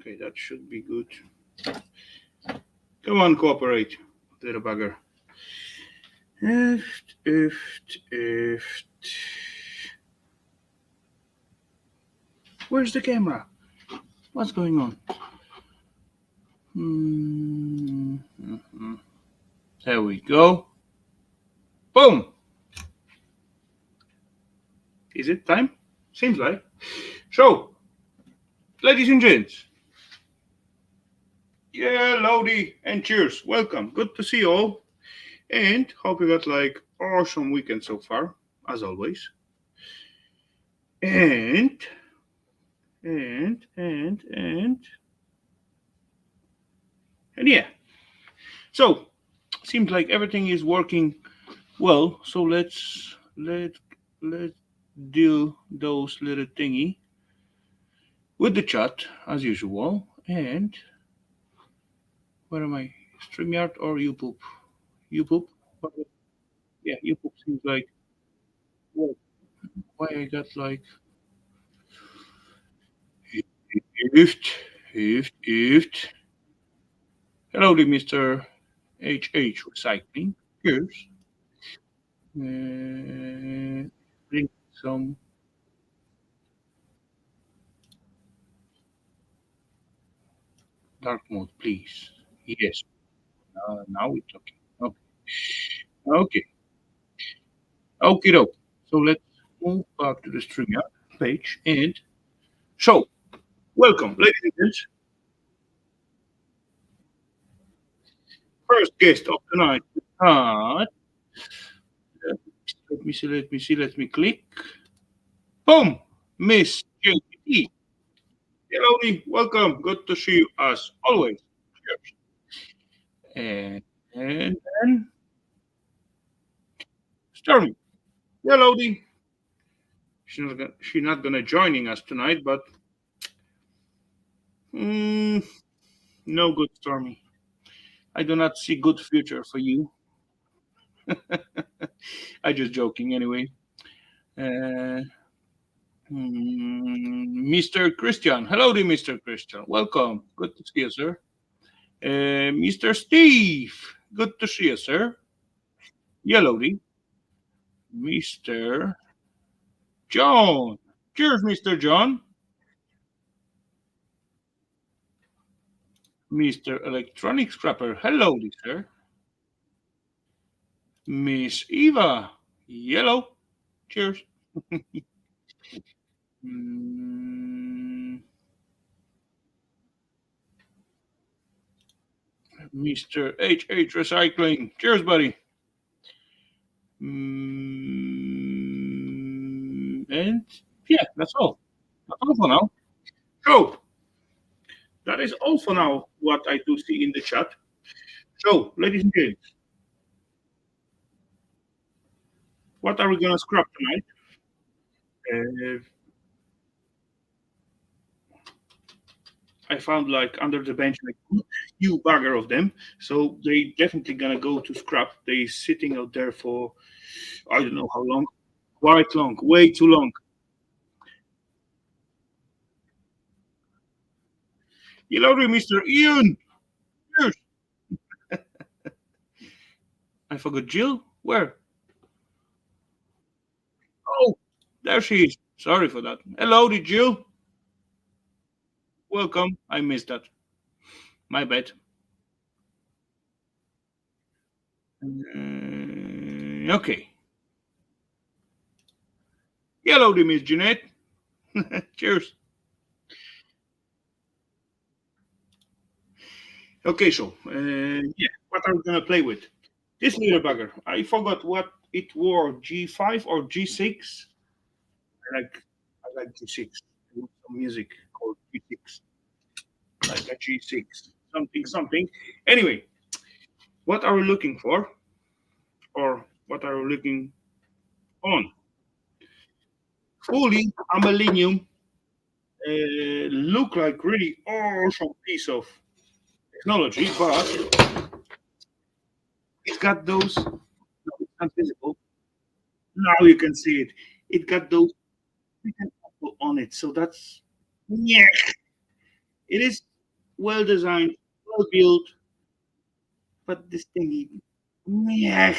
Okay, that should be good. Come on, cooperate, little bugger. If. Where's the camera? What's going on? There we go. Boom! Is it time? Seems like. So, ladies and gents, yeah, Hellowdy and cheers. Welcome. Good to see you all. And hope you got like awesome weekend so far, as always. And and and and and yeah. So seems like everything is working well. So let's do those little thingy with the chat as usual. And where am I? StreamYard or YouPoop? YouPoop? Yeah, YouPoop seems like well, why I got like if. Hello, Mr. HH Recycling. Cheers. Drink some dark mode, please. Yes. Now we're talking. Okay. Okay. Okay. Okay. So let's move back to the StreamYard page and so welcome, ladies and gents. First guest of the night. Uh, let me see. Let me see. Let me click. Boom, Miss JT. Hello, welcome. Good to see you as always. Cheers. And then Stormy. Hello, Dee. She's not gonna joining us tonight, but mm, no good, Stormy. I do not see good future for you. I just joking anyway. Uh, Mr. Christian. Hello, there, Mr. Christian. Welcome. Good to see you, sir. Mr. Steve. Good to see you, sir. Hello, there. Mr. John. Cheers, Mr. John. Mr. Electronic Scrapper. Hello, there, sir. Miss Eva. Yellow. Cheers. Mm, Mr. HH Recycling. Cheers, buddy. And yeah, that's all. That's all for now. So that is all for now. What I do see in the chat. So, ladies and gents, what are we gonna scrap tonight? Uh, I found like under the bench like you bugger of them. So they definitely gonna go to scrap. They sitting out there for I don't know how long. Quite long, way too long. Hello, Mr. Ian. Cheers. I forgot Jill. Where? Oh, there she is. Sorry for that. Hello, Jill. Welcome. I missed that. My bad. Okay. Hello, Miss Jeanette. Cheers. Okay, so yeah, what are we gonna play with? This little bugger. I forgot what it were. G5 or G6? I like G6. Some music called G6, like a G6, something something. Anyway, what are we looking for, or what are we looking on? Fully amalinium. Look like really awesome piece of technology, but it's got those. No, it's not visible. Now you can see it. It got those written Apple on it, so that's. Yeah, it is well designed, well built, but this thingy, yeah,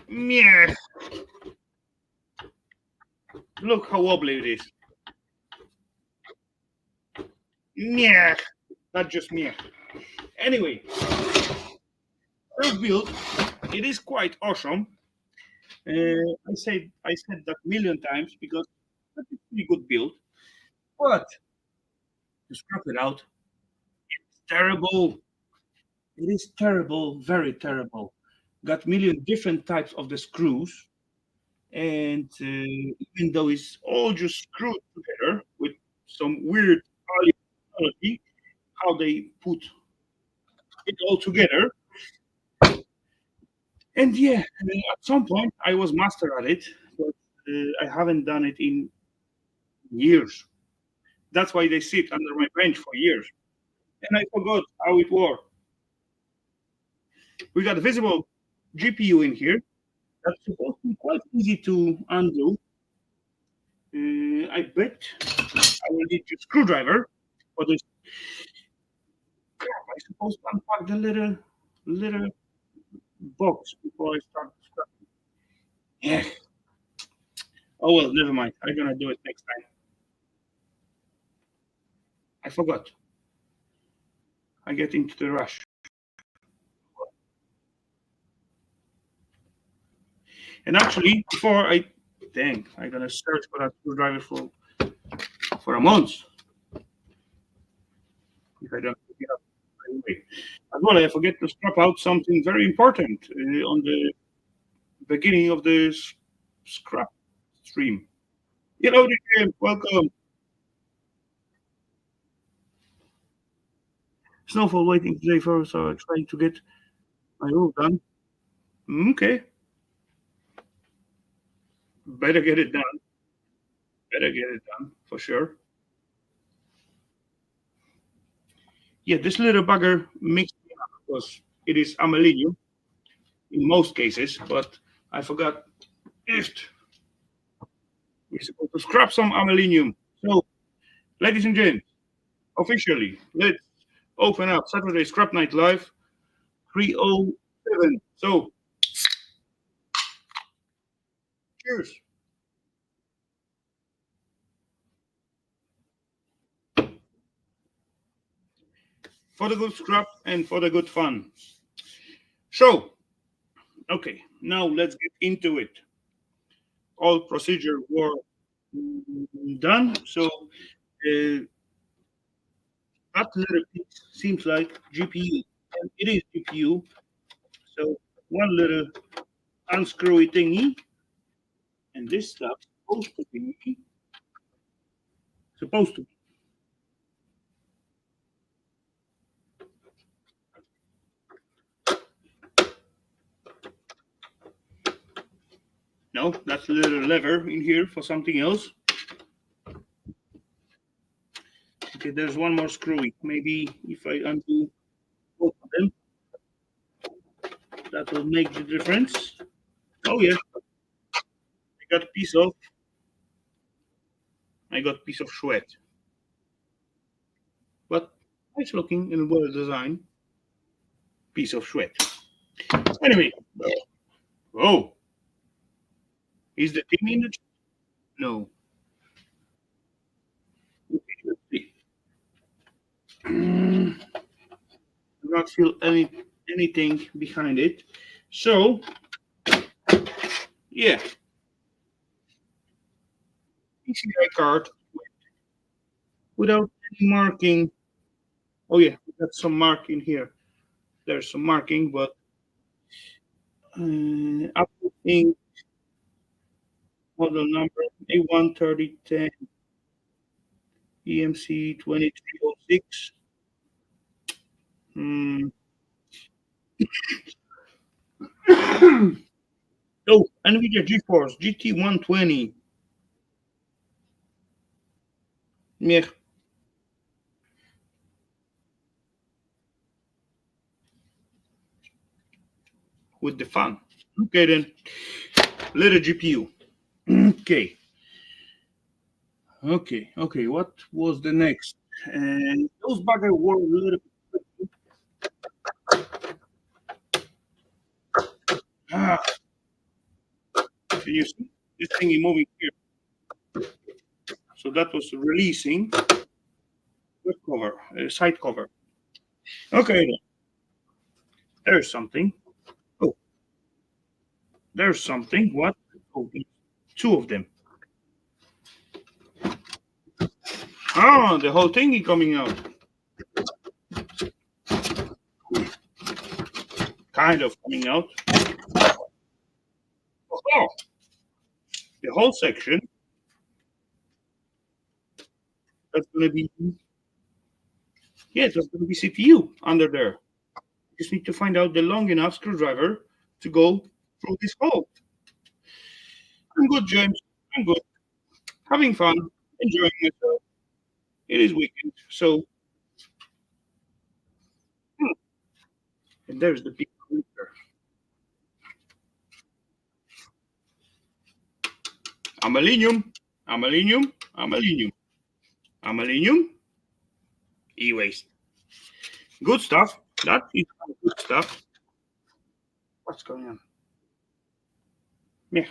yeah. Look how wobbly it is. Yeah, not just me. Anyway, well built. It is quite awesome. I said that million times because that's a pretty good build. But to scrap it out, it's terrible. It is terrible, very terrible. Got million different types of the screws, and even though it's all just screwed together with some weird alien technology, how they put it all together. And yeah, at some point I was master at it, but I haven't done it in years. That's why they sit under my bench for years. And I forgot how it worked. We got a visible GPU in here. That's supposed to be quite easy to undo. I bet I will need a screwdriver for this. I suppose to unpack the little box before I start scrapping. Yeah. Oh well, never mind. I'm gonna do it next time. I forgot. I get into the rush. And actually, before I dang, I'm gonna search for that screwdriver for a month if I don't pick it up right away. As well, I forget to scrap out something very important on the beginning of the scrap stream. Hello, Jim. Welcome. Snowfall waiting today for so trying to get my roof done. Okay, better get it done. Better get it done for sure. Yeah, this little bugger mixed me up because it is aluminium in most cases, but I forgot if we're supposed to scrap some aluminium. So, ladies and gents, officially, let's open up Saturday Scrap Night Live 307. So, cheers for the good scrap and for the good fun. So, okay, now let's get into it. All procedure were done. So, that little piece seems like GPU, and it is GPU. So, one little unscrewy thingy, and this stuff supposed to be no, that's a little lever in here for something else. Okay, there's one more screwy. Maybe if I undo both of them, that will make the difference. Oh yeah, I got a piece of sweat, but nice looking and well designed piece of sweat. Anyway, oh, is the team in the no? Okay, let's see. Do not feel anything behind it. So yeah, PCI card without any marking. Oh yeah, we got some mark in here. There's some marking, but Apple Inc. model number A13010 EMC 2306. Hmm. Oh, NVIDIA GeForce GT 120. Yeah, with the fun. Okay then, little GPU. Okay. Okay. What was the next? And those bugger were a little. Ah, can you see this thing is moving here? So that was releasing the cover, side cover. Okay, there's something. Oh, there's something. What? Oh, two of them. Ah, the whole thing is coming out. Kind of coming out. Oh, the whole section. That's gonna be that's gonna be CPU under there. Just need to find out the long enough screwdriver to go through this hole. I'm good, James. I'm good. Having fun, enjoying myself. It is weekend, so and there's the big computer. Amalinium, amalinium, amalinium, amalinium, e-waste. Good stuff. That is good stuff. What's going on? Yeah,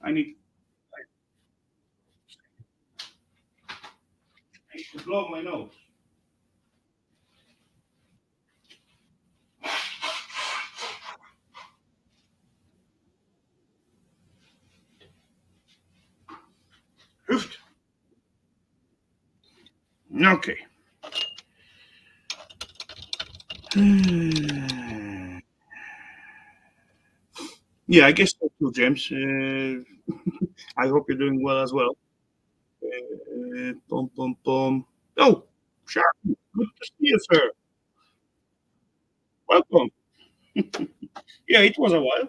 I need, I need to blow my nose. Oof. Okay. Yeah, I guess so too, James. I hope you're doing well as well. Pom pom pom. Oh, sure. Good to see you, sir. Welcome. Yeah, it was a while.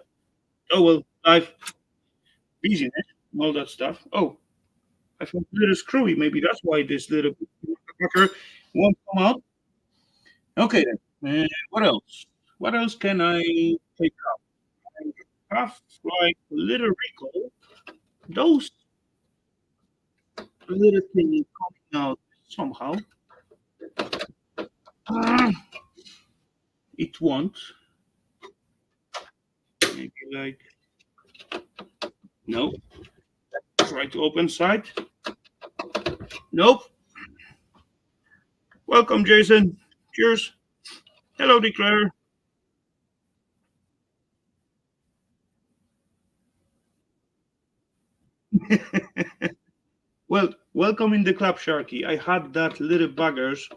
Oh well, life, busyness, and all that stuff. Oh, I felt a little screwy. Maybe that's why this little fucker won't come out. Okay then. What else? What else can I take out? I have like a little recall. Those little things coming out somehow. Ah, it won't. Maybe like no. Try to open side. Nope. Welcome, Jason. Cheers. Hello, Declare. Well, welcome in the club, Sharky. I had that little buggers.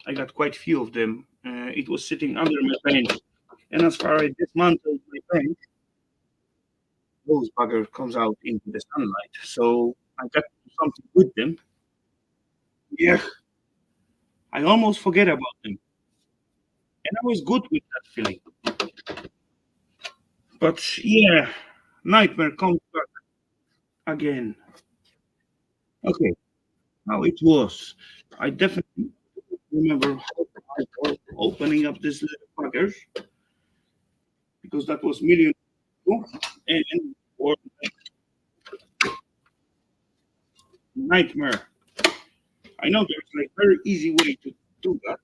I got quite few of them. It was sitting under my bench, and as far as I dismantled my bench, those buggers comes out into the sunlight. So I got to do something with them. Yeah, I almost forget about them, and I was good with that feeling. But yeah, nightmare comes back again. Okay, how it was. I definitely remember how I was opening up these little buggers because that was millions ago, and or nightmare. I know there's like very easy way to do that.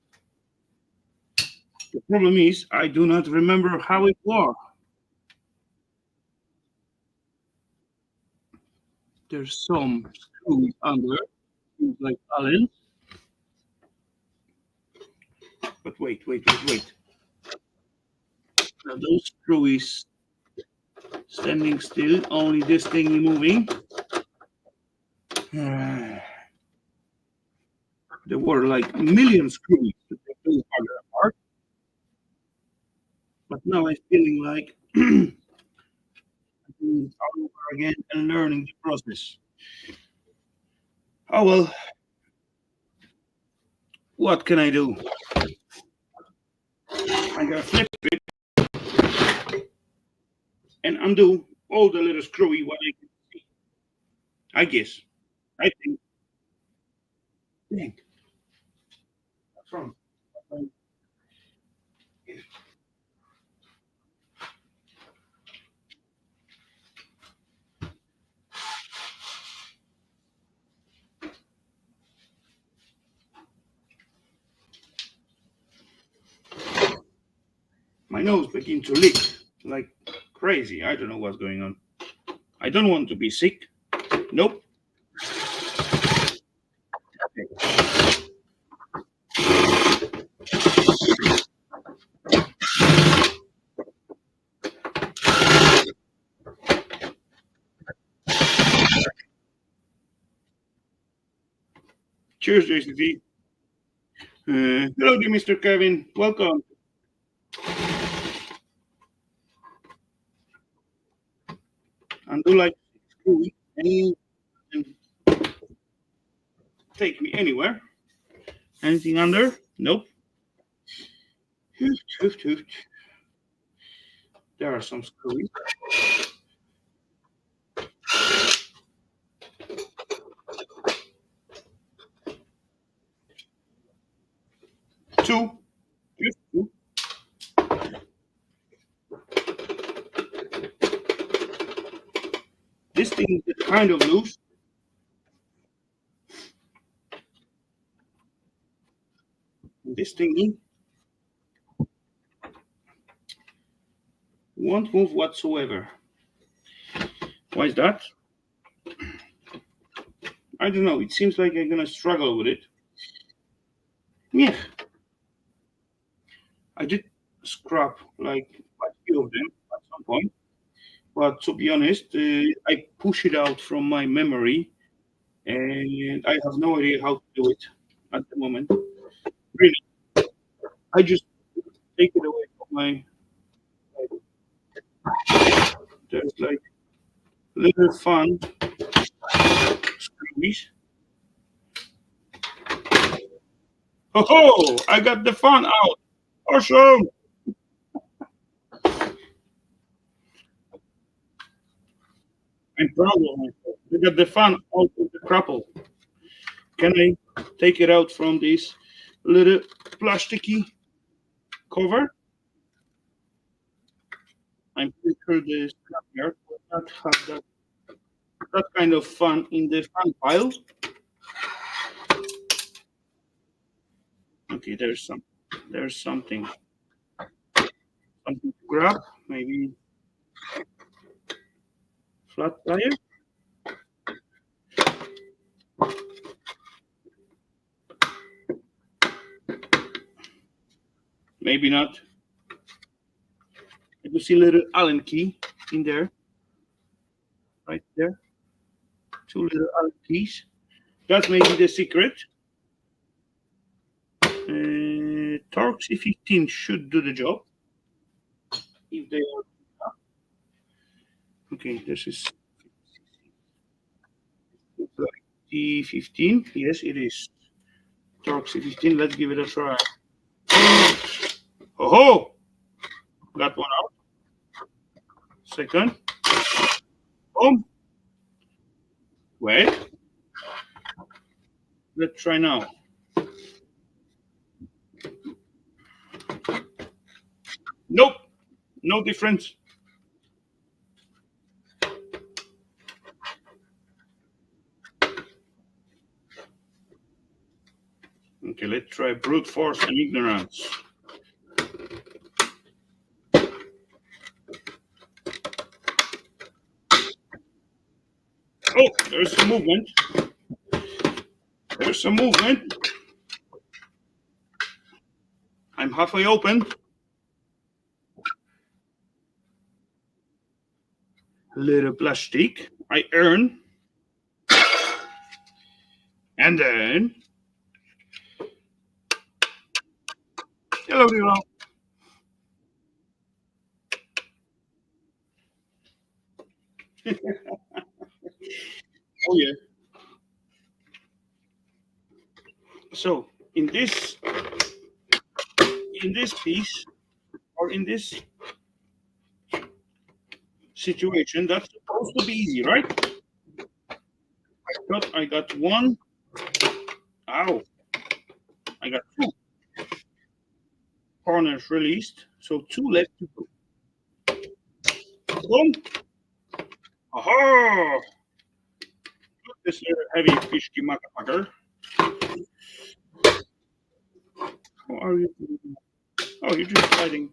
The problem is I do not remember how it worked. There's some screws under, things like Allen. But wait. Now those screws standing still, only this thing moving. There were like a million screws to take those buggers apart, but now I'm feeling like doing it all over again and learning the process. Oh well, what can I do? I gotta flip it and undo all the little screwy what I can see. I guess. I think. What's wrong? My nose begins to leak like crazy. I don't know what's going on. I don't want to be sick. Nope. Cheers, JCT. Hello, dear Mr. Kevin. Welcome. And do like screwy and take me anywhere. Anything under? Nope. Hoot, hoot, hoot. There are some screws. Two. Just two. This thing is kind of loose. This thingy won't move whatsoever. Why is that? I don't know. It seems like I'm gonna struggle with it. Yeah, I did scrap like quite a few of them at some point, but to be honest, I push it out from my memory, and I have no idea how to do it at the moment. Really, I just take it away from my. There's like little fun screwies. Oh, ho! I got the fun out. Awesome! I'm proud of myself. I got the fun out of the crapple. Can I take it out from this little plasticky cover? I'm pretty sure the scrapyard will not have that kind of fun in the fun pile. Okay, there's something to grab. Maybe flat tire. Maybe not. I do see a little Allen key in there, right there. Two little Allen keys. That may be the secret. Torx E15 should do the job if they are. Okay, this is E15. Yes, it is. Torx E15. Let's give it a try. Oh ho! Got one out. Second. Boom. Wait. Let's try now. Nope. No difference. Okay, let's try brute force and ignorance. Oh, there's some movement. There's some movement. I'm halfway open. Little plastic. I earn. And then. Hello, Rafal. Oh, yeah. So, in this piece, or in this situation, that's supposed to be easy, right? I got one. Ow. I got two corners released. So two left to go. Boom. Aha! This heavy fishky motherfucker. How are you doing? Oh, you're just sliding.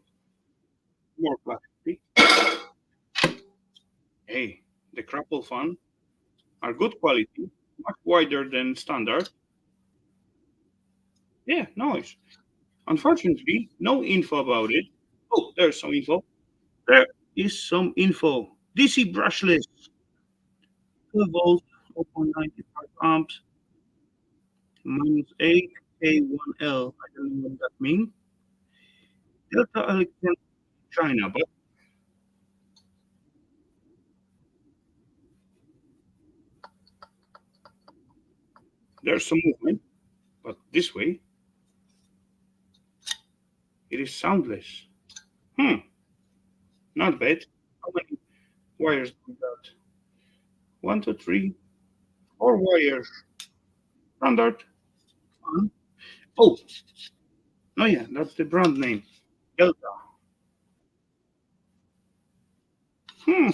more plastic. Hey, the crapple fan are good quality, much wider than standard. Yeah, nice. Unfortunately, no info about it. Oh, there's some info. There is some info. DC brushless, 12 volts, 0.95 amps, -8 K1L. I don't know what that means. Delta Electron China, but there's some movement. But this way, it is soundless. Hmm, not bad. How many wires do we got? One, two, three, four wires. Standard. Fun. Oh, no, yeah, that's the brand name. Delta. Hmm,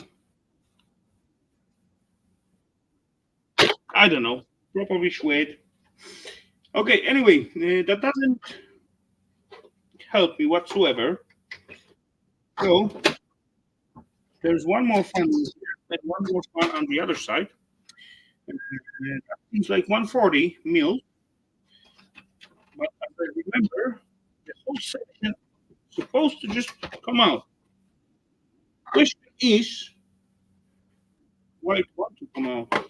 I don't know. Probably Schwed. Okay, anyway, that doesn't help me whatsoever. So there's one more fan here and one more fan on the other side. That seems like 140 mil, but as I remember, the whole section is supposed to just come out. Question is why it want to come out.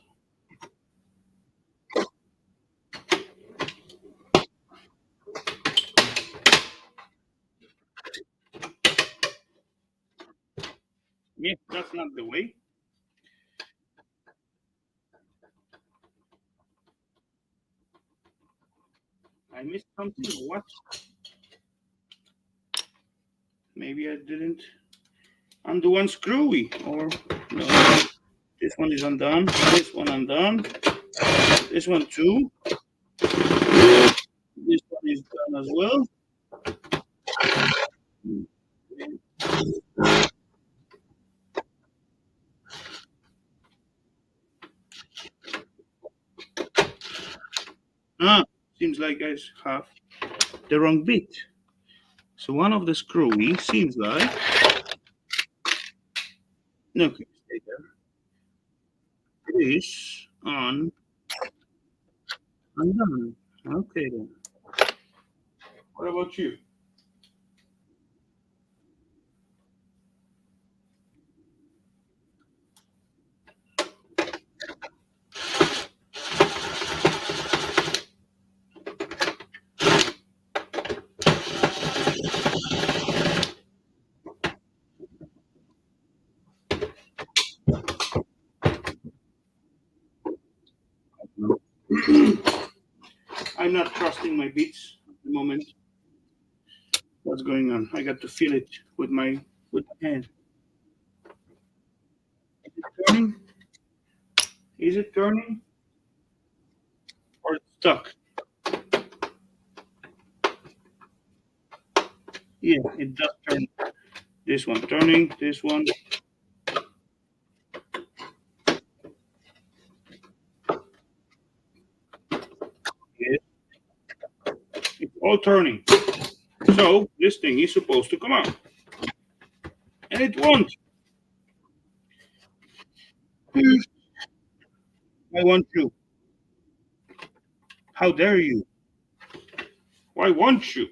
Yeah, that's not the way. I missed something. What? Maybe I didn't undo one screwy, or no. This one is undone. This one undone. This one too. This one is done as well. Ah, seems like I have the wrong bit. So one of the screwy seems like no, okay, stay there. It is on undone. Okay then. What about you? No. I'm not trusting my beats at the moment. What's going on? I got to feel it with my hand. Is it turning? Is it turning or it's stuck? Yeah, it does turn. This one turning. This one. Yeah, it's all turning. So this thing is supposed to come out, and it won't. I want you. How dare you? Why won't you?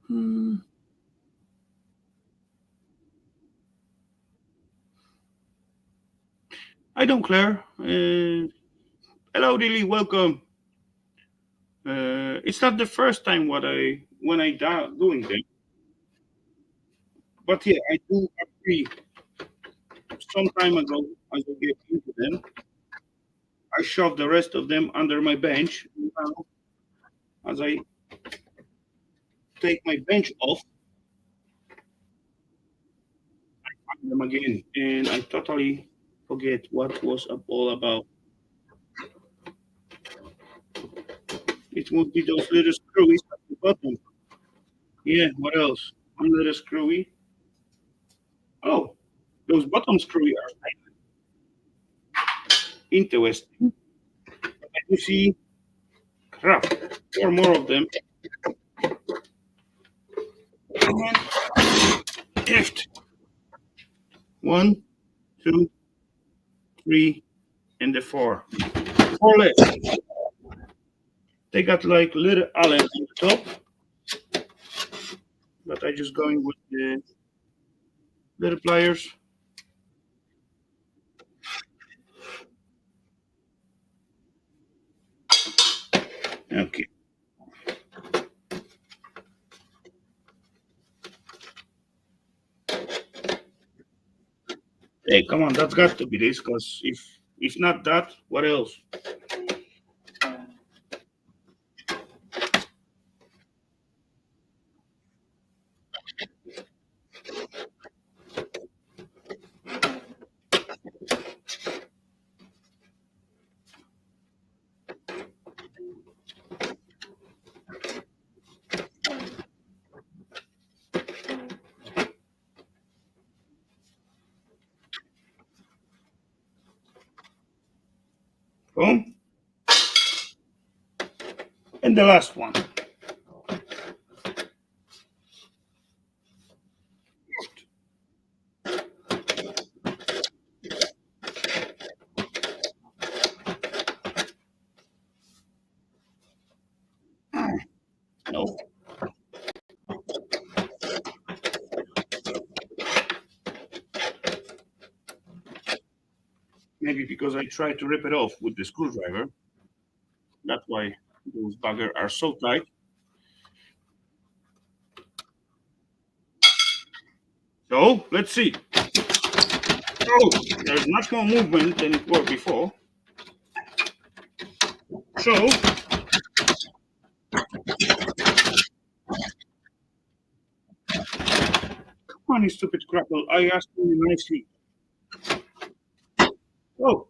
Hmm, I don't care. Hello, Dilly. Welcome. It's not the first time when I doing them, but yeah, I do agree. Some time ago, as I get into them, I shoved the rest of them under my bench. Now, as I take my bench off, find them again, and I totally forget what was all about. It would be those little screwies at the bottom. Yeah, what else? One little screwy. Oh, those bottom screwy are interesting. I do see crap. Four more of them. man. Left. 1, 2, 3, and the 4. 4 left. They got like little Allen on the top, but I just going with the little pliers. Okay. Hey, come on, that's got to be this, because if not that, what else? Boom. And the last one. No. Maybe because I tried to rip it off with the screwdriver. That's why those buggers are so tight. So let's see. Oh, there's much more movement than it was before. So come on, you stupid crackle. I asked you nicely. Oh,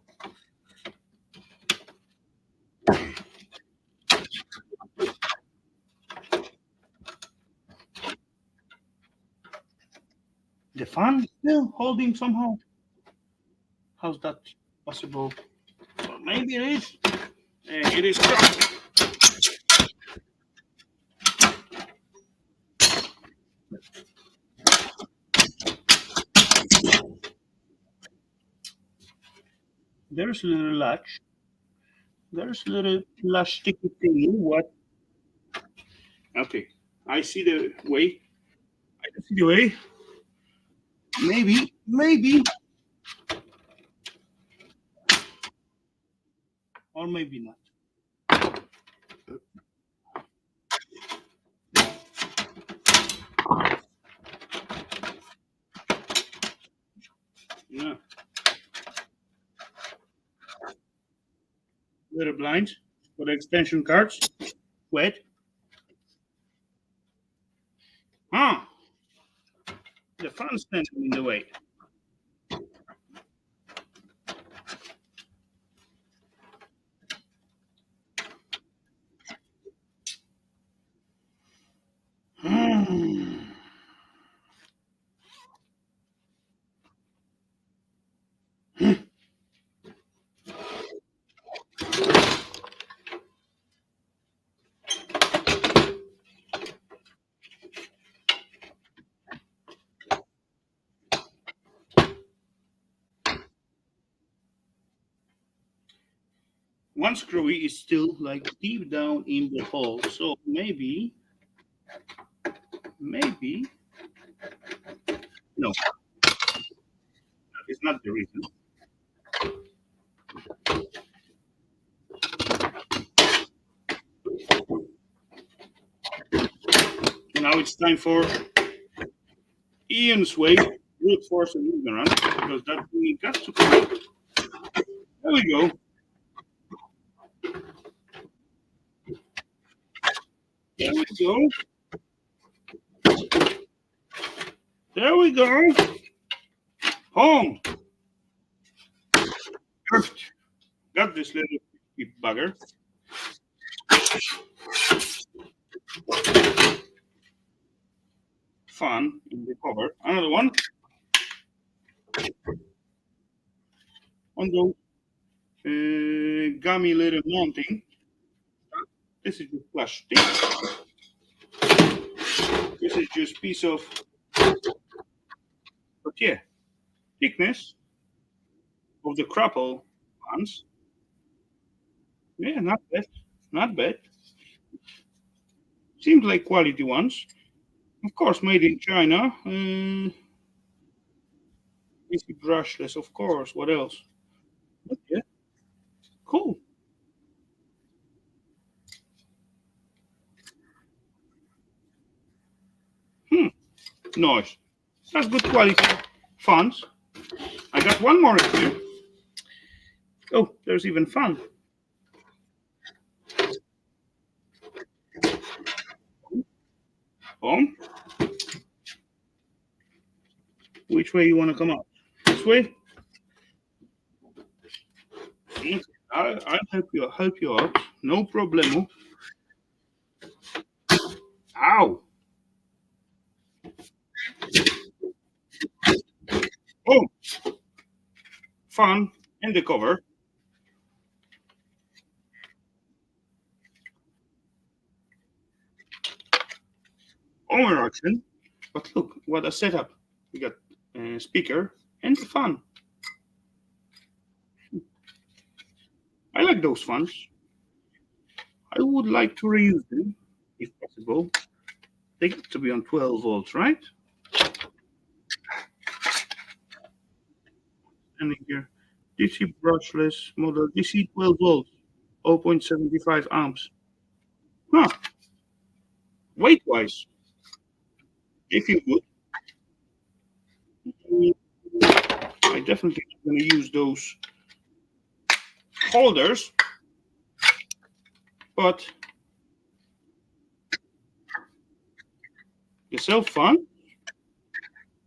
the fan still holding somehow. How's that possible? Or maybe it is. It is stuck. There's a little latch. There's a little plasticky thingy. What? Okay, I see the way. I can see the way. Maybe, or maybe not. Yeah, little blinds for the extension cards. Wait. Ah, the fan standing in the way. Hmm. One screwy is still like deep down in the hole, so maybe no, that is not the reason. Now it's time for Ian's way, brute force and ignorance, because that we got to come. There we go. There we go. There we go. Home. Perfect. Got this little bugger. Fun in the cover. Another one. On those gummy little mounting. This is the plastic. This This is just piece of, but yeah, thickness of the crapple ones. Yeah, not bad. Not bad. Seems like quality ones. Of course, made in China. Easy brushless, of course. What else? But yeah, cool. Hmm, nice. That's good quality fans. I got one more in here. Oh, there's even fun. Home. Which way you want to come out? This way? Okay, I'll help you out. No problemo. Ow! Oh, fun in the cover. Overreaction. But look what a setup. We got a speaker and the fun. I like those fans. I would like to reuse them if possible. They got to be on 12 volts, right? And here, DC brushless model DC 12 volts, 0.75 amps. Huh. Weight wise, if you would, I definitely going to use those holders, but the self fan,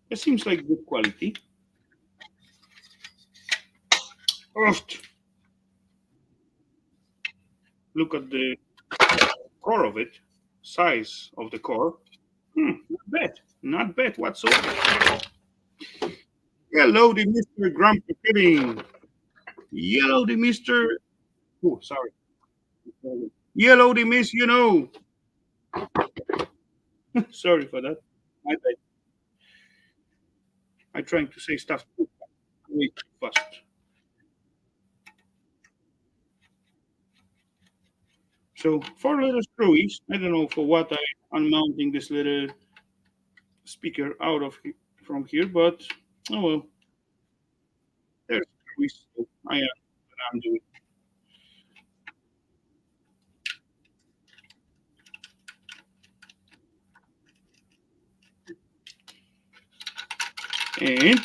it seems like good quality. Oft. Look at the core of it, size of the core. Not bad. Not bad whatsoever. Hello, the Mr. Grandpa Pudding. Yellow, the Mr. Oh, sorry. Yellow, the Miss, you know. Sorry for that. My bad. I'm trying to say stuff way too fast. So, four little screwies. I don't know for what I'm mounting this little speaker out of from here, but oh well. There's screwies. So I am what I'm doing. And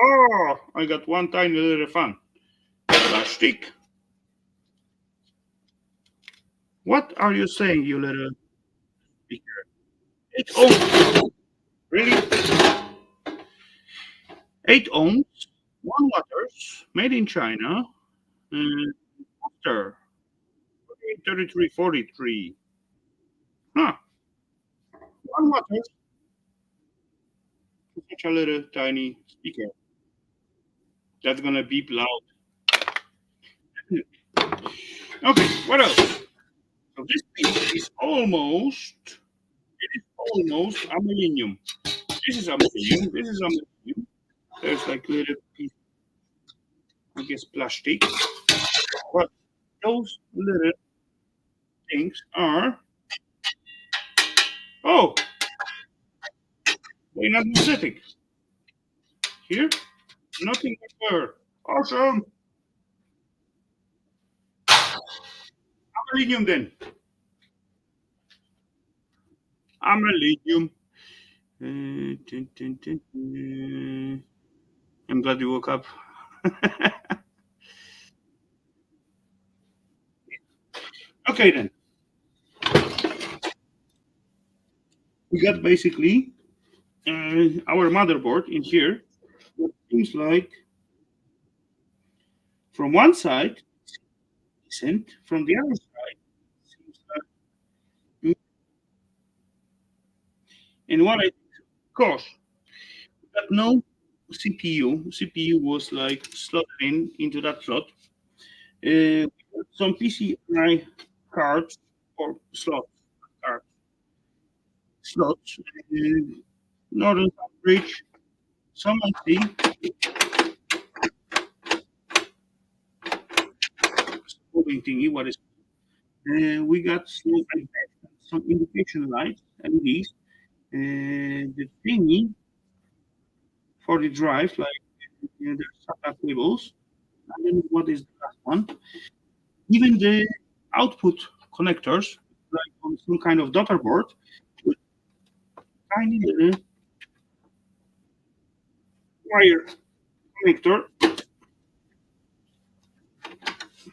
oh, I got one tiny little fan. Plastic. What are you saying, you little speaker? 8 ohms. Really? 8 ohms, 1 watts, made in China. After 3343. Huh. 1 watt. Such a little tiny speaker. That's gonna beep loud. Okay, what else? So this piece is almost aluminium. This is aluminium. This is aluminium. There's like little piece, I guess, plastic. But those little things are oh, they're not magnetic. Here, nothing but there. Awesome. Aluminium then. Aluminium. Dun, dun, dun, dun. I'm glad you woke up. Okay then. We got basically our motherboard in here. It seems like from one side decent, from the other side seems like and what I of course got no CPU. CPU was like slotted in into that slot. Some PCI cards or card slots. Northern Bridge. Some IC. Holding thingy. What is? We got some indication lights, LEDs. The thingy for the drive, like there's SATA cables. And then what is the last one? Even the output connectors, like on some kind of daughter board, with tiny little wire connector,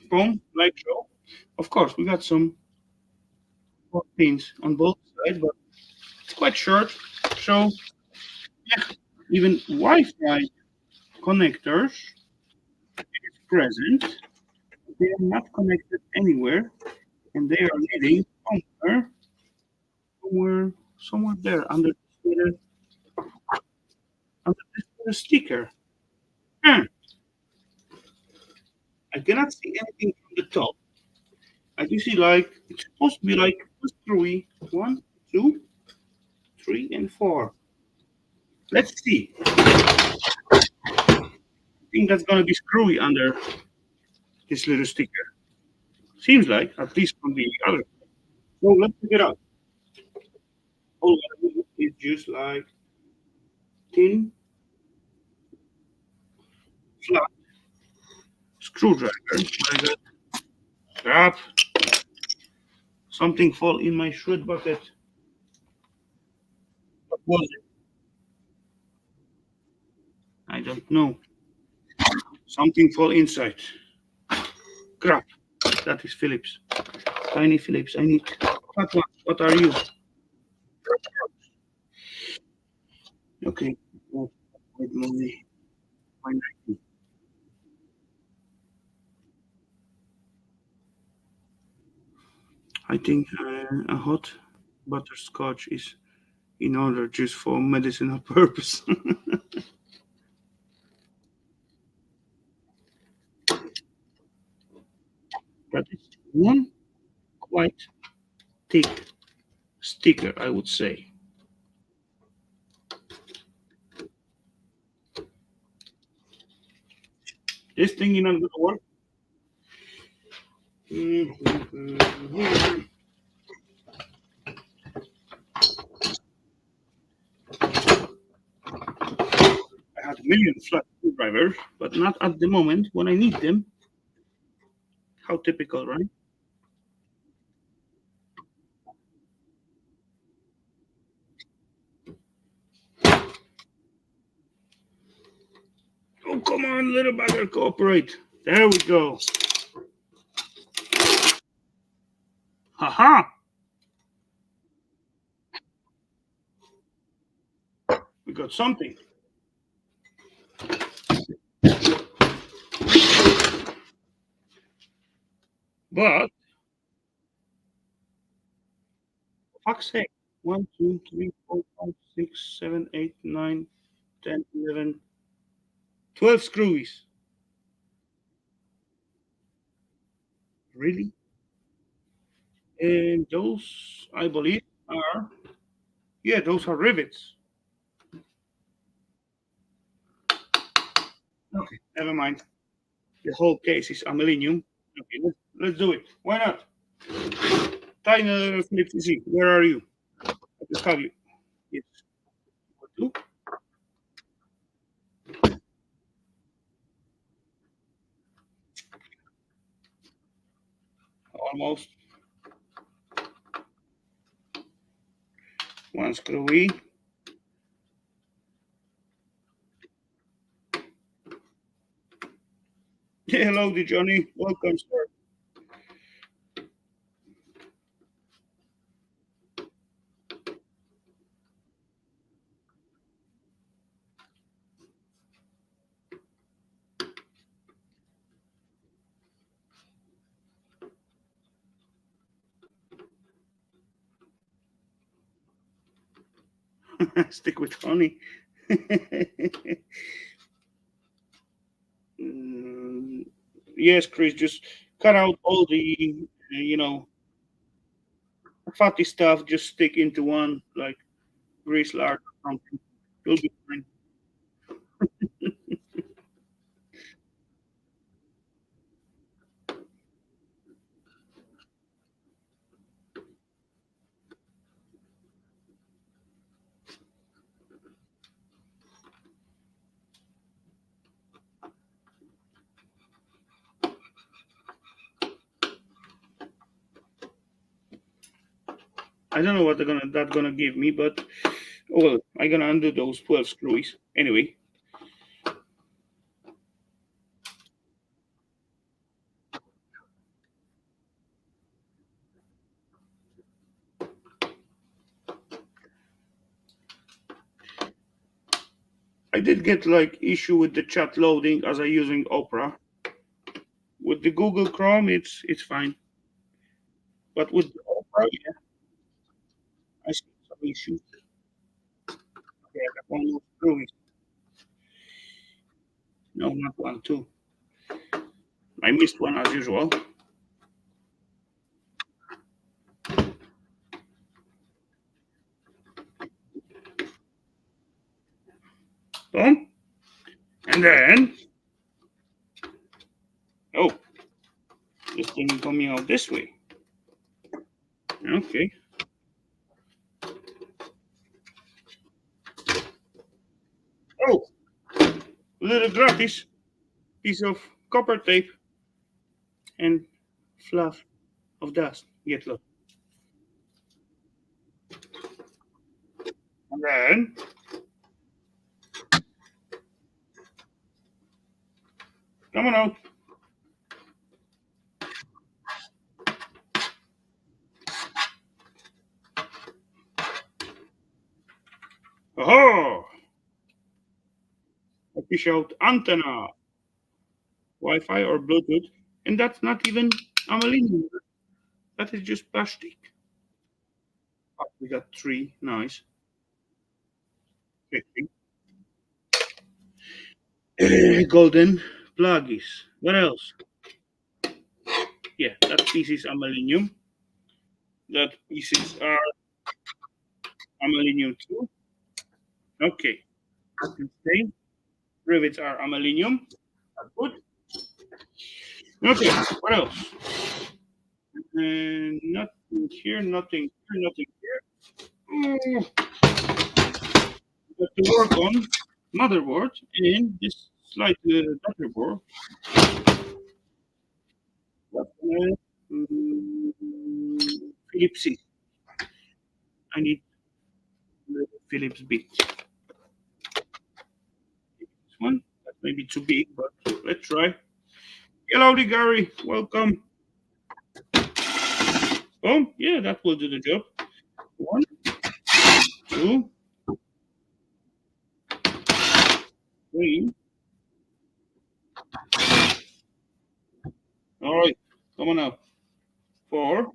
phone, like so. Of course, we got some pins on both sides, but it's quite short. So yeah, even Wi-Fi connectors is present. They are not connected anywhere, and they are leading somewhere there under this little sticker. Hmm. I cannot see anything from the top. I do see like it's supposed to be like screwy. One, two, three, and four. Let's see. I think that's gonna be screwy under this little sticker. Seems like, at least from the other. So let's check it out. All what I need is just like thin, flat screwdriver. I got crap. Something fall in my shred bucket. What was it? I don't know. Something fall inside. Crap. That is Phillips. Tiny Phillips. I need that one. What are you? Okay. With my Nike. I think a hot butterscotch is in order just for medicinal purpose. That is one quite thick sticker, I would say. This thing is not going to work. Mhm. I had a million flat screwdrivers, but not at the moment when I need them. How typical, right? Oh, come on, little bugger, cooperate. There we go. Haha, we got something. But, for fuck's sake, 1, 2, 3, 4, 5, 6, 7, 8, 9, 10, 11, 12 screwies. Really? And those, I believe, are, yeah, those are rivets. Okay, never mind. The whole case is aluminum. Okay, let's do it. Why not? Tiny little Philips easy. Where are you? I just have you. Yes. Two. Almost. One screwy. Hello, Johnny. Welcome, sir. Stick with honey. Mm, Yes, Chris, just cut out all the fatty stuff. Just stick into one like grease lard or something. You'll be fine. I don't know what that gonna give me, but well, I'm gonna undo those 12 screws anyway. I did get like issue with the chat loading as I using Opera. With the Google Chrome, it's fine, but with the Opera, yeah, I see some issues. Okay, I got one more screw. No, not one, two. I missed one as usual. Boom, and then oh, this thing is coming out this way. Okay. Oh, little gratis piece of copper tape and fluff of dust. Get look. And then come on out. Oh, a fish out antenna, Wi-Fi or Bluetooth, and that's not even aluminum. That is just plastic. Oh, we got three. Nice. Okay. Golden pluggies. What else? Yeah, that piece is aluminum. That pieces are aluminum too. Okay. Okay. Rivets are aluminum. Good. Okay. What else? Nothing here. Nothing here. Nothing here. Oh, we have to work on motherboard and this slight motherboard. Mm, Philips C. I need the Philips bit. This one that may be too big, but let's try. Hellowdy, Gary. Welcome. Oh, yeah, that will do the job. One, two, three. All right, come on now. Four.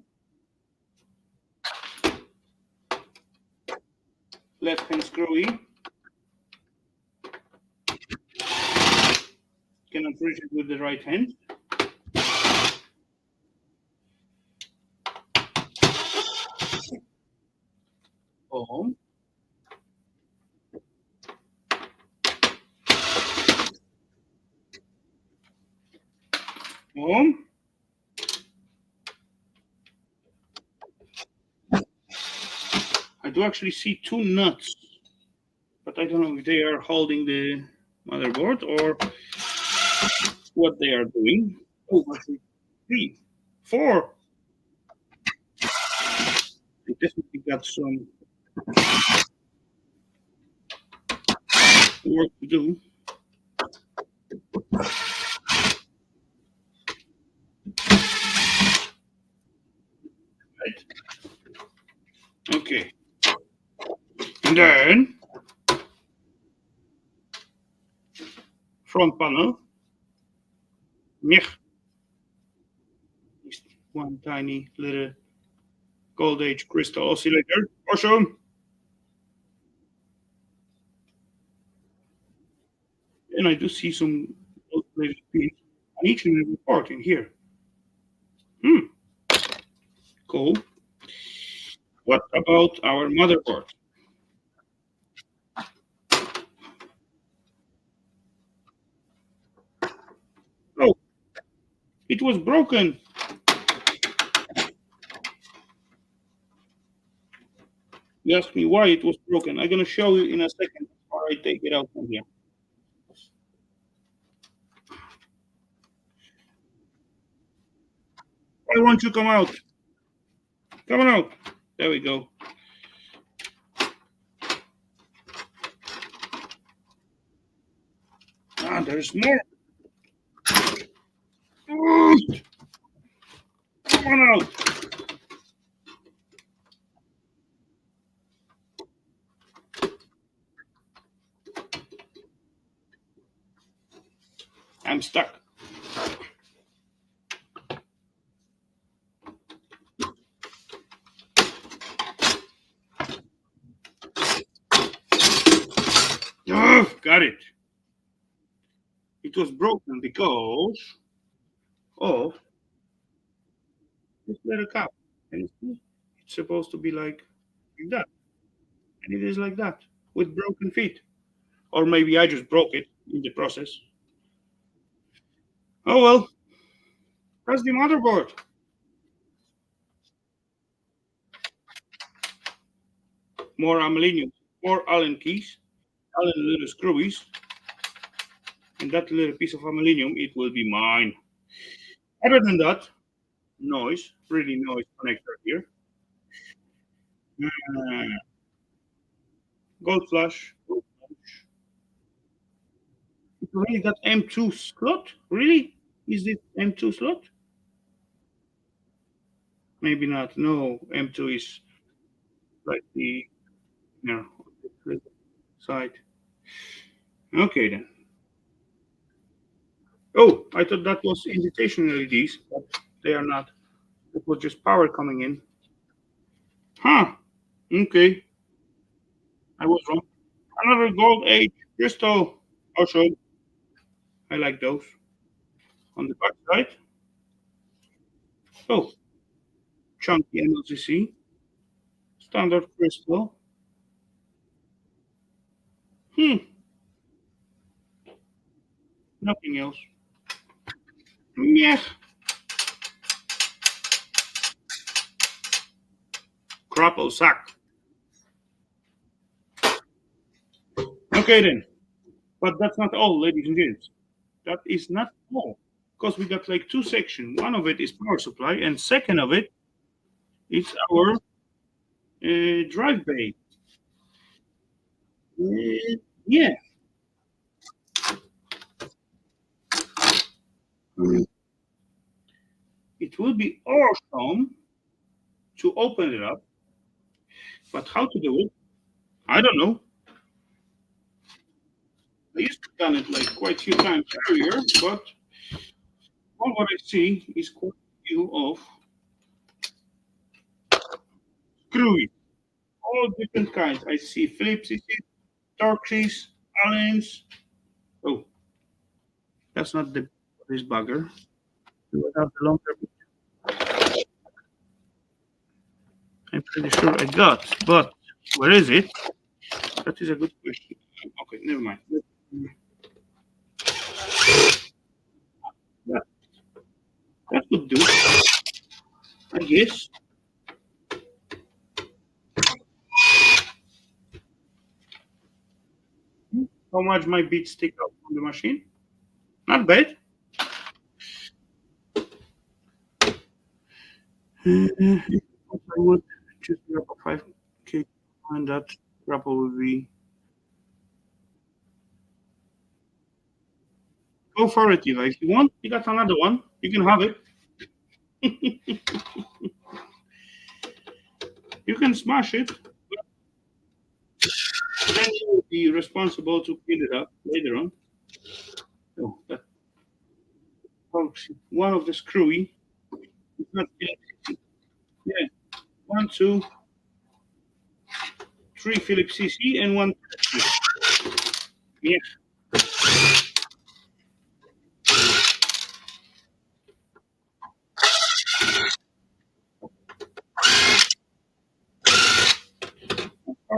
Left hand screwy. Cannot reach it with the right hand. Boom. Boom. I do actually see two nuts, but I don't know if they are holding the motherboard or what they are doing. Oh, I see three, four. They definitely got some work to do. Right? Okay. And then front panel. Mech. Just one tiny little gold age crystal oscillator. Awesome. And I do see some gold plated pins on each and every part in here. Hmm, cool. What about our motherboard? Oh, it was broken. You asked me why it was broken. I'm gonna show you in a second before I take it out from here. Why won't you come out? Come on out. There we go. Ah, there's more. Ooh, come on out. I'm stuck. Oh, got it. It was broken because of this little cap. And it's supposed to be like that. And it is like that with broken feet. Or maybe I just broke it in the process. Oh well, that's the motherboard. More aluminium, more Allen keys, Allen little screwies, and that little piece of aluminium, it will be mine. Other than that, noise, really noise connector here. Uh, gold flash. It already got M2 slot? Really? Is it M2 slot? Maybe not. No, M2 is like the side. Okay then. Oh, I thought that was invitation LEDs, but they are not. It was just power coming in. Huh. Okay. I was wrong. Another gold age crystal. Also, I like those. On the back side. Oh, chunky MLCC. Standard crystal. Hmm. Nothing else. Yeah. Crapple sack. Okay then. But that's not all, ladies and gents. That is not all. Because we got like two sections. One of it is power supply, and second of it is our drive bay. Yeah. It will be awesome to open it up, but how to do it? I don't know. I used to done it like quite a few times earlier, but all what I see is quite a few of screwy, all different kinds. I see Phillips, Torxes, Allens. Oh, that's not the this bugger. Do I have the longer? I'm pretty sure I got, but where is it? That is a good question. Okay, never mind. That, that would do, I guess. How much my bits stick out from the machine? Not bad. If I would just grab a 5K, and that grapple would be. Go for it, Eva. If you want, you got another one. You can have it. You can smash it. Then you will be responsible to clean it up later on. Oh, that one of the screwy. It's not yeah. One, two, three Phillips CC and one. Yeah.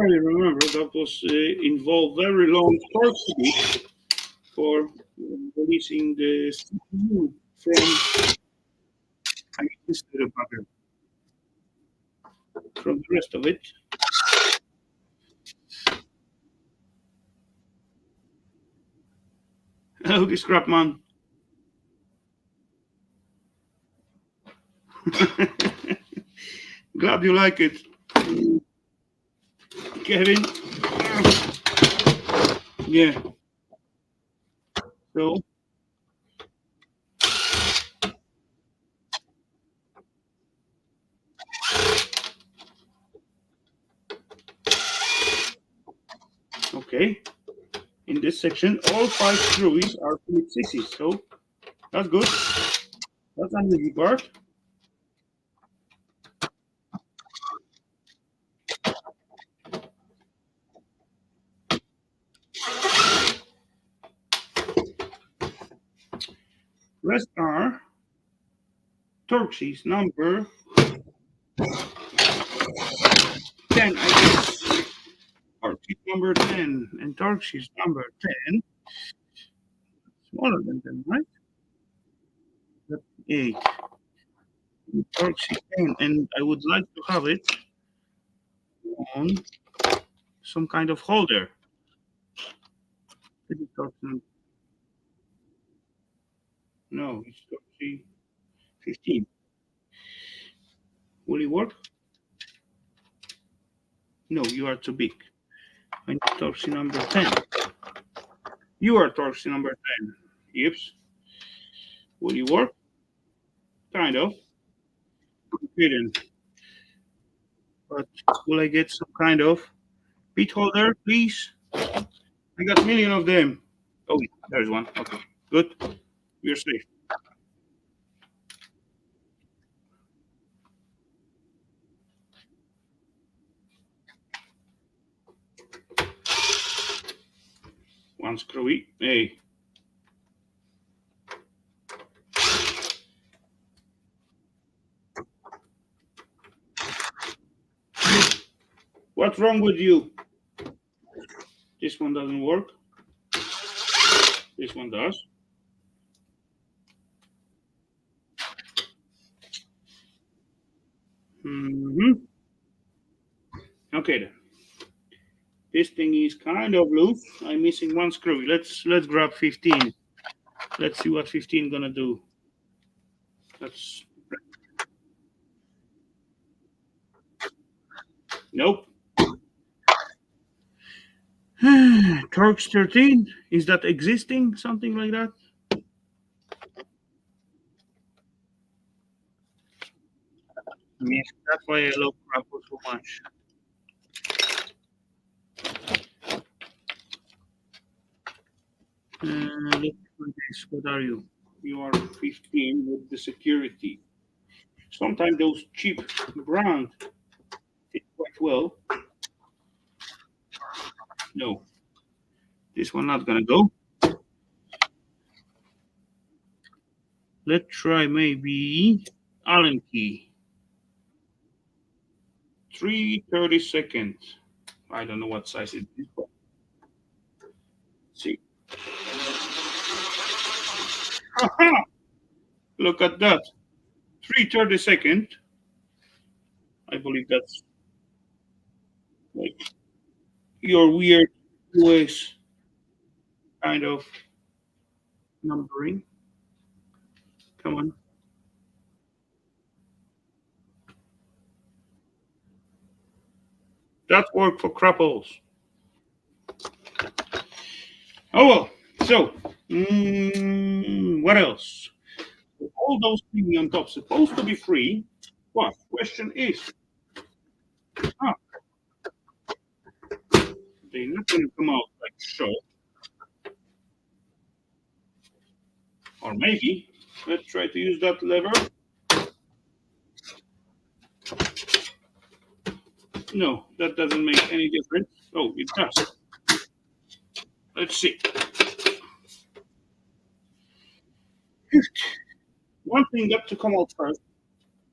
I remember that was involved very long torque speed for releasing the CPU from I mean, this little bugger from the rest of it. Oh, scrap man. Glad you like it, Kevin. Yeah. So okay. In this section, all 5 screws are Phillips 60s, so that's good. That's an easy part. Rest are Torxies number 10, I guess. Torxies number 10 and Torxies number 10. Smaller than 10, right? That's 8. Torxies 10, and I would like to have it on some kind of holder. Is it no, it's Torxie 15. Will it work? No, you are too big. I need Torxie number 10. You are Torxie number 10. Yips. Will you work? Kind of. Didn't. But will I get some kind of pit holder, please? I got a million of them. Oh, there's one. Okay, good. We're safe. One screwy. Hey. What's wrong with you? This one doesn't work. This one does. Mm-hmm. Okay then. This thing is kind of loose. I'm missing one screw. Let's grab 15. Let's see what 15 gonna do. That's nope. Torx 13. Is that existing? Something like that? Yes, that's why I love Rafal so much. Let's do this. What are you? You are 15 with the security. Sometimes those cheap brand fit quite well. No, this one not gonna go. Let's try maybe Allen key. 3/32. I don't know what size it is, but see. Aha! Look at that. 3/32. I believe that's like your weird US kind of numbering. Come on. That worked for crapples. Oh well. So, what else? All those things on top supposed to be free. But question is, ah, they're not going to come out like so. Or maybe let's try to use that lever. No, that doesn't make any difference. Oh, it does. Let's see. One thing got to come out first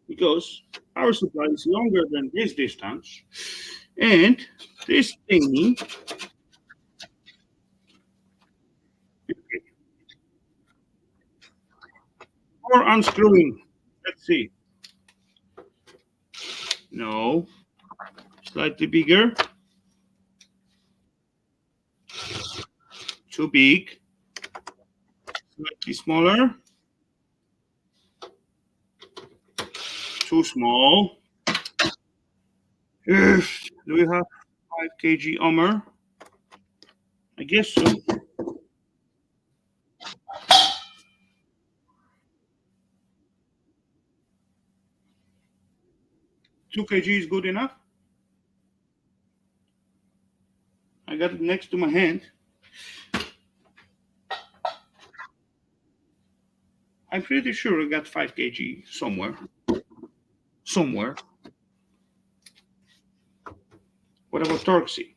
because power supply is longer than this distance, and this thingy, or unscrewing. Let's see. No, slightly bigger, too big, slightly smaller, too small. Do we have 5 kg armor? I guess so. 2 kg is good enough. I got it next to my hand. I'm pretty sure I got 5 kg somewhere. Somewhere. What about Torxie?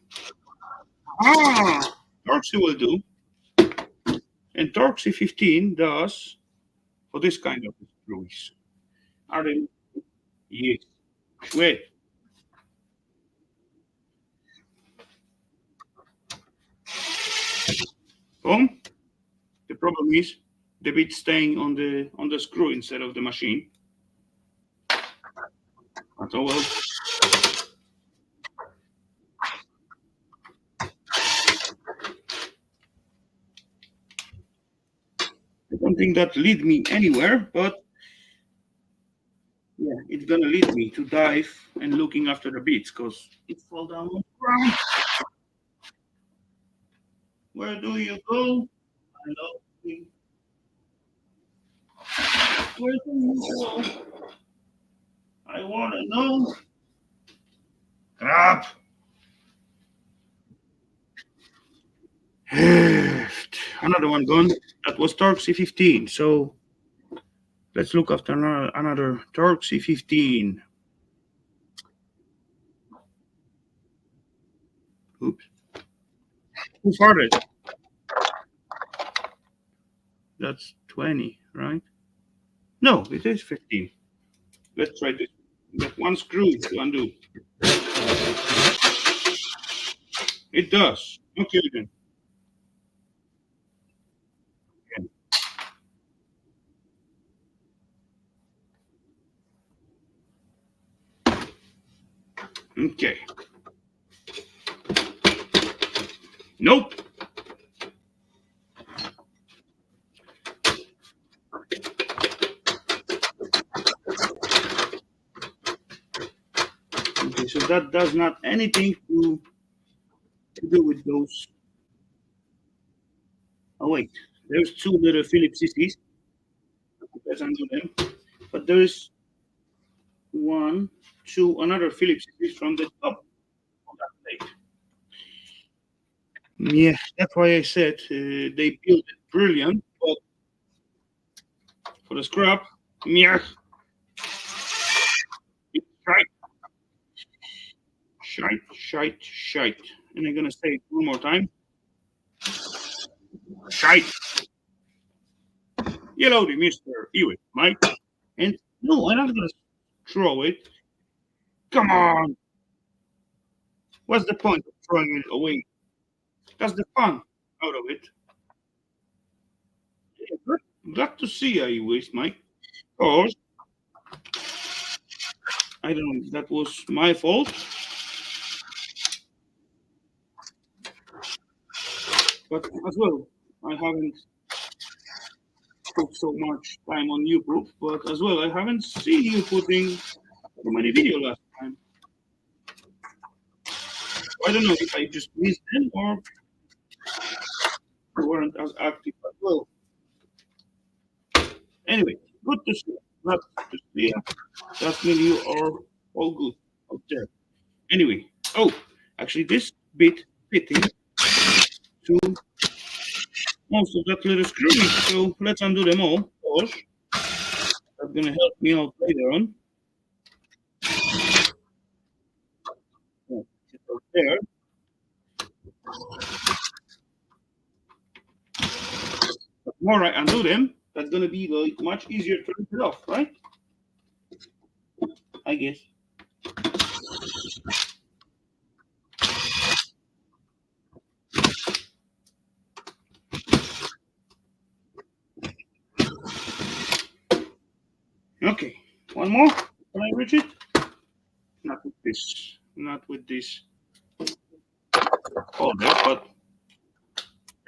Ah, Torxie will do. And Torxie 15 does for this kind of screws. Are they? Yes. Wait. Boom. The problem is the bit staying on the screw instead of the machine. But oh well. I don't think that lead me anywhere, but yeah, it's gonna lead me to dive and looking after the bits because it fall down on the ground. Where do you go? Hello. Where do you go? I wanna know. Crap. Another one gone. That was Torque C15. So let's look after another Torque C15. Oops. Who farted? That's 20, right? No, it is 15. Let's try this. Got one screw to undo. It does. Okay then. Okay. Nope. Okay, so that does not anything to do with those. Oh wait, there's two little Phillips CCs. Let's undo them. But there's one, two, another Phillips CCs from the top of that plate. Yeah, that's why I said they built it brilliant, but for the scrap, yeah, it's shite. And I'm gonna say it one more time. Shite. Hellowdy, Mr. Hewitt, Mike. And no, I'm not gonna throw it. Come on. What's the point of throwing it away? That's the fun out of it. Yeah, glad to see you, waste, Mike. Of course, I don't know if that was my fault, but as well, I haven't put so much time on YouTube, but as well, I haven't seen you putting so many videos last time. I don't know if I just missed them or you weren't as active as well. Anyway, good to see you. Glad to see you. That means you are all good out there. Anyway, oh, actually, this bit fitting to most of that little screw. So let's undo them all. Of course, that's gonna help me out later on. Yeah, it's out there. But the more I undo them, that's gonna be like much easier to rip it off, right? I guess. One more. Can I reach it? Not with this. Not with this holder, but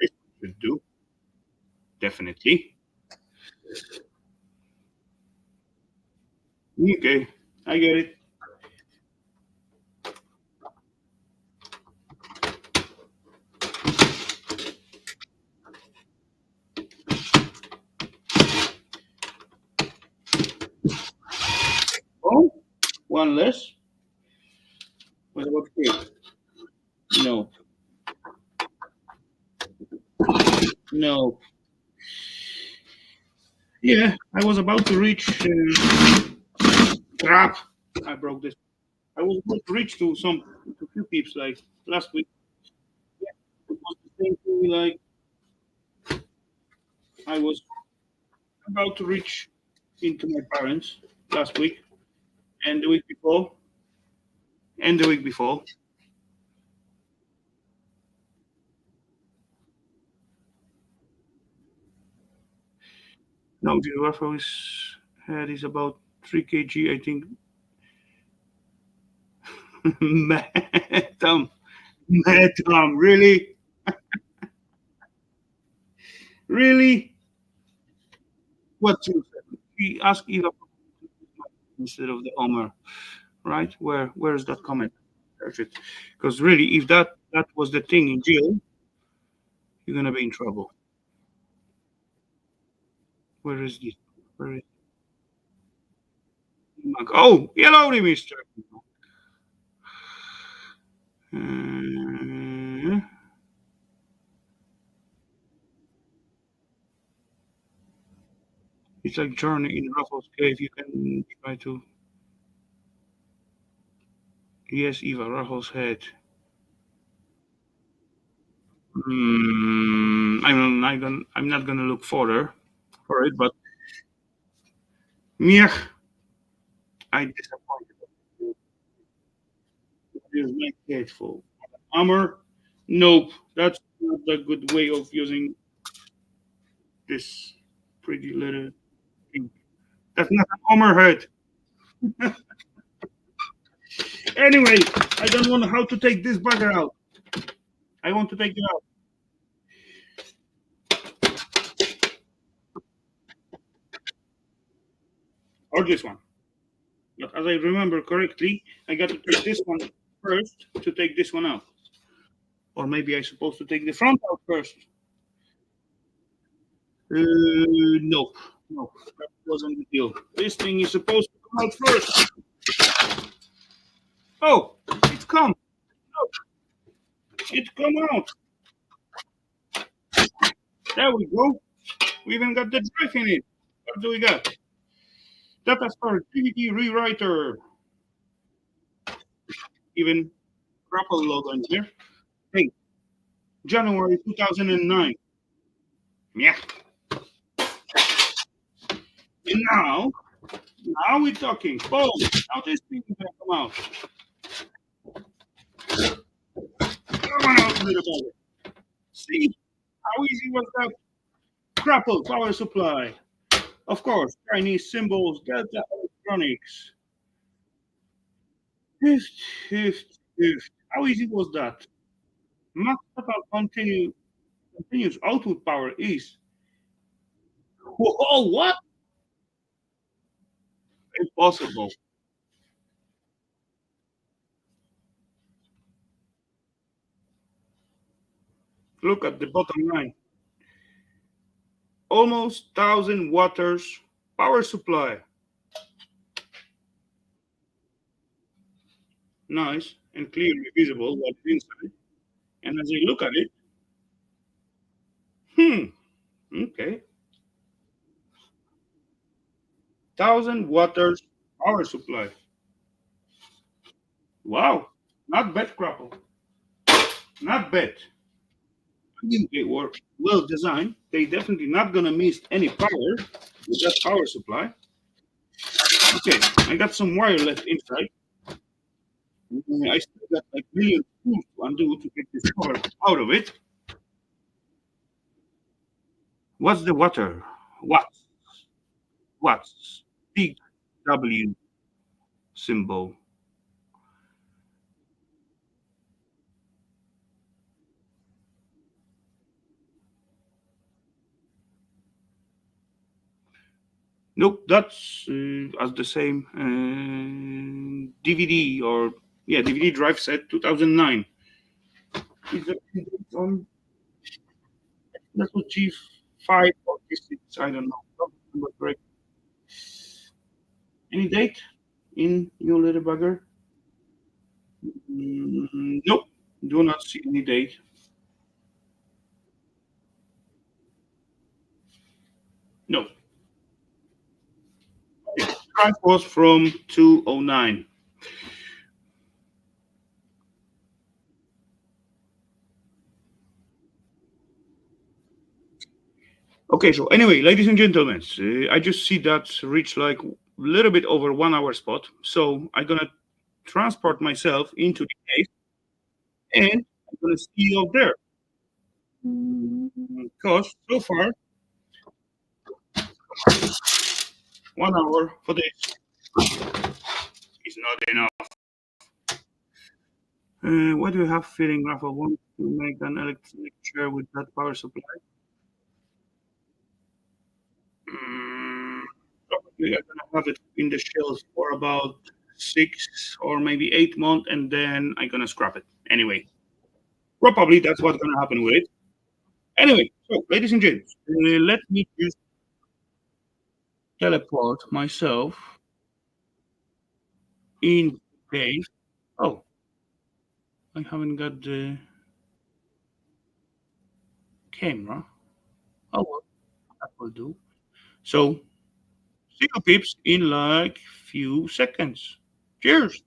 it should do. Definitely. Okay, I get it. Oh, one less. What about here? No, no. Yeah, I was about to reach. Crap! I broke this. I was about to reach to few peeps like last week. Yeah, it was the same thing. Like I was about to reach into my parents last week and the week before and the week before. Now the Rafal's head is about 3 kg, I think. Madam, madam, really, really? What you said? He asked Eva instead of the Omer, right? Where is that comment? Search it, because really, if that was the thing in jail, you're gonna be in trouble. Where is this? Where is oh, Hellowdy, Mister. Uh, it's like journey in Raffles Cave. You can try to yes, Eva Raffles head. I'm not gonna look further for it, but yeah, I disappointed. Here's my case for armor. Nope, that's not a good way of using this pretty little thing. That's not an armor head. Anyway, I don't know how to take this bugger out. I want to take it out. Or this one. But as I remember correctly, I got to take this one first to take this one out. Or maybe I supposed to take the front out first. No, no, that wasn't the deal. This thing is supposed to come out first. Oh, it's come. Oh, it's come out. There we go. We even got the drive in it. What do we got? Data storage, DVD rewriter. Even Rafal logo in here. Hey, January 2009. Yeah. And now we're talking. Boom. Now this thing is gonna come out. Come on out, little bugger. See how easy was that? Grapple power supply. Of course, Chinese symbols, Delta Electronics. Hift, hift, hift. How easy was that? Max total continuous output power is. Whoa, what? Impossible. Look at the bottom line. Almost 1,000 watts power supply. Nice and clearly visible what's inside. And as I look at it, okay, 1,000 watts power supply. Wow, not bad, Crapple. Not bad. I think they were well designed. They definitely not gonna miss any power with that power supply. Okay, I got some wire left inside. I still got like million tools to undo to get this cover out of it. What's the water? Watts. Watts. Big. W symbol. Nope, that's as the same DVD or yeah DVD drive set 2009. Is that on? That was G5 or G6. I don't know. Don't remember correct. Any date in your little bugger? Nope. Do not see any date. No. Drive was from 209. Okay, so anyway, ladies and gentlemen, I just see that reach like a little bit over 1 hour spot. So I'm gonna transport myself into the case and I'm gonna see you out there. Because so far, 1 hour for this is not enough. What do you have feeling, Rafa? Want to make an electronic chair with that power supply? Mm, Probably I'm gonna have it in the shelves for about 6 or maybe 8 months, and then I'm gonna scrap it. Anyway, probably that's what's gonna happen with it. Anyway, so ladies and gents, let me just teleport myself in case. Oh, I haven't got the camera. Oh, well, that will do. So, see you peeps in like few seconds. Cheers.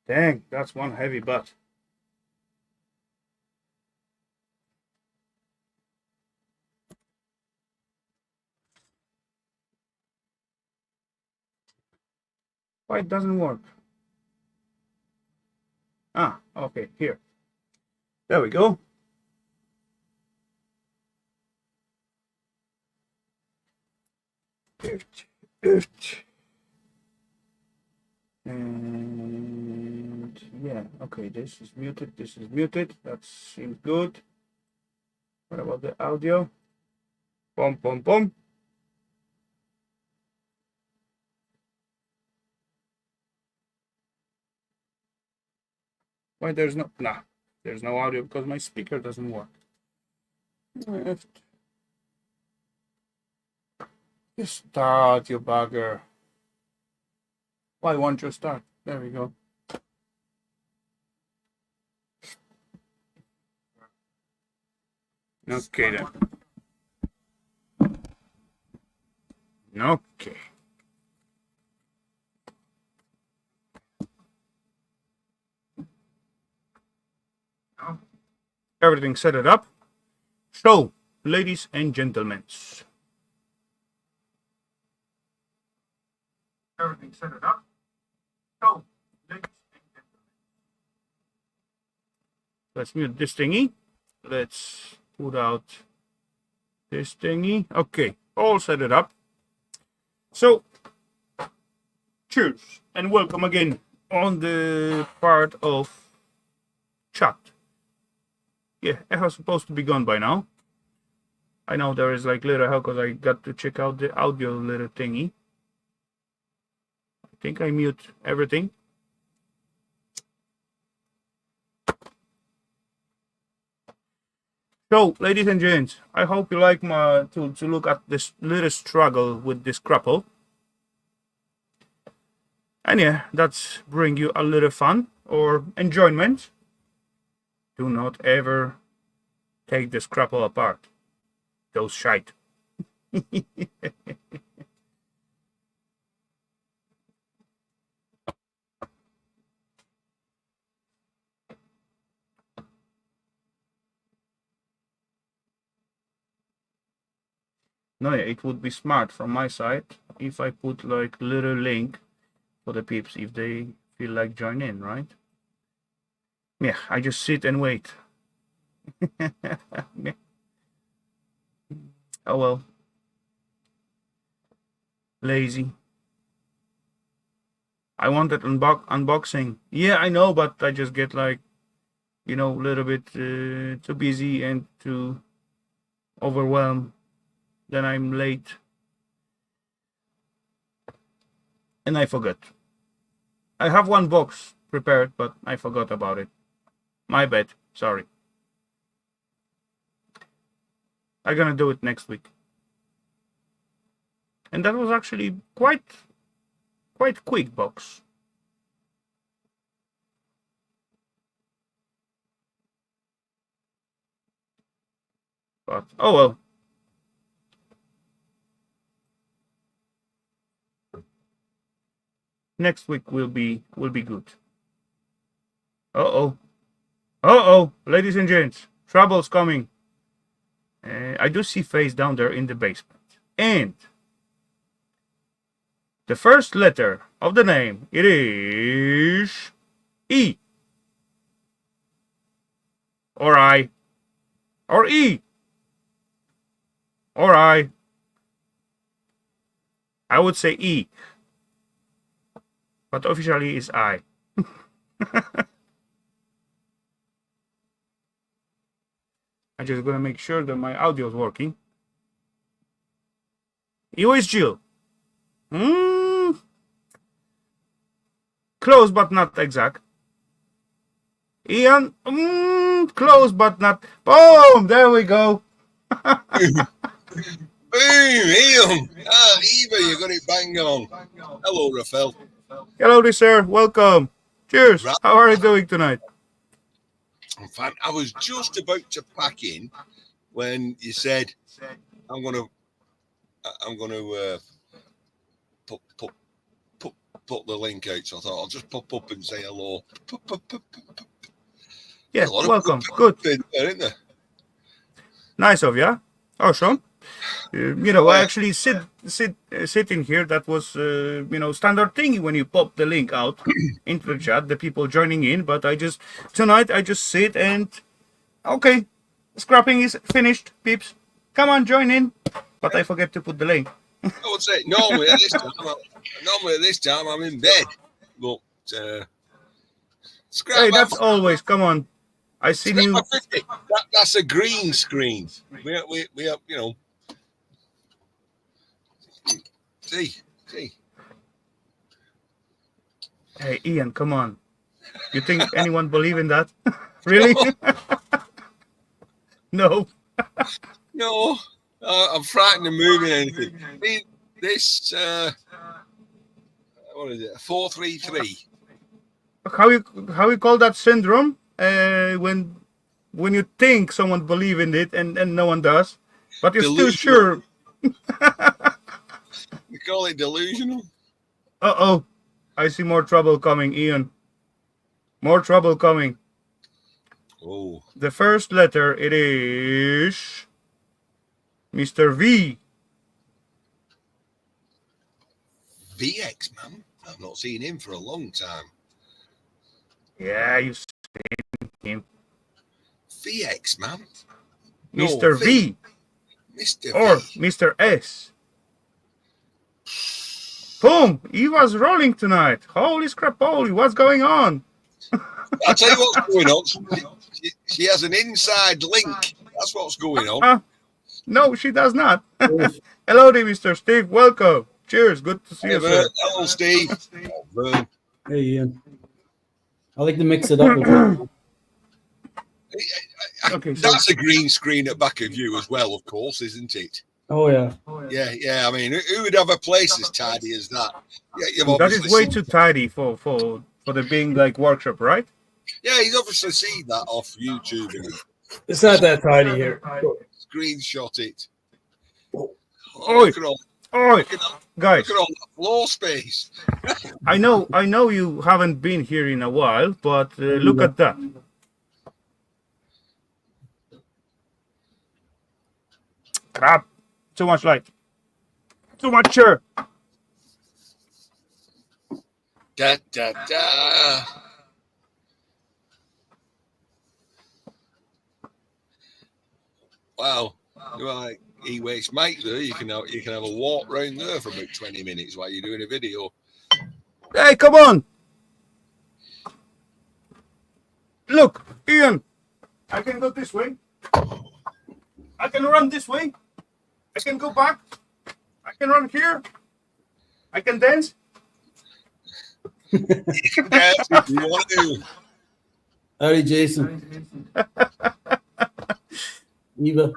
Dang, that's one heavy butt. Why it doesn't work? Ah, okay, here. There we go. And yeah, okay, this is muted, this is muted. That seems good. What about the audio? Pom pom pom. Why there's no nah, there's no audio because my speaker doesn't work. Just start, you bugger. Why won't you start? There we go. Okay then. Okay. Everything set it up. So, ladies and gentlemen. Everything set it up. So, ladies and gentlemen. Let's mute this thingy. Let's put out this thingy. Okay, all set it up. So, cheers and welcome again on the part of chat. Yeah, Echo's supposed to be gone by now. I know there is like little hell because I got to check out the audio little thingy. I think I mute everything. So, ladies and gents, I hope you like my to look at this little struggle with this crapple. And yeah, that's bring you a little fun or enjoyment. Do not ever take the scrapple apart. Those shite. No, yeah, it would be smart from my side if I put like little link for the peeps if they feel like join in, right? Yeah, I just sit and wait. Yeah. Oh well. Lazy. I wanted unboxing. Yeah, I know, but I just get like, a little bit too busy and too overwhelmed. Then I'm late. And I forgot. I have one box prepared, but I forgot about it. My bad. Sorry. I'm gonna do it next week. And that was actually quite quick box. But oh well. Next week will be good. Ladies and gents, trouble's coming. I do see face down there in the basement. And the first letter of the name, it is E. Or I. Or E. Or I. I would say E. But officially is I. I'm just gonna make sure that my audio is working. You is Jill. Close but not exact. Ian, close but not. Boom! There we go. Boom, Ian. Eva, you got it bang on. Hello, Rafal. Hello, sir. Welcome. Cheers. How are you doing tonight? In fact, I was just about to pack in when you said, I'm gonna put the link out. So I thought I'll just pop up and say hello. Yeah, welcome. Good. There, isn't there? Nice of you. Awesome. I actually sitting here. That was standard thing when you pop the link out into the chat, the people joining in. But tonight I just sit and okay, scrapping is finished, peeps. Come on, join in. But I forget to put the link. I would say normally at this time I'm in bed, but hey, that's always. Come on, I see you. That's a green screen. We have, See. Hey, Ian, come on. You think anyone believe in that? Really? No. No. I'm frightened of moving anything. This, what is it? 433. How you call that syndrome? When you think someone believe in it and no one does, but you're still sure. We call it delusional. Uh-oh. I see more trouble coming, Ian. More trouble coming. Oh. The first letter, it is Mr. V. VX, man. I've not seen him for a long time. Yeah, you've seen him. VX, man. Mr. No, V. Mr. Or V. Mr. S. Boom! Eva's rolling tonight. Holy scrapoly, what's going on? I'll tell you what's going on. She has an inside link. That's what's going on. No, she does not. Hello there, Mr. Steve. Welcome. Cheers. Good to see you, sir. Hello, Steve. Hey, Ian. I like to mix it up. Okay, that's a green screen at back of you as well, of course, isn't it? Oh yeah. Yeah. I mean, who would have a place as tidy as that? Yeah, you've That is obviously way seen, too tidy for the being like workshop, right? yeah, he's obviously seen that off YouTube and It's not that tidy here. screenshot it. Oh, Oi, look at all oi, that guys! floor space. I know you haven't been here in a while, but look at that. Crap! Too much light. Too much chair. Da da da. Wow. You're like e-waste Mike there. You can have a walk round there for about 20 minutes while you're doing a video. Hey, come on! Look, Ian. I can go this way. I can run this way. I can go back. I can run here. I can dance. You can dance if you want to. Howdy, Jason. Eva.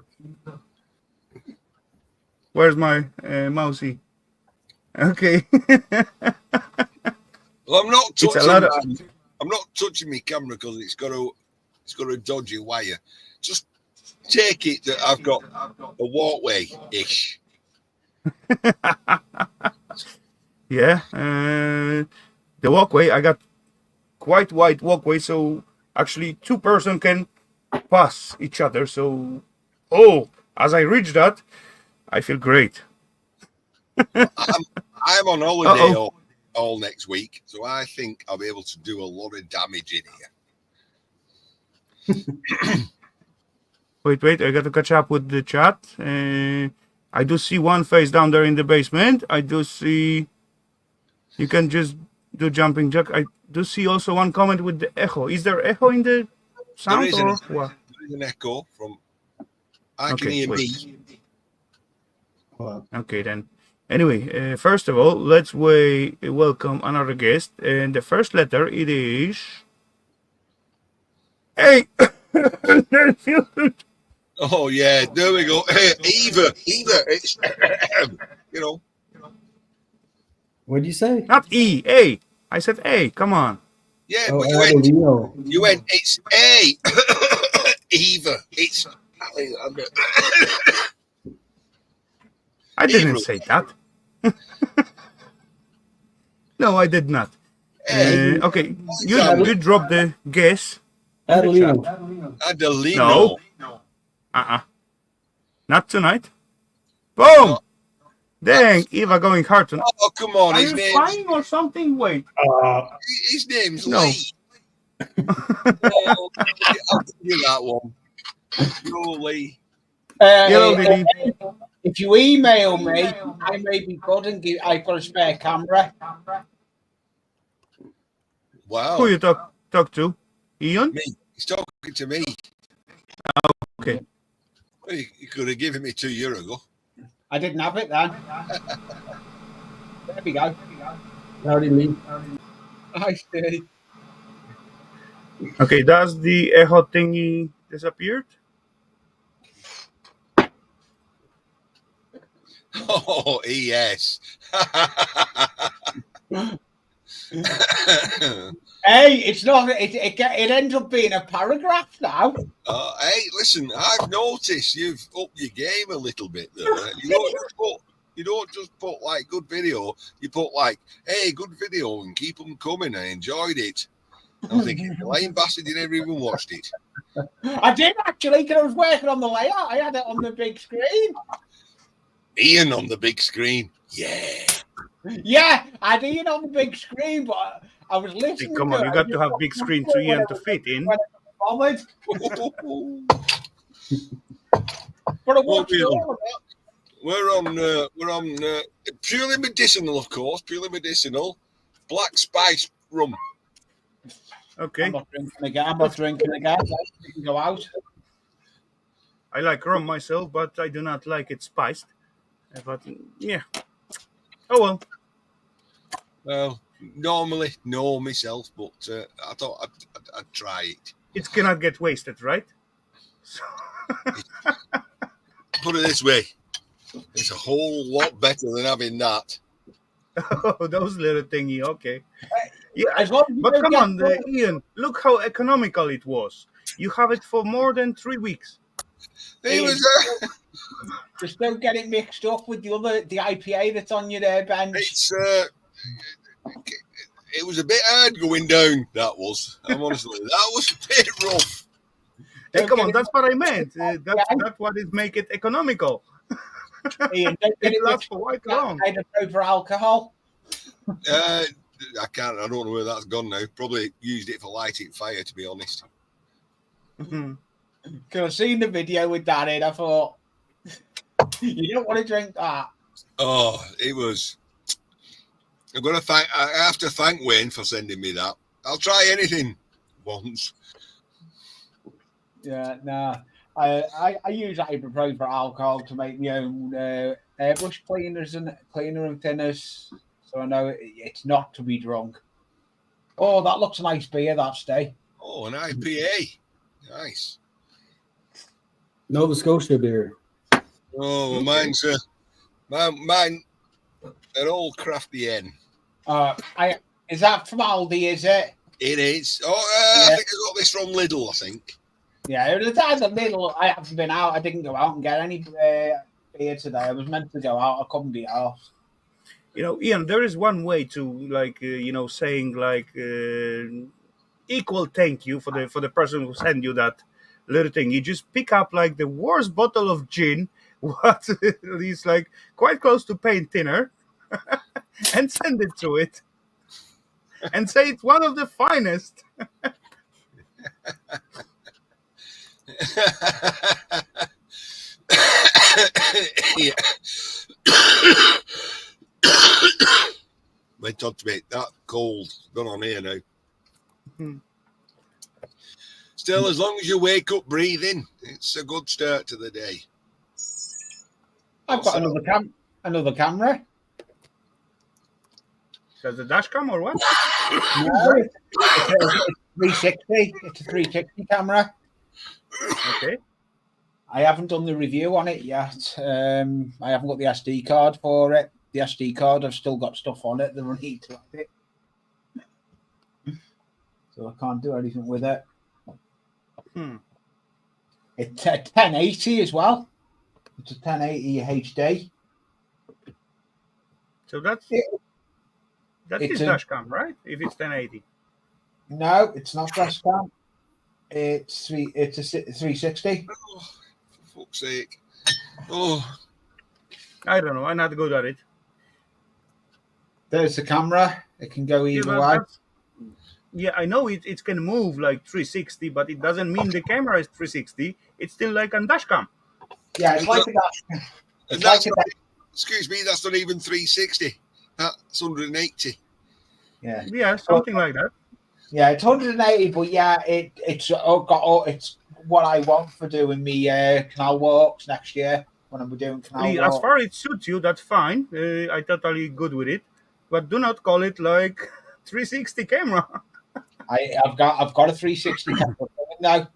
Where's my mousey? Okay. Well, I'm not It's a touching lot of- I'm not touching my camera because it's got a dodgy wire. Just take it that I've got a walkway ish. Yeah. The walkway, I got quite wide walkway, so actually 2 person can pass each other. So, as I reach that, I feel great. I'm on holiday all next week, so I think I'll be able to do a lot of damage in here. Wait, I got to catch up with the chat. I do see one face down there in the basement. I do see you can just do jumping jack. I do see also one comment with the echo. Is there echo in the sound There is or what? There is an echo from. I can Okay, hear wait. me. Okay then. Anyway, first of all, let's welcome another guest. And the first letter it is. Hey. Oh yeah, there we go. Hey, Eva, it's you know. What'd you say? Not E, A. I said A. Come on. Yeah, Oh, but Adelino. you went. It's A, Eva. It's. I didn't Eva. say that. No, I did not. Hey, Okay, you drop the guess. Adelino. Adelino. No. Not tonight. Boom! Dang, Eva going hard tonight. Oh come on, Are his you name's spying or something? Wait. No. No. Lee. Oh, I'll give you that one. No, Lee. Yellow Lily. If you email me, I may be good and I've got a spare camera. Wow. Who you talk to? Ian? Me. He's talking to me. Okay. Well, you could have given me 2 years ago. I didn't have it then. There we go. Howdy, Lee. I see. Okay, does the echo thingy disappeared? Oh, yes. Hey, it's not. It ends up being a paragraph now. Hey, listen, I've noticed you've upped your game a little bit there. You don't just put like good video. You put like, hey, good video, and keep them coming. I enjoyed it. I'm thinking, you lying bastard, you never even watched it. I did actually, because I was working on the layout. I had it on the big screen. Ian on the big screen. Yeah. Yeah, I had Ian on the big screen, but I was listening. Hey, come on, you got to have big screen to Ian to fit in. But I watched all of it. We're on purely medicinal, of course. Purely medicinal. Black spice rum. Okay. I'm not drinking again. You can go out. I like rum myself, but I do not like it spiced. But yeah. Oh well. Well, normally no myself, but I thought I'd try it. It cannot get wasted, right? So Put it this way: It's a whole lot better than having that. Oh, those little thingy. Okay. Yeah, As long as you but don't come get on, Ian. Look how economical it was. You have it for more than 3 weeks. It was. just don't get it mixed up with the IPA that's on your bench. It's. It was a bit hard going down. That was. I'm honestly. That was a bit rough. Hey, Don't come get on. it That's what I meant. That's what it make it economical. Ian, don't get It it lasts mixed for up quite with that long. kind of over alcohol. I can't. I don't know where that's gone now. Probably used it for lighting fire. To be honest. Mhm. Because I've seen the video with that in. I thought you don't want to drink that. Oh, it was. I have to thank Wayne for sending me that. I'll try anything once. Yeah, nah. I use ibuprofen for alcohol to make my own airbrush cleaners and cleaner and thinners, so I know it's not to be drunk. Oh, that looks a nice beer. That stay. Oh, an IPA. Nice. Nova Scotia beer. Oh, well, mine's mine. They're all crafty N. Is that from Aldi? Is it? It is. Oh, Yeah. I think I got this from Lidl. I think. Yeah, it was at the middle. I haven't been out. I didn't go out and get any beer today. I was meant to go out. I couldn't be out. You know, Ian, there is one way to saying equal thank you for the person who sent you that little thing. You just pick up like the worst bottle of gin, what is like quite close to paint thinner, and send it to it, and say it's one of the finest. Yeah. Went on to me. That cold gone on here now. Hmm. Still, as long as you wake up breathing, it's a good start to the day. I've got another camera. Does the dash cam or what? No, it's a 360. It's a 360 camera. Okay. I haven't done the review on it yet. I haven't got the SD card for it. The SD card, I've still got stuff on it that I need to have it. So I can't do anything with it. It's a 1080 as well. It's a 1080 HD. So that's It's dash cam, right? If it's 1080. No, it's not dash cam. It's a 360. Oh, for fuck's sake. Oh, I don't know. I'm not good at it. There's the camera. It can go either but way. Yeah, I know it can move like 360, but it doesn't mean the camera is 360. It's still like a dash cam. Yeah, it's like a dash cam. and It's that's like a not, excuse me, that's not even 360. That's 180. Yeah. Yeah, something like that. Yeah, it's 180, but yeah, it's what I want for doing me canal walks next year when I'm doing canal Lee, walks. as far as it suits you, that's fine. I totally good with it, but do not call it like 360 camera. I've got a 360 camera now.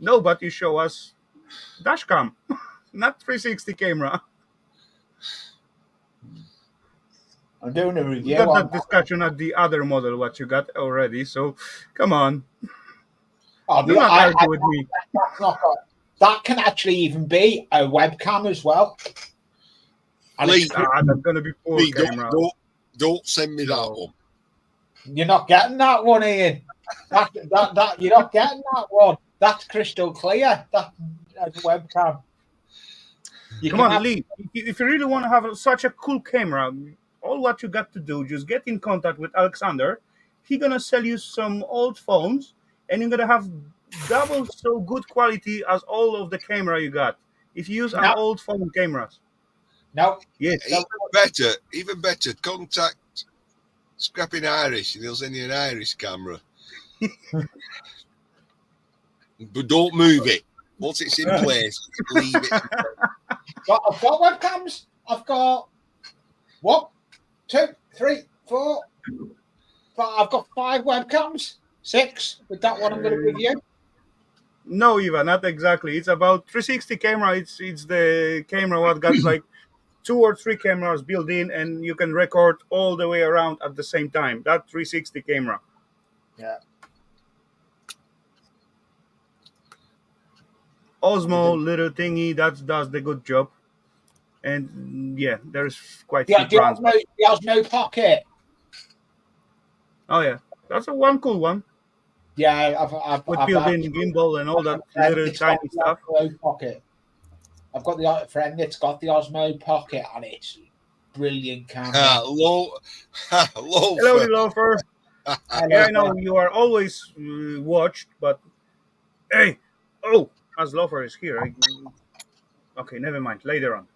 No, but you show us dash cam, not 360 camera. I'm doing a We review got on that discussion at the other model what you got already. So come on, do not argue with me. That's not good. That can actually even be a webcam as well. And Lee, that's gonna be poor Lee, camera. don't send me that No. one. you're not getting that one, Ian. That you're not getting that one. That's crystal clear. That's a webcam. Come on, Lee. If you really want to have such a cool camera, all what you got to do, just get in contact with Alexander. He's gonna sell you some old phones, and you're gonna have double so good quality as all of the camera you got. If you use an No. old phone cameras. No. Yes. Even better, contact Scrapping Irish and he'll send you an Irish camera. But don't move it. Once it's in place, leave it. I've got webcams. I've got 1, 2, 3, 4. I've got 5 webcams. 6 with that one I'm going to give you. No, Eva, not exactly. It's about 360 camera. It's the camera what got like 2 or 3 cameras built in, and you can record all the way around at the same time. That 360 camera. Yeah. Osmo little thingy that does the good job. And yeah, there's quite Yeah, few brands. the Osmo Pocket. Oh yeah, that's a one cool one Yeah, I've with I've built-in actually- gimbal and all that friend little that's tiny got the stuff. Osmo Pocket. I've got the friend that's got the Osmo Pocket, and it's brilliant camera. Hello, Hello, Loafer. Yeah, I know you are always watched, but hey, as Loafer is here. Okay, never mind. Later on.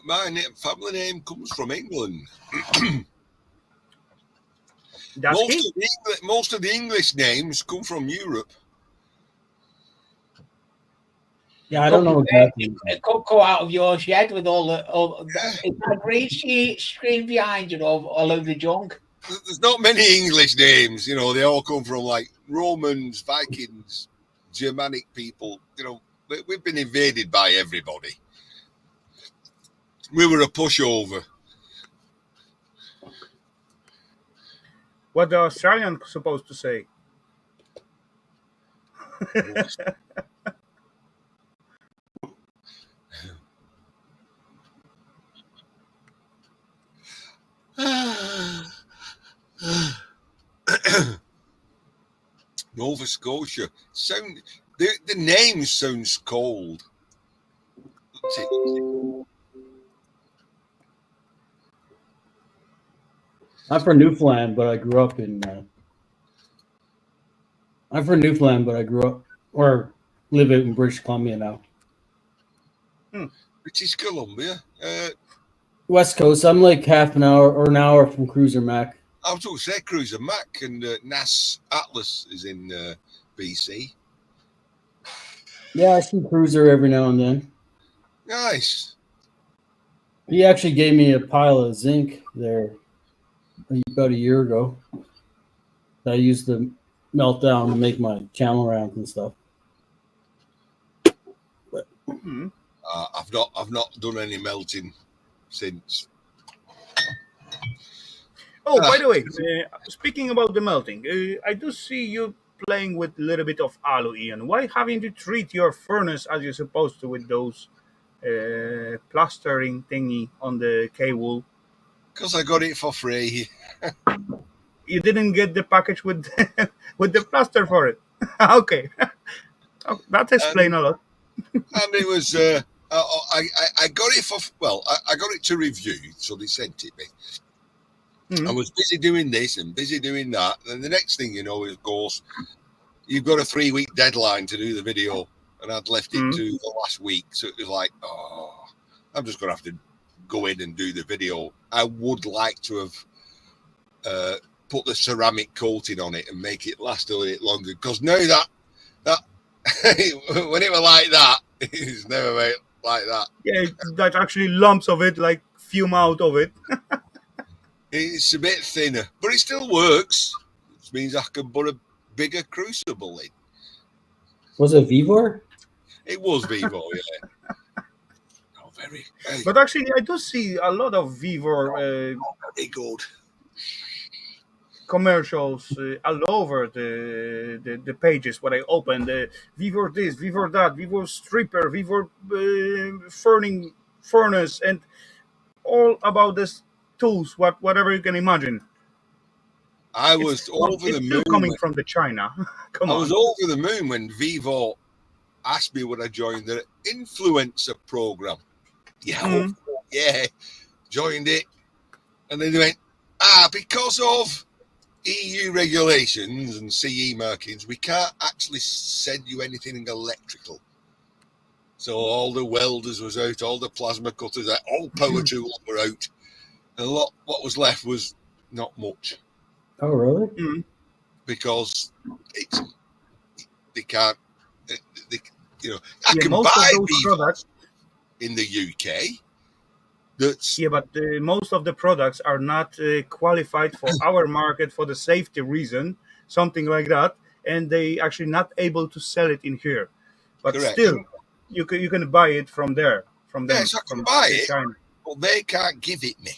My family name comes from England. That's he. Most of the English names come from Europe. Yeah, I don't know exactly. It could go out of your shed with all it's a green screen behind you of all of the junk. There's not many English names, you know. They all come from like Romans, Vikings, Germanic people. You know, we've been invaded by everybody. We were a pushover. What the Australian supposed to say? Nova Scotia. The name sounds cold. I'm from Newfoundland, but I grew up in. I'm from Newfoundland, but I grew up or live in British Columbia now. British Columbia. West Coast. I'm like half an hour or an hour from Cruiser Mac. I was going to say Cruiser Mac and NAS Atlas is in BC. Yeah, I see Cruiser every now and then. Nice. He actually gave me a pile of zinc there about a year ago that I used to melt down to make my channel rounds and stuff. I've not done any melting since. Oh, by the way, speaking about the melting, I do see you playing with a little bit of alu, Ian. Why haven't you treat your furnace as you're supposed to with those plastering thingy on the cable? Because I got it for free. You didn't get the package with with the plaster for it. Okay, that explains a lot. And it was, I got it for, I got it to review, so they sent it me. I was busy doing this and busy doing that. And the next thing you know, of course, you've got a 3-week deadline to do the video. And I'd left it to the last week. So it was like, I'm just going to have to go in and do the video. I would like to have put the ceramic coating on it and make it last a little bit longer. Because now that when it was like that, it's never made like that. Yeah, that actually lumps of it like fume out of it. It's a bit thinner, but it still works. Which means I can put a bigger crucible in. Was it Vivor? It was Vivo, yeah. Oh, very. But actually, I do see a lot of Vivor Very good. commercials all over the pages when I open the Vivor this, Vivor that, Vivor stripper, Vivor furnace, and all about this tools, whatever you can imagine. I was over the moon. Coming from the China. I was over the moon when Vivo asked me would I join the influencer program. Yeah, yeah, joined it, and then they went, because of EU regulations and CE markings, we can't actually send you anything electrical. So all the welders was out, all the plasma cutters, all power tools were out. And what was left was not much. Oh, really? Because they can't, I can most buy of those products in the UK. But most of the products are not qualified for our market for the safety reason, something like that. and they actually not able to sell it in here, but Correct. still, you can buy it from there, from them, Yes, I can from buy it, China. but they can't give it me,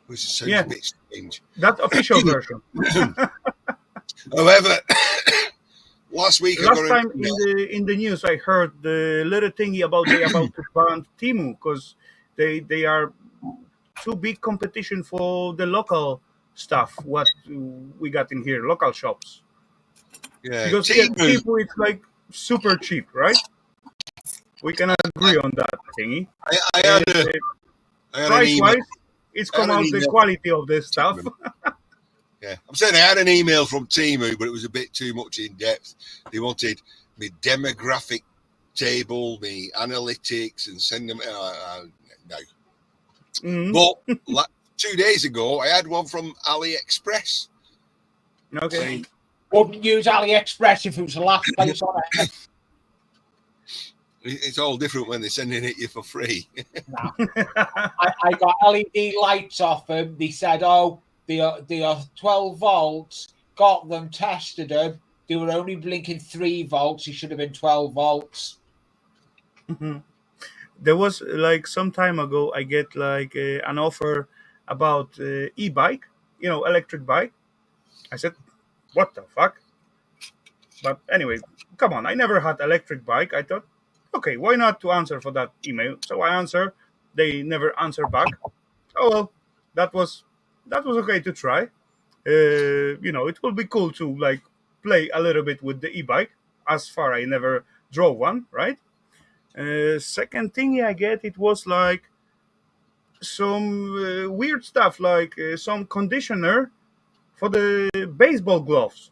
which sounds Yeah. a bit strange. That official version. However, last week I Last got time an email. in the news, I heard the little thingy about they about to ban Timu because they are too big competition for the local stuff. What we got in here, local shops. Yeah, Because Timu. Timu is like super cheap, right? We can agree on that thingy. I had an Price email. wise, it's I had come an out the email quality of the stuff. Yeah, I'm saying I had an email from Timu, but it was a bit too much in depth. They wanted me demographic table, me analytics, and send them. No. Mhm. But 2 days ago, I had one from AliExpress. Okay. Saying, Wouldn't use AliExpress if it was the last place on it. it's all different when they're sending it you for free. No. I got LED lights off them. They said, "Oh, they are 12 volts." Got them, tested them. They were only blinking 3 volts. It should have been 12 volts. There was like some time ago, I get like an offer about e-bike, electric bike. I said, what the fuck? But anyway, come on, I never had electric bike. I thought, okay, why not to answer for that email? So I answer. They never answer back. Oh well, that was okay to try. It will be cool to like play a little bit with the e-bike. As far I never drove one, right? Second thing I get, it was like some weird stuff, like some conditioner for the baseball gloves.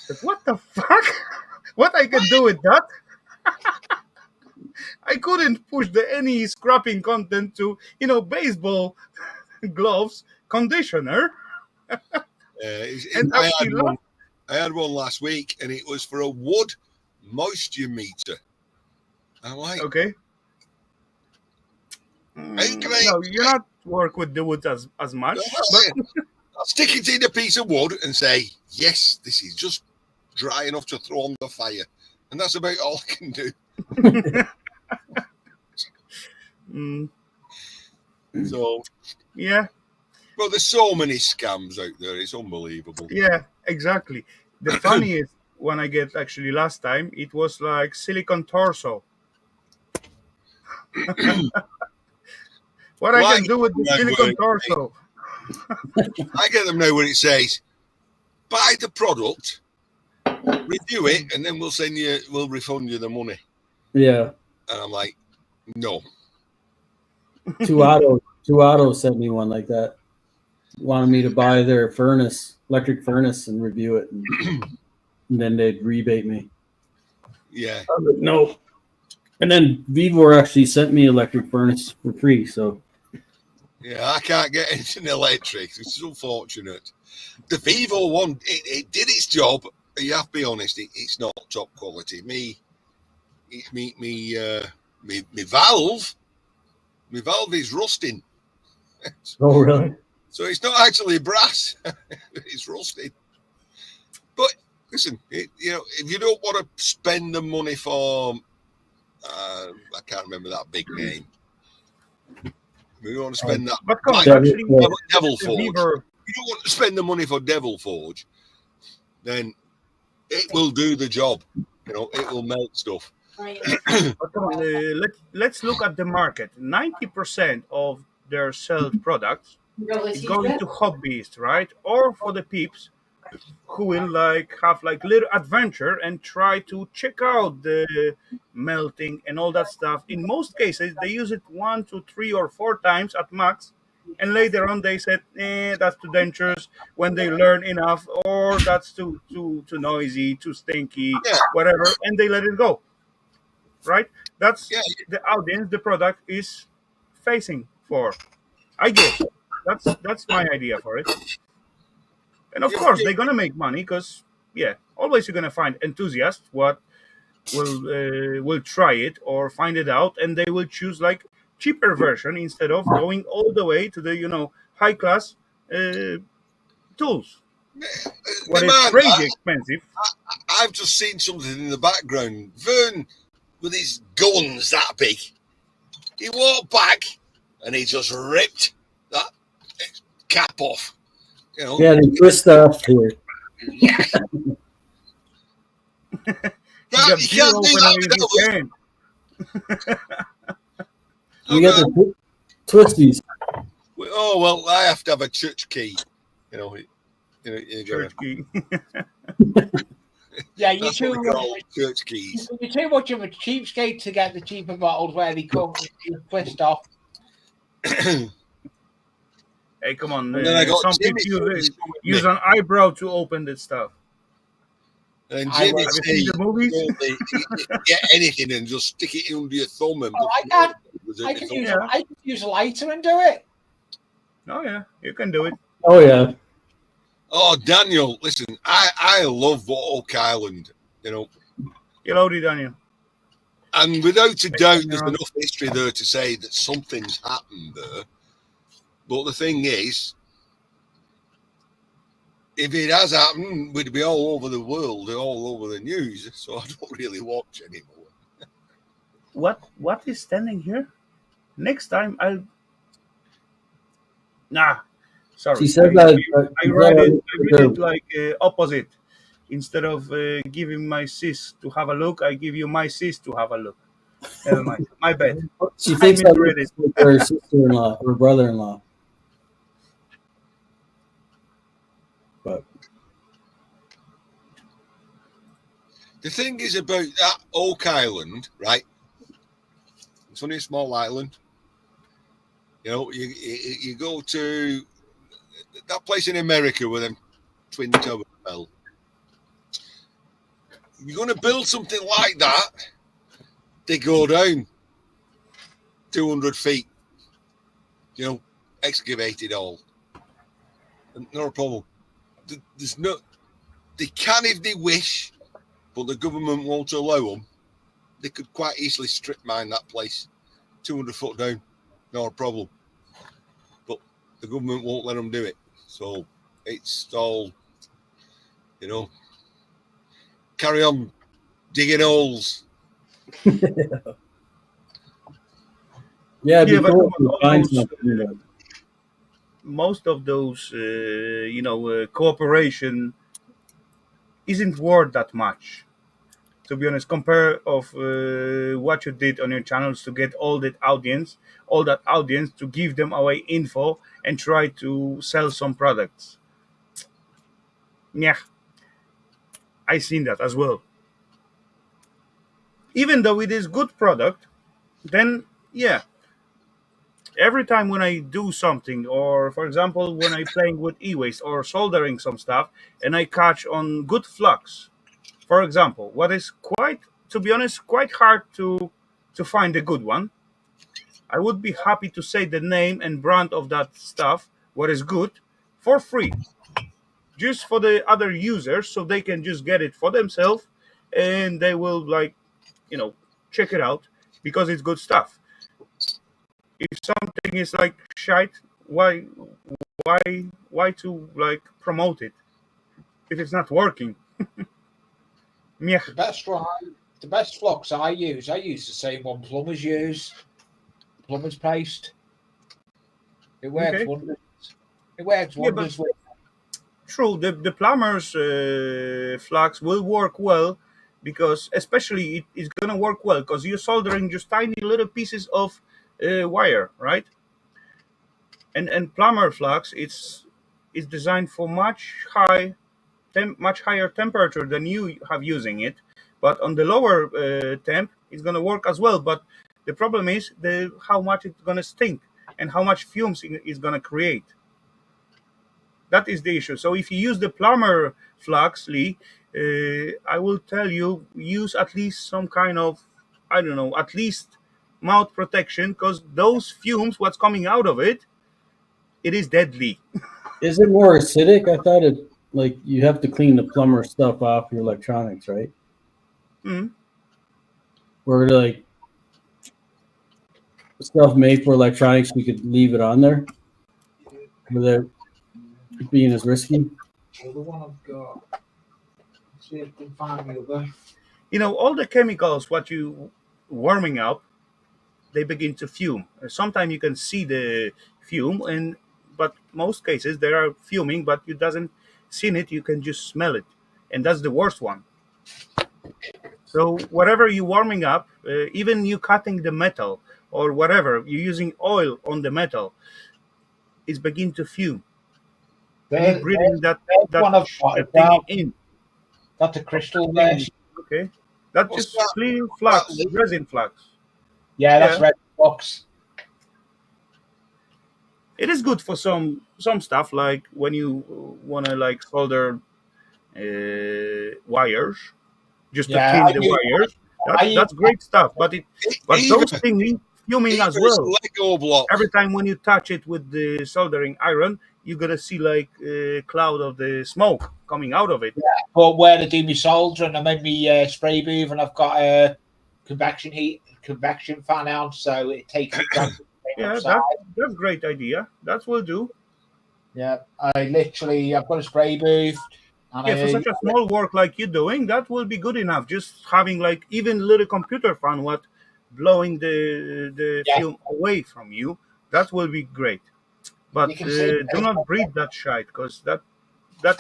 But what the fuck? What I can do with that? I couldn't push any scrapping content to baseball gloves conditioner. And I actually, had one last week, and it was for a wood moisture meter. I'm like, okay. No, you're not work with the wood as much. But I'll stick it in a piece of wood and say, yes, this is just dry enough to throw on the fire. And that's about all I can do. So, yeah. Well, there's so many scams out there. It's unbelievable. Yeah, exactly. The funniest one I get actually last time, it was like silicon torso. What I can do with the silicon torso? I get them now where it says, buy the product, review it, and then we'll refund you the money. Yeah. And I'm like, no. Two Auto sent me one like that. Wanted me to buy their electric furnace, and review it, and then they'd rebate me. Yeah. I was like, no. And then Vivor actually sent me electric furnace for free. So yeah, I can't get anything electric. It's unfortunate. The Vivo one, it did its job. You have to be honest, it's not top quality. Me valve. My valve is rusting. Oh, really? So it's not actually brass. It's rusting. But listen, if you don't want to spend the money for, I can't remember that big name. We don't want to spend that. But come on, actually, Devil the Forge. Beaver, You don't want to spend the money for Devil Forge, then it will do the job. It will melt stuff. but come on, let's look at the market. 90% of their sold products is going to hobbyists, right? Or for the peeps who will like have like little adventure and try to check out the melting and all that stuff. In most cases, they use it 1 to 3 or 4 times at max, and later on they said, that's too dangerous when they learn enough, or that's too noisy, too stinky, whatever, and they let it go. Right? That's the audience the product is facing for. I guess that's my idea for it. And of course, they're gonna make money because always you're gonna find enthusiasts what will try it or find it out, and they will choose like cheaper version instead of going all the way to the high class tools. What Hey, is man, crazy expensive. I've just seen something in the background. Vern, with his guns that big, he walked back and he just ripped that cap off. You know, Yeah, they twist stuff here. yeah. He got You beer can't do opener in that his with hand. You got the twisties. Oh well, I have to have a church key. You know, you Church gotta, key. Yeah, you that's what two, we call church keys. you're too much of a cheapskate to get the cheaper bottles where they come twist off. Hey, come on. And then I got Some Jimmy people Use use an eyebrow to open this stuff. and I Jimmy will- Have you seen say, the movies? you can get anything and just stick it under your thumb and Oh, put I it could in use your Yeah. I could use a lighter and do it. Oh, yeah. You can do it. Oh yeah. Oh, Daniel, listen, I love Oak Island, you know, Hellowdy, Daniel. and without a doubt, there's around. enough history there to say that something's happened there. But the thing is, if it has happened, we'd be all over the world, all over the news. So I don't really watch anymore. What is standing here? Next time I'll. Nah. Sorry. She said I read it like opposite. Instead of giving my sis to have a look, I give you my sis to have a look. Never mind. My bad. she thinks I that misread it's with her sister-in-law or brother-in-law. But The thing is about that Oak Island, right? It's only a small island. You know, you go to that place in America where them twin towers fell. You're going to build something like that, they go down 200 feet. You know, excavated all. Not a problem. There's no. They can if they wish, but the government won't allow them. They could quite easily strip mine that place 200 foot down. Not a problem. But the government won't let them do it. So it's all, you know, carry on digging holes. yeah, it'd be Yeah, but cool come on, to find those, something. But most of those, cooperation isn't worth that much. To be honest, compare of what you did on your channels to get all that audience to give them away info and try to sell some products. Yeah, I seen that as well. Even though it is good product, then yeah, every time when I do something, or for example when I playing with e-waste or soldering some stuff, and I catch on good flux, for example, what is quite, to be honest, quite hard to find a good one. I would be happy to say the name and brand of that stuff, what is good, for free, just for the other users, so they can just get it for themselves, and they will like, you know, check it out because it's good stuff. If something is like shite, why to like promote it if it's not working? Yeah. The best flux I use the same one plumbers use. Plumber's paste. It works Okay. wonders. It works Yeah, but wonders with true, the plumber's flux will work well, because especially it's gonna work well because you're soldering just tiny little pieces of wire, right? And plumber flux, it's designed for much higher temperature than you have using it, but on the lower temp it's gonna work as well. But the problem is the how much it's gonna stink and how much fumes it's gonna create. That is the issue. So if you use the plumber flux, Lee, I will tell you, use at least some kind of, I don't know, at least mouth protection, because those fumes, what's coming out of it, it is deadly. is it more acidic? I thought it like you have to clean the plumber stuff off your electronics, right? Mhm. Or like stuff made for electronics, you could leave it on there without it being as risky. The other one I've got. Let's see if I can find the other. You know, all the chemicals what you warming up, they begin to fume. Sometimes you can see the fume, but most cases they are fuming, but you doesn't see it. You can just smell it, and that's the worst one. So whatever you warming up, even you cutting the metal or whatever, you're using oil on the metal, it's begin to fume, and you're breathing that one I've got that as well. thing in. That's a crystal Thing. version. Okay, that's What's just that? clean flux, That resin flux. Yeah, that's Yeah. red box. It is good for some stuff, like when you want to like solder wires, just to Yeah, thin the wires. That's great stuff. But Even, those things fuming as even as well. Lego blocks. Every time when you touch it with the soldering iron, you're gonna see like a cloud of the smoke coming out of it. But where I do my soldering, I'm in my spray booth, and I've got a convection fan on, so it takes it down. Yeah, that's a great idea. That will do. Yeah, I've got a spray booth. And Yeah, for such a small work like you're doing, that will be good enough. Just having like even little computer fan what blowing the fume away from you, that will be great. But You can see- do not breathe that shite, because that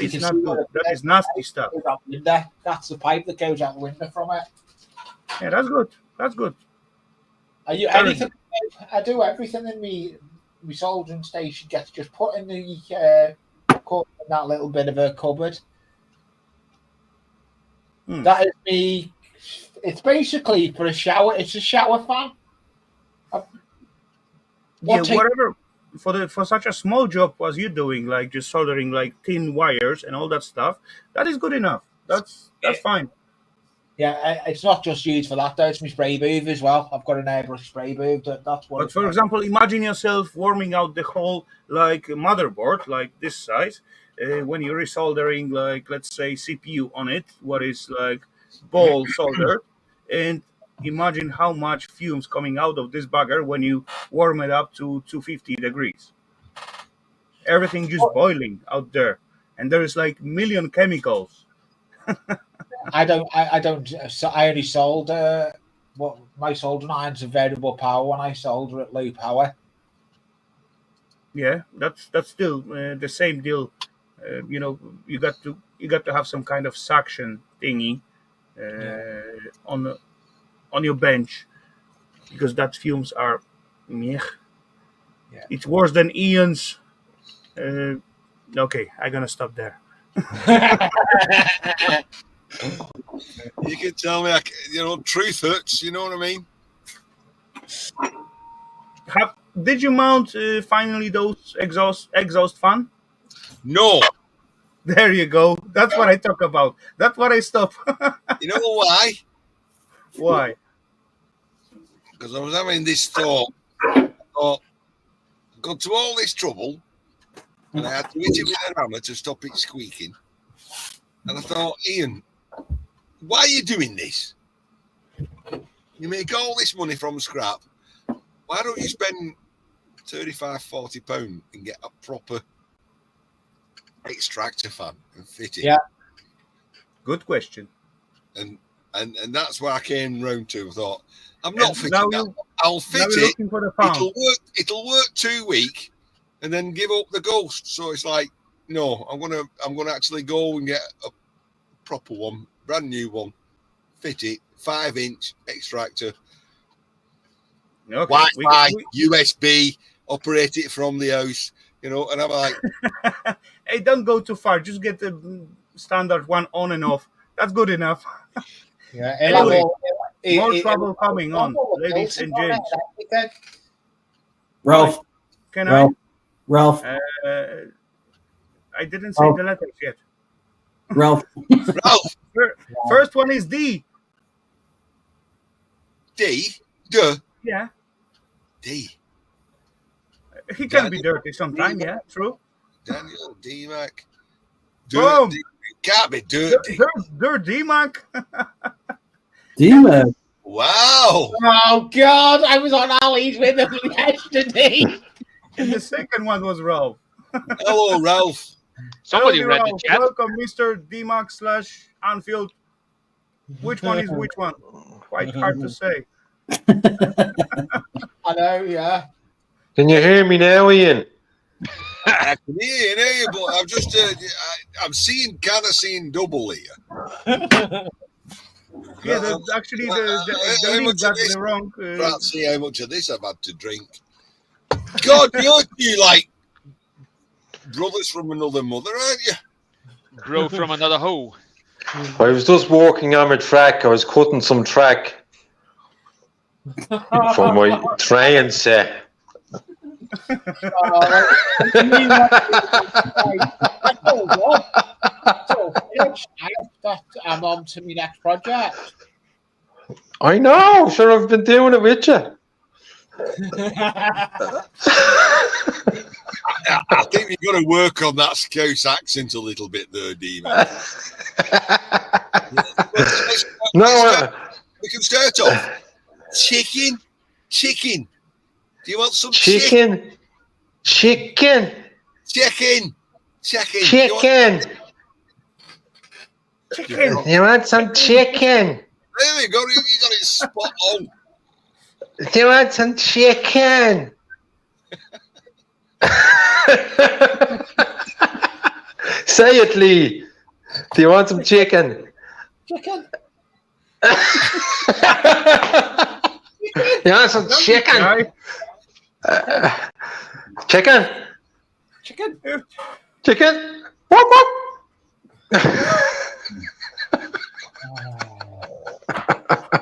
You is can not see good. where That is nasty stuff. goes out the window. That's the pipe that goes out the window from it. Yeah, that's good. That's good. Are you Very anything? I do everything in my soldering station. Gets just put in the in that little bit of a cupboard. That is me. It's basically for a shower. It's a shower fan. Whatever for such a small job as you're doing, like just soldering like thin wires and all that stuff, that is good enough. That's fine. Yeah, it's not just used for that though. It's my spray booth as well. I've got an airbrush spray booth. That's what. But for example, imagine yourself warming out the whole like motherboard, like this size, when you're resoldering, like let's say CPU on it, what is like ball soldered, and imagine how much fumes coming out of this bugger when you warm it up to 250 degrees. Everything just boiling out there, and there is like million chemicals. I don't. So I only solder. What my soldering iron's a variable power when I solder at low power. Yeah, that's still the same deal. You got to have some kind of suction thingy on your bench, because that fumes are meh. Yeah. It's worse than Ian's. Okay, I'm gonna stop there. You can tell me, truth hurts. You know what I mean? Did you mount finally those exhaust fan? No. There you go. That's what I talk about. That's what I stop. You know why? Why? Because I was having this thought. Got to all this trouble, and I had to hit it with a hammer to stop it squeaking. And I thought, Ian, why are you doing this? You make all this money from scrap. Why don't you spend £35-40 and get a proper extractor fan and fit it? Yeah. Good question. And that's where I came round to. I thought, I'm not fitting that. I'll fit now you're it. looking for the fan. It'll work 2 weeks, and then give up the ghost. So it's like, no, I'm gonna actually go and get a proper one, brand new one, fit it, 5-inch extractor, Okay. Wi-Fi, USB, operate it from the house, and I'm like, hey, don't go too far. Just get the standard one on and off. That's good enough. Yeah. Anyway, more trouble coming on, ladies and gents. Ralph. Can Ralph. I didn't say the letters yet. Ralph. Ralph, First one is D. D. Yeah. D. He can be dirty sometime. Yeah, true. Daniel D. Mac. Boom. Can't be dirty. Dirty, Mac. D-Man. Wow. Oh God! I was on Ali's with him yesterday. And the second one was Ralph. Hello, Ralph. Somebody Hello, read the Ralph. chat. Welcome, Mr. DMAX/Anfield. Which one is which one? Quite hard to say. I know, yeah. Can you hear me now, Ian? I can hear you, but I've just I'm seeing double here. Yeah, actually, the How link much of got this? the wrong. Let's see how much of this I've had to drink. God, you like brothers from another mother, aren't you? Bro from another hoe. I was just walking on my track. I was cutting some track for my train set. I'm on to my next project. I know, sure, I've been doing it with you. I think you've got to work on that Scouse accent a little bit there, D-Man. No, We can start off. Chicken. Do you want some chicken. Chicken. Chicken. Chicken. You want some chicken? There we go. You got it spot on. Do you want some chicken? Say it, Lee. Do you want some chicken? Chicken. You want some chicken? Guy. Chicken? Chicken? Whoop, whoop.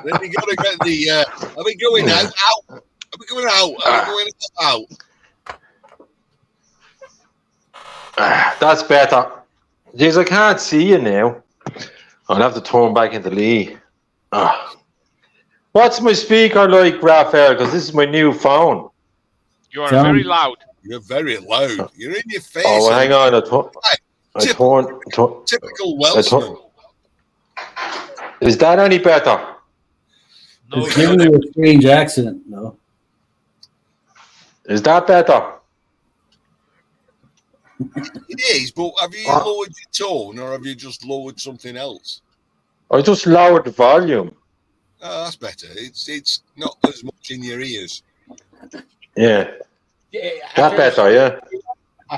Then you got to get the. Are we going out? Are we going out? That's better. Jeez, I can't see you now. I'll have to turn back into Lee. What's my speaker like, Rafal? Because this is my new phone. You are very loud. You're very loud. You're in your face. Oh, well, hang on. Typical Welshman. Is that any better? No, It's giving you a strange accent, no? Is that better? It is, but have you lowered your tone or have you just lowered something else? I just lowered the volume. Oh, that's better. It's not as much in your ears. Yeah. That better, yeah.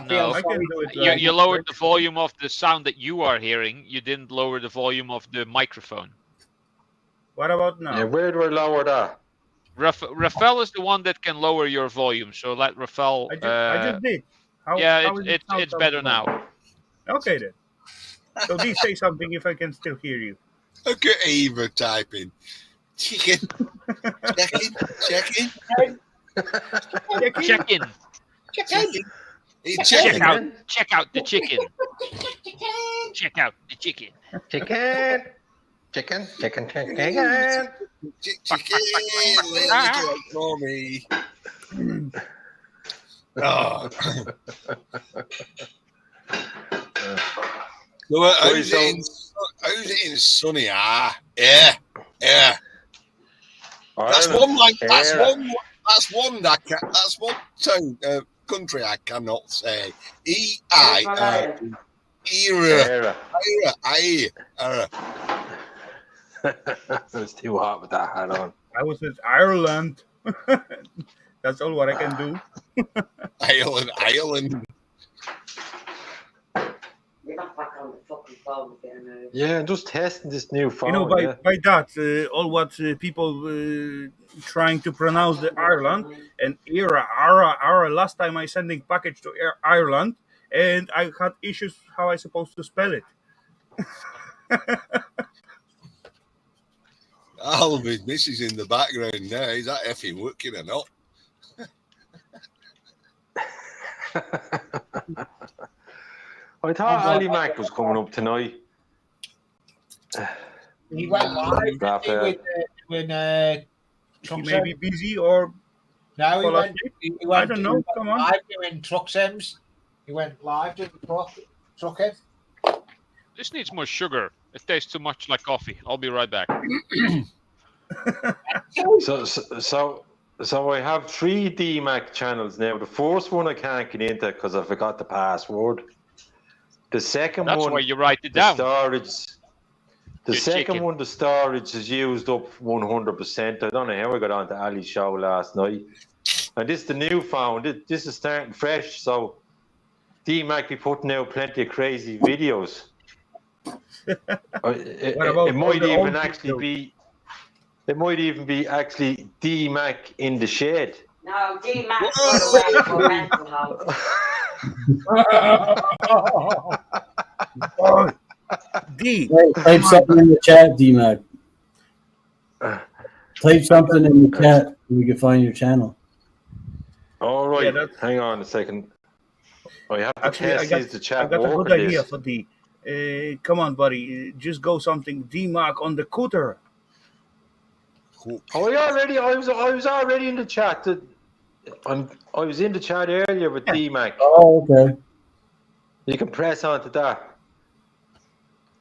No, I can do it. you lowered the volume of the sound that you are hearing. You didn't lower the volume of the microphone. What about now? Yeah, where do I lower that? Rafal is the one that can lower your volume. So let Rafal. I just did. How Yeah, is it sound it's better now. Okay then. So please say something if I can still hear you. Look at Eva typing. Chicken. Check in. Check in. Check out the chicken. Check out the chicken. Chicken. Chicken. For me. Oh. So, how's it in sunny? Yeah. That's one country I cannot say. It's too hot with that hat on. I was with Ireland. That's all what I can do. Ireland. Yeah, just testing this new phone. You know, by that, all what people trying to pronounce the Ireland and Ara. Last time I sending package to Ireland, and I had issues how I supposed to spell it. All of his missus in the background now. Is that effing working or not? I thought Ali Mac was coming up tonight. He went live when He may be busy or no, he went. I don't know. Come on. Live doing truck sims. He went live doing truck it. This needs more sugar. It tastes too much like coffee. I'll be right back. So I have 3 DMAC channels now. The first one I can't get into because I forgot the password. The second That's one, why you write it the down. storage. The Good second chicken. one, the storage is used up 100%. I don't know how I got on to Ali's show last night. And this is the new phone. This is starting fresh. So D might be putting out plenty of crazy videos. It might even actually be. It might even be actually D Mac in the shed. No, D-Mac got away for mental health. Oh, D. Type something in the chat, D-Mac. Type something in the chat so we can find your channel. All right, Yeah, that's- hang on a second. I have to Actually, test is the I chat got a good working idea this. for D. Come on, buddy. Just go something D-Mark on the cooter. Oh, I was already in the chat. I was in the chat earlier with D Mac. Oh, okay. You can press onto that.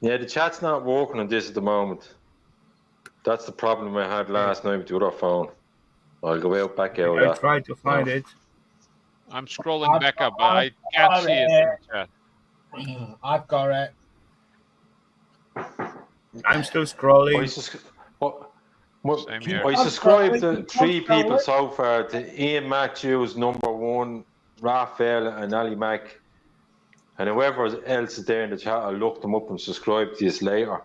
Yeah, the chat's not working on this at the moment. That's the problem I had last night with the other phone. I'll go out back out I of that. tried to find it. I'm scrolling back up, but I can't see it in the chat. I've got it. I'm still scrolling. Same here. I subscribed to 3 people so far, to Ian Matthews, number 1, Rafal and Ali Mac. And whoever else is there in the chat, I'll look them up and subscribe to this later.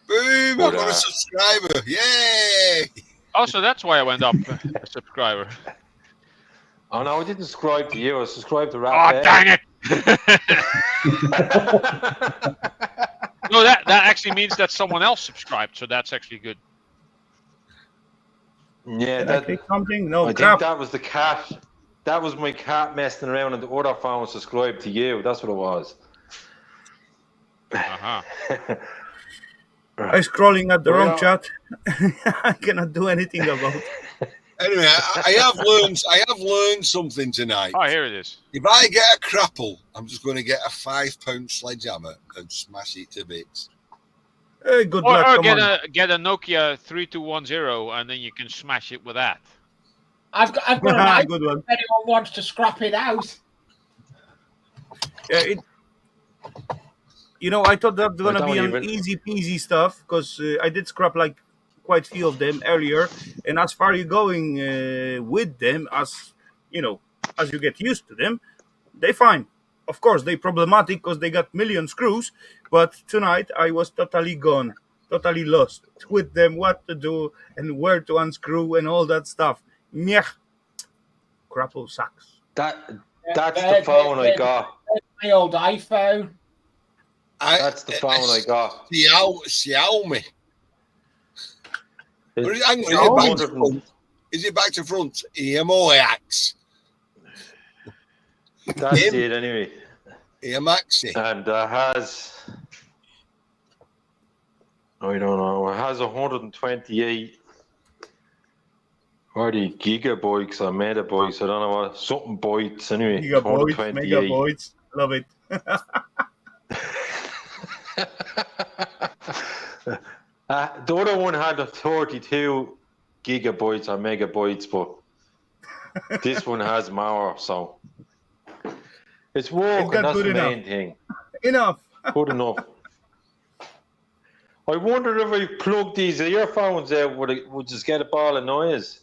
Boom! But, I got a subscriber. Yay! Also, that's why I went up a subscriber. Oh no, I didn't subscribe to you, I subscribed to Oh, Rafal. dang it! No, that actually means that someone else subscribed, so that's actually good. Yeah, Did I click something? No, I crap. think that was the cat. That was my cat messing around on the other phone subscribed to you. That's what it was. Uh-huh. I'm scrolling at the Well, wrong chat. I cannot do anything about it. Anyway, I have learned something tonight. Oh, here it is. If I get a crapple, I'm just going to get a 5-pound sledgehammer and smash it to bits. Hey, good luck. Or Come on. get a Nokia 3210, and then you can smash it with that. I've got an idea. Good one. If anyone wants to scrap it out. Yeah, I thought that was gonna don't be an even- easy peasy stuff because I did scrap like quite few of them earlier, and as far you going with them, as as you get used to them, they fine. Of course, they problematic because they got million screws. But tonight I was totally gone, totally lost with them, what to do and where to unscrew and all that stuff. Meh. Crapple sucks. That's the phone I got. My old iPhone. That's the phone I got. Xiaomi. It's Hang on, is it back to front? EMOX. That's it anyway. EMAXi. And has, I don't know, it has 128 or the gigabytes or megabytes, I don't know what, something bytes anyway. Gigabytes, 128. megabytes, love it. The other one had a 32 gigabytes or megabytes, but this one has more, so it's working. got That's good the enough. main thing. Enough. Good enough. I wonder if I plug these earphones out, would just get a ball of noise?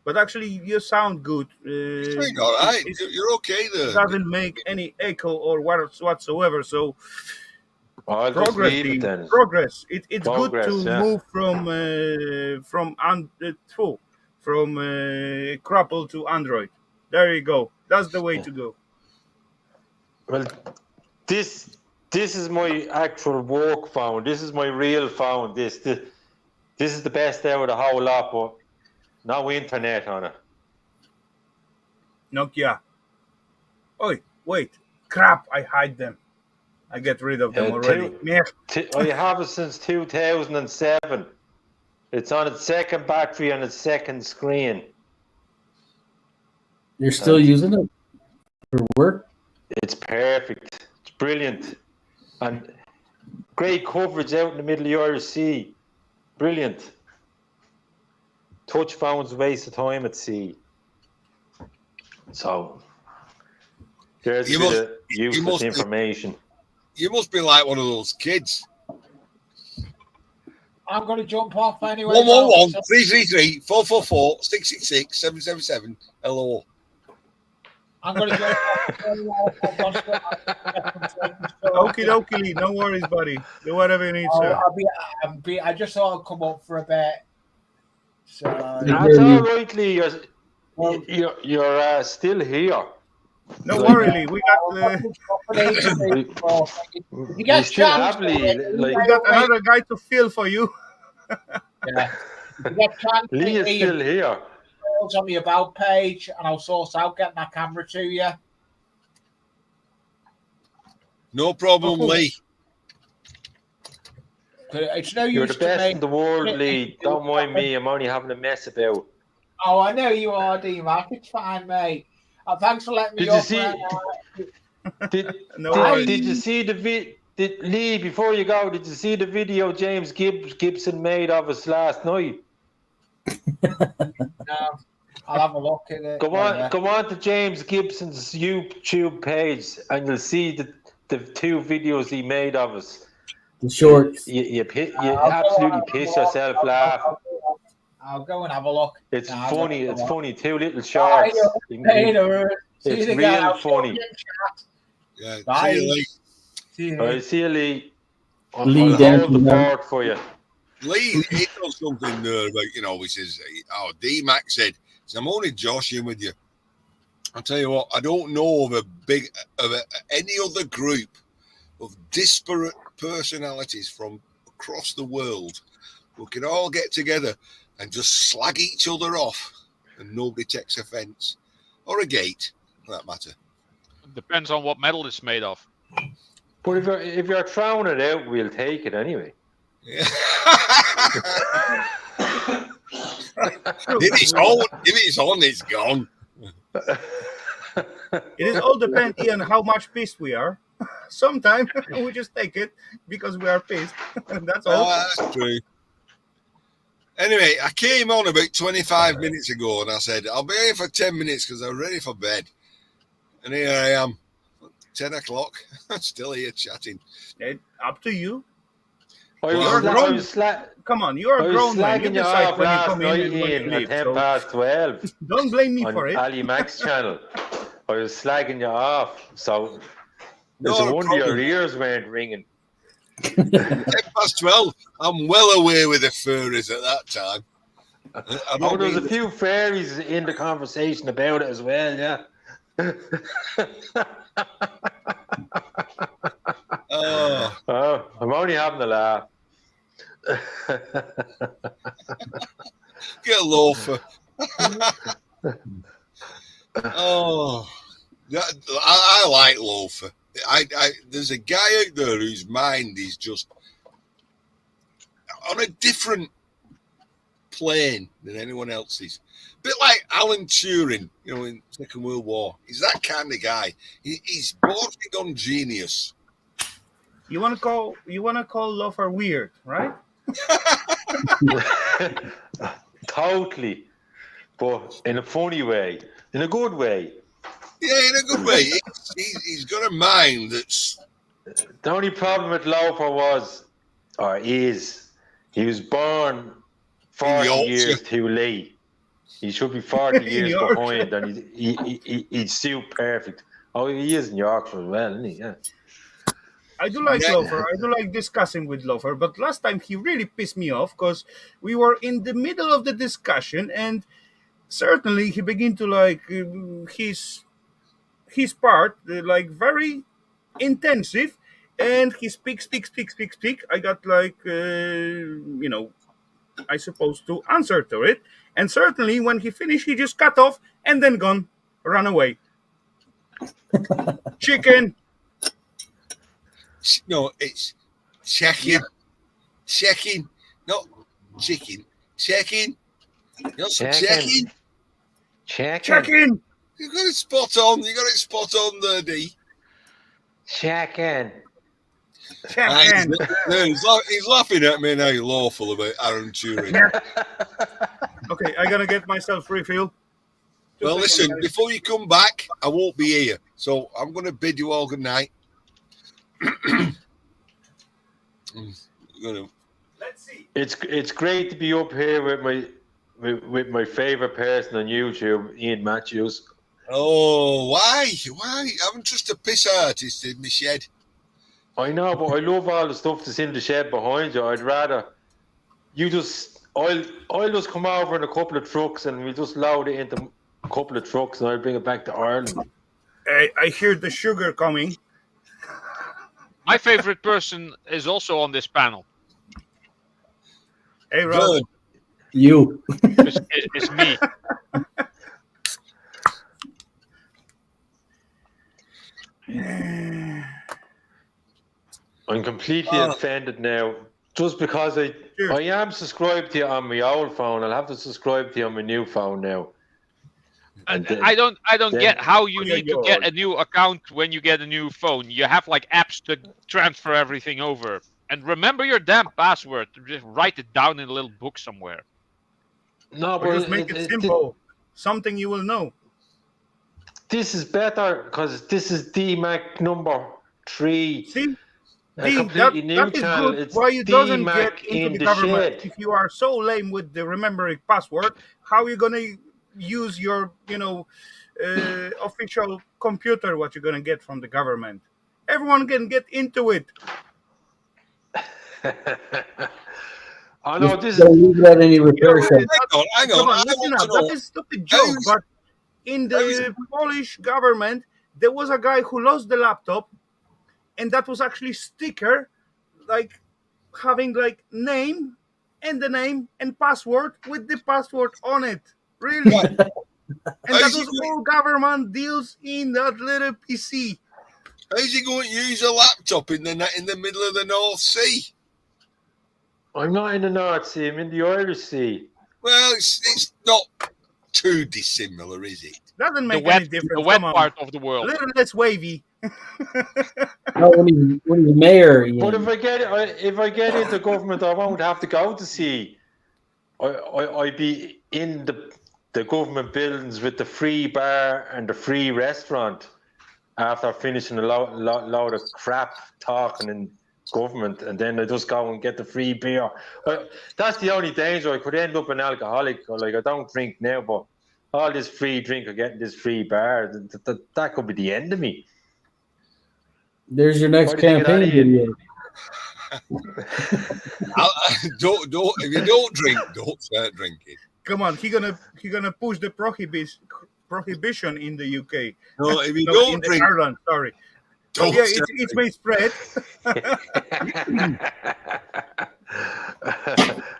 But actually, you sound good. You're doing all right. You're okay there. It doesn't make any echo or whatsoever. So I'll just leave it then. progress. It's Progress, good to yeah. move from Crapple to Android. There you go. That's the way to go. Well, this is my actual work phone. This is my real phone. This is the best out of the whole lot, but no internet on it. Nokia. Oi, wait. Crap, I hide them. I get rid of them already. I have it since 2007. It's on its second battery and its second screen. You're still using it for work? It's perfect. It's brilliant. And great coverage out in the middle of the Irish Sea. Brilliant. Touch phones waste of time at sea. So There's You a bit must- of useless must be- information. You must be like one of those kids. I'm going to jump off anyway. 111 333 444 666 777. Hello. I'm going to jump off. Okie dokie, no worries, buddy. Do whatever you need, sir. I just thought I'd come up for a bit. So That's all right, Lee. You're still here. No worry, Lee. We got You still have Lee. Like, we got another guy to fill for you. yeah. If you get chance, Lee is still here. on the about page, and I'll sort out getting that camera to you. No problem, Lee. It's no You're use the best to me. in the world, Lee. Don't mind me. I'm only having a mess about. Oh, I know you are, D-Mac. It's fine, mate. Thanks for letting me Did you off. see? No worries. Did you see the Lee, before you go, did you see the video James Gibson made of us last night? No, I'll have a look at it. Go on to James Gibson's YouTube page, and you'll see the two videos he made of us. The shorts. You absolutely piss yourself laughing. I'll go and have a look. It's No, funny. It's look. funny. Two little shorts. It's real funny. Yeah, Bye. see you, Lee. See you. All right, see you, Lee. I'll Lee hold dancing the around. fort for you. Lee, he does something there about, he says, D-Mac said, I'm only joshing with you. I'll tell you what, I don't know of any other group of disparate personalities from across the world who can all get together and just slag each other off and nobody takes offence. Or a gate, for that matter. Depends on what metal it's made of. But if you're throwing it out, we'll take it anyway. Yeah. If it's on, it's gone. It is all depending on how much pissed we are. Sometimes we just take it because we are pissed. That's all. That's true. Anyway, I came on about 25 minutes ago and I said, I'll be here for 10 minutes because I'm ready for bed. And here I am, 10 o'clock. I'm still here chatting. Up to you. I Come on, you are a grown man. You slagging you decide off when you last come night in and when you Ian, leave. at 10 So past 12 don't blame me for on it. Ali Mac's channel. I was slagging you off, so it's Not a a wonder your problem. ears weren't ringing. 10 past 12, I'm well aware with the furries at that time. I Oh, don't there was a mean- few fairies in the conversation about it as well, yeah. Oh, Oh, I'm only having a laugh. get a loafer. Oh, I like loafer. There's a guy out there whose mind is just on a different plane than anyone else's. Bit like Alan Turing, in Second World War. He's that kind of guy. He's bordering on genius. You wanna call Lofer weird, right? Totally. But in a funny way. In a good way. Yeah, in a good way. He's got a mind that's. The only problem with Loper is, he was born 40 Yorkshire. years too late. He should be 40 In years Yorkshire. behind, and he'd suit perfect. Oh, he is in Yorkshire as well, isn't he? Yeah. I do like Yeah. Lofer. I do like discussing with Lofer. But last time he really pissed me off because we were in the middle of the discussion and certainly he began to like his part very intensive and he speak. I got I supposed to answer to it. And certainly when he finished, he just cut off and then run away. Chicken. No, it's checking. Checking. Not chicken. Checking. Not checking. Chicken. You got it spot on. You got it spot on there, D. Chicken. Chicken. He's laughing at me now, lawful about Aaron Turing. Okay, I gotta get myself refill. Well, listen, before you come back, I won't be here. So I'm going to bid you all good night. Let's see. It's great to be up here with my favorite person on YouTube, Ian Matthews. Oh, why? I'm just a piss artist in my shed. I know, but I love all the stuff that's in the shed behind you. I'd rather you I'll just come over in a couple of trucks and we'll just load it into a couple of trucks and I'll bring it back to Ireland. I hear the sugar coming. My favorite person is also on this panel. Hey, Rob. Good. You. It's me. I'm completely offended now. Just because I am subscribed to you on my old phone, I'll have to subscribe to you on my new phone now. And I don't get how you need to get a new account when you get a new phone. You have like apps to transfer everything over. And remember your damn password. Just write it down in a little book somewhere. No, Or just make it simple. Something you will know. This is better because this is DMAC number 3. See? A completely new that is channel. good. It's Why you doesn't DMAC get into in the the government? shed. If you are so lame with the remembering password, how are you gonna use your official computer? What you're gonna get from the government? Everyone can get into it. I know this Don't is. leave it at any repair shop. Hang Come on. on, listen up. That is a stupid joke. But in the Polish government, there was a guy who lost the laptop, and that was actually sticker, like having like name and the name and password with the password on it. Really? And that was all government deals in that little PC. How's he going to use a laptop in the middle of the North Sea? I'm not in the North Sea. I'm in the Irish Sea. Well, it's not too dissimilar, is it? Doesn't make any difference. The wet Come on. part of the world. A little less wavy. No, when he's mayor. But if I get into government, I won't have to go to sea. I'd be in the government buildings with the free bar and the free restaurant after finishing a load of crap talking in government, and then I just go and get the free beer. That's the only danger. I could end up an alcoholic. Like, I don't drink now, but all this free drink or getting this free bar, that could be the end of me. There's your next What do you think of campaign that, Ian? video. Don't if you don't drink, don't start drinking. Come on, he gonna push the prohibition in the UK. No, if you don't in drink, Ireland. Sorry. don't Yeah, start it's may spread.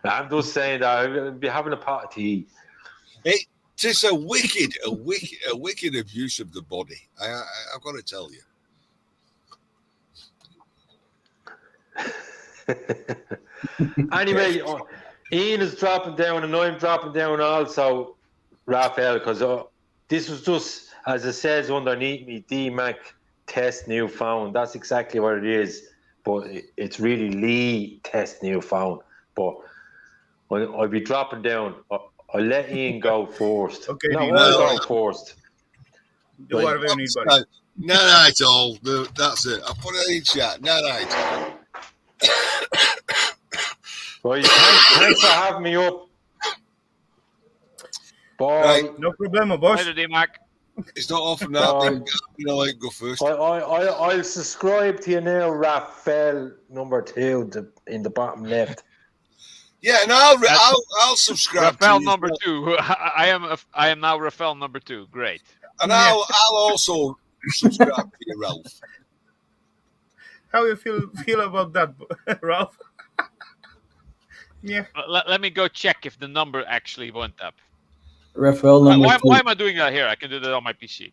I'm just saying that I'll be having a pot of tea. It's just a wicked abuse of the body. I've got to tell you. Anyway, Ian is dropping down and I'm dropping down also, Rafal, because this was just, as it says underneath me, DMAC test new phone. That's exactly what it is, but it's really Lee test new phone. But I'll be dropping down. I'll let Ian go first. Okay, no, Dean, I'll go first. Do whatever you need, buddy. No, at all. That's it. I put it in chat. No, at all. Well, thanks for having me up. Bye. Right. No problemo, boss. Later, D-Mac. It's not often that thing. Go first. I'll subscribe to you now, Rafal number 2 in the bottom left. Yeah, and I'll subscribe. Rafal to you number 2. I am now Rafal number 2. Great. and I'll also subscribe to you, Ralph. How you feel about that, Ralph? Yeah. Let me go check if the number actually went up. Rafal number 2. Why am I doing that here? I can do that on my PC.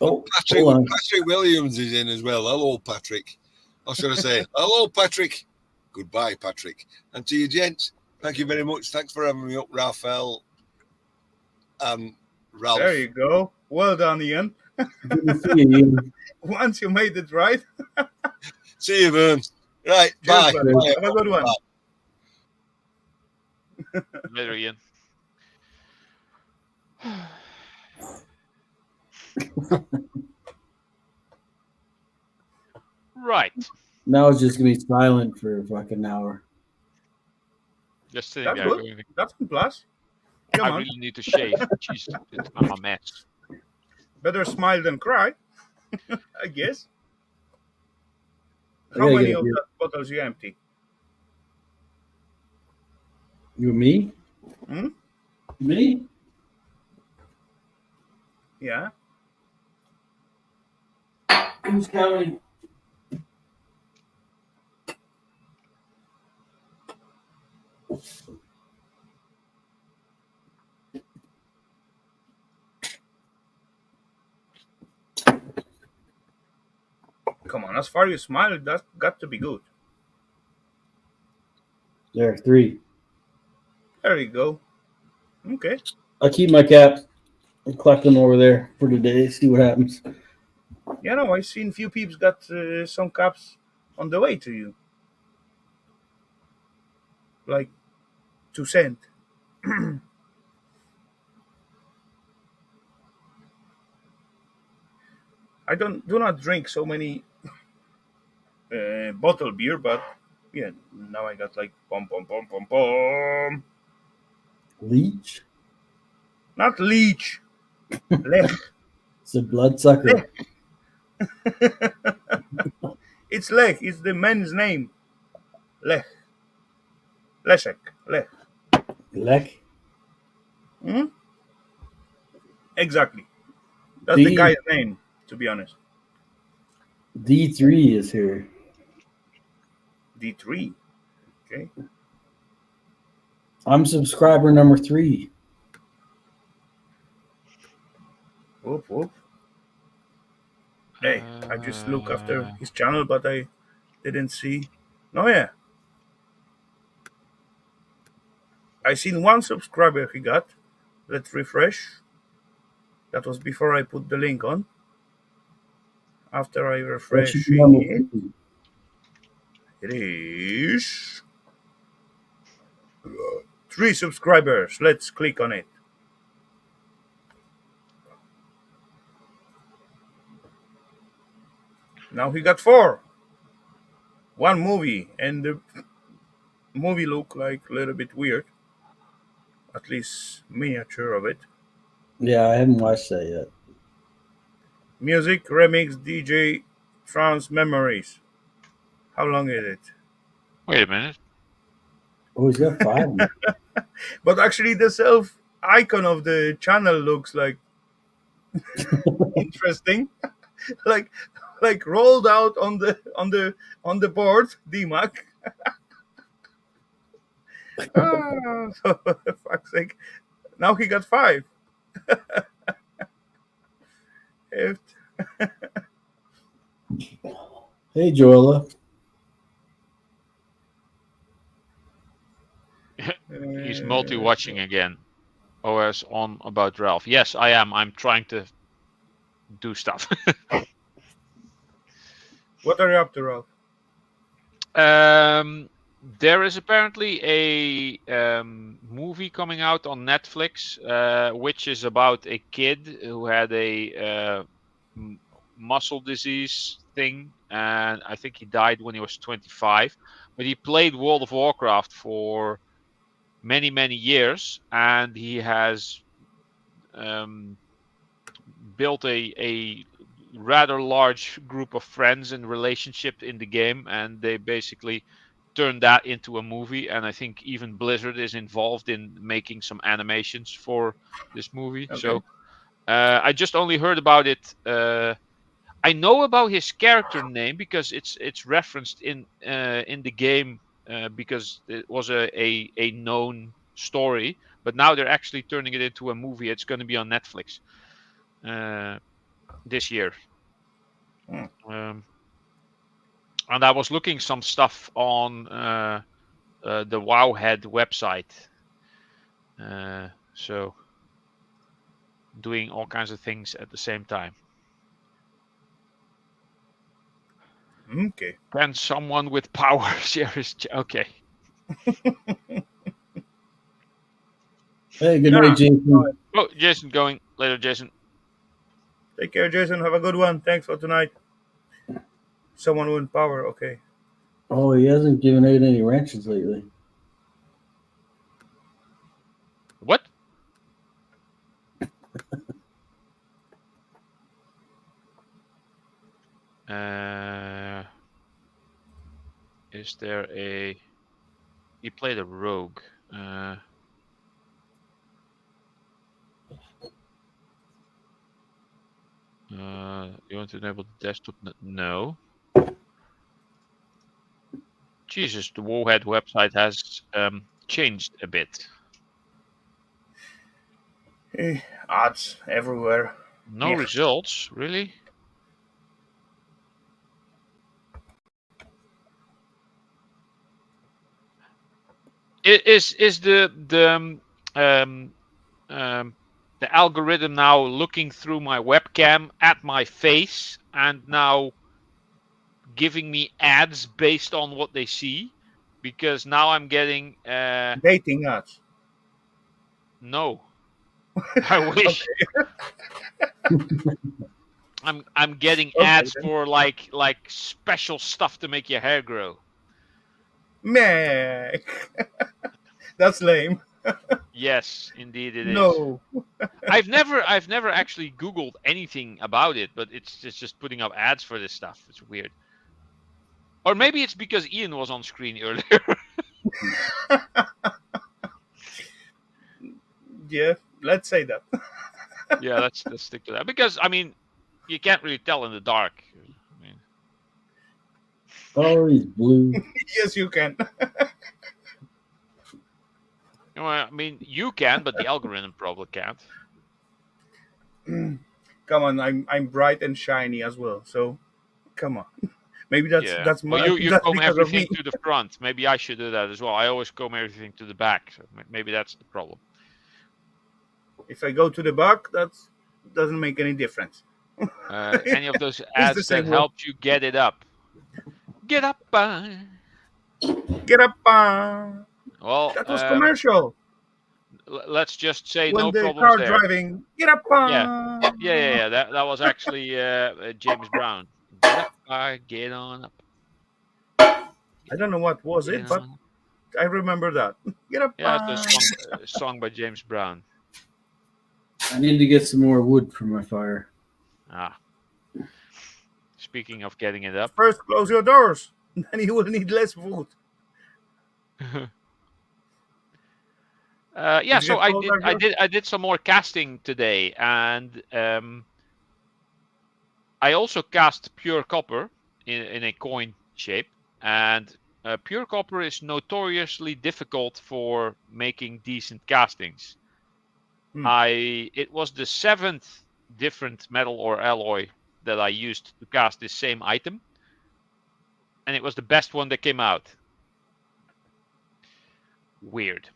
Oh, Patrick hold on. Williams is in as well. Hello, Patrick. I was going to say, hello, Patrick. Goodbye, Patrick. And to you, gents, thank you very much. Thanks for having me up, Rafal and Ralph. There you go. Well done, Ian. Good to see you, Ian. Once you made it right. See you, Vern. Right, Cheers, bye. buddy. Bye. Have a good one. Later, Ian. Right. Now it's just gonna be silent for a fucking hour. Just sitting That's there good. going, That's a plus. I Come on. really need to shave. Jesus, I'm a mess. Better smile than cry, I guess. I How gotta many get a of beer. that bottles you empty? You and me? Hmm? Me? Yeah. Who's counting? Come on. As far as you smile, that's got to be good. There, 3. There you go. Okay. I keep my caps and collect them over there for today. See what happens. Yeah, no, I've seen few peeps got some cups on the way to you. Like to send. I do not drink so many bottle beer, but yeah, now I got like pom pom pom pom pom. Leech? Not leech. Lech. It's a bloodsucker. It's Lech. It's the man's name. Lech. Leszek. Lech. Lech? Hmm? Exactly. That's the D guy's name, to be honest. D3 is here. D3. Okay. I'm subscriber number 3. Whoop whoop. Hey, I just look after his channel, but I didn't see. Oh yeah. I seen one subscriber he got. Let's refresh. That was before I put the link on. After I That should refresh be number it, 3. it is 3 subscribers. Let's click on it. Now he got 4. One movie, and the movie look like a little bit weird. At least miniature of it. Yeah, I haven't watched that yet. Music remix DJ trance memories. How long is it? Wait a minute. Oh, he's got 5. But actually, the self icon of the channel looks like interesting, like rolled out on the board, DMAC. So, for fuck's sake! Now he got 5. If, Hey, Joella. He's multi-watching again. OS on about Ralph. Yes, I am. I'm trying to do stuff. What are you up to, Ralph? There is apparently a movie coming out on Netflix, which is about a kid who had a muscle disease thing, and I think he died when he was 25. But he played World of Warcraft for many years, and he has built a rather large group of friends and relationship in the game, and they basically turned that into a movie. And I think even Blizzard is involved in making some animations for this movie. Okay. So I just only heard about it. I know about his character name because it's referenced in the game because it was a known story. But now they're actually turning it into a movie. It's going to be on Netflix this year. And I was looking some stuff on the Wowhead website. So doing all kinds of things at the same time. Okay. Can someone with power share his... Okay. Hey, good night, Jason. Oh, Jason going. Later, Jason. Take care, Jason. Have a good one. Thanks for tonight. Someone went power. Okay. Oh, he hasn't given out any wrenches lately. What? Is there a? He played a rogue. You want to enable the desktop? No. Jesus, the Warhead website has changed a bit. Odds everywhere. No Yeah. results, really? Is the algorithm now looking through my webcam at my face and now giving me ads based on what they see? Because now I'm getting Dating odds. no. I wish. I'm getting ads then. for like special stuff to make your hair grow. Meh. That's lame. Yes, indeed it is. No. I've never actually Googled anything about it, but it's just putting up ads for this stuff. It's weird. Or maybe it's because Ian was on screen earlier. Yeah, let's say that. Yeah, let's stick to that. Because I mean, you can't really tell in the dark. I mean, Oh, he's blue. Yes, you can. you know, I mean, you can, but the algorithm probably can't. Come on, I'm bright and shiny as well. So, come on. Maybe that's my. Well, you that's comb because of everything me. to the front. Maybe I should do that as well. I always comb everything to the back. So maybe that's the problem. If I go to the back, that doesn't make any difference. Any of those the ads that same way. helped you get it up? Get up. Get up. Well, That was commercial. Let's just say When no the problems car there. driving. Get up. Yeah. That was actually James Brown. Get up, get on up. I don't know what was it, but I remember that. Get up. Yeah, it's a song by James Brown. I need to get some more wood for my fire. Ah. Speaking of getting it up. First, close your doors. Then you will need less wood. Yeah, so I did some more casting today, and I also cast pure copper in a coin shape, and pure copper is notoriously difficult for making decent castings. It was the 7th different metal or alloy that I used to cast this same item, and it was the best one that came out. Weird.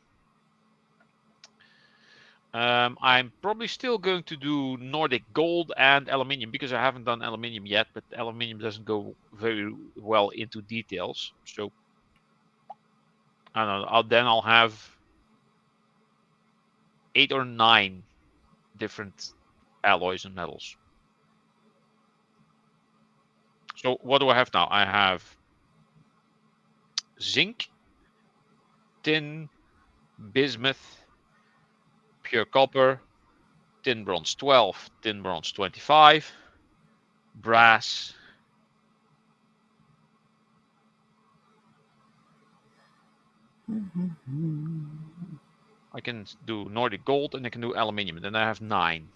I'm probably still going to do Nordic gold and aluminium because I haven't done aluminium yet, but aluminium doesn't go very well into details. So I don't know. Then I'll have 8 or 9 different alloys and metals. So what do I have now? I have zinc, tin, bismuth, pure copper, tin bronze 12, tin bronze 25, brass. I can do Nordic gold and I can do aluminium. Then I have 9.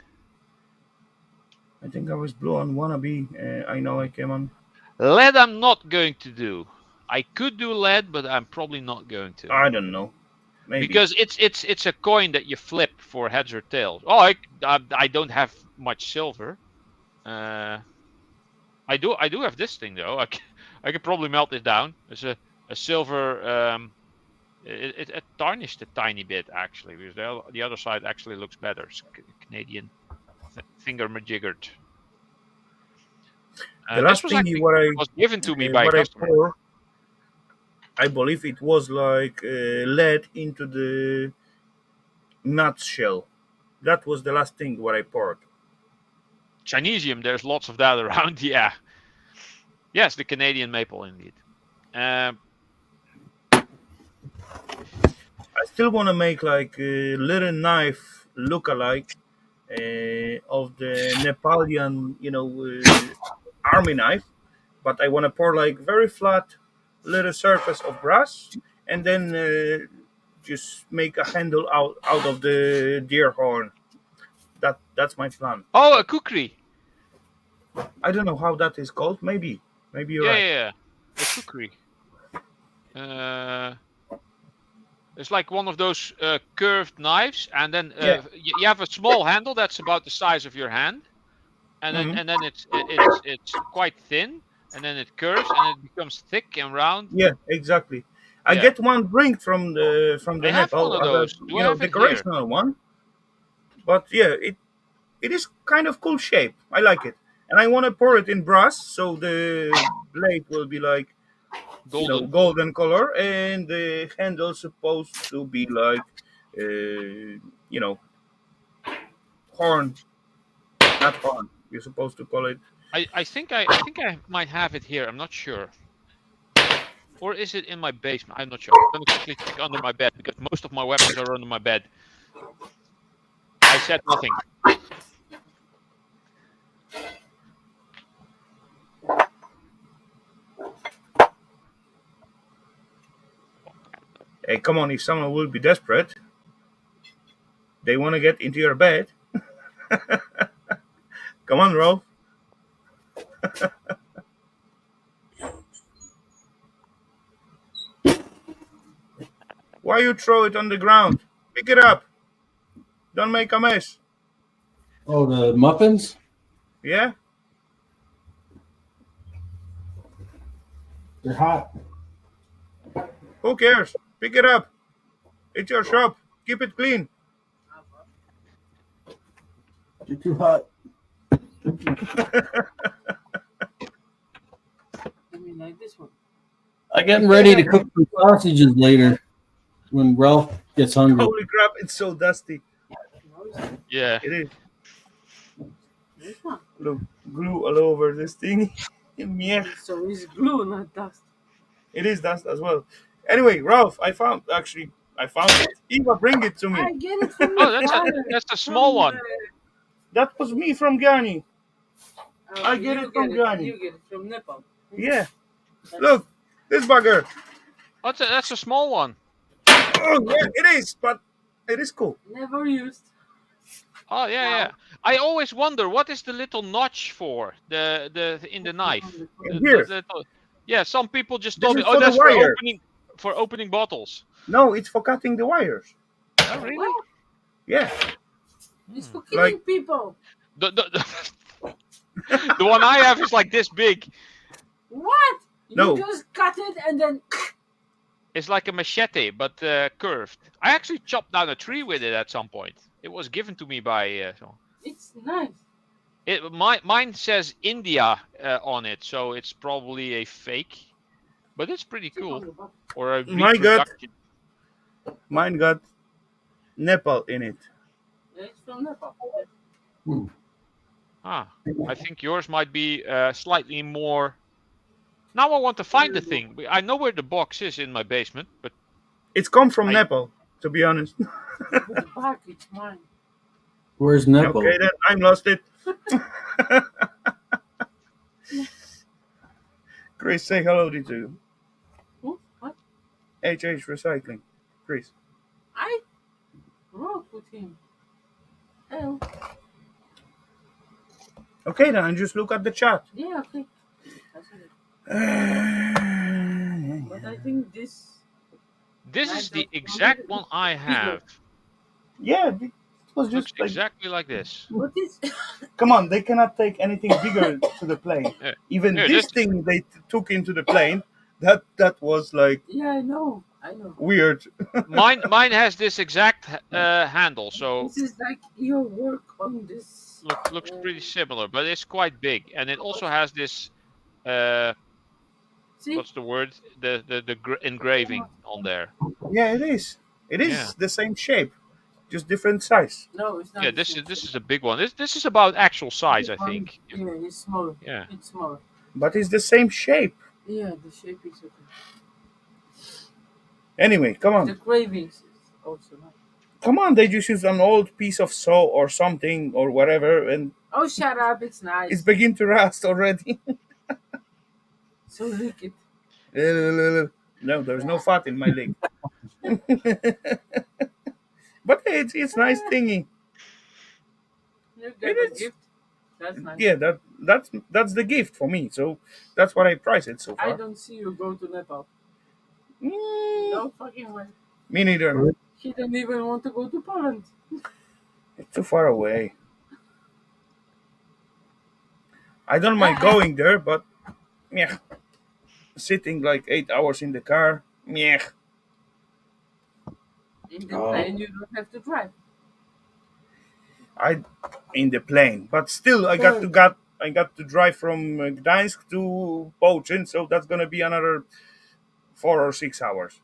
I think I was blue on wannabe. I know I came on. Lead I'm not going to do. I could do lead, but I'm probably not going to. I don't know. Maybe. Because it's a coin that you flip for heads or tails. Oh, I don't have much silver. I do have this thing though. I could probably melt it down. It's a silver. It tarnished a tiny bit actually, because the other side actually looks better. It's Canadian finger majiggered. The last thing was given to me by a customer. I believe it was like lead into the nutshell. That was the last thing what I poured. Chinesium, there's lots of that around, yeah. Yes, the Canadian maple, indeed. I still want to make like a little knife look-alike of the Nepalian, army knife, but I want to pour like very flat little surface of brass, and then just make a handle out of the deer horn. That's my plan. Oh, a kukri. I don't know how that is called. Maybe you're right. Yeah. A kukri. It's like one of those curved knives, and then Yeah. you have a small handle that's about the size of your hand, and then Mhm. it's quite thin, and then it curves and it becomes thick and round. Yeah, exactly. I Yeah. get one ring from the I have one Nepal of as a those. Do I have it here? decorational one, but yeah, it is kind of cool shape. I like it, and I want to pour it in brass, so the blade will be like Golden. golden color, and the handle supposed to be like you know horn, not horn. You're supposed to call it. I think I might have it here. I'm not sure. Or is it in my basement? I'm not sure. I'm gonna quickly check under my bed because most of my weapons are under my bed. I said nothing. Hey, come on! If someone will be desperate, they want to get into your bed. Come on, Rolf. Why you throw it on the ground? Pick it up. Don't make a mess. Oh, the muffins? Yeah? They're hot. Who cares? Pick it up. It's your shop. Keep it clean. They're too hot. I'm getting ready to cook some sausages later when Ralph gets hungry. Holy crap, it's so dusty. Yeah. It is. Look, glue all over this thing. Yeah. So it's glue, not dust. It is dust as well. Anyway, Ralph, I found it. Eva, bring it to me. I get it from Oh, the father, that's a small from one. That was me from Ghani. I you get it from Ghani. You get it from Nepal. Yeah. Look, this bugger. Oh, that's a small one. Oh, yeah, it is, but it is cool. Never used. Oh yeah. I always wonder what is the little notch for the in the knife. Here. Yeah, some people just This told me, is oh, for the that's wire. for opening bottles. No, it's for cutting the wires. Oh really? What? Yeah. It's for killing people. The one I have is like this big. What? No. You just cut it and then. It's like a machete, but curved. I actually chopped down a tree with it at some point. It was given to me by. It's nice. Mine says India on it, so it's probably a fake, but it's pretty cool. Or a reproduction. Mine got Nepal in it. It's from Nepal. I think yours might be slightly more. Now I want to find the thing. I know where the box is in my basement, but it's come from Nepal, to be honest. The back, it's mine. Where's Nepal? Okay, then I lost it. Chris, say hello to you. What? HH Recycling. Chris. I wrote with him. Hello. Okay, then just look at the chat. Yeah, okay. But I think this. This is the exact one I have. Yeah, it was just Looks exactly like this. What is? Come on, they cannot take anything bigger to the plane. Even this thing they took into the plane, that was like. Yeah, I know. Weird. mine has this exact handle, so. This is like your work on this. Looks pretty similar, but it's quite big, and it also has this. What's the word? The engraving on there. Yeah, it is. It is the same shape, just different size. No, it's not. Yeah, this is a big one. This is about actual size, I think. Yeah, it's smaller. Yeah. It's smaller. But it's the same shape. Yeah, the shape is okay. Anyway, come The on. cravings is also nice. Come on, they just use an old piece of saw or something or whatever, and Oh, shut up! It's nice. it's begin to rust already. So lick it. No, there's no fat in my leg. But it's nice thingy. You It get a is. gift. That's nice. Yeah, that's the gift for me. So that's what I price it so I far. don't see you go to Nepal. Mm, No fucking way. me neither. He didn't even want to go to Poland. It's too far away. I don't mind going there, but yeah, sitting like 8 hours in the car. Yeah, In the Oh. plane, you don't have to drive. I in the plane, but still I got to drive from Gdańsk to Poland, so that's gonna be another 4 or 6 hours.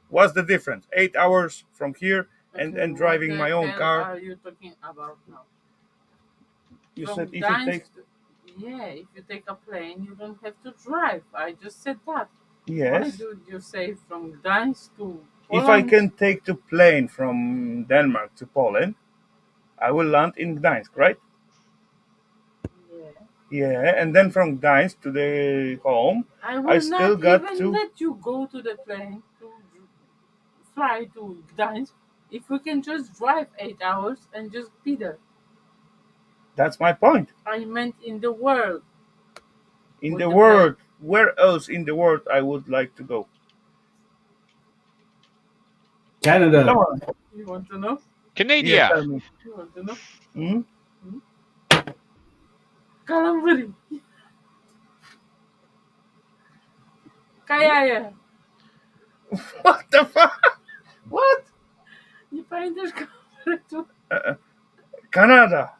What's the difference? 8 hours from here and Okay, driving what my the own hell car. are you talking about now? You From said if you Gdańsk take yeah, if you take a plane, you don't have to drive. I just said that. Why yes. do you say from Gdańsk to If I Poland? can take the plane from Denmark to Poland, I will land in Gdańsk, right? Yeah. Yeah, and then from Gdańsk to the home, I I will still not got even to. let you go to the plane to fly to Gdańsk if we can just drive 8 hours and just be there. That's my point. I meant in the world. In With the the world, where else in the world I would like to go? Canada. Come on. You want to know? Canada. Yeah, tell me. You want to know? Hmm? Kalambari. Kaya What the fuck? What? Nie pamiętasz kabaretu? Canada.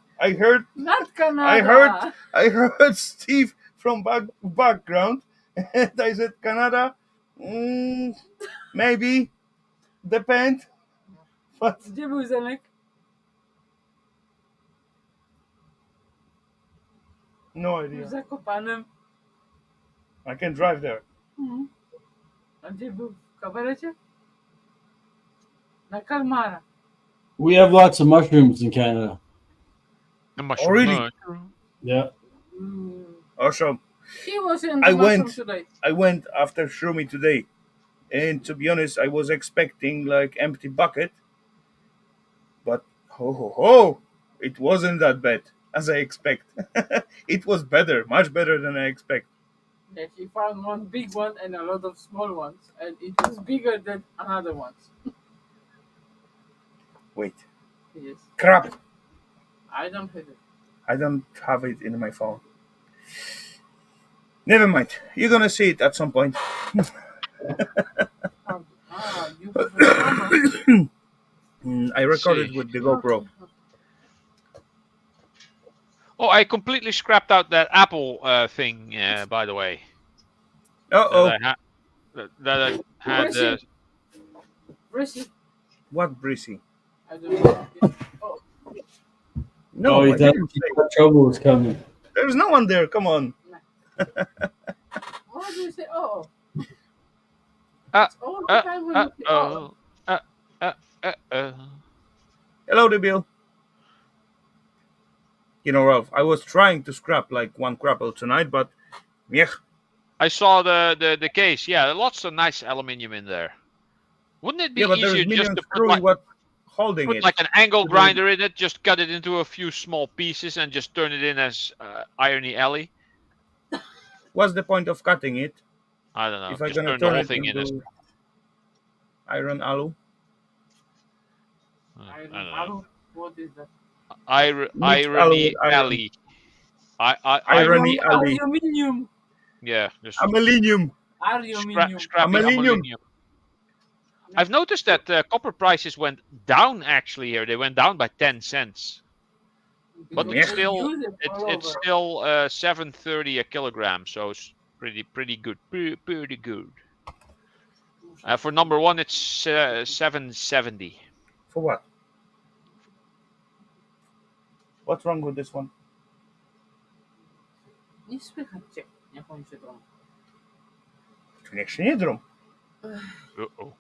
Not Canada. I heard Steve from background, and I said Canada. Maybe depend, but Gdzie był Zenek? no W idea. Zakopanem. I can drive there. A gdzie był w kabarecie? Na Kalmara. We have lots of mushrooms in Canada. The mushroom. really? mushroom. Yeah. Also, He was in the I mushroom went. today. I went after Shroomy today, and to be honest, I was expecting like empty bucket, but ho ho ho, it wasn't that bad as I expect. It was better, much better than I expect. Yeah, he found one big one and a lot of small ones, and it was bigger than another ones. Wait, Yes. crap! I don't have it. I don't have it in my phone. Never mind. You're gonna see it at some point. You have a camera. I recorded See. with the GoPro. Okay. Oh, I completely scrapped out that Apple thing. By the way, Uh oh. that I had. Brissy. What breezy? I don't know. Oh, No, he I thought didn't say. trouble was coming. There's no one there. Come on. why do you say oh? Uh, It's all the time when you say oh. Hello, Bill. You know, Ralph, I was trying to scrap like one crapple tonight, but yeah. I saw the case. Yeah, lots of nice aluminium in there. Wouldn't it be Yeah, but easier there's just million to screwy what holding it. like an angle grinder in it, just cut it into a few small pieces and just turn it in as irony alley? What's the point of cutting it I don't know. if I'm Just gonna turn the turn whole it thing in as into iron alu? I don't know. What is that? Irony alley. Irony alley. Aluminium. Yeah, just Aluminium. scrappy Aluminium. aluminium. I've noticed that copper prices went down actually here. They went down by 10 cents. But Because it's they still use it all it's over. still $7.30 a kilogram, so it's pretty good. Pretty good. For number one, it's $7.70. For what? What's wrong with this one? Nie słychać cię. Jako mi się to. Toen ik ze niet erom. Uh-oh.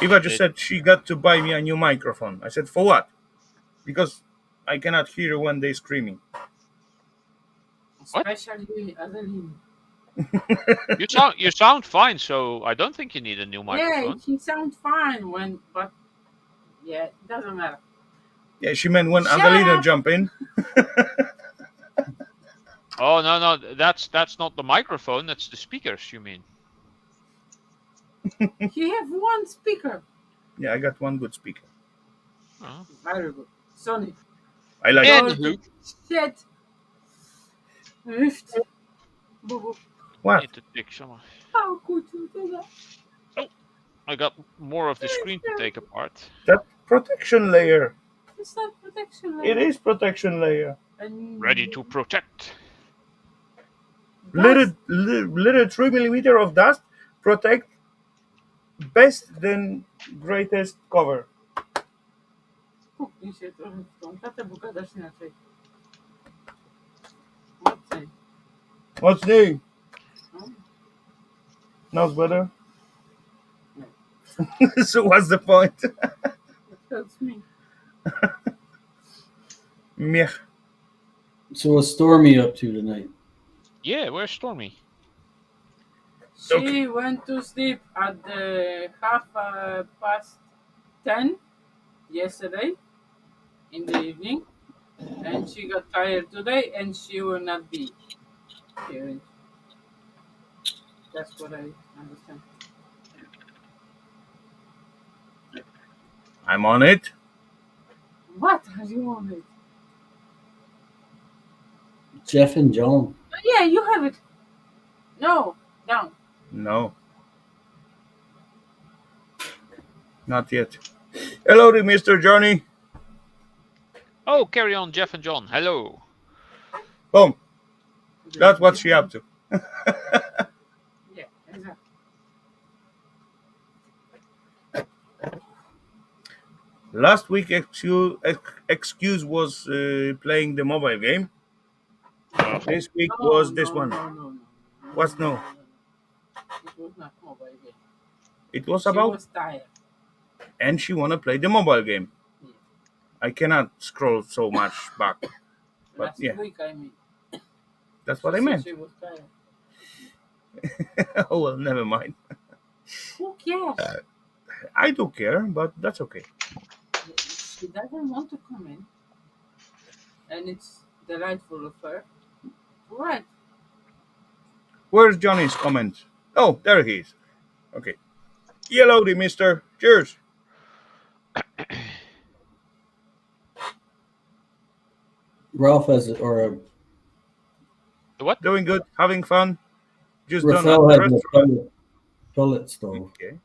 Eva just said she got to buy me a new microphone. I said, for what? Because I cannot hear when they're screaming. Especially Adeline. You sound fine, so I don't think you need a new Yeah, microphone. he sounds fine but yeah, it doesn't matter. Yeah, she meant when Shut Adelina up! jump in. Oh no, that's not the microphone. That's the speakers. You mean? He have one speaker. Yeah, I got one good speaker. Oh. Very good. Sonny. I like Yeah. it. Anywho. Shit. Rift. Boo-boo. What? Need to take some. How could you do that? Oh, I got more of the screen to take apart. That protection layer. It's not protection layer. It is protection layer. And Ready to protect. Little 3mm of dust protect best than greatest cover. Puknij się trochę w tą tatę, bo gadasz inaczej. Mocniej. What's new? No. Knows better. No. So what's the point? It hurts me. Meh. So what's Stormy up to tonight? Yeah, where's Stormy? She went to sleep at the 10:30 yesterday in the evening, and she got tired today, and she will not be here. That's what I understand. I'm on it. What are you on it? Jeff and John. Oh, yeah, you have it. No, down. No. Not yet. Hello to Mr. Johnny. Oh, carry on, Jeff and John. Hello. Boom. That's what she up to. Yeah, exactly. Last week excuse was playing the mobile game. This week was this one. No. What's no? It was not mobile game. It was She about, was tired. and she wanna play the mobile game. Yeah. I cannot scroll so much back. But Last yeah, week, I mean. that's what She I said meant. She was tired. Oh well, never mind. Who cares? I do care, but that's okay. She doesn't want to come in, and it's delightful of her. Right. Where's Johnny's comment? Oh, there he is. Okay. Hellowdy, mister. Cheers. Ralph has it, or What? Doing good, having fun. Just done Rafal at has the a restaurant. pellet stove, Okay.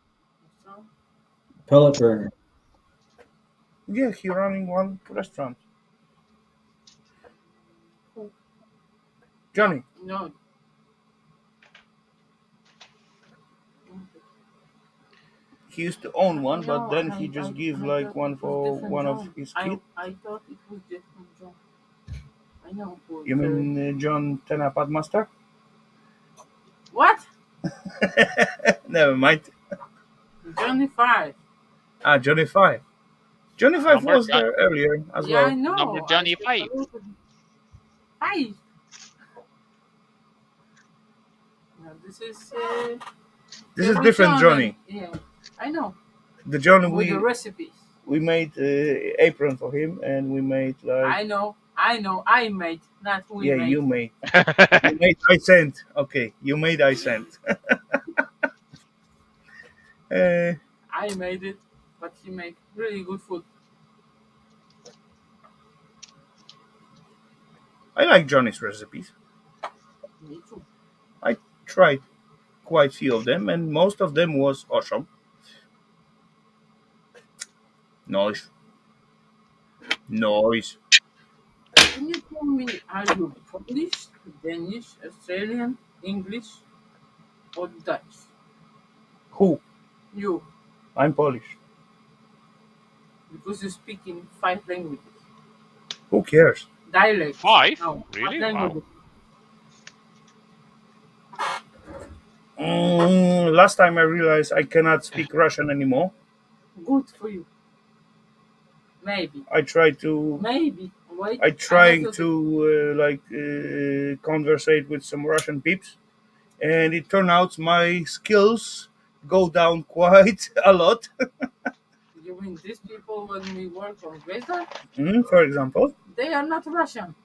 So, pellet burner. Yeah, he running one restaurant. Johnny, no. he used to own one, but No, then he just give like thought one it was for different one of John. his kids. I thought it was different John. I know. Who You mean John Tena Padmaster? what? Never mind. Johnny 5. Ah, Johnny 5. Johnny 5 Number was there earlier as Yeah, I well. know. Number Johnny I said 5. hello to him. 5. No, this is. This is with different John Johnny. and- yeah, I know. The Johnny With the recipes. we made apron for him, and we made like I know. I made, not we yeah, made. you made. You made I sent. Okay, you made I sent. I made it, but he made really good food. I like Johnny's recipes. Me too. I tried quite few of them, and most of them was awesome. Noise. Can you tell me, are you Polish, Danish, Australian, English, or Dutch? Who? You, I'm Polish. because you speak in 5 languages. Who cares? Dialects. 5? No, Really? what Wow. language? Last time I realized I cannot speak Russian anymore. Good for you. Maybe. I try to. Maybe. Wait. I I trying have to conversate with some Russian peeps, and it turned out my skills go down quite a lot. You mean these people when we work on Vesta? For example, They are not Russian.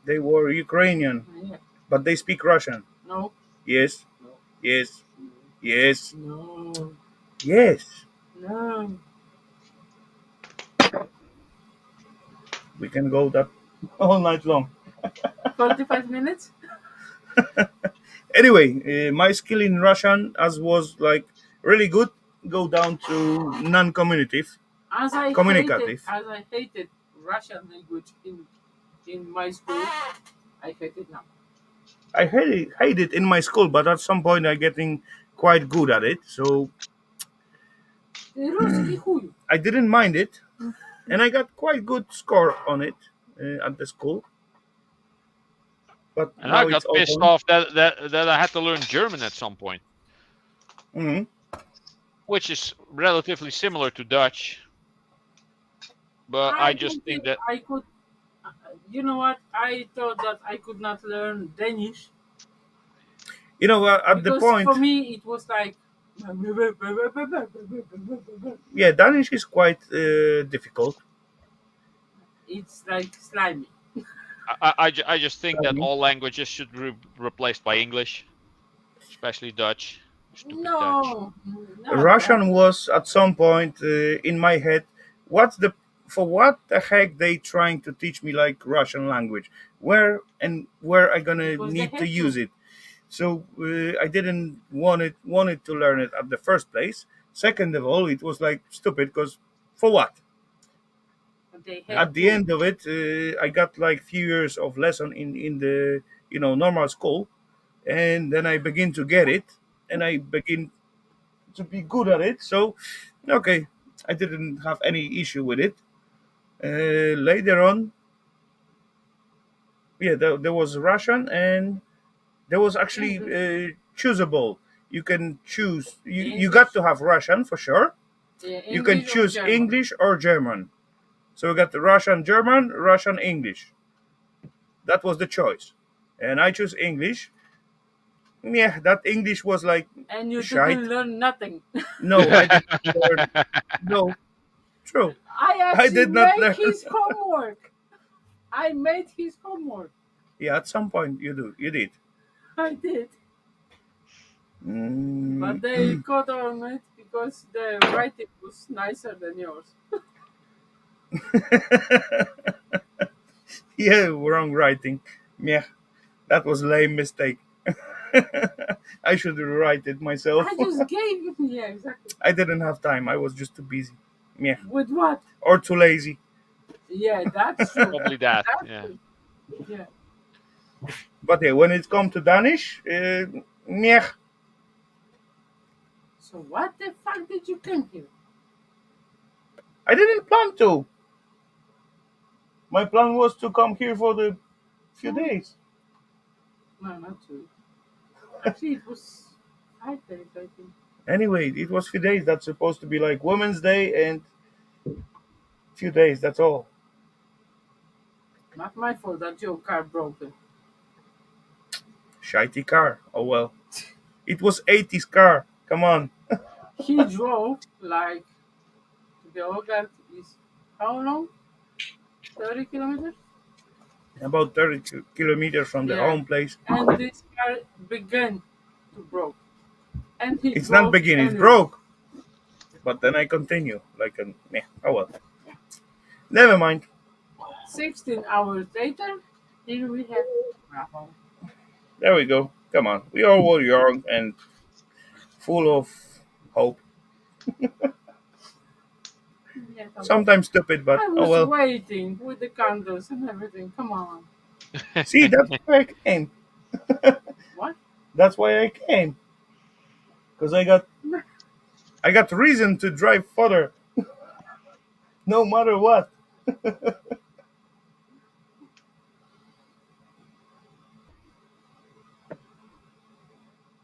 they were Ukrainian, Yeah. but they speak Russian. No. Yes, No. yes, yes, No. yes. No. We can go that all night long. 45 minutes? Anyway, my skill in Russian, as was like really good, go down to non-communicative. As I Communicative. hated Russian language in my school, I hate it now. I hate it in my school, but at some point I'm getting quite good at it, so Русский хуй. I didn't mind it, and I got quite good score on it at the school. But And now I got it's all pissed gone. off that I had to learn German at some point, Mhm. which is relatively similar to Dutch. But I just don't think that I could. You know what? I thought that I could not learn Danish You know, at the because point, for me it was like. yeah, Danish is quite difficult. It's like slimy. I just think that all languages should be replaced by English, especially Dutch. Stupid Dutch. No, Russian was at some point in my head. What the heck they trying to teach me like Russian language? Where I gonna Because they need to have use to. it? So I didn't wanted to learn it at the first place. Second of all, it was like stupid because for what? They have At the to. end of it, I got like few years of lesson in the normal school, and then I begin to get it, and I begin to be good at it. So, okay, I didn't have any issue with it. Later on, yeah, there was Russian, and there was actually choosable. You can choose. You got to have Russian for sure. Yeah, You can English or choose German. English or German. So we got the Russian German, Russian English. That was the choice, and I chose English. Yeah, that English was like And you shite. didn't learn nothing. No, I didn't learn. No, true. I I actually did not made learn. his homework. I made his homework. Yeah, at some point you did. I did. Mm. But they caught on it because the writing was nicer than yours. Yeah, wrong writing. Yeah, that was lame mistake. I should write it myself. I just gave you. Yeah, exactly. I didn't have time. I was just too busy. Yeah, With what? or too lazy. Yeah, that's true. Probably that. That's Yeah. true. Yeah. But yeah, when it comes to Danish, yeah, So what the fuck did you come here? I didn't plan to. My plan was to come here for the few days. No, not true. Actually, it was 5 days, I think. Anyway, it was few days. That's supposed to be like Women's Day and few days. That's all. Not my fault that your car broken. Shitey car. Oh well. It was 80s car. Come on. He drove like to the Ogart is how long? 30 kilometers? About 30 kilometers from the Yeah. home place. And this car began to broke. And he It's not drove begin. It's anyway. broke. But then I continue. Like a meh. Oh well. Never mind. 16 hours later, here we have Rafal. There we go. Come on. We all were young and full of hope. Yeah, come on. Sometimes stupid, but I was oh well. waiting with the candles and everything. Come on. See, that's why I came. What? That's why I came. Because I got reason to drive further. No matter what.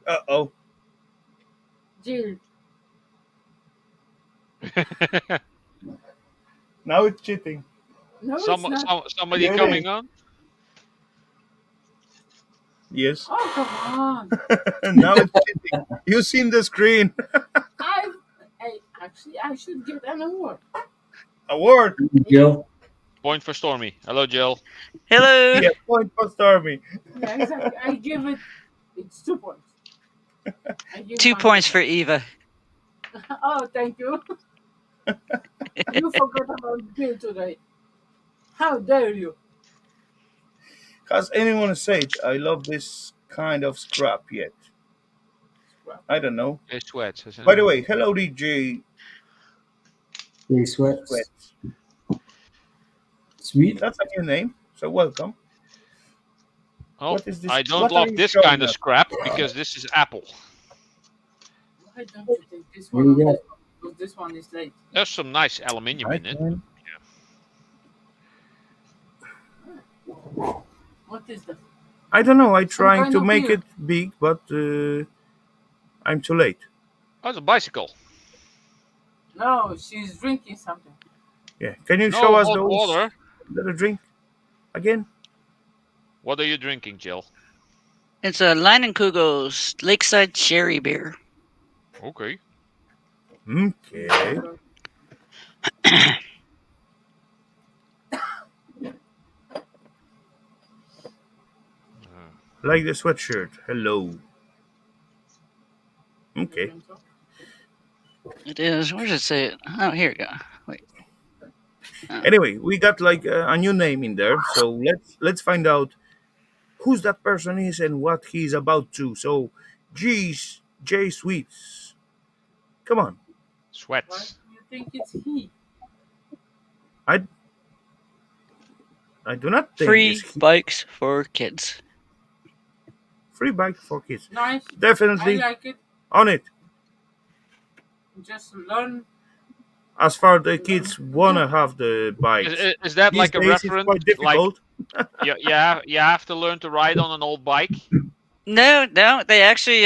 Uh-oh. Jill. Now it's cheating. No, it's not. Somebody Yeah, it coming is. on? Yes. Oh, come on. Now it's cheating. You seen the screen. I should get an award. Award. Jill. Point for Stormy. Hello, Jill. Hello. Yeah, point for Stormy. Yeah, exactly. I give it. It's 2 points. I give 2 1 points for point. Eva. Oh, thank you. You forgot about Bill today. How dare you? Has anyone said I love this kind of scrap yet? I don't know. It sweats. Isn't By it? the way, hello DJ They sweats. Sweat. Sweet. That's a new name. So welcome. Oh, What is this? I don't What are love you this showing kind of us? scrap because this is Apple. Why don't you take this Here one? you go. Because this one is late. There's some nice aluminium in it. Okay. What is that? I don't know. I'm Some trying kind to of make beer. it big, but I'm too late. Oh, it's a bicycle. No, she's drinking something. Yeah. Can you No show us hot those water. little drink again? What are you drinking, Jill? It's a Leinenkugel's Lakeside Cherry Beer. Okay. Okay. Like the sweatshirt. Hello. Okay. It is. Where does it say it? Oh, here we go. Wait. Anyway, we got like a new name in there, so let's find out who's that person is and what he's about to. So, geez, J Sweets, come on. Why Sweats. do you think it's he? I do not think Free it's bikes for kids. free bike for kids. Nice. I Definitely like it. on it. Just learn. As far the kids wanna have the bikes. Is that These like a days it's reference? quite difficult. You have to learn to ride on an old bike. No, they actually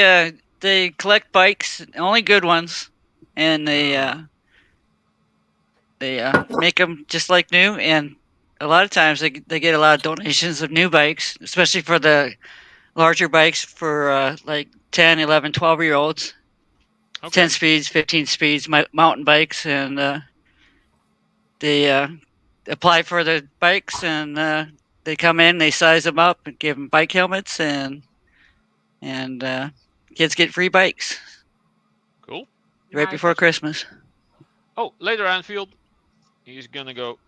they collect bikes, only good ones, and they make them just like new. And a lot of times they get a lot of donations of new bikes, especially for the larger bikes for like 10, 11, 12-year-olds. Okay. 10 speeds, 15 speeds, mountain bikes, and they apply for the bikes, and they come in, they size them up, and give them bike helmets, and kids get free bikes Cool. right Nice. before Christmas. Oh, later Anfield. He's gonna go.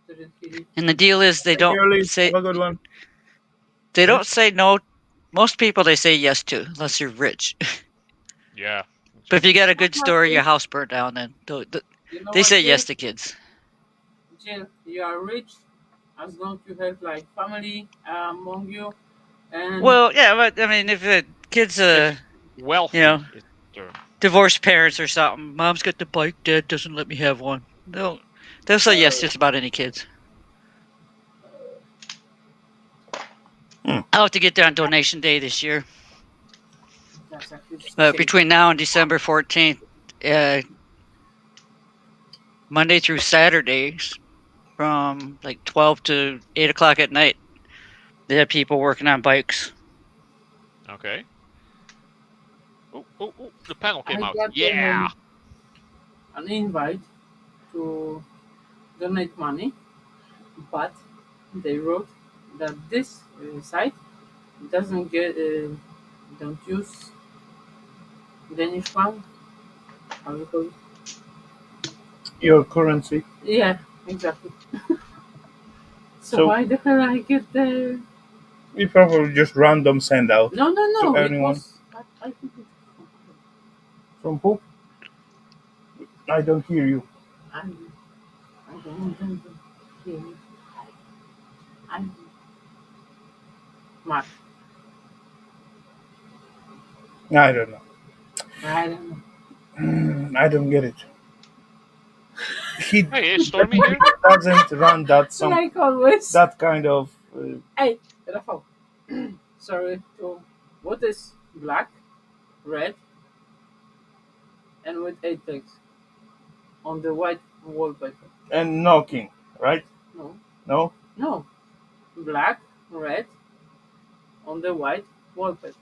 Didn't feel it. And the deal is they don't Really, say have a good one. they don't say no. Most people they say yes to, unless you're rich. Yeah. But if you got a good story, your house burned down, then You know they what, say Jill? yes to kids. Jill, you are rich as long as you have like family among you. And Well, yeah, but I mean, if the kids, Wealthy. You know. is the term. divorced parents or something, mom's got the bike, dad doesn't let me have one. They'll say yes just about any kids. I'll have to get there on donation day this year. that's actually But between now and December 14th, Monday through Saturdays, from like 12 to 8 o'clock at night, they have people working on bikes. Okay. Oh, the panel came I out. got Yeah. an invite to donate money, but they wrote that this site doesn't get don't use Danish crown. How you call it? Your currency. Yeah, exactly. so, So- why the hell I get the? We probably just random send out. No. To It anyone. was. I think it's. From who? I don't hear you. I don't hear you. I'm Mark. I don't know. I don't know. I don't get it. He Hey, is Stormy here? doesn't run that Like always. that kind of. Hey, Rafal. Sorry to. What is black, red, and with 8 legs on the white wallpaper. And knocking, right? No, No? no, black, red, on the white wallpaper.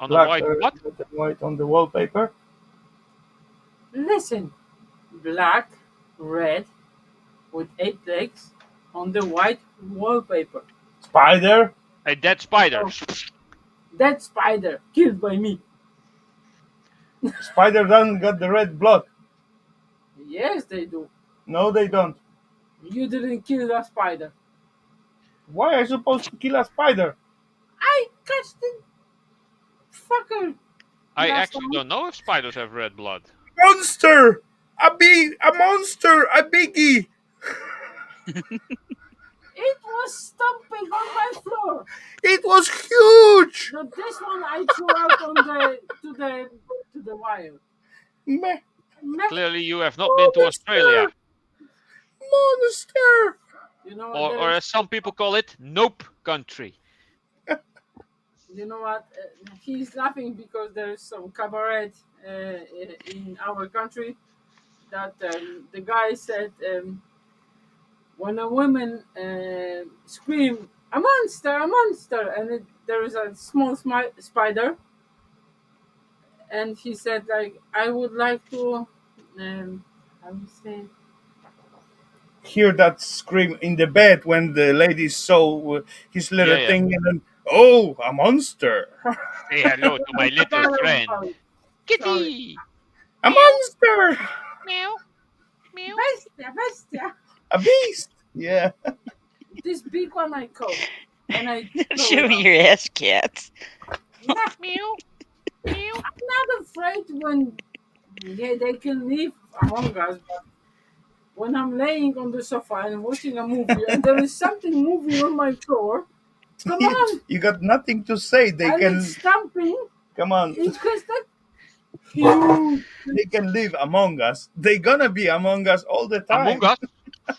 On the Black, white what? red and white on the wallpaper. Listen, black, red, with 8 legs on the white wallpaper. Spider. A dead spider. Oh. That spider killed by me. Spider doesn't got the red blood. Yes, they do. No, they don't. You didn't kill a spider. Why are you supposed to kill a spider? I catched the fucker. I Last actually time. don't know if spiders have red blood. Monster! A monster! A biggie! It was stomping on my floor. It was huge! So this one I threw out on to the wire. Meh. Clearly, you have not been to Australia, Monster! You know what? or as some people call it, Nope Country. You know what? He's laughing because there's some cabaret in our country that the guy said when a woman scream a monster, and there is a small spider, and he said like I would like to how do you say? Hear that scream in the bed when the lady saw his little Yeah. thing and then, oh, a monster! Say hello to my little friend. Kitty! A monster! Meow. Meow. Bestia. A beast! Yeah. This big one I caught, and I Show me your ass, cats. Meow. Meow. I'm not afraid when they can live among us, but when I'm laying on the sofa and watching a movie and there is something moving on my floor, come on! You got nothing to say. They and can it's stamping. come on. It's just that huge. They can live among us. They gonna be among us all the time. Among Us?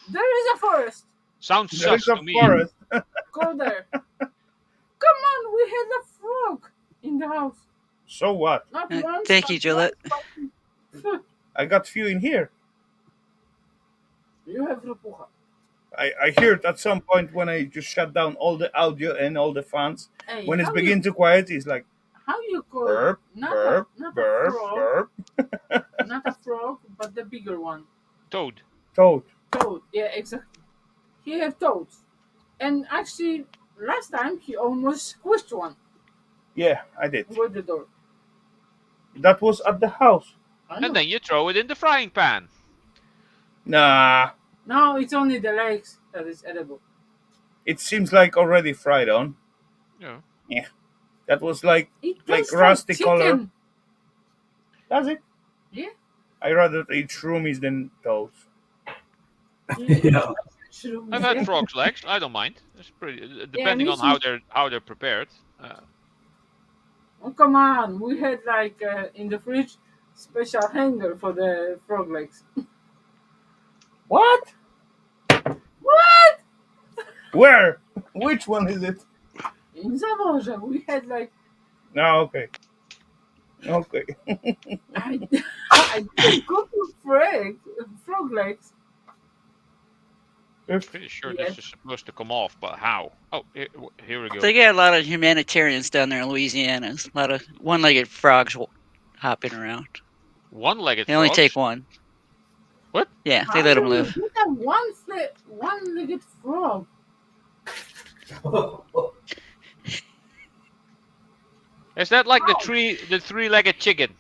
There is a forest. Sounds There sus is a to me. forest. Go there. Come on, we had a frog in the house. So what? Not once. Thank you, but Gillette. twice. I got few in here. You have Rapucha. I heard at some point when I just shut down all the audio and all the fans. Hey, When it's how begin to quiet, it's like How you call burp, not burp, a burp, frog, burp. not a frog, but the bigger one. Toad. Toad. Toad. Yeah, exactly. He have toads, and actually, last time he almost squished one Yeah, I did. with the door. That was at the house. I know. And then you throw it in the frying pan. Nah, No, it's only the legs that is edible. it seems like already fried on. Yeah. That was like It Like tastes rusty chicken. color. Does it? Yeah. I rather eat shroomies than toads. Yeah. Shrooms, I've yeah. had frog's legs. I don't mind. It's pretty depending me on too. how they're prepared. Oh, come on. We had like in the fridge special hanger for the frog legs. What? What? Where? Which one is it? In Zavorze, we had like No, okay. Okay. I did cook frog legs. Pretty sure Yes. this is supposed to come off, but how? Oh, here we go. They got a lot of humanitarians down there in Louisiana. A lot of one-legged frogs hopping around. One-legged They only frogs? take one. What? Yeah, they let them How do you live. get a one-legged frog? Is that like How? the three-legged chicken?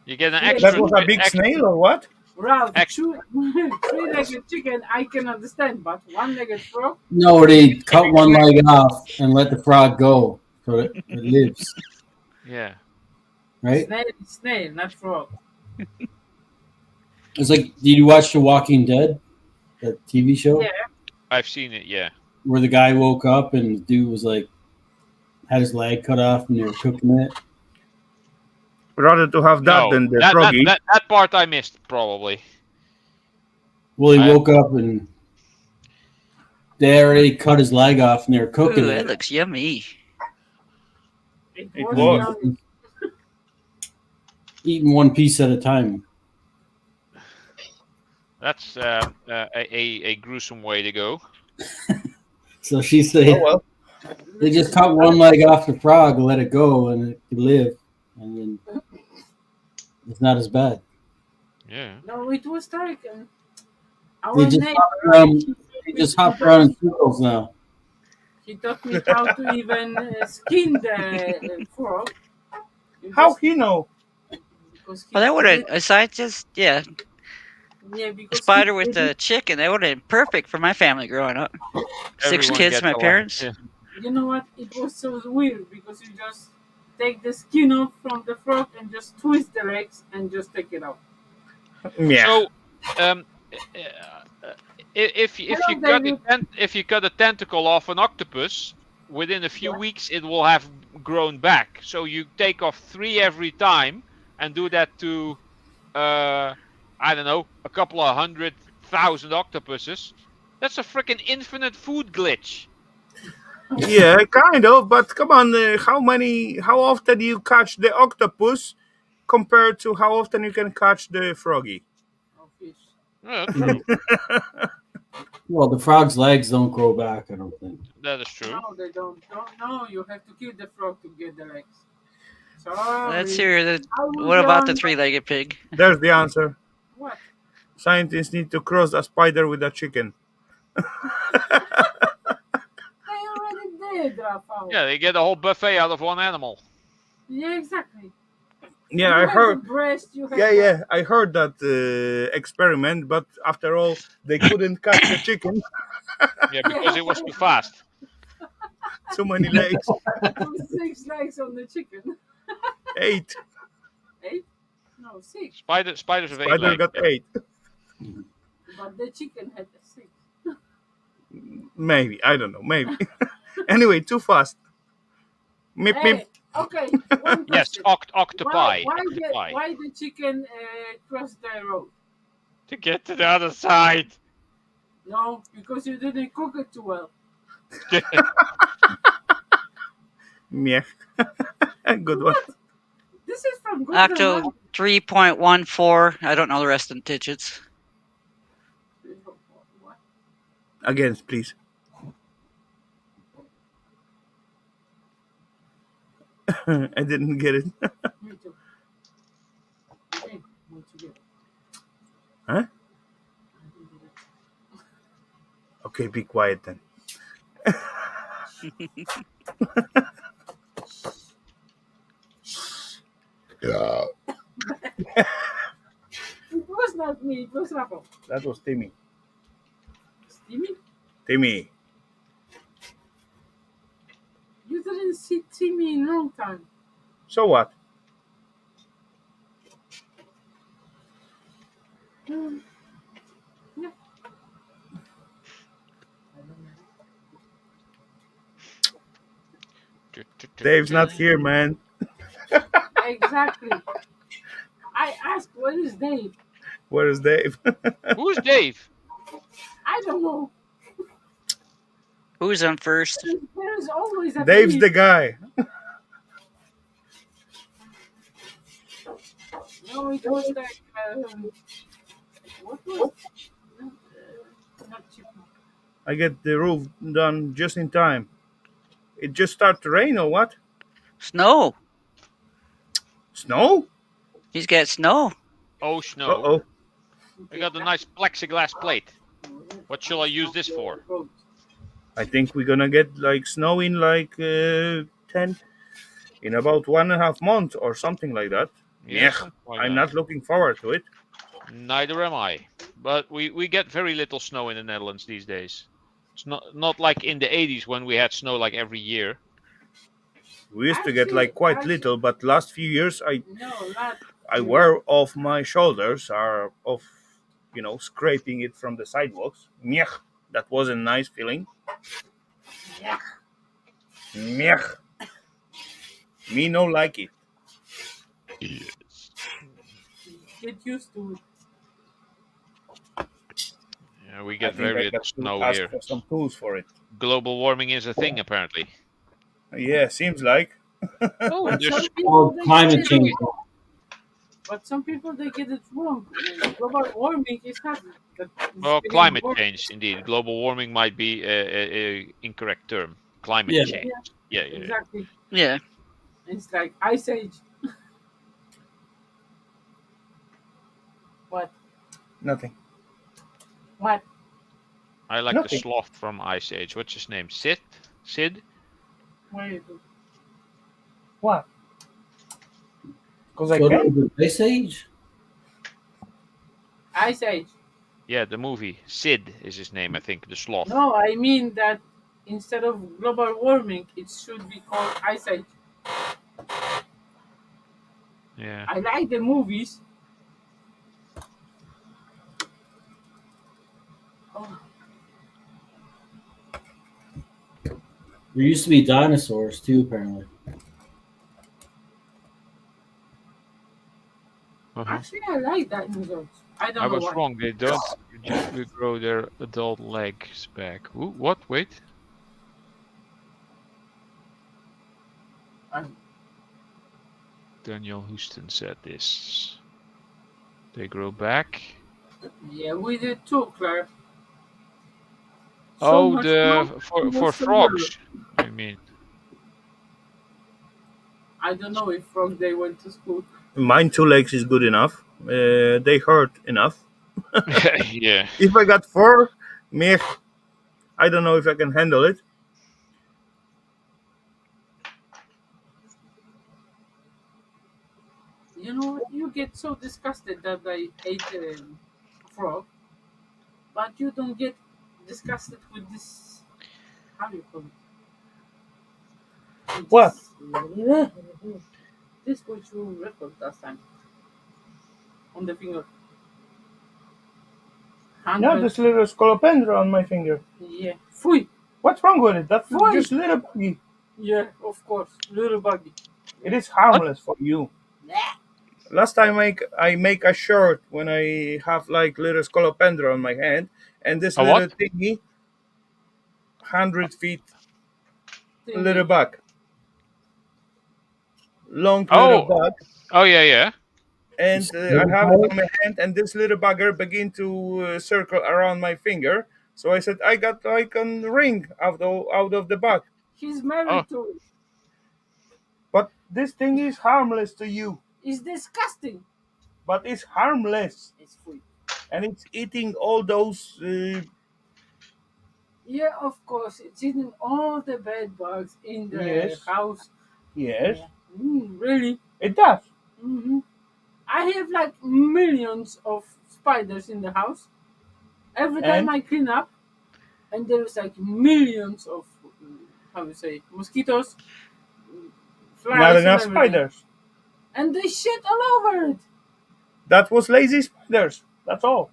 You get an extra. That was a big extra- snail or what? Ralph, Ex- three-legged chicken I can understand, but one-legged frog? No, they cut one leg off and let the frog go so that it lives. Yeah. Right? Snail, not frog. It's like, did you watch The Walking Dead, that TV show? Yeah. I've seen it, yeah. Where the guy woke up and the dude was like, had his leg cut off and they were cooking it. Rather to have that No, than the that froggy. that part I missed, probably. Well, he I- woke up and they already cut his leg off and they were Ooh, cooking that it. looks yummy. It It was was. yummy. Eating one piece at a time. That's a gruesome way to go. So she said Oh well. they just cut one leg off the frog and let it go, and it could live, and then it's not as bad. Yeah. No, it was like They our just neighbor. They just hop around in circles now. He taught me how to even skin the frog. You How just- he know? because he Well, that would have did- a scientist, yeah, yeah, because spider he with did a chicken. That would have been perfect for my family growing up. Six Everyone kids, gets my along. parents. Yeah. You know what? It was so weird because you just take the skin off from the frog and just twist the legs and just take it out. Yeah. So, if you Hello, cut David. if you cut a tentacle off an octopus, within a few weeks it will have grown back. So you take off 3 every time and do that to I don't know, a couple of 100,000 octopuses. That's a freaking infinite food glitch. Yeah, kind of. But come on, how often you catch the octopus compared to how often you can catch the froggy? Oh, fish. Yeah, true. Well, the frog's legs don't grow back, I don't think. That is true. No, they don't. No, you have to kill the frog to get the legs. Sorry. Let's hear the. I was What about the wrong. three-legged pig? There's the answer. What? Scientists need to cross a spider with a chicken. They already did, Rafal. Yeah, they get a whole buffet out of one animal. Yeah, exactly. Yeah, You I have heard. the breast, you have Yeah, I heard that experiment, but after all, they couldn't catch the chicken. Yeah, because it was too fast. Too many legs. The 6 legs on the chicken. 8. 8? No, 6. Spiders have 8 Spider legs. got 8. But the chicken had the 6. Maybe, I don't know. Maybe. Anyway, too fast. Meep, Hey, meep. okay, one Yes, question. octopi. Why the chicken crossed the road? To get to the other side. No, because you didn't cook it too well. Yeah. Good one. This is from Golden Octo Land. 3.14. I don't know the rest of the digits. What? Again, please. I didn't get it. Me too. Okay, once you get it. Huh? Okay, be quiet then. Yeah. It was not me, it was Rafal. That was Timmy. Timmy? Timmy. You didn't see Timmy in a long time. So what? Yeah. Dave's not here, man. Exactly. I asked, where is Dave? Where is Dave? Who's Dave? I don't know. Who's on first? There's always a Dave's Dave. the guy. No, it was like, what was not chipmunk. I get the roof done just in time. It just started to rain or what? Snow. Snow? He's got snow. Oh, snow. Uh-oh. I got a nice plexiglass plate. What shall I use this for? I think we're gonna get like snow in like 10 in about 1.5 months or something like that. Yeah, Yeah, I'm not looking forward to it. Neither am I. But we get very little snow in the Netherlands these days. It's not like in the 80s when we had snow like every year. We used to get like quite Actually- little, but last few years No, not. I wear off my shoulders are of scraping it from the sidewalks. Mech. That was a nice feeling. Yeah. Mech. Me no like it. Get used to it. Yeah, we I get think very I little got to snow ask here. for some tools for it. Global warming is a thing, apparently. Yeah, seems like. Oh, But there's some people Called they climate get it, change. but some people they get it wrong. Global warming is not that it's well, getting climate worse. change indeed. Global warming might be a incorrect term. Climate Yeah. change. Yeah, yeah. Exactly. Yeah. It's like ice age. What? Nothing. What? I like the Nothing. sloth from Ice Age. What's his name? Sid? Sid? What is it? What? Because I So can. the Ice Age? Ice age. Yeah, the movie. Sid is his name, I think. The sloth. No, I mean that instead of global warming, it should be called ice age. Yeah. I like the movies. Oh, There used to be dinosaurs too, apparently. actually, I like dinosaurs. I don't I know was why. wrong. They don't grow their adult legs back. Ooh, what? Wait. Um, Daniel Houston said this. They grow back. Yeah, we did too, Claire. So Oh, much the fun. for frogs. I mean. I don't know if frogs they went to school. Mine 2 legs is good enough. They hurt enough. Yeah. If I got 4, meh, I don't know if I can handle it. You know what? You get so disgusted that I ate a frog, but you don't get disgusted with this. How do you call it? With What? This which you record last time on the finger. Yeah, 100. this little scolopendra on my finger. Yeah. Fui. What's wrong with it? That's Why? just little buggy. Yeah, of course. Little buggy. It is harmless for you. Last time I make a shirt when I have like little scolopendra on my hand, and this A little what? thingy, 100 feet Thingy. little bug, long little Oh. bug, Oh yeah, yeah. and I have it on my hand, and this little bugger begin to circle around my finger. So I said I got like a ring out of the bug, He's married Oh. to it. but this thing is harmless to you. It's disgusting. But it's harmless, It's fui. and it's eating all those. Yeah, of course. It's eating all the bed bugs in the Yes. house. Yes, Really? it does. Hmm. I have like millions of spiders in the house. Every time And? I clean up, and there's like millions of how do you say mosquitoes, flies, Not and enough everything. spiders. And they shit all over it. That was lazy spiders. That's all.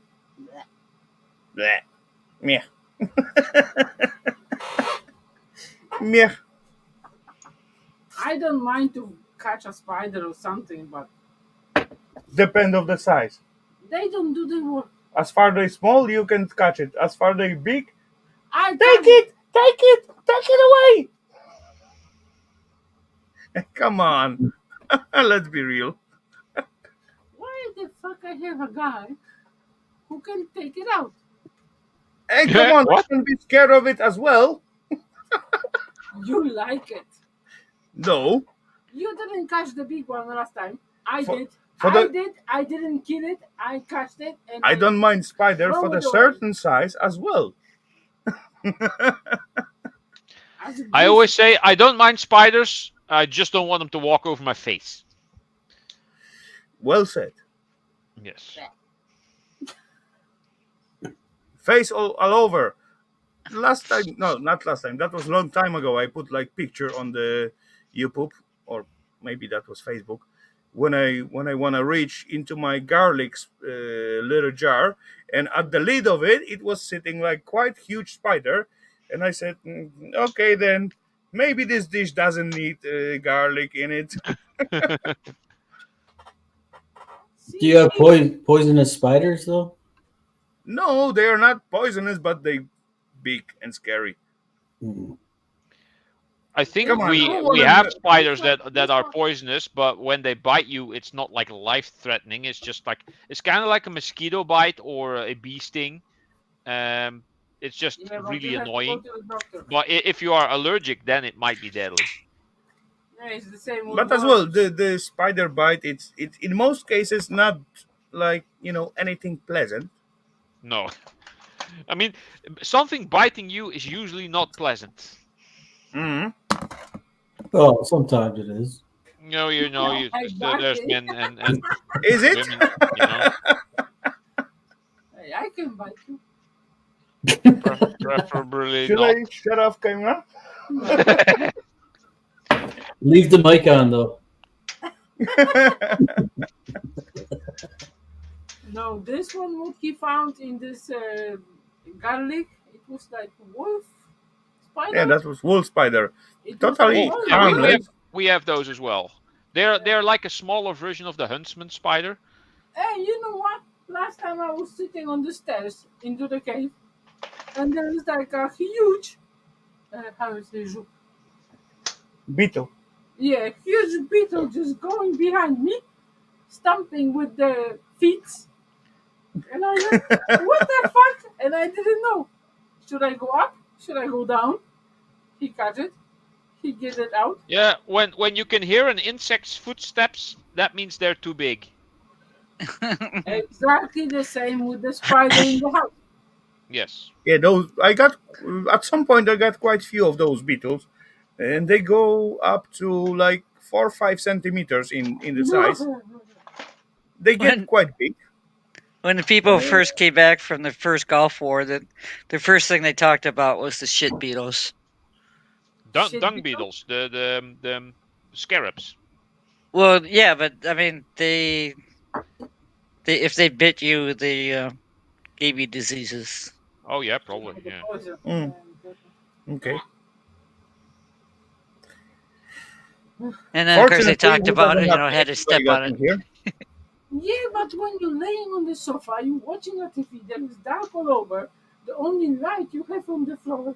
Blech. Meh. Meh. I don't mind to catch a spider or something, but Depend of the size. they don't do the work. As far they small, you can catch it. As far they big, I take can't- it, take it, take it away. Come on, let's be real. Why the fuck I have a guy who can take it out? Hey, come on, I What? can be scared of it as well. You like it. No, You didn't catch the big one last time. I For- did. for I the- did. I didn't kill it. I catched it, and I don't mind spider throw for the it away. certain size as well. As a I goose. always say I don't mind spiders. I just don't want them to walk over my face. Well said. Yes. Face all over. Last time, no, not last time. That was a long time ago. I put like picture on the YouTube, or maybe that was Facebook. When I want to reach into my garlic little jar, and at the lid of it, it was sitting like quite huge spider, and I said, okay, then maybe this dish doesn't need garlic in it. Do you have poisonous spiders though? No, they are not poisonous, but they big and scary. Mm. I think Come on, we who we wanna have kn- spiders This that are one. poisonous, but when they bite you, it's not like life threatening. It's just like it's kind of like a mosquito bite or a bee sting. It's just Yeah, but really you have to go annoying. to the doctor. But if you are allergic, then it might be deadly. Yeah, it's the same with But as well, wasps. the spider bite, it's in most cases not like anything pleasant. No, I mean something biting you is usually not pleasant. Hmm. Oh, sometimes it is. No, you there's Exactly. men and Is it? women, you know, Hey, I can bite you. preferably Should not. I shut off camera? Leave the mic on though. No, this one what he found in this garlic, it was like wolf Yeah, spider. that was wool spider. It was like Totally Oh, more yeah, we we have harmless. bigger. we have those as well. They're like a smaller version of the huntsman spider. Hey, you know what? Last time I was sitting on the stairs into the cave, and there is like a huge, how is it? Beetle. Yeah, huge beetle just going behind me, stomping with the feet. And I went, what the fuck? And I didn't know. Should I go up? Should I go down? He cut it. He get it out. Yeah, when you can hear an insect's footsteps, that means they're too big. Exactly the same with the spider in the house. Yes. Yeah, those I got at some point. I got quite few of those beetles, and they go up to like 4 or 5 centimeters in the size. They get when quite big. when the people first came back from the first Gulf War, the first thing they talked about was the shit beetles. Shit Dung beetle? beetles, the scarabs. Well, yeah, but I mean, they if they bit you, they gave you diseases. Oh yeah, probably. The Yeah. poison. Mm, okay. And then of course they Fortunately, talked we got about it, enough had to everybody step on got it. in here. Yeah, but when you're laying on the sofa, you're watching a TV, there is dark all over. The only light you have on the floor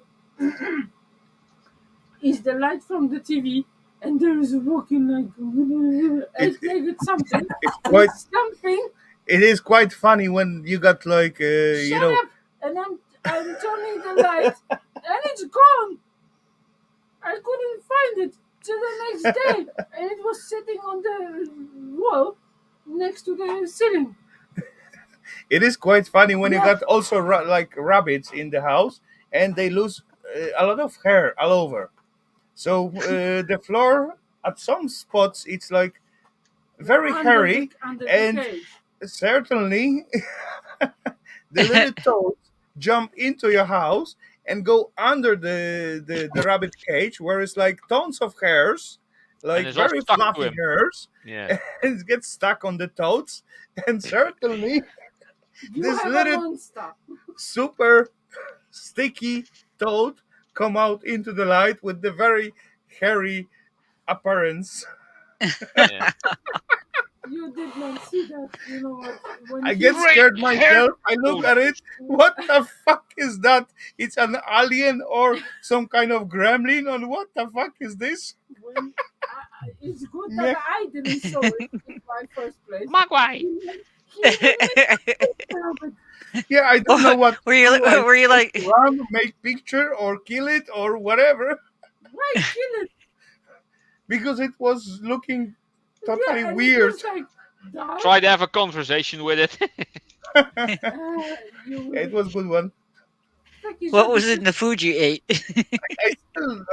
is the light from the TV, and there is walking like It, it eight-legged something it's with quite something. it is quite funny when you got like Shut up! And I'm turning the light, and it's gone. I couldn't find it till the next day, and it was sitting on the wall next to the ceiling. it is quite funny when you Yeah, got also like rabbits in the house and they lose a lot of hair all over. So the floor at some spots it's like very hairy, under the and cage. certainly the little toads jump into your house and go under the rabbit cage where it's like tons of hairs, And like it's all very stuck to fluffy him. hairs, Yeah. and it gets stuck on the toads. And certainly You this have a little monster. super sticky toad come out into the light with the very hairy appearance. Yeah. You did not see that. You know what? When I he get Great scared hair myself. I look at it. toads. What the fuck is that? It's an alien or some kind of gremlin? Or what the fuck is this? when it's good that Meh. I didn't saw it in my first place. Mogwai. He will make a picture. Yeah, I don't know what were to you do. I were you just like run, make picture, or kill it, or whatever, Why kill it? because it was looking totally Yeah, and it weird. was like dark. Try to have a conversation with it. It was a good one. what was in the food you ate?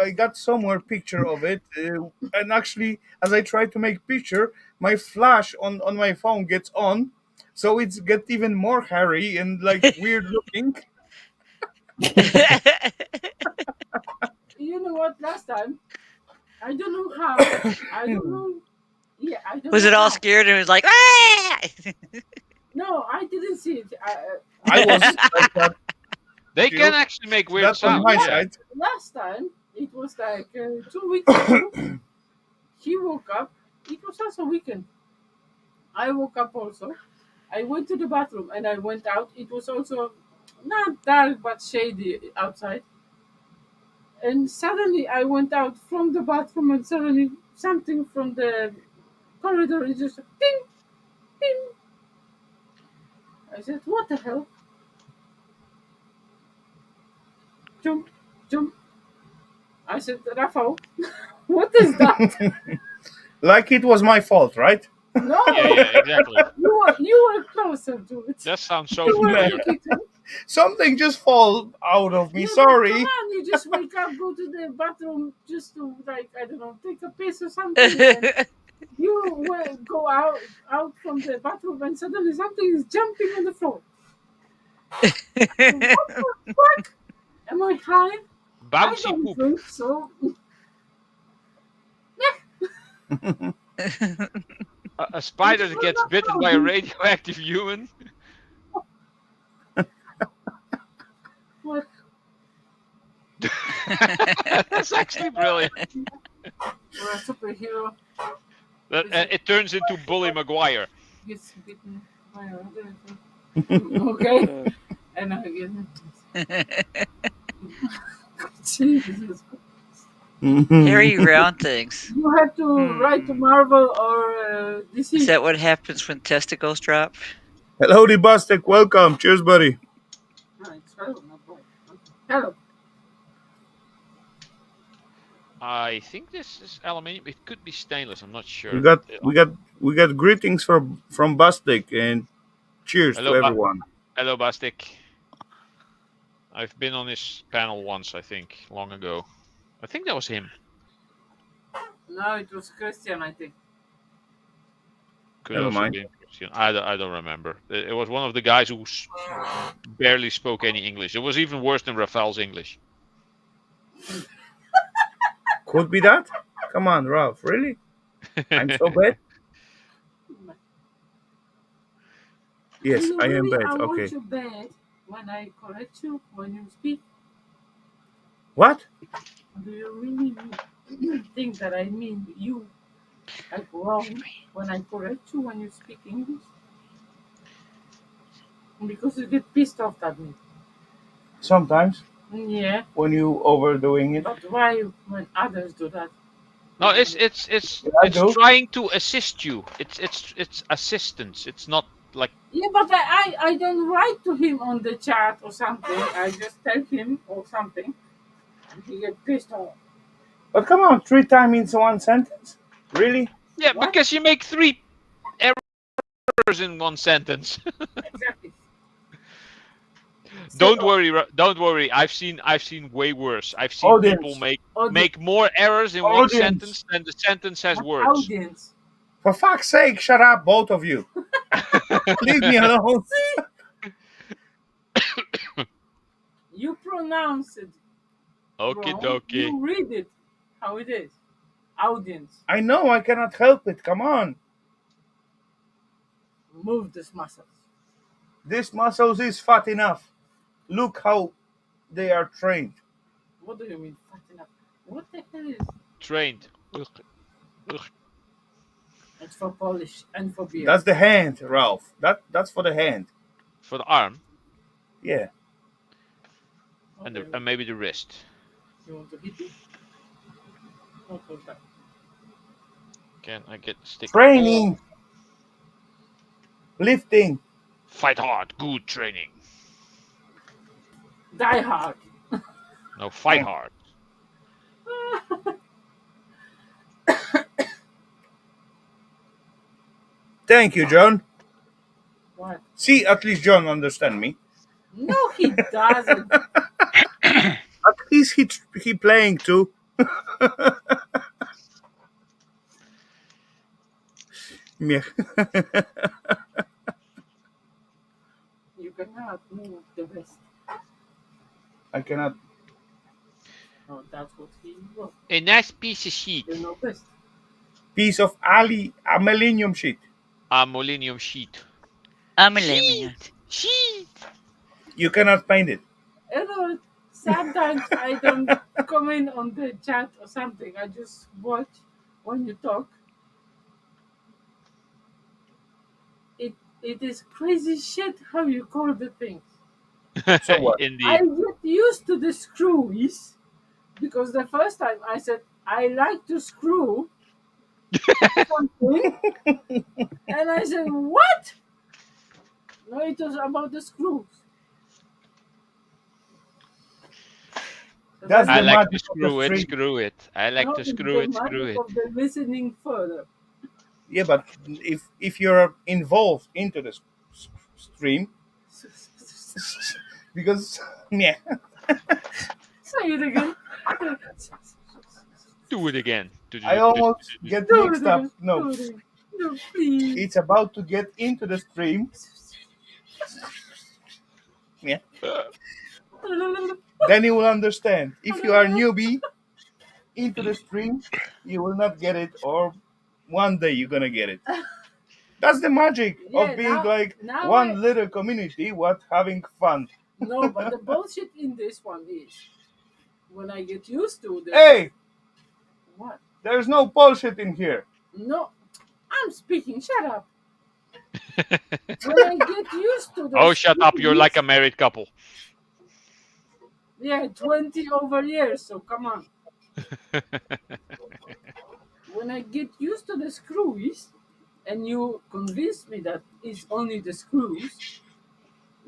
I got some more picture of it, and actually, as I try to make picture, my flash on my phone gets on, so it's get even more hairy and like weird looking. You know what? Last time, I don't know how. I don't know. Yeah, I don't was know it all how. scared and it was like, ah! No, I didn't see it. I was like that. They Jill. can actually make weird That's on sounds. my Yeah. side. Last time, it was like 2 weeks ago. He woke up. It was also weekend. I woke up also. I went to the bathroom and I went out. It was also not dark but shady outside. And suddenly I went out from the bathroom, and suddenly something from the corridor is just ping, ping. I said, "What the hell?" Jump, jump. I said, "Rafal, what is that?" Like it was my fault, right? No, Yeah, exactly. you were closer to it. That sounds so You were in familiar. the kitchen. Something just fall out of me. Yeah, but come Sorry. on, you just wake up, go to the bathroom just to, like, I don't know, take a piss or something, and you will go out from the bathroom, and suddenly something is jumping on the floor. What the fuck? Am I high? I Bouncy don't poop. think so. A spider that gets bitten by a radioactive human. What? That's actually brilliant. Or a superhero It turns into Bully Maguire. gets bitten by a radioactive. Okay. And I get Jesus. Hairy round things. You have to write to Marvel or DC. Is that what happens when testicles drop? Hellowdy, Bustic. Welcome. Cheers, buddy. No, it's hello, not boy. Hello. I think this is aluminium. It could be stainless. I'm not sure. We got greetings from Bustic and cheers Hello, to everyone. Hello, Bastik. I've been on his panel once, I think, long ago. I think that was him. No, it was Christian, I think. Could Never also mind. be Christian. I don't remember. It was one of the guys who barely spoke any English. It was even worse than Rafal's English. Could be that? Come on, Ralph. Really? I'm so bad? Yes, Do you I am really bad. want Okay. you bad when I correct you when you speak? What? Do you really think that I mean you like wrong when I correct you when you speak English? Because you get pissed off at me. Sometimes Yeah, when you overdoing it. but why when others do that? No, it's I do. trying to assist you. It's assistance. It's not like Yeah, but I don't write to him on the chat or something. I just tell him or something, and he get pissed off. But come on, 3 times in one sentence? Really? yeah, What? because you make 3 errors in one sentence. Exactly. Don't worry. I've seen way worse. I've seen Audience. people make more errors in one Audience. sentence than the sentence has words. Audience. For fuck's sake, shut up, both of you. Leave me alone. You pronounce it Okie wrong. dokie. You read it how it is. Audience. I know, I cannot help it. Come on. Move these muscles. This muscles is fat enough. Look how they are trained. What do you mean fat enough? What the hell is? Trained. Ugh. It's for polish and for beer. That's the hand, Ralph. That's for the hand. For the arm Yeah. and Okay. and maybe the wrist. You want to hit me? What was that? Can I get the stick? Training. Lifting. Fight hard. Good training. Die hard. No, fight hard. Thank you, John. What? See, at least John understand me. No, he doesn't. At least he playing too. Yeah. You cannot move the rest. I cannot. No, that's what he wrote. A nice piece of sheet. You know best. Piece of aluminium sheet. Aluminium sheet. Aluminium. Sheet. You cannot paint it. You know, sometimes I don't comment on the chat or something. I just watch when you talk. It is crazy shit how you call the things. So what? I Indeed. get used to the screws, because the first time I said I like to screw something, and I said what? No, it was about the screws. So That's I the like to magic of the screw it, stream. screw it. I like no, to it's screw the it, screw magic it. of the listening further. Yeah, but if you're involved into the stream, because yeah, Say it again. Do it again. I almost get Do it mixed up. again. No, Do it again. No, please. it's about to get into the stream. Yeah. Then you will understand. If you are newbie into the stream, you will not get it, or one day you're gonna get it. That's the magic Yeah, of being now one little community, what having fun. No, but the bullshit in this one is when I get used to the Hey, what? there's no bullshit in here. No, I'm speaking. Shut up. When I get used to the Oh, shut up! You're screws- like a married couple. Yeah, 20 over years. So come on. When I get used to the screws, and you convince me that it's only the screws,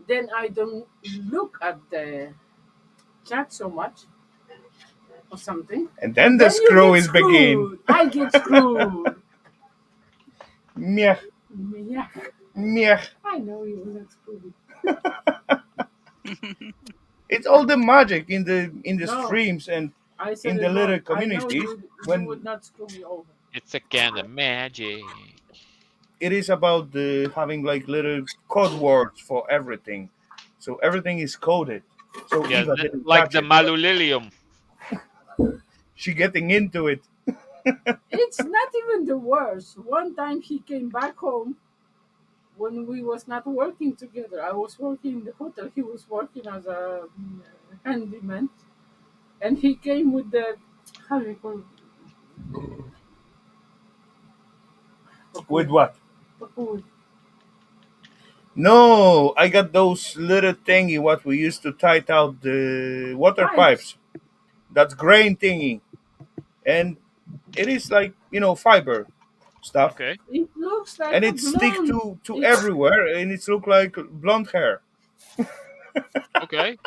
then I don't look at the chat so much or something. And then the Then you screw get is begin. screwed. I get screwed. Meh, Yeah, meh. I know you will not screw me. It's all the magic in the No. streams and I said in it the little wrong. I know communities you when would not screw me over. It's a kind of magic. it is about the having like little code words for everything. So everything is coded. So Yeah, Eva didn't like touch the it, but malulilium. she getting into it. It's not even the worst. One time he came back home when we was not working together. I was working in the hotel. He was working as a handyman, and he came with the how do you call it? With what? Pakul. No, I got those little thingy what we used to tight out the water pipes. That's grain thingy. And it is like, fiber stuff. Okay. It looks like And a it stick blonde. to It's- everywhere and it look like blonde hair. Okay.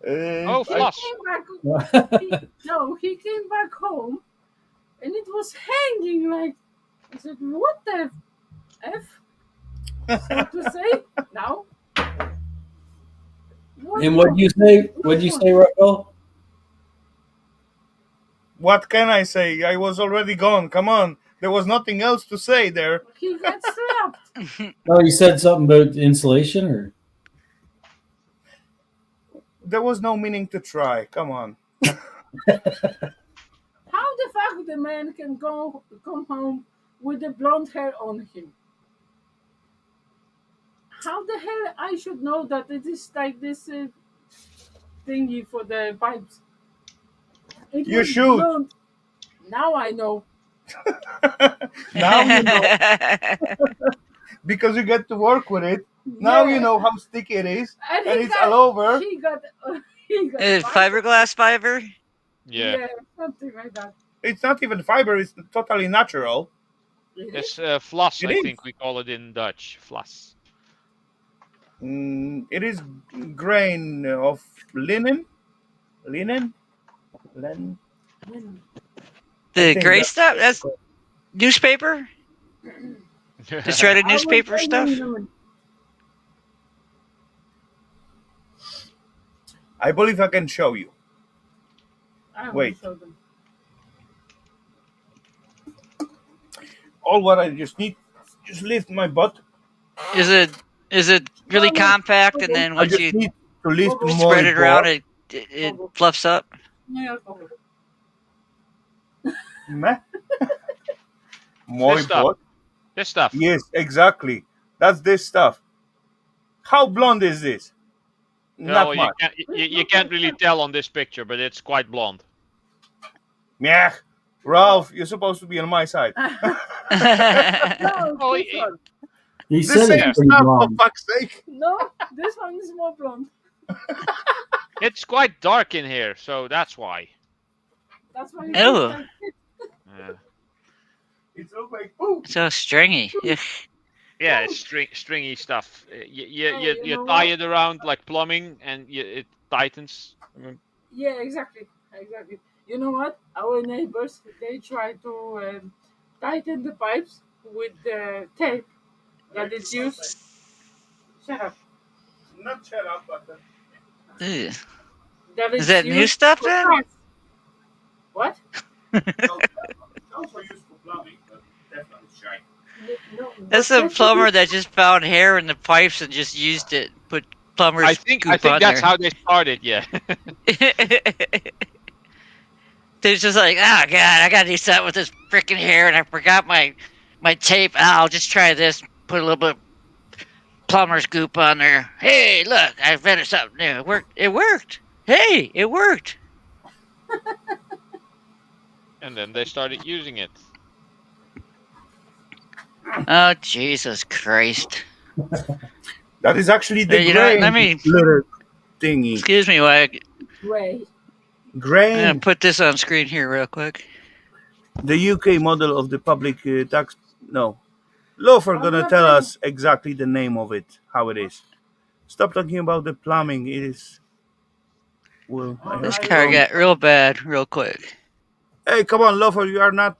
And Oh, He floss. came back. He came back home, and it was hanging like. I said, "What the f?" So to say now. And what do you say? What do you say, Rafal? What can I say? I was already gone. Come on. There was nothing else to say there. He got slapped. Oh, you said something about insulation, or There was no meaning to try. Come on. How the fuck the man can come home with the blonde hair on him? How the hell I should know that it is like this thingy for the pipes? It You was should. blonde. Now I know. Now you know. Because you get to work with it. Now Yeah. you know how sticky it is. And And he it's got- all over. He got. Fiberglass fiber. Yeah. Something like that. It's not even fiber. It's totally natural. It's floss, It I is. think we call it in Dutch. Floss. It is grain of linen. Linen? Len? The think gray that's stuff. That's newspaper. The shredded I will newspaper tell you stuff. in a minute. I believe I can show you. I will Wait. show them. All what I just need, just lift my butt. Is it really compact? And then I once just you need to lift my spread it around, butt. it fluffs up. Yeah, okay. Meh. My This stuff. butt. This stuff. Yes, exactly. That's this stuff. How blonde is this? Well, Not much. you can't really tell on this picture, but it's quite blonde. Yeah. Ralph, you're supposed to be on my side. No, Oh, this one. he The said same it's pretty stuff, for blonde. fuck's sake. No, this one is more blonde. It's quite dark in here, so that's why. That's why you Oh. like it. Yeah, It's all like poop. So stringy. Ugh. yeah, it's stringy stuff. You Hey, you know tie what? it around like plumbing, and it tightens. Yeah, exactly. You know what? Our neighbors, they try to tighten the pipes with the tape that is used. Shut up. Not shut up, but Ugh. That Is is that new used stuff for then? cars. What? it's also used for plumbing, but definitely shine. No, That's but a plumber that just found hair in the pipes and just used it. Put plumber's I think goop on that's there. how they started. Yeah. They're just like, oh god, I gotta do something with this freaking hair, and I forgot my tape. I'll just try this. Put a little bit of plumber's goop on there. Hey, look, I invented something new. It worked. It worked. Hey, it worked. And then they started using it. Oh Jesus Christ! That is actually the You know what, grain let me- little thingy. Excuse me, while gray. I'm Grain, gonna put this on screen here real quick. the UK model of the public tax. No, Loafer I'm gonna not tell ready. us exactly the name of it, how it is. Stop talking about the plumbing. It is. Well, I This hope car wrong. got real bad real quick. Hey, come on, Loafer, you are not.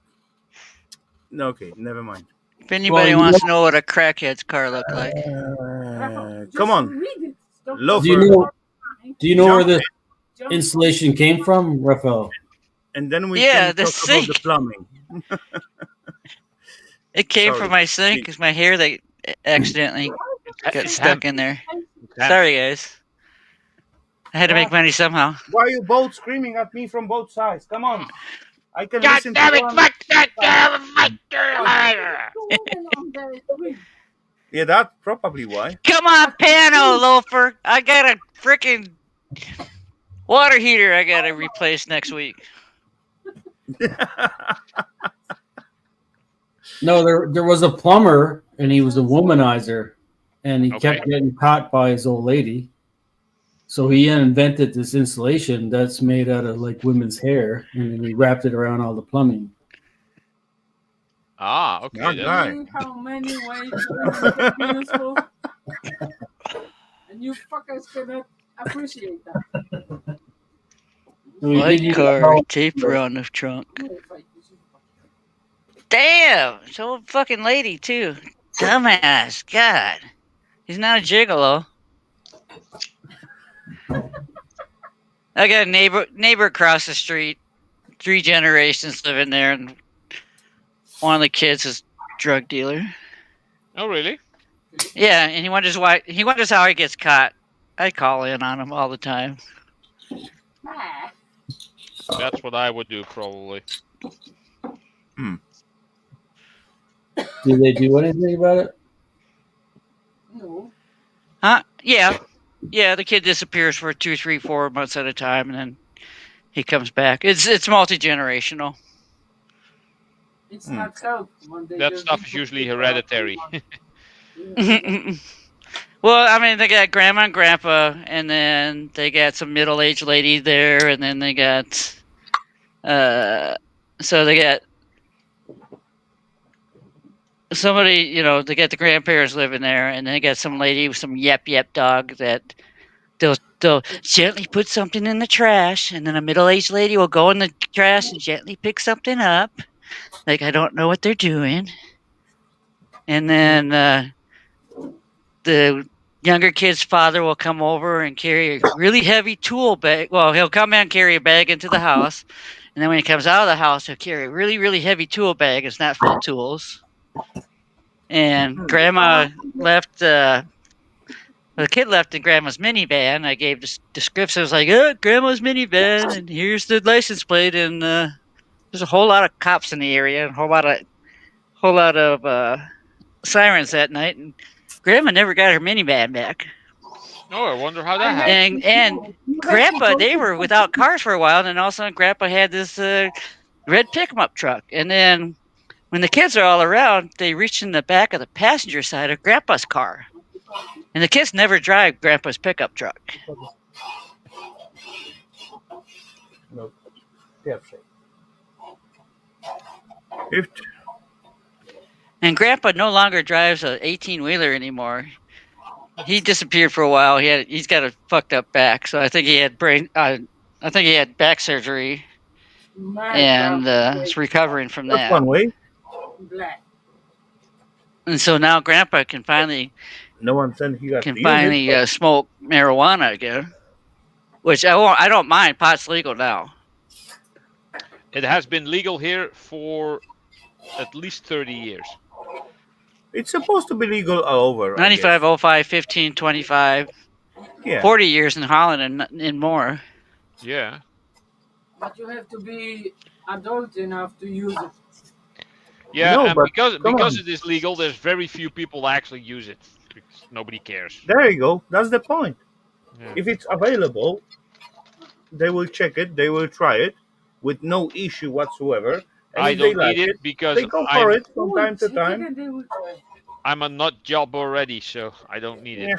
No, okay, never mind. If anybody Well, you wants to know what a crackhead's car looked like, Just Come on, read it. Stop Loafer. Do you know where Jump this Jump. installation came from, Rafal? and then we Yeah, can the talk about the sink. plumbing. it came Sorry. from my sink. It's my hair that accidentally got It's stuck hemp. in there. It's hemp. Sorry, guys. I had to make money somehow. Why are you both screaming at me from both sides? Come on. I can God listen damn to it! one. Fuck that! Yeah, that's probably why. Come on, piano loafer. I got a freaking water heater I gotta replace next week. No, there was a plumber, and he was a womanizer, and he Okay. kept getting caught by his old lady. So he invented this insulation that's made out of like women's hair, and then he wrapped it around all the plumbing. Ah, okay. That Then. guy. See how many ways women can be useful? And you fuckers cannot appreciate that. So he White did use car, all- tape around the trunk. Damn, it's an old fucking lady too. Dumbass, God. He's not a gigolo. I got a neighbor across the street. 3 generations living there, and one of the kids is a drug dealer. Oh, really? Yeah, and he wonders how he gets caught. I call in on him all the time. That's what I would do probably. Did they do anything about it? No. Huh? Yeah. Yeah, the kid disappears for 2, 3, 4 months at a time, and then he comes back. It's multi-generational. It's not help. That stuff is usually hereditary. Well, I mean, they got grandma and grandpa, and then they got some middle-aged lady there, and then they got, so they got somebody, they got the grandparents living there, and then they got some lady with some yep dog that they'll gently put something in the trash, and then a middle-aged lady will go in the trash and gently pick something up, like I don't know what they're doing, and then the younger kid's father will come over and carry a really heavy tool bag. Well, he'll come in and carry a bag into the house. And then when he comes out of the house, he'll carry a really, really heavy tool bag. It's not full of tools. And grandma left, the kid left in grandma's minivan. I gave the description. I was like, grandma's minivan. And here's the license plate. And there's a whole lot of cops in the area and a whole lot of sirens that night. And grandma never got her minivan back. Oh, I wonder how that happened. And grandpa, they were without cars for a while, and then all of a sudden grandpa had this red pickup truck. And then when the kids are all around, they reach in the back of the passenger side of grandpa's car. And the kids never drive grandpa's pickup truck. No. If And Grandpa no longer drives a 18-wheeler anymore. He disappeared for a while. He's got a fucked up back, so I think he had back surgery and is recovering from that's that. one way. Black. And so now Grandpa can finally No one said he got to use it. smoke marijuana again, which I don't mind. Pot's legal now. It has been legal here for at least 30 years. It's supposed to be legal all over. 95, 05, 15, 25, Yeah. 40 years in Holland and more. Yeah. But you have to be adult enough to use it. Yeah, No, and but because come on. it is legal, there's very few people that actually use it. Because nobody cares. There you go. That's the point. Yeah. If it's available, they will check it. They will try it with no issue whatsoever. And I if they don't like need it because they go for it from time to time. I'm a nut job already, so I don't need it. Yeah.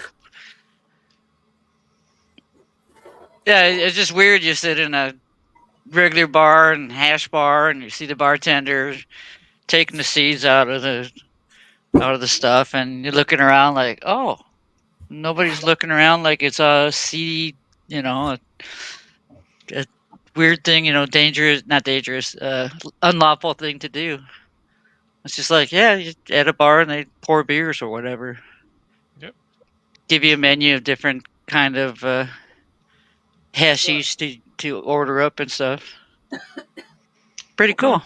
Yeah, it's just weird. You sit in a regular bar and hash bar, and you see the bartender taking the seeds out of the stuff, and you're looking around like, oh, nobody's looking around like it's a seedy, a weird thing, not dangerous, unlawful thing to do. It's just like, yeah, you're at a bar and they pour beers or whatever. Yep. Give you a menu of different kind of hashish to order up and stuff. Pretty cool.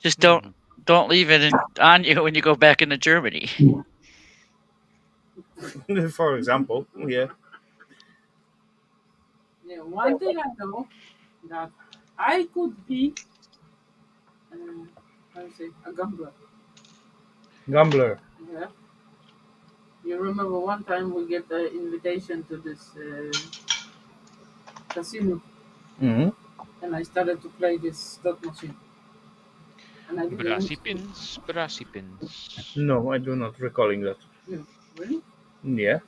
Just don't leave it on you when you go back into Germany. For example, yeah. Yeah, one thing I know that I could be, a gambler. Gambler. Yeah. You remember one time we get the invitation to this casino, Mm-hmm. and I started to play this slot machine. And I didn't Brassy pins. No, I do not recalling that. Yeah. Really? Yeah.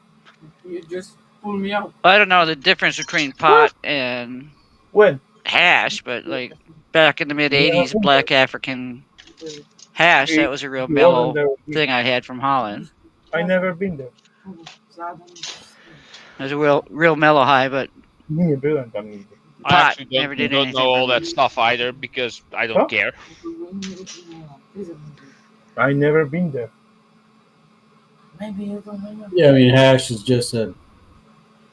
You just pull me out. I don't know the difference between pot and When? hash, but like back in the mid '80s, Black African hash, that was a real mellow thing I had from Holland. I never been there. It was a real mellow high, but I pot actually never did don't anything know all for me. that stuff either because I don't care. I never been there. Maybe you don't remember. Yeah, I mean, hash is just a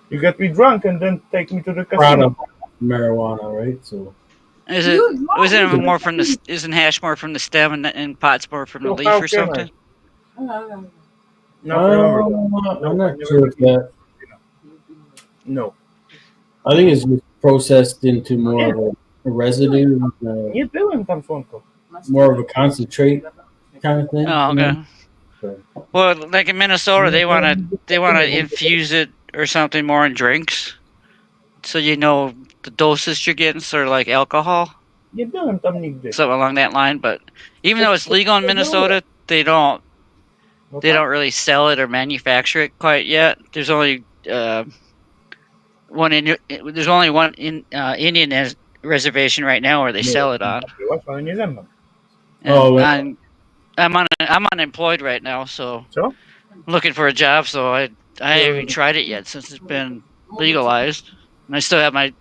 You get me drunk and then take me to the casino. product of marijuana, right? So Isn't hash more from the stem and pot's more from the So leaf how or can I? something? Not remember that. I'm No, I not never sure if been that. No. I think it's just processed into more of a residue, Nie byłem tam członką. more of a concentrate kind of thing. Oh, you know? okay. Well, like in Minnesota, they wanna infuse it or something more in drinks, so you know the doses you're getting, sort of like alcohol, Nie byłem tam nigdy. something along that line. But even though it's legal in Minnesota, they don't really sell it or manufacture it quite yet. There's only one Indian reservation right now where they sell it on. Ale nie ze mną. And I'm unemployed right now, so So? looking for a job. So I haven't even tried it yet since it's been legalized, and I still have my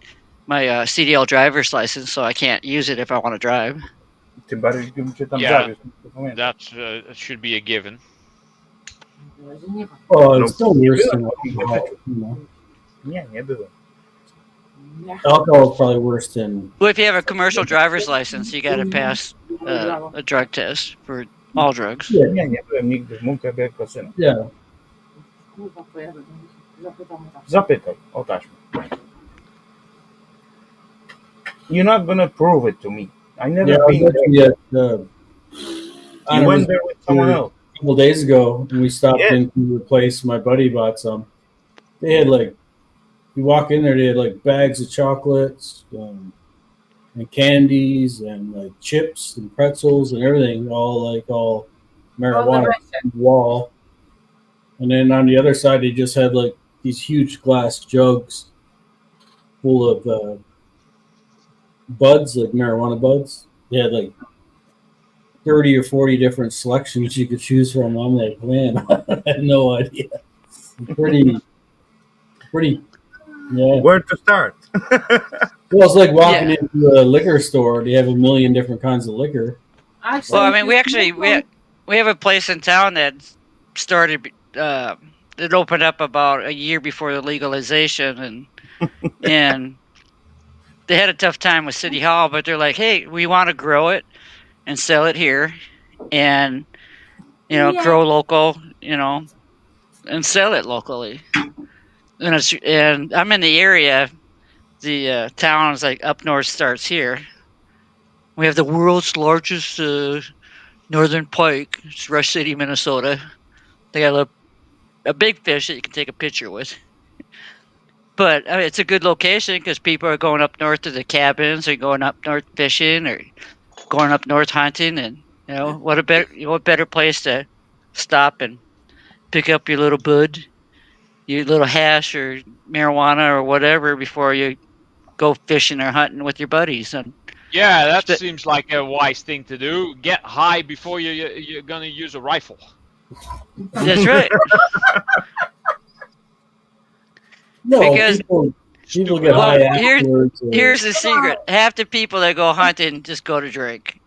CDL driver's license, so I can't use it if I want to drive. Tym bardziej, gdybym cię tam Yeah. zawiózł. nie pamiętam. That should be a given. Oh, it's still worse than alcohol. You know? Nie byłem. Alcohol is probably worse than. Well, if you have a commercial driver's license, you got to pass a drug test for all drugs. Nie byłem nigdy w Montevideo kasyno. Yeah. Zapytaj o taśmę. You're not gonna prove it to me. I never Yeah, been there. I You went was there with someone there else. a couple days ago, and we stopped Yeah. into the place. My buddy bought some. They had you walk in there, they had bags of chocolates and candies and chips and pretzels and everything, all marijuana on the wall. And then on the other side, they just had these huge glass jugs full of buds, like marijuana buds. They had like 30 or 40 different selections you could choose from. I'm like, man, I had no idea. Pretty, yeah. Where to start? Well, it's like walking Yeah. into a liquor store. They have a million different kinds of liquor. Actually, Well, I mean, it's we have a place in town that started. It opened up about a year before the legalization, and they had a tough time with City Hall, but they're like, hey, we want to grow it and sell it here, and Yeah. grow local, and sell it locally. And I'm in the area. The town is like up north starts here. We have the world's largest northern pike. It's Rush City, Minnesota. They got a big fish that you can take a picture with. But I mean, it's a good location because people are going up north to the cabins, or going up north fishing, or going up north hunting. And what better place to stop and pick up your little bud, your little hash or marijuana or whatever before you go fishing or hunting with your buddies. And Yeah, that seems like a wise thing to do. Get high before you're gonna use a rifle. that's right. No, Because- people get high afterwards. Here's the secret: half the people that go hunting just go to drink.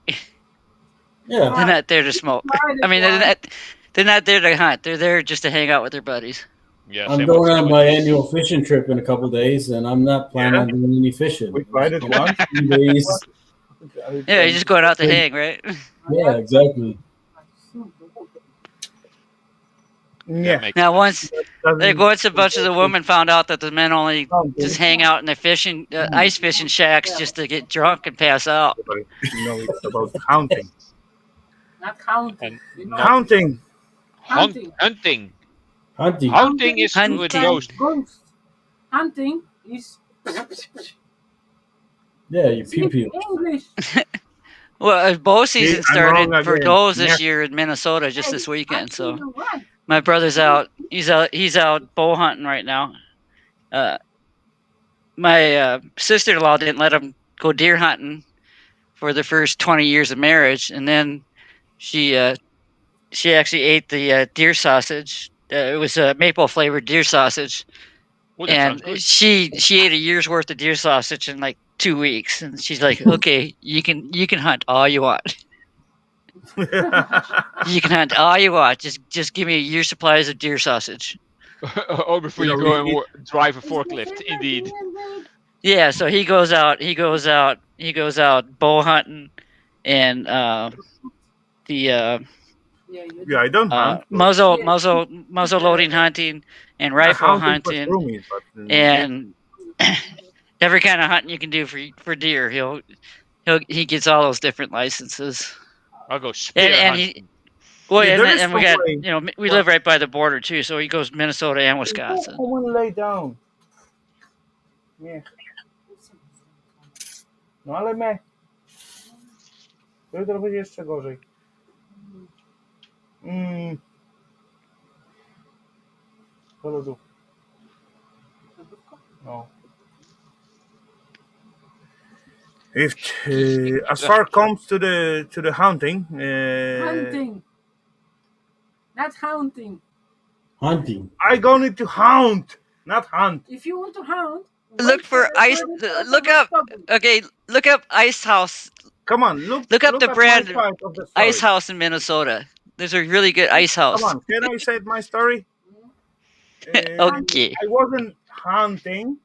Yeah. They're not there to smoke. I mean, they're not there to hunt. They're there just to hang out with their buddies. Yeah, I'm same going with on me. my annual fishing trip in a couple of days, and I'm not planning on doing any fishing. We tried it once. 2 days. Yeah, you're just going out to hang, right? Yeah, exactly. Yeah. Now, once Doesn't- a bunch of the women found out that the men only just hang out in the fishing, ice fishing shacks just to get drunk and pass out. it's about counting. not counting. Counting. Hunting. Hunting. Hunting. Hunting is Hunting. with ghosts. Ghost. Hunting is Yeah, you pew speak pew. English. Well, bow season I'm started wrong for again. does this Yeah. year in Minnesota just this weekend. So Actually, you're right. my brother's out. He's out bow hunting right now. My sister-in-law didn't let him go deer hunting for the first 20 years of marriage, and then she actually ate the deer sausage. It was a maple flavored deer sausage, Well, that sounds and good. she ate a year's worth of deer sausage in like 2 weeks. And she's like, "Okay, you can hunt all you want. You can hunt all you want. Just give me a year's supplies of deer sausage." Or before you go and drive a forklift, indeed. Yeah, so he goes out bow hunting, and Yeah, Yeah, I don't hunt. muzzle loading hunting and rifle Hunting for hunting shroomies, but, and every kind of hunting you can do for deer. He gets all those different licenses. I'll go spear And hunting. Yeah, there is and we some got way. we live right by the border too, so he goes Minnesota and Wisconsin. I want to lay down. Yeah. No ale me. Jutro będzie jeszcze gorzej. Do lodu. No. If as far comes to the hunting, hunting. Not hunting. Hunting. I going to hunt, not hunt. If you want to hunt, Look for ice. Look up. Okay, look up Ice House. Come on, look up the at brand my side of the story. Ice House in Minnesota. There's a really good ice house. Come on, can I say my story? Okay. I wasn't hunting.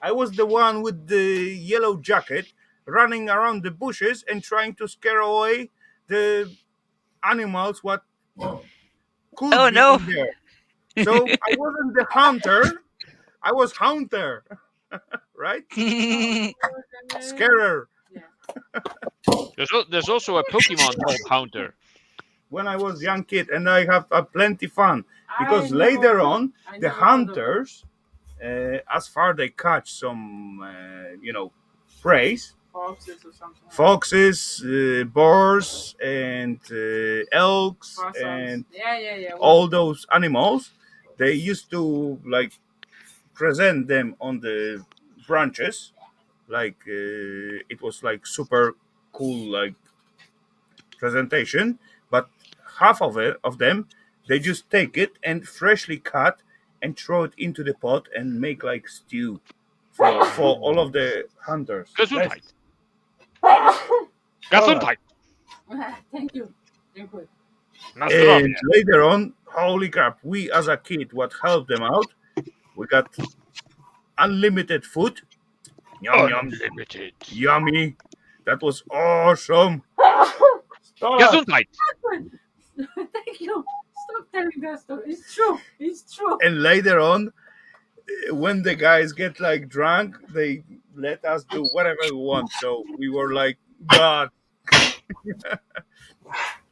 I was the one with the yellow jacket running around the bushes and trying to scare away the animals what could Oh, be no. in there. So I wasn't the hunter. I was hunter. Right? Scarer. There's also a Pokemon called Haunter. When I was young kid, and I have plenty fun because I know. later on I the know. hunters, as far they catch some, preys, Foxes or something. foxes, boars, and elks, Possums. and Yeah. all those animals, they used to like present them on the branches, like it was like super cool like presentation. But half of them, they just take it and freshly cut and throw it into the pot and make like stew for all of the hunters. Gesundheit. Alright. Gesundheit. Thank you. Thank you. Na zdrowie. And later on, holy crap, we as a kid, what helped them out, we got unlimited food. Yum, yum, Unlimited. yummy. That was awesome. Stop. Gesundheit. Thank you. Stop telling that story. It's true. It's true. And later on, when the guys get like drunk, they let us do whatever we want. So we were like, God,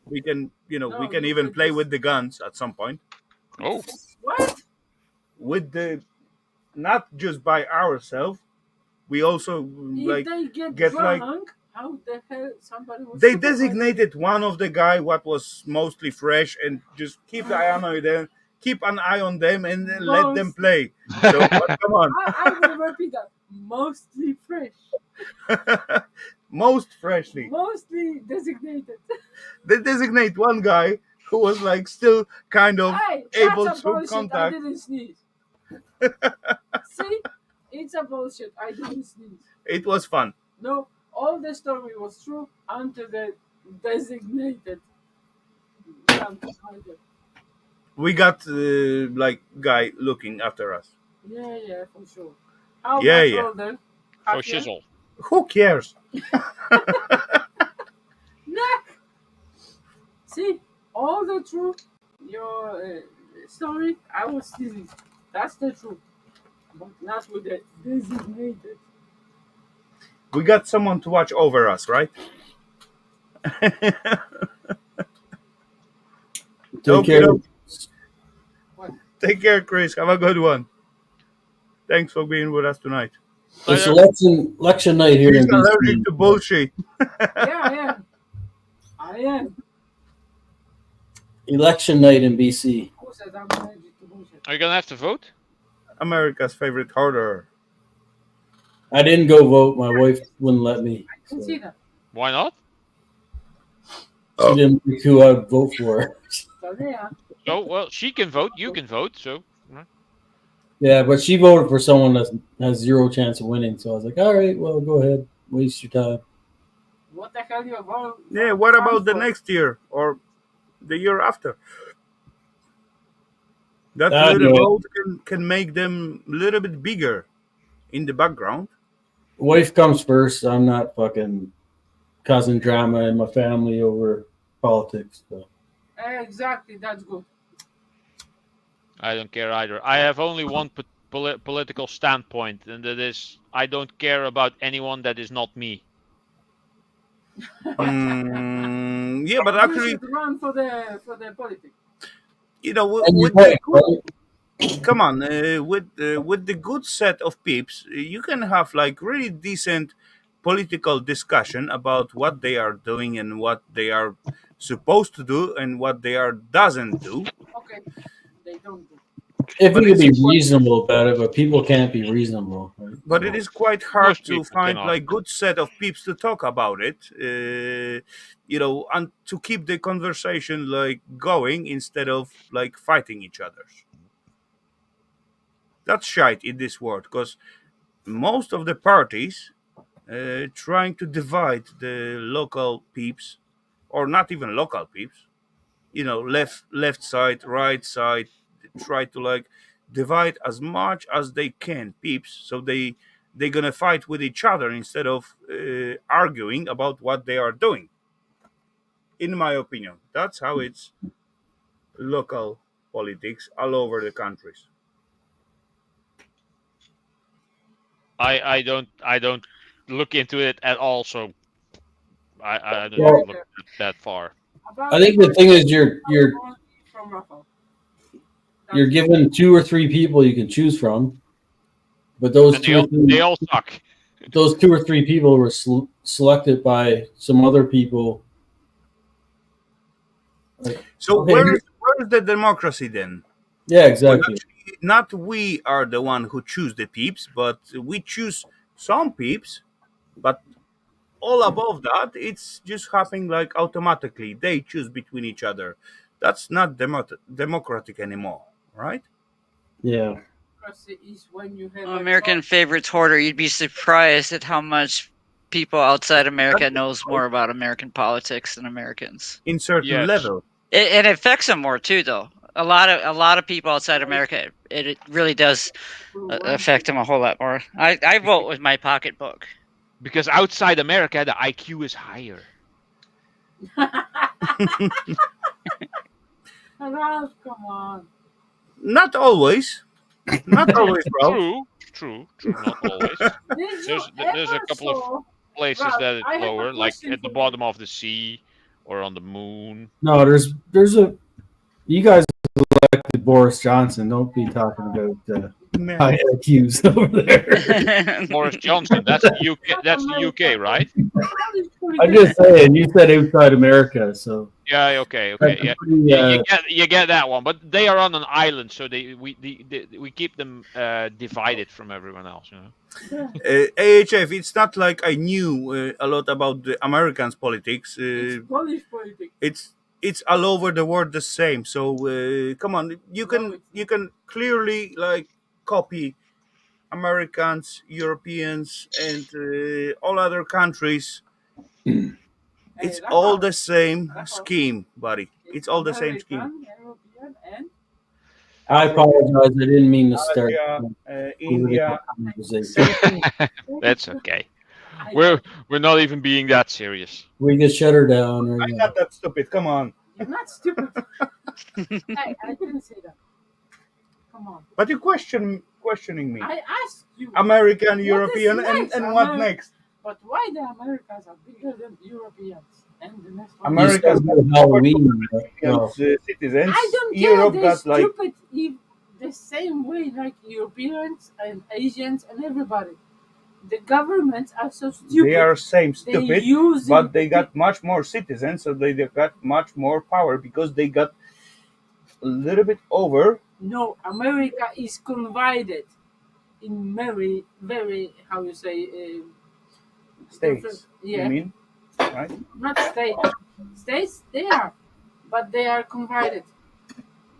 we can, we No, can you even could play just- with the guns at some point. Oh. What? With the, not just by ourselves, we also like If they get like drunk, how the hell somebody was they supervising? designated one of the guy what was mostly fresh and just keep the eye on them, keep an eye on them, and then let them Most- play. So but come on, I will repeat that. Mostly fresh. most freshly. Mostly designated. They designate one guy who was like still kind of Hey, able that's a to bullshit. I contact. didn't sneeze. See? It's a bullshit. I didn't sneeze. It was fun. No, all the story was true until the designated. We got like guy looking after us. Yeah, for sure. How Yeah, much yeah. older? Oh, Half year? shizzle. Who cares? Nah. See, all the truth, your story, I was sneezing. That's the truth. But not with the designated. We got someone to watch over us, right? Take care. Okey-doke. Take care, Chris. Have a good one. Thanks for being with us tonight. It's election night here He's in allergic BC. to bullshit. Yeah, I am. Election night in BC. Who said I'm allergic to bullshit? Are you gonna have to vote? America's favorite horror. I didn't go vote. My wife wouldn't let me. I can see that. Why not? She didn't pick who I'd vote for. So there. Oh well, she can vote. You can vote. So Yeah, but she voted for someone that has zero chance of winning. So I was like, all right, well, go ahead. Waste your time. What the hell you about? Yeah, what about the next year or the year after? That I little know. vote can make them a little bit bigger in the background. Wife comes first. I'm not fucking causing drama in my family over politics. So. Exactly, that's good. I don't care either. I have only one political standpoint, and that is I don't care about anyone that is not me. Yeah, but You actually, should run for the politics. you know, And with you're the right, good, right? come on, with the good set of peeps, you can have like really decent political discussion about what they are doing and what they are supposed to do and what they are doesn't do. Okay, they don't do. If But you could it's be reasonable about it, but people can't be reasonable. Right? But it is quite hard Most to people find cannot. like good set of peeps to talk about it, and to keep the conversation like going instead of like fighting each other. That's shite in this world because most of the parties trying to divide the local peeps, or not even local peeps, left side, right side, try to like divide as much as they can peeps, so they're gonna fight with each other instead of arguing about what they are doing. In my opinion, that's how it's local politics all over the countries. I don't look into it at all. So I don't Well- look that far. About I think the thing is you're from Rafal. you're given 2 or 3 people you can choose from, but those And 2 or 3, they all suck. those 2 or 3 people were selected by some other people. So Okay, where's the democracy then? Yeah, But exactly. actually, not we are the one who choose the peeps, but we choose some peeps. But all above that, it's just happening like automatically. They choose between each other. That's not democratic anymore, right? Yeah. Democracy is when you have American favorites hoarder. You'd be surprised at how much people outside America knows more about American politics than Americans. In certain Yes. level. It affects them more too, though. A lot of people outside America, it really does affect them a whole lot more. I vote with my pocketbook. Because outside America, the IQ is higher. Ralph, come on. Not always. Not always, bro. True. Not always. Did you There's a ever couple of saw? places Ralph, that I it's have a lower, like question at the for you. bottom of the sea or on the moon. No, there's a. You guys elected Boris Johnson. Don't be talking about Man. high IQs over there. Boris Johnson. That's the UK. That's the UK, right? I'm just saying. You said outside America, so Yeah. Okay. that's Yeah. a pretty, You get that one, but they are on an island, so we keep them divided from everyone else. You know. AHF, it's not like I knew a lot about the Americans' politics. It's Polish politics. It's all over the world the same. So come on, you can clearly like copy Americans, Europeans, and all other countries. It's all the same scheme, buddy. It's all the same scheme. American, European, and I apologize. I didn't mean to start. Asia, India. Conversation. That's okay. We're not even being that serious. We can shut her down. Right I'm now. not that stupid. Come on. you're not stupid. Hey, I didn't say that. Come on. But you're questioning me. I asked you. American, What is European, next? and what next? But why the Americans are bigger than Europeans? And the next one. America's You said Halloween. Well, citizens. I don't care. Europe They're got like stupid the same way like Europeans and Asians and everybody. The governments are so stupid. they are same They stupid, use but they got much more citizens, so they got much more power because they got a little bit over. No, America is converted in very how you say States. Yeah, You mean? Right? not states. States they are, but they are converted.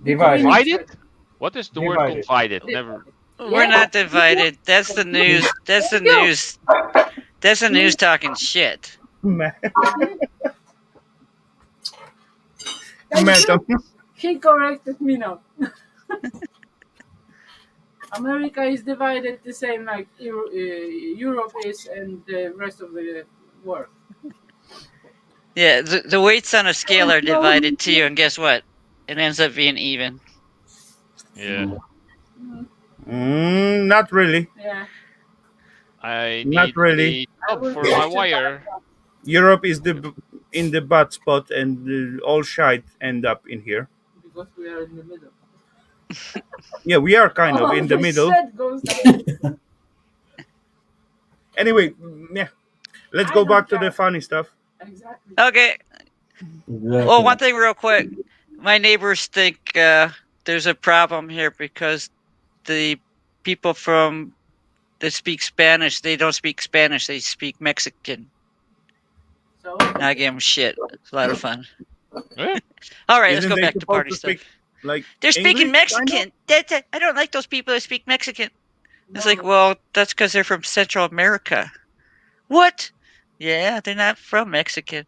Divided. Divided? What is the word Divided. divided? Never. We're not divided. That's the news. That's the news. That's the news talking shit. Man. Thank Madam. you. He corrected me now. America is divided the same like Europe is and the rest of the world. Yeah, the weights on a scale are divided too, and guess what? It ends up being even. Yeah. Not really. Yeah. I Not need really. the tub for my wire. Europe is in the bad spot, and all shite end up in here. Because we are in the middle. Yeah, we are kind of in the middle. Shit goes down. Anyway, yeah. Let's I go don't back to care. the funny stuff. Exactly. Okay. exactly. Well, one thing real quick. My neighbors think there's a problem here because the people that speak Spanish, they don't speak Spanish, they speak Mexican. So And I give them shit. It's a lot of fun. Eh? All right, Isn't let's go they back to supposed party to stuff. speak, like, They're speaking English, kind of? Mexican. That's it. I don't like those people that speak Mexican. It's like, no. well, that's because they're from Central America. What? Yeah, they're not from Mexican.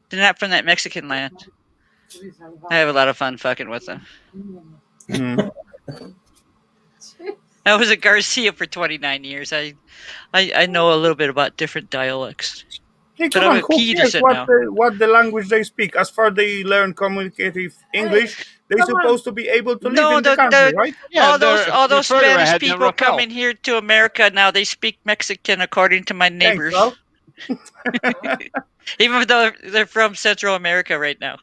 They're not from that Mexican land. I have a lot of fun fucking with them. Mm. I was at Garcia for 29 years. I know a little bit about different dialects. Hey, But come I'm on, at who cares Peterson now. what the language they speak? As far they learn communicative English, they're come on. supposed to be able to No, live in the country, right? Yeah, all those they're further Spanish ahead than people Rafal. coming here to America now, they speak Mexican according to my neighbors. Ralph. Even though they're from Central America right now.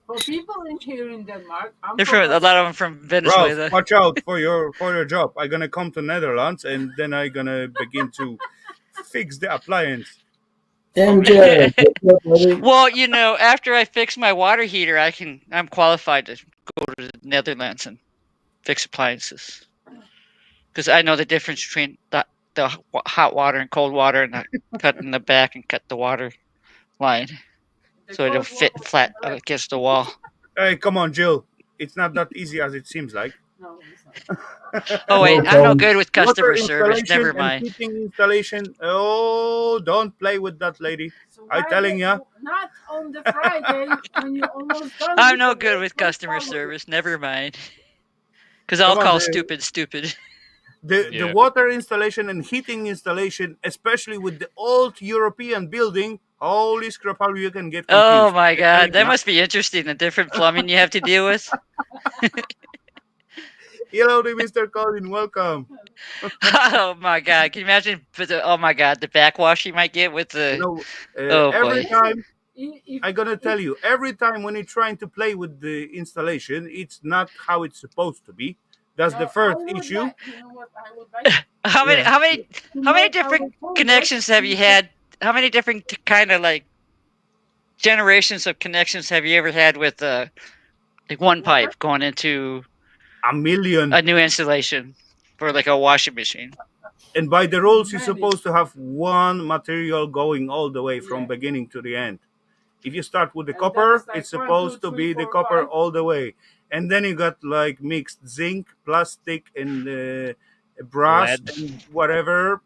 For people in here in Denmark, I'm They're from a lot of them from Venezuela. Ralph, watch out for your job. I'm gonna come to Netherlands and then I'm gonna begin to fix the appliance. MJ, what's up, buddy? Well, you know, after I fix my water heater, I'm qualified to go Netherlands and fix appliances. Because I know the difference between the hot water and cold water, and cut in the back and cut the water line so it'll fit flat against the wall. Hey, come on, Jill. It's not that easy as it seems like. No, it's not. Oh wait, No I'm no problem. good with Water customer service. installation Never and mind. heating installation. Oh, don't play with that lady. So I'm why telling they- ya. Not on the Friday when you're almost done. I'm no with the good work, with don't customer follow it. service. Never mind. Because I'll Come on, call the- stupid. The Yeah. water installation and heating installation, especially with the old European building, holy crap, how you can get confused. Oh my I'm god, telling that ya. must be interesting. The different plumbing you have to deal with. Hello, Mr. Colin. Welcome. Oh my god, can you imagine? Oh my god, the backwash you might get with the. You know, Oh every boy. time If- I'm gonna tell you, every time when you're trying to play with the installation, it's not how it's supposed to be. That's No, the first I would issue. Like, you know what I would like? How many? Yeah. How many? To How many make our different homework connections have you easier. had? How many different kind of like generations of connections have you ever had with like one pipe going into A million. a new installation for like a washing machine? And by the rules, you're Many. supposed to have one material going all the way from Yeah. beginning to the end. If you start with the And copper, then it's like it's 1, supposed 2, to 3, be the 4, copper 5. all the way. And then you got like mixed zinc, plastic, and brass, Lead. and whatever.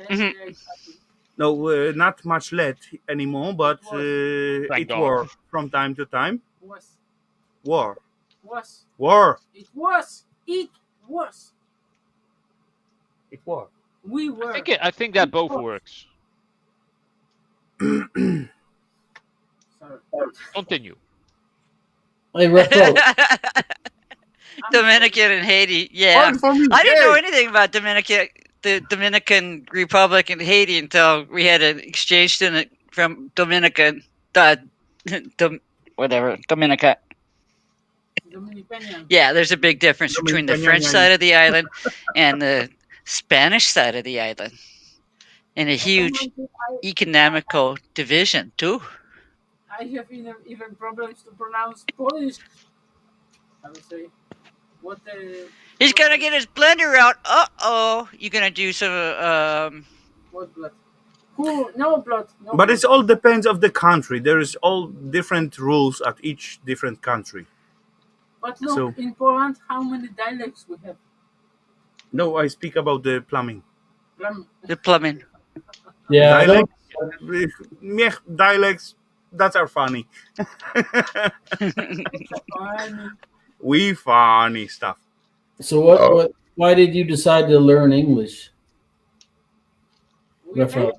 Mhm. Yeah, exactly. No, not much lead anymore, but Thank it God. war from time to time. Was. War. Was. War. It was. It was. It war. We were. I think that both works. Sorry. Continue. Hey, Rafal, Dominican and Haiti. Yeah. Hard for me. I didn't know Hey. anything about the Dominican Republic and Haiti until we had an exchange student from Dominican, Dominica. Dominican. Yeah, there's a big difference between the French Dominican. side of the island and the Spanish side of the island, and a huge economical division too. I have even problems to pronounce Polish. I would say. What the. He's gonna get his blender out. Uh-oh, you're gonna do some What blood? Who? No blood. No But blood. it all depends of the country. There is all different rules at each different country. But look, So- in Poland, how many dialects we have? No, I speak about the plumbing. the plumbing. yeah, I don't- Dialects, that are funny. We funny stuff. so what? Why did you decide to learn English, Rafal?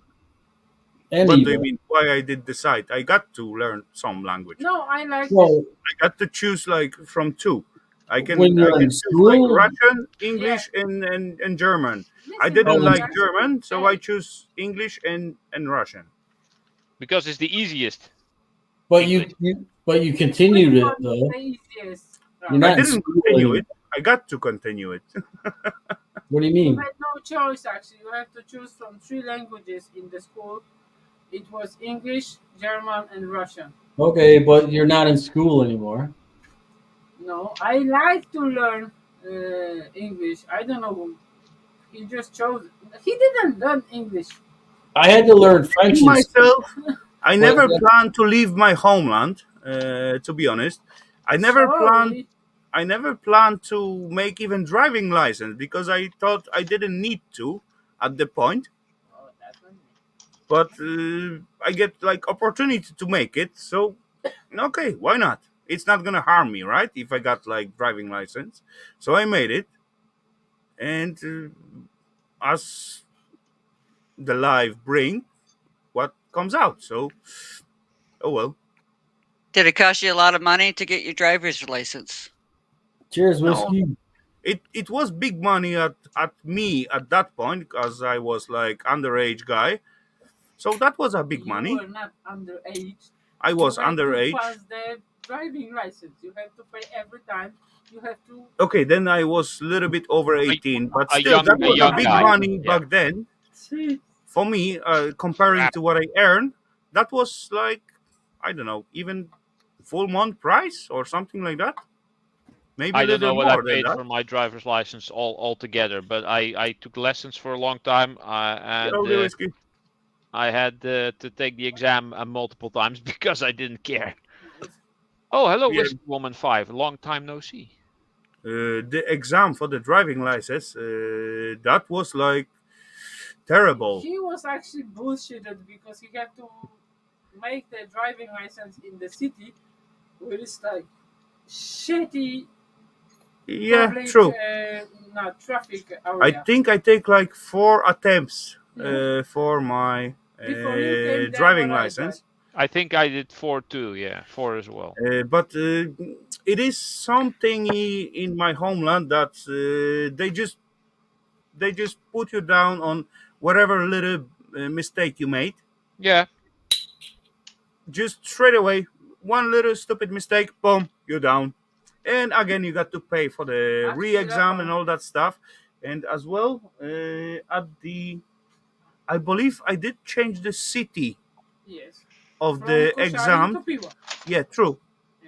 And What do you Eva? mean? Why I did decide? I got to learn some language. No, I like. Well, I got to choose like from two. I can When you're in choose like school? Russian, English, and German. I Listen, didn't Oh, like Russian- German, so I choose English and Russian. Because it's the easiest. but you continued it Which one is though. the easiest? You're I not in didn't school continue anymore. it. I got to continue it. What do you You mean? had no choice actually. You have to choose from 3 languages in the school. It was English, German, and Russian. Okay, but you're not in school anymore. No, I like to learn English. I don't know. He just chose. He didn't learn English. I had to learn French. in Myself, I never Well, planned to leave my homeland. To be honest, I never planned. Sorry. I never planned to make even driving license because I thought I didn't need to at the point. Oh, that one. But I get like opportunity to make it, so okay, why not? It's not gonna harm me, right? If I got like driving license, so I made it, and as the life bring, what comes out. So, oh well. Did it cost you a lot of money to get your driver's license? Cheers, No. whiskey. It was big money at me at that point because I was like underage guy, so that was a big money. You were not underage. I was You have to underage. pass the driving license. You have to pay every time. You have to. Okay, then I was a little bit over 18, but a still, young- that a was a young big guy. money Yeah. back then. See, For me, comparing to what I earned, that was like, I don't know, even full month price or something like that. Maybe I a don't know little what I more than paid that. for my driver's license altogether, but I took lessons for a long time, and Hellowdy whiskey. I had to take the exam multiple times because I didn't care. Oh, hello, Yeah. Whiskey Woman 5. Long time no see. The exam for the driving license, that was like terrible. He was actually bullshitted because he had to make the driving license in the city, where it's like shitty Yeah, public, true. not traffic I area. think I take like 4 attempts Yeah. for my Before you came there, driving when I license. I think I did 4 too. Yeah, 4 as well. But it is something in my homeland that they just put you down on whatever little mistake you made. Yeah. Just straight away, one little stupid mistake, boom, you're down. And again, you got to pay for the Actually, re-exam Rafal. and all that stuff. And as well, I believe I did change the city Yes. of From the Koszalin exam. to Piła. Yeah, true.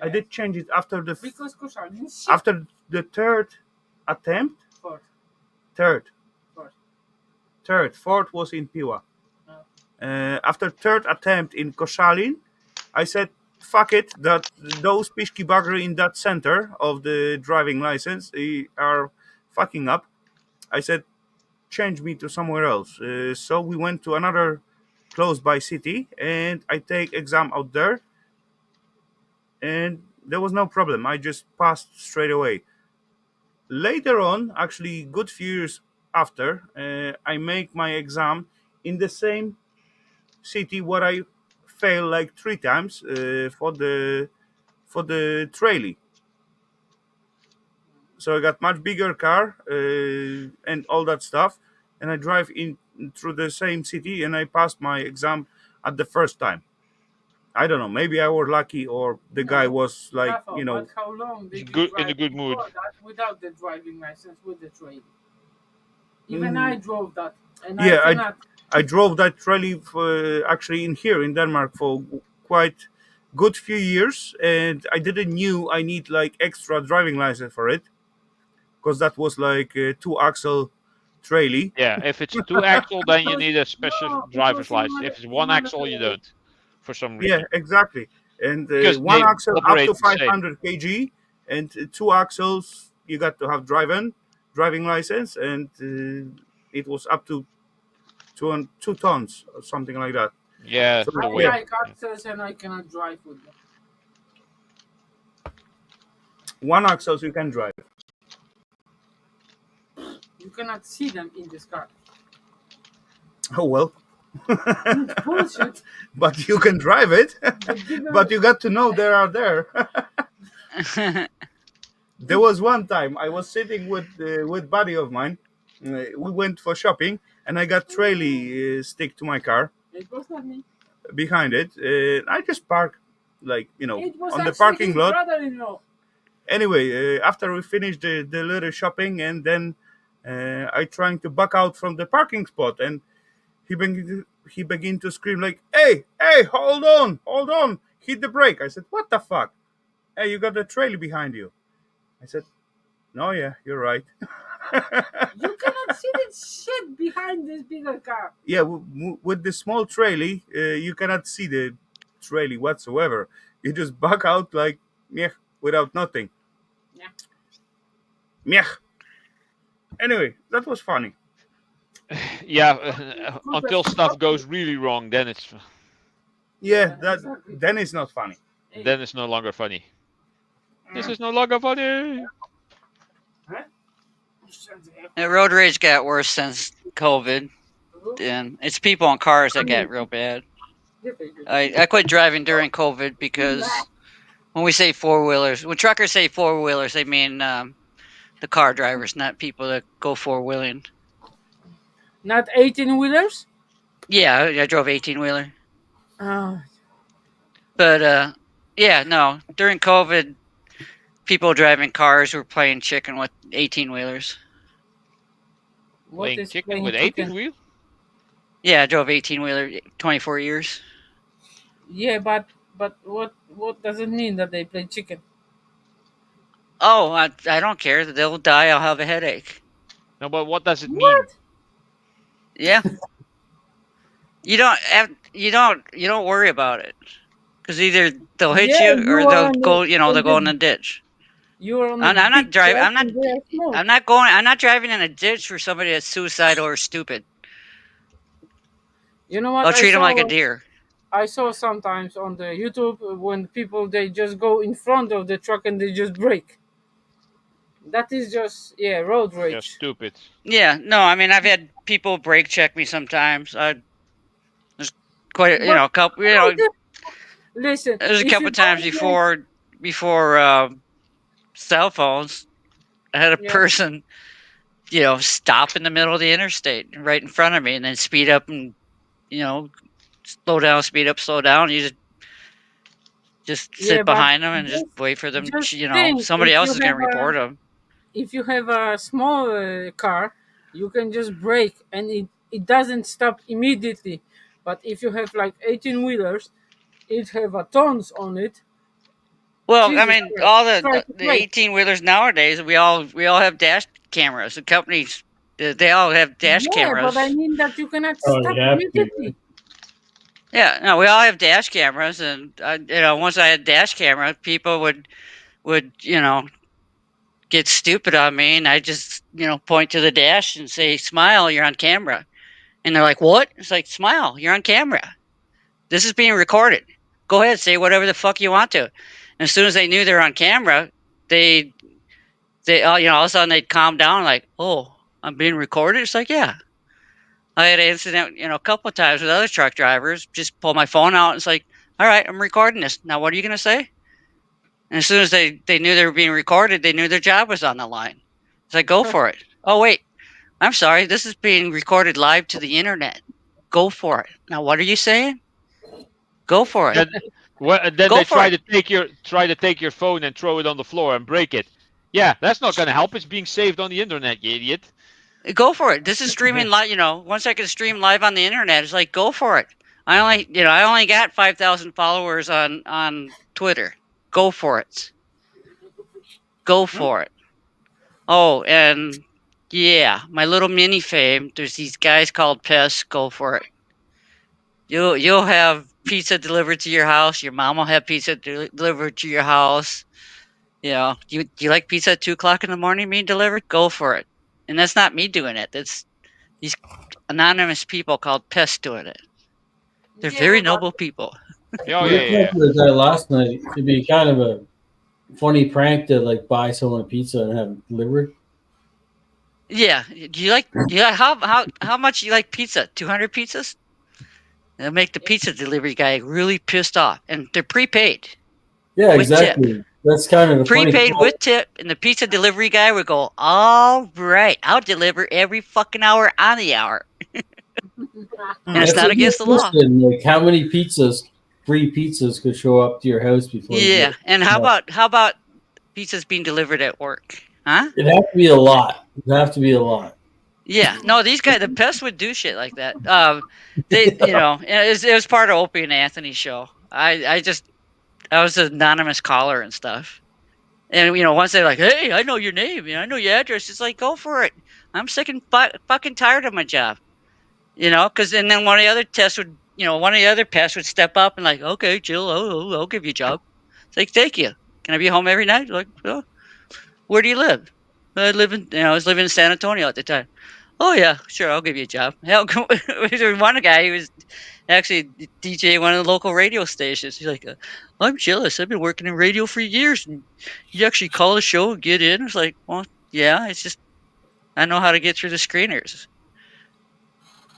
I Yes. did change it after the Because Koszalin is shit. after the third attempt. Fourth. Third. Fourth. Fourth was in Piła. Oh. After third attempt in Koszalin, I said, fuck it, that those pishki bugger in that center of the driving license are fucking up. I said, change me to somewhere else. So we went to another close by city, and I take exam out there, and there was no problem. I just passed straight away. Later on, actually, good few years after, I make my exam in the same city where I failed like 3 times for the trailer. So I got much bigger car and all that stuff, and I drive in through the same city, and I passed my exam at the first time. I don't know, maybe I was lucky, or the guy was like, Rafal, but how long did you Good drive in a good mood. before that without the driving license with the trailer? Even I drove that, and Yeah, I cannot. I drove that trolley actually in here in Denmark for quite good few years, and I didn't knew I need like extra driving license for it, because that was like a 2-axle trolley. Yeah, if it's 2 axle, then you need a special No, driver's because license. If it's 1 axle, you don't. For some reason. Yeah, exactly. And Because one they axle up operate to the same. 500 kg, and 2 axles you got to have driving license, and it was up to 2 tons or something like that. Yeah, So, the I weight. like axles, and I cannot drive with them. 1 axle you can drive. You cannot see them in this car. Oh well. Bullshit. But you can drive it. But you got to know they are there. There was one time I was sitting with buddy of mine. We went for shopping, and I got trolley stick to my car It was not me. behind it. I just parked, like, It was on the actually parking his lot. brother-in-law. Anyway, after we finished the little shopping, and then I trying to back out from the parking spot, and he began to scream like, hey, hold on, hit the brake. I said, what the fuck? Hey, you got the trailer behind you. I said, no, yeah, you're right. You cannot see the shit behind this bigger car. Yeah, with the small trailer, you cannot see the trailer whatsoever. You just back out like, meh, without nothing. Yeah. Meh. Anyway, that was funny. Yeah, until stuff goes really wrong, then it's Yeah, exactly. then it's not funny. then it's no longer funny. This is no longer funny. The road rage got worse since COVID, and it's people in cars that got real bad. I quit driving during COVID because when we say four-wheelers, when truckers say four-wheelers, they mean the car drivers, not people that go four-wheeling. Not 18-wheelers? Yeah, I drove 18-wheeler. Oh. But, yeah, no. During COVID, people driving cars were playing chicken with 18-wheelers. Playing chicken with 18-wheel? Yeah, I drove 18-wheeler 24 years. Yeah, but what does it mean that they play chicken? Oh, I don't care. They'll die. I'll have a headache. No, but what does it mean? What? Yeah. You don't worry about it, because either they'll hit Yeah, you or you are they'll on go. They'll go in the the ditch. you are on a I'm not big driving. truck and they are small. I'm not going. I'm not driving in a ditch for somebody that's suicidal or stupid. You know what? I'll treat them like a deer. I saw sometimes on the YouTube when people they just go in front of the truck and they just brake. That is just road You're rage. stupid. Yeah. No, I mean I've had people brake check me sometimes. There's quite a, But a couple. listen, There's a if couple you times don't before cell phones. I had a Yeah. person, stop in the middle of the interstate right in front of me, and then speed up and slow down, speed up, slow down. You just Yeah, sit but behind them and just just wait for them. just think Somebody else is going to report them. if you have a small car, you can just brake and it doesn't stop immediately. But if you have like 18 wheelers, it have a tons on it. Well, I Jesus mean, Christ, all try the to brake. 18 wheelers nowadays, we all have dash cameras. The companies, they all have dash Yeah, but I cameras. mean that you cannot Oh, stop you have to, immediately. Yeah, no, we all have dash cameras, and once I had dash camera, people would get stupid on me, and I just point to the dash and say, "Smile, you're on camera," and they're like, "What?" It's like, "Smile, you're on camera. This is being recorded. Go ahead, say whatever the fuck you want to." And as soon as they knew they're on camera, they all of a sudden they'd calm down, like, "Oh, I'm being recorded." It's like, yeah. I had an incident, a couple of times with other truck drivers. Just pull my phone out. And it's like, all right, I'm recording this. Now, what are you going to say? And as soon as they knew they were being recorded, they knew their job was on the line. It's like, go for it. Oh, wait, I'm sorry. This is being recorded live to the internet. Go for it. Now, what are you saying? Go for it. Then Go they for try to take your phone and throw it on the floor and break it. Yeah, that's not going to help. It's being saved on the internet, you idiot. Go for it. This is streaming live. Once I can stream live on the internet, it's like, go for it. I only got 5,000 followers on Twitter. Go for it. Go for it. Oh, and yeah, my little mini fame. There's these guys called pests. Go for it. You'll have pizza delivered to your house. Your mom will have pizza delivered to your house. Do you like pizza at 2:00 in the morning being delivered? Go for it. And that's not me doing it. That's these anonymous people called pests doing it. They're very noble people. Oh, Yeah. Last night, it'd be kind of a funny prank to like buy someone a pizza and have it delivered. Yeah. Do you like how much you like pizza? 200 pizzas? They'll make the pizza delivery guy really pissed off, and they're prepaid. Yeah, exactly. Tip. That's kind of the prepaid funny with tip, and the pizza delivery guy would go, "All right, I'll deliver every fucking hour on the hour." And it's not against the law. Like how many free pizzas could show up to your house before? Yeah, and how about pizzas being delivered at work? Huh? It'd have to be a lot. Yeah, no, these guys, the pests would do shit like that. It was part of Opie and Anthony's show. I was an anonymous caller and stuff. And, once they're like, "Hey, I know your name. I know your address." It's like, go for it. I'm sick and fucking tired of my job. Because then one of the other pests would step up and like, "Okay, Jill, I'll give you a job." It's like, "Thank you. Can I be home every night?" Like, "Oh, where do you live?" I was living in San Antonio at the time. "Oh, yeah, sure, I'll give you a job." Hell, there's one guy who was actually DJ one of the local radio stations. He's like, "I'm jealous. I've been working in radio for years, and you actually call the show and get in." It's like, well, yeah, it's just I know how to get through the screeners.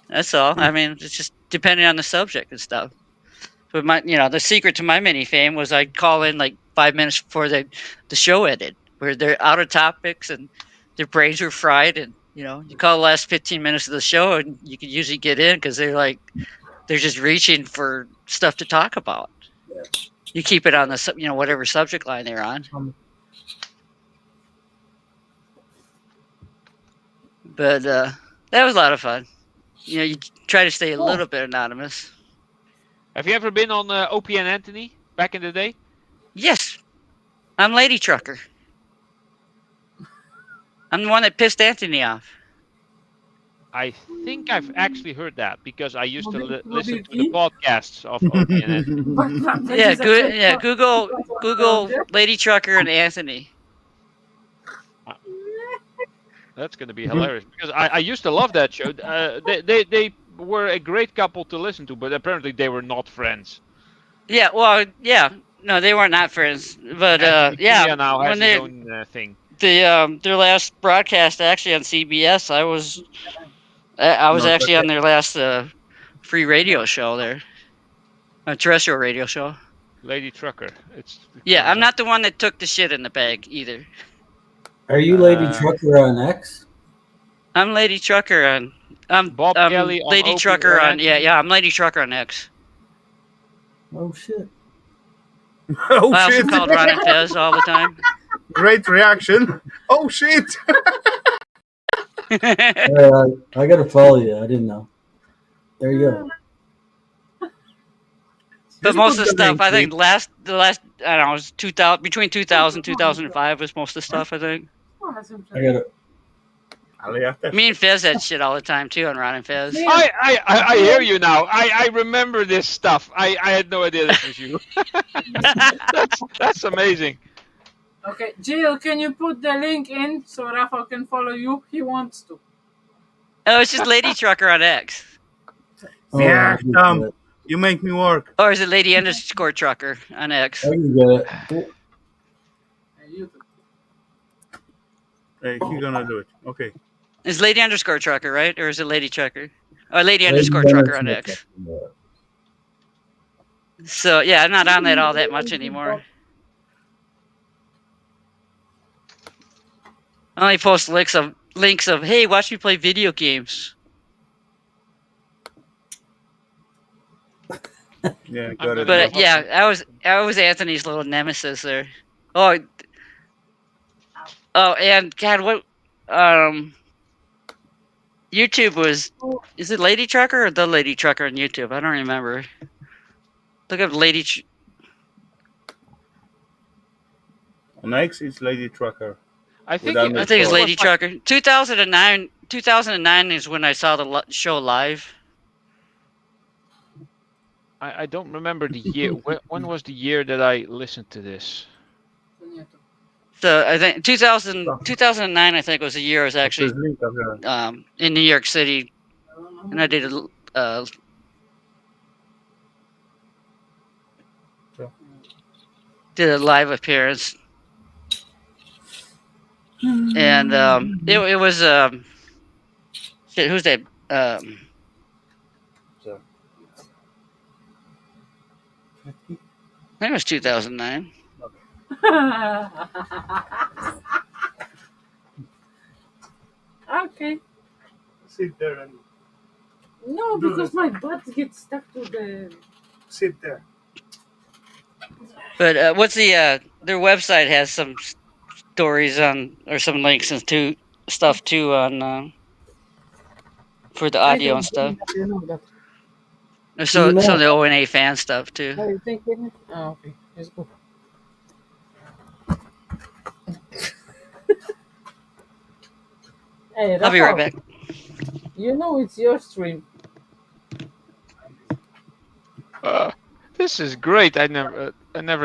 That's all. I mean, it's just depending on the subject and stuff. But the secret to my mini fame was I'd call in like 5 minutes before the show ended, where they're out of topics and their brains were fried, and you call the last 15 minutes of the show and you can usually get in because they're just reaching for stuff to talk about. You keep it on the whatever subject line they're on. But that was a lot of fun. You try to stay a little bit anonymous. Have you ever been on Opie and Anthony back in the day? Yes. I'm Lady Trucker. I'm the one that pissed Anthony off. I think I've actually heard that because I used to Mobil- listen to the mobility. podcasts of OPNN. Yeah, Yeah, Google Lady Trucker and Anthony. That's going to be hilarious because I used to love that show. They were a great couple to listen to, but apparently they were not friends. Yeah, well, yeah, no, they were not friends, but yeah, now has when his they own thing. their last broadcast actually on CBS, I was actually on their last free radio show there, a terrestrial radio show. Lady Trucker. Yeah, I'm not the one that took the shit in the bag either. Are you Lady Trucker on X? I'm Lady Trucker on. Bob Kelly on Lady OP Trucker on. Anthony? Yeah, I'm Lady Trucker on X. Oh shit! Oh I also shit! called Ron and Fez all the time. Great reaction. Oh shit! I gotta follow you. I didn't know. There you go. But most of the stuff, I think, the last, I don't know, it was 2000, between 2000 and 2005 was most of the stuff, I think. I gotta. Me and Fez had shit all the time too on Ron and Fez. I hear you now. I remember this stuff. I had no idea this was you. that's amazing. Okay, Jill, can you put the link in so Rafal can follow you? He wants to. Oh, it's just Lady Trucker on X. Yeah, you make me work. Or is it Lady underscore Trucker on X? I can get it. Hey, he's gonna do it. Okay. It's Lady underscore Trucker, right? Or is it Lady Trucker? Or Lady underscore Trucker on X. So yeah, I'm not on that all that much anymore. I only post links of hey, watch me play video games. Yeah, got it. But yeah, I was Anthony's little nemesis there. Oh, and God, what YouTube was? Is it Lady Trucker or the Lady Trucker on YouTube? I don't remember. Look up Lady. On X, it's Lady Trucker. I think it's Lady Trucker. 2009. 2009 is when I saw the show live. I don't remember the year. When was the year that I listened to this? So I think 2009, I think, was the year I was actually in New York City, and I did a live appearance, and it was shit. Who's that? I think it was 2009. Okay. Sit there and. No, because my butt gets stuck to the. Sit there. But what's their website has some stories on or some links and stuff too on for the audio and stuff. You know that. So some of the O&A fan stuff too. Oh, you think it? Oh, okay. Let's go. Hey, I'll be right back. You know it's your stream. This is great. I never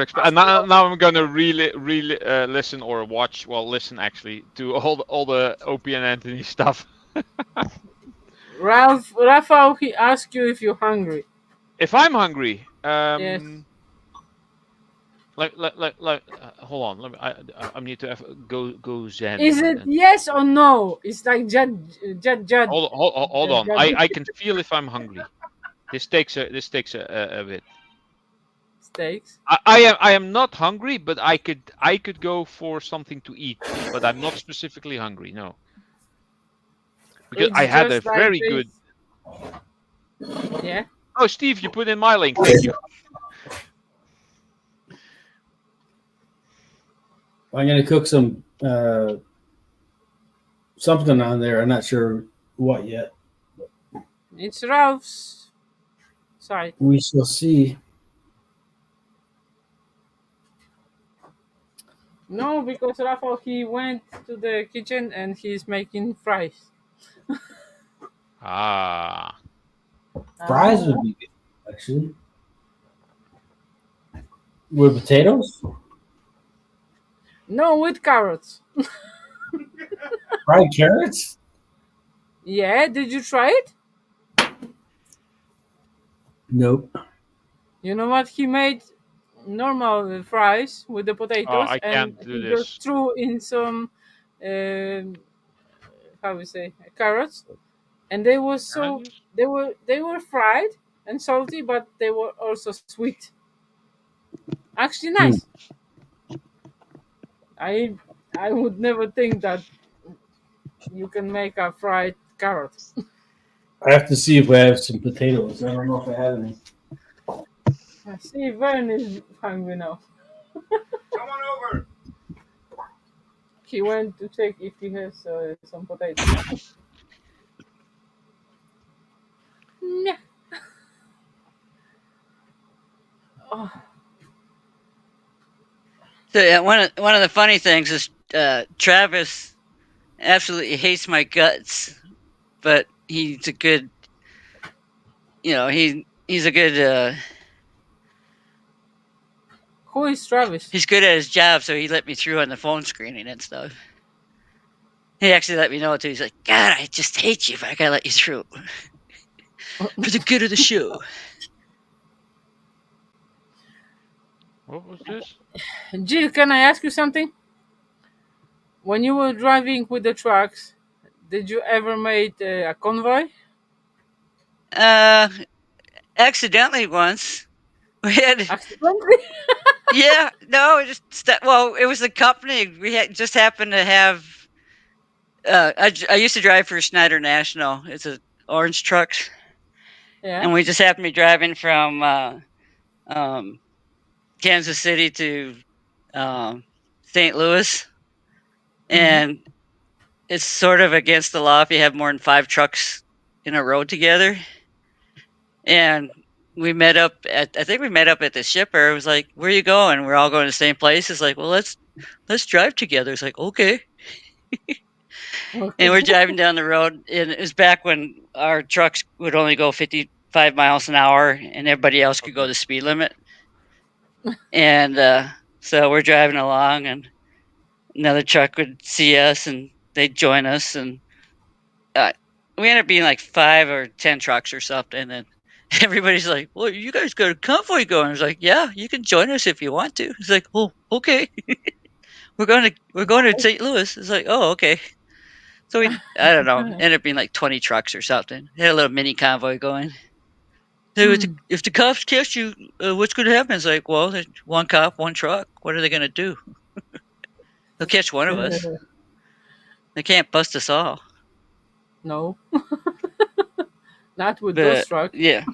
expect. Now I'm gonna really listen or watch. Well, listen actually to all the Opie and Anthony stuff. Rafal, he asked you if you're hungry. If I'm hungry, Yes. hold on. Let me. I need to go Zen. Is it yes or no? It's like Judd. Hold on. I can feel if I'm hungry. This takes a bit. Steaks. I am not hungry, but I could go for something to eat, but I'm not specifically hungry. No, because It's I had a just like very this. good. Yeah. Oh, Steve, you put in my link. Thank you. I'm gonna cook some something on there. I'm not sure what yet. It's Ralph's. Sorry. We shall see. No, because Rafal, he went to the kitchen and he's making fries. Ah. Fries would be good, actually. With potatoes? No, with carrots. Fried carrots? Yeah, did you try it? Nope. You know what? He made normal fries with the Oh, potatoes, I and can't do he this. just threw in some, um, how we say, carrots, and they were Can I so do this? they were fried and salty, but they were also sweet. Actually, Hmm. nice. I I would never think that you can make a fried carrot. I have to see if we have some potatoes. I don't know if I have any. I see, Vern is hungry now. Come on over. He went to check if he has some potatoes. Yeah. Oh, So yeah, one of the funny things is Travis absolutely hates my guts, but he's a good, he's a good. who is Travis? He's good at his job, so he let me through on the phone screening and stuff. He actually let me know too. He's like, "God, I just hate you, but I gotta let you through for the good of the show." What was this? Jill, can I ask you something? When you were driving with the trucks, did you ever made a convoy? Uh, accidentally once we had. Accidentally? Yeah, no, it well, it was the company. We just happened to have. I used to drive for Schneider National. It's a orange trucks, Yeah. and we just happened to be driving from um, Kansas City to St. Louis, and it's sort of against the law if you have more than 5 trucks in a row together. And we met up at I think we met up at the shipper. It was like, "Where are you going?" We're all going to the same place. It's like, "Well, let's drive together." It's like, "Okay." Okay. And we're driving down the road, and it was back when our trucks would only go 55 miles an hour, and everybody else could go the speed limit. And so we're driving along, and another truck would see us, and they'd join us, and we ended up being like 5 or 10 trucks or something. And everybody's like, "Well, you guys got a convoy going." I was like, "Yeah, you can join us if you want to." It's like, "Oh, okay." we're going to St. Louis. It's like, "Oh, okay." So I don't know, ended up being like 20 trucks or something. They had a little mini convoy going. So if the cops catch you, what's going to happen? It's like, well, there's one cop, one truck. What are they going to do? They'll catch one of us. They can't bust us all. No. Not with those But trucks. yeah.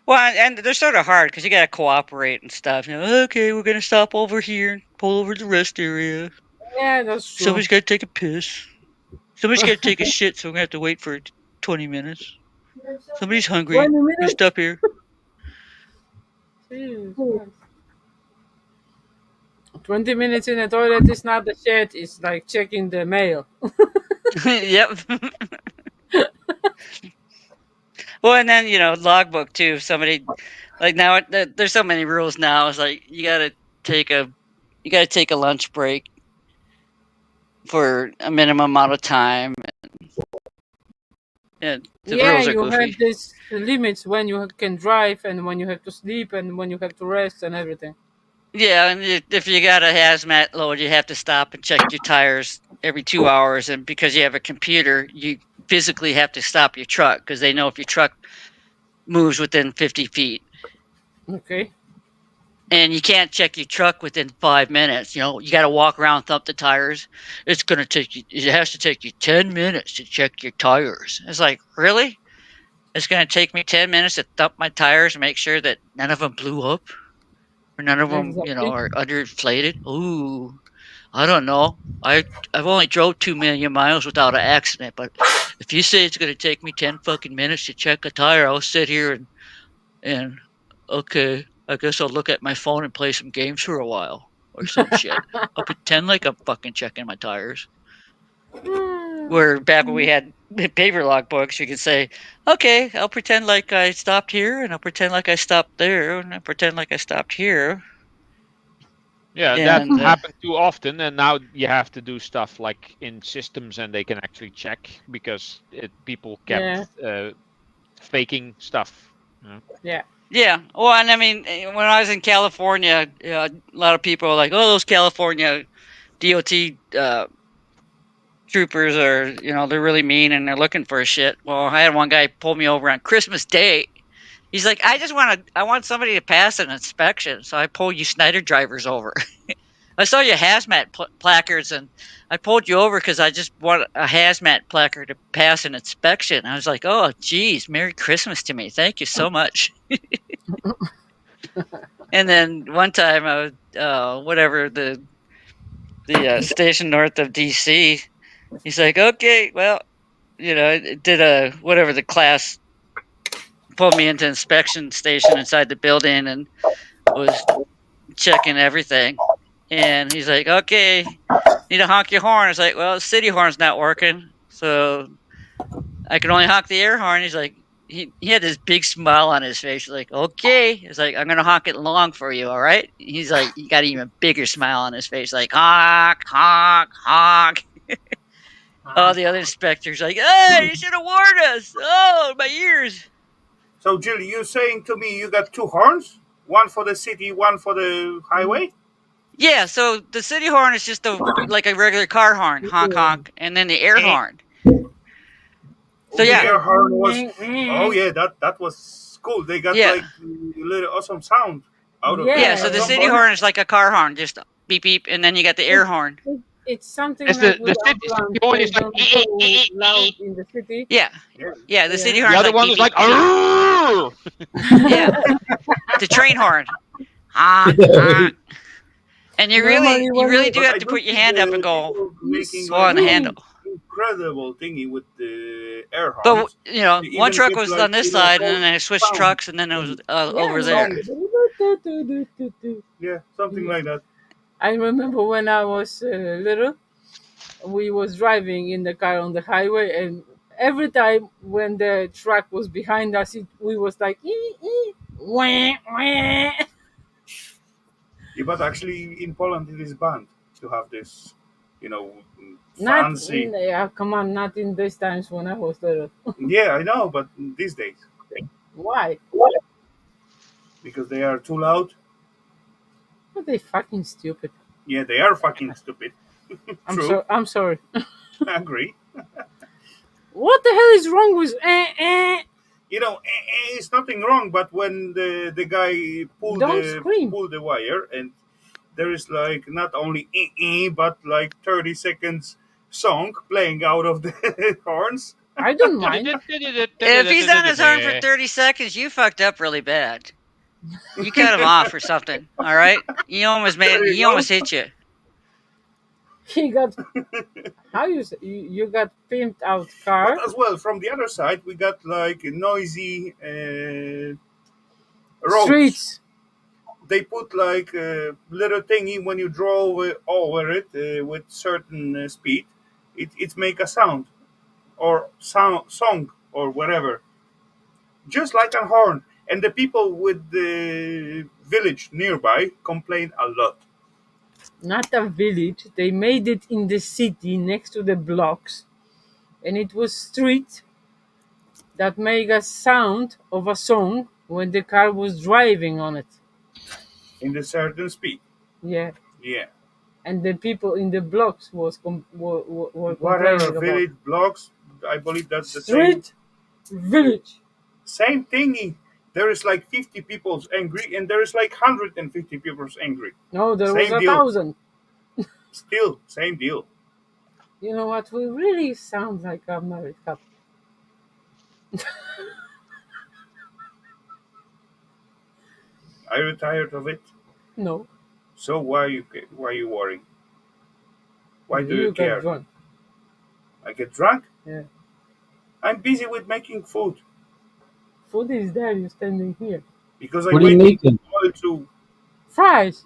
Well, and they're sort of hard because you got to cooperate and stuff. Okay, we're going to stop over here and pull over to the rest area. Yeah, that's true. Somebody's got to take a piss. Somebody's got to take a shit, so we're going to have to wait for 20 minutes. Somebody's hungry. 20 You minutes? stop here. Jeez, Christ. 20 minutes in the toilet is not the shit, it's like checking the mail. Yep. Well, and then logbook too. If somebody like now, there's so many rules now. It's like you gotta take a lunch break for a minimum amount of time. And the Yeah, rules are you goofy. have these limits when you can drive and when you have to sleep and when you have to rest and everything. Yeah, and if you got a hazmat load, you have to stop and check your tires every 2 hours. And because you have a computer, you physically have to stop your truck because they know if your truck moves within 50 feet. Okay. And you can't check your truck within 5 minutes. You got to walk around, thump the tires. It has to take you 10 minutes to check your tires. It's like, really? It's going to take me 10 minutes to thump my tires and make sure that none of them blew up? Or none of them, Exactly. are underinflated? Ooh, I don't know. I've only drove 2 million miles without an accident, but if you say it's going to take me 10 fucking minutes to check a tire, I'll sit here and okay, I guess I'll look at my phone and play some games for a while. or some shit. I'll pretend like I'm fucking checking my tires. Where back when we had paper logbooks, you could say, okay, I'll pretend like I stopped here, and I'll pretend like I stopped there, and I'll pretend like I stopped here. Yeah, And, that happened too often, and now you have to do stuff like in systems, and they can actually check because people kept faking stuff. Yeah. Yeah. Well, and I mean, when I was in California, a lot of people are like, "Oh, those California DOT troopers are, they're really mean and they're looking for a shit." Well, I had one guy pull me over on Christmas Day. He's like, I want somebody to pass an inspection, so I pull you Snyder drivers over. I saw your hazmat placards, and I pulled you over because I just want a hazmat placard to pass an inspection. I was like, oh, geez, Merry Christmas to me. Thank you so much. And then one time, I was, the station north of D.C., he's like, okay, well, did the class pulled me into inspection station inside the building and was checking everything. And he's like, okay, need to honk your horn. I was like, well, the city horn's not working, so I can only honk the air horn. He's like, he had this big smile on his face. He's like, okay. He's like, I'm going to honk it long for you, all right? He's like, he got an even bigger smile on his face, like, honk, honk, honk. All the other inspectors like, hey, you should have warned us. Oh, my ears. So, Jill, you're saying to me you got two horns? One for the city, one for the highway? Yeah, so the city horn is just like a regular car horn, honk, honk, and then the air horn. So, yeah. The air horn was... Oh, yeah, that was cool. They got, like, a little awesome sound out of it. Yeah, so the city horn is like a car horn, just beep, beep, and then you got the air horn. It's something It's like the city horn is like loud in the city. Yeah, the city horn. The other one is like, yeah, the train horn. And you really do have to put your hand up and go on the handle. Incredible thingy with the air horn. But one truck was on this side, and then I switched trucks, and then it was over there. Yeah, something like that. I remember when I was little, we was driving in the car on the highway, and every time when the truck was behind us, we was like, wah, wah. Yeah, but actually in Poland it is banned to have this, fancy. Come on, not in these times when I was little. Yeah, I know, but these days. Why? Because they are too loud. Are they fucking stupid? Yeah, they are fucking stupid. I'm sorry. I agree. What the hell is wrong with it's nothing wrong, but when the guy pulled the wire, and there is like not only but like 30 seconds song playing out of the horns. I don't mind. If he's on his horn for 30 seconds, you fucked up really bad. You cut him off or something, all right? He almost hit you. He got you got pimped out car. But as well, from the other side, we got like noisy roads. Streets. They put like a little thingy when you drove over it with certain speed. It make a sound or song or whatever, just like a horn. And the people with the village nearby complain a lot. Not a village. They made it in the city next to the blocks, and it was street that made a sound of a song when the car was driving on it. In the certain speed. Yeah. Yeah. And the people in the blocks were whatever village blocks. I believe that's the street village. Same thingy. There is like 50 people angry, and there is like 150 people angry. No, there was 1,000. Still, same deal. You know what? We really sound like a married couple. Are you tired of it? No. So why are you worrying? Why do you care? Get drunk. I get drunk? Yeah. I'm busy with making food. Food is there. You're standing here. Because I what are you making? To fries.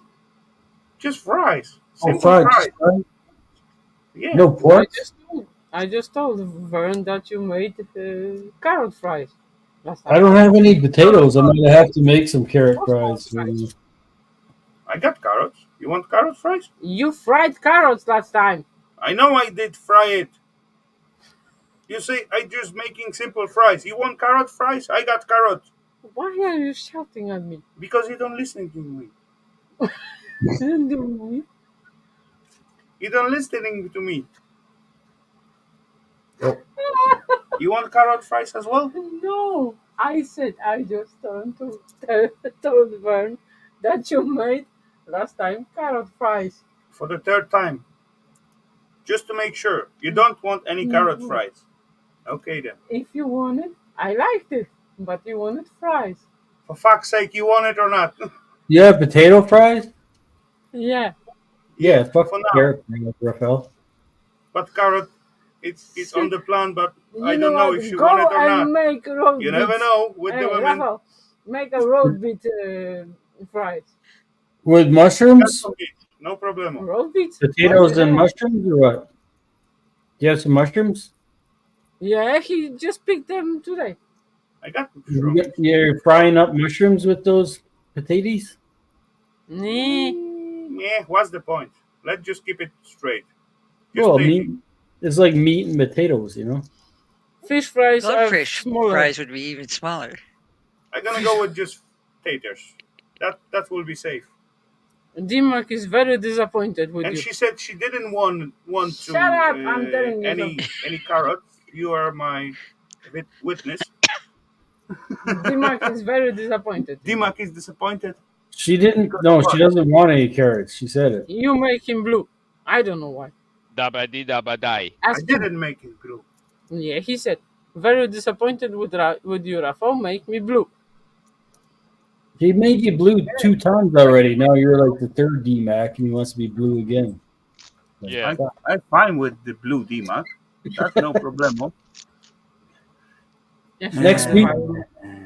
Just fries. Oh, Simple fried. fries. Right? Yeah. No pork. I just told Vern that you made carrot fries last time. I don't have any potatoes. I'm gonna have to make some carrot fries. I got carrots. You want carrot fries? You fried carrots last time. I know I did fry it. You say I just making simple fries. You want carrot fries? I got carrots. Why are you shouting at me? Because you don't listen to me. You don't listening to me. Oh. You want carrot fries as well? No, I said I just told Vern that you made last time carrot fries. For the third time. Just to make sure. You don't want any carrot fries. Okay then. If you want it, I liked it, but you wanted fries. For fuck's sake, you want it or not? You have potato fries? Yeah. Yeah, fuck for the now. carrot, Rafal. But carrot, it's on the plan, but You I don't know if you go want it or and not. make road You never beets. know with Hey, the women. Rafal, make a road beet fries. With mushrooms? No problem. Road beets? Potatoes and mushrooms or what? Do you have some mushrooms? Yeah, he just picked them today. I got You're frying up mushrooms with those potatoes? Yeah, what's the point? Let's just keep it straight. Just Well, easy. meat. It's like meat and potatoes, you know? Fish fries are Fish smaller. fries would be even smaller. I'm gonna go with just taters. That will be safe. D-Mark is very disappointed with And you. she said she didn't want to Shut up, I'm telling you any carrots. You are my witness. D-Mark is very disappointed. D-Mark is disappointed. She didn't. No, she doesn't want any carrots. She said it. You make him blue. I don't know why. Dabba dee dabba die. I didn't make it blue. Yeah, he said, very disappointed with you, Rafal. Make me blue. He made you blue 2 times already. Now you're like the third D-Mac, and he wants to be blue again. Yeah. I'm fine with the blue D-Mark. That's no problem. Yes, Next week,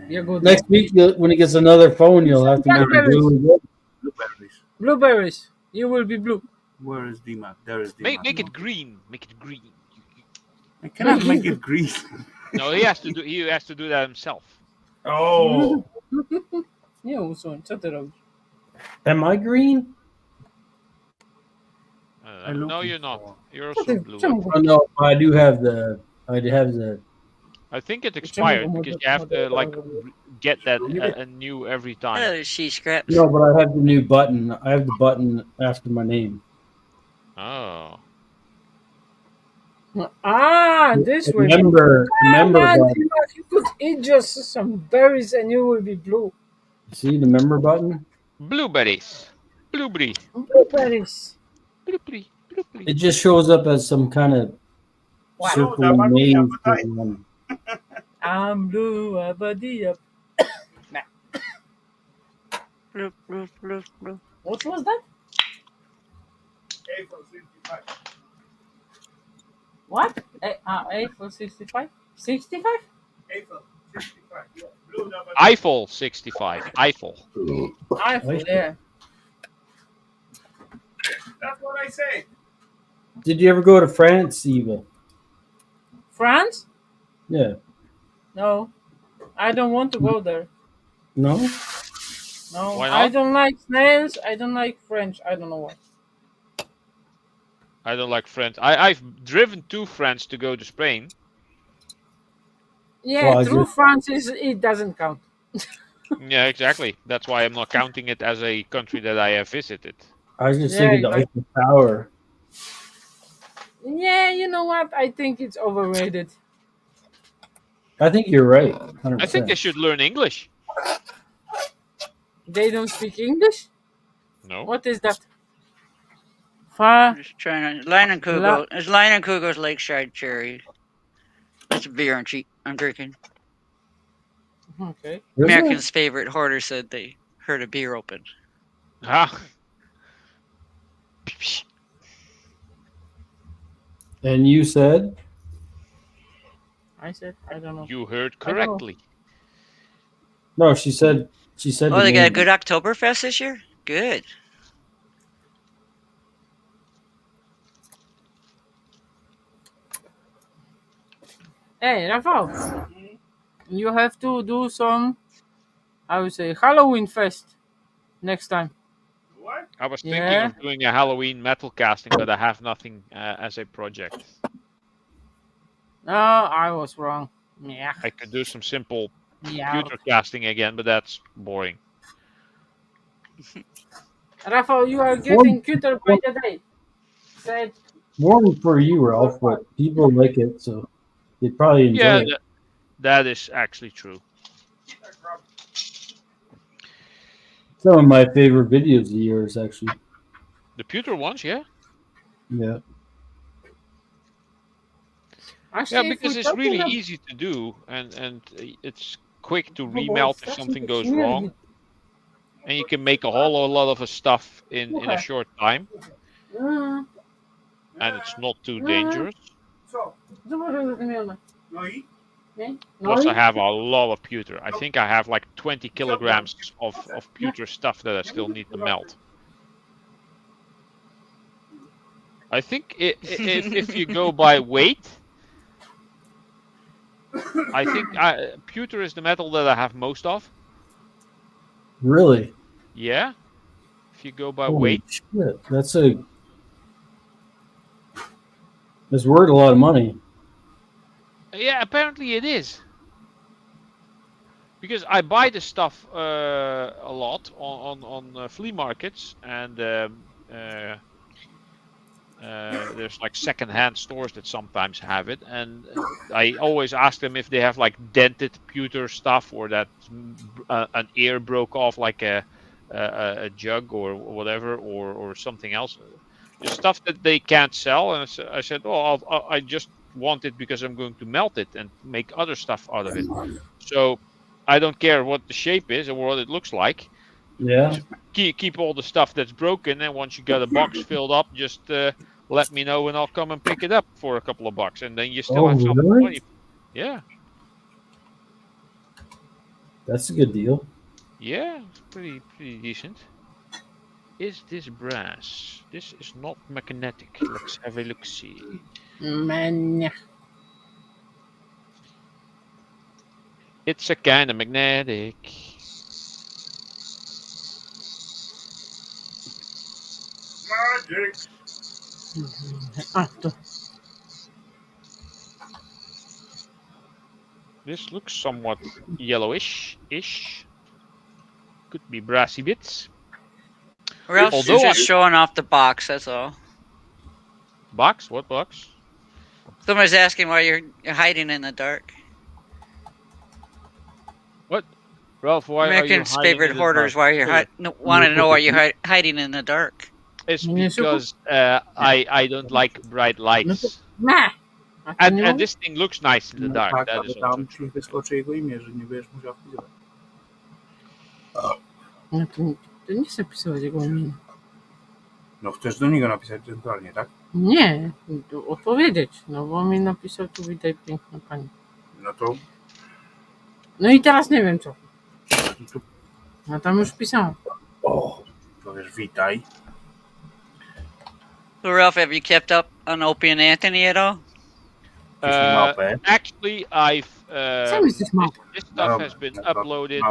you're good. next week when he gets another phone, you'll have to make him blue again. Blueberries. Blueberries. You will be blue. Where is D-Mark? There is D-Mark. Make it green. Make it green. I cannot make it green. No, he has to do that himself. Oh. Nie usuń, co ty robisz? Am I green? No, you're not. You're also blue. Oh no, I do have the. I have the. I think it expired because you have to like get that new every time. Oh, she scraps. No, but I have the new button. I have the button after my name. Oh. Ah, this way. Remember Man, button. you could eat just some berries and you will be blue. See the member button? Blueberries. Blueberry. Blueberries. Blueberry. Blueberry. It just shows up as some kind of circle maze. I'm blue, abadi up. Bloop, bloop, bloop, bloop. What was that? A for 65. What? A for 65? 65? A for 65. Yeah. Blue double. Eiffel 65. Eiffel. Eiffel, yeah. That's what I say. Did you ever go to France, Eva? France? Yeah. No. I don't want to go there. No? No. Why I not? don't like snails. I don't like French. I don't know why. I don't like France. I've driven to France to go to Spain. Yeah, Well, through France it doesn't count. Yeah, exactly. That's why I'm not counting it as a country that I have visited. I was just Yeah, thinking the like- Eiffel Tower. Yeah, you know what? I think it's overrated. I think you're right. 100%. I think they should learn English. They don't speak English? No. What is that? Fa. Just trying to. Line and Kugo. It's Line and Kugo's Lakeside Cherry. That's a beer I'm drinking. Okay. Really? American's favorite hoarder said they heard a beer open. Ah. And you said? I said, I don't know. You heard I don't know. correctly. No, she said. She said. Oh, the they got a name. good Oktoberfest this year? Good. Hey, Rafal, you have to do some, I would say, Halloween fest next time. What? I was thinking Yeah. of doing a Halloween metal casting, but I have nothing as a project. No, I was wrong. Yeah. I could do some simple Yeah. computer casting again, but that's boring. Rafal, you are getting cuter by the day. Said. More for you, Ralph, but people like it, so they probably enjoy Yeah, it. that is actually true. Some of my favorite videos of yours, actually. The pewter ones, yeah. Yeah. Actually, Yeah, if because we it's talking really about- easy to do, and it's quick to Bo remelt if strasznie something to goes śmierdzi. wrong, and you can make a whole lot of stuff in a short time, Mm, and it's not too dangerous. Co? Zobacz, jak zmienione. No i? Nie? Plus, I i? have a lot of pewter. I think I have like 20 kilograms of pewter stuff that I still need to melt. I think if you go by weight, I think pewter is the metal that I have most of. Really? Yeah. If you go by Holy weight. shit. That's worth a lot of money. Yeah, apparently it is. Because I buy the stuff a lot on flea markets, and there's like second-hand stores that sometimes have it, and I always ask them if they have like dented pewter stuff, or that an ear broke off like a jug or whatever, or something else. Just stuff that they can't sell, and I said, "Oh, I just want it because I'm going to melt it and make other stuff out of it." So I don't care what the shape is or what it looks like. Yeah. Just keep all the stuff that's broken, and once you got a box filled up, just let me know and I'll come and pick it up for a couple of bucks, and then you still have something really? money. Yeah. That's a good deal. Yeah, it's pretty decent. Is this brass? This is not magnetic. Let's have a look. See. Man. It's a kind of magnetic. Magic. This looks somewhat yellowish-ish. Could be brassy bits. Ralph, Although you're just showing off the box, that's all. Box? What box? Somebody's asking why you're hiding in the dark. What? Ralph, why Americans' are you hiding favorite in the hoarders, dark? why you're wanting to know why you're hiding in the dark. It's because I don't like bright lights. Nah. And this thing looks nice in the No dark. tak, That ale is also tam true. ci wyskoczy jego imię, że nie będziesz musiał wpisywać. No to nie chcę pisywać jego imienia. No chcesz do niego napisać centralnie, tak? Nie, to odpowiedzieć. No bo mi napisał tu witaj piękna pani. No to... No i teraz nie wiem co. No tam już pisałem. O, powiesz witaj. So Ralph, have you kept up on Opie and Anthony at all? Actually, I've this stuff has been Małpa. uploaded.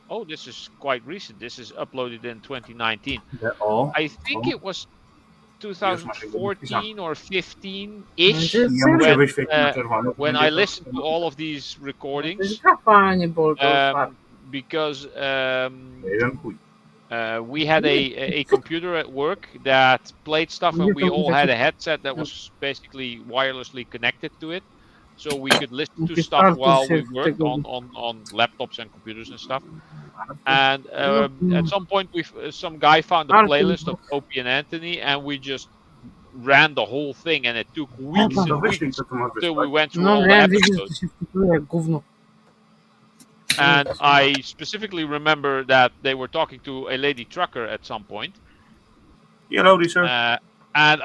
Oh, this is quite recent. This is uploaded in 2019. I think it was 2014 or 15-ish when I listened to all of these recordings. Because we had a computer at work that played stuff, and we all had a headset that was basically wirelessly connected to it, so we could listen to stuff while we worked on laptops and computers and stuff. And at some point, some guy found a playlist of Opie and Anthony, and we just ran the whole thing, and it took weeks and weeks till we went through all the episodes. And I specifically remember that they were talking to a lady trucker at some point. Hellowdy, sir. And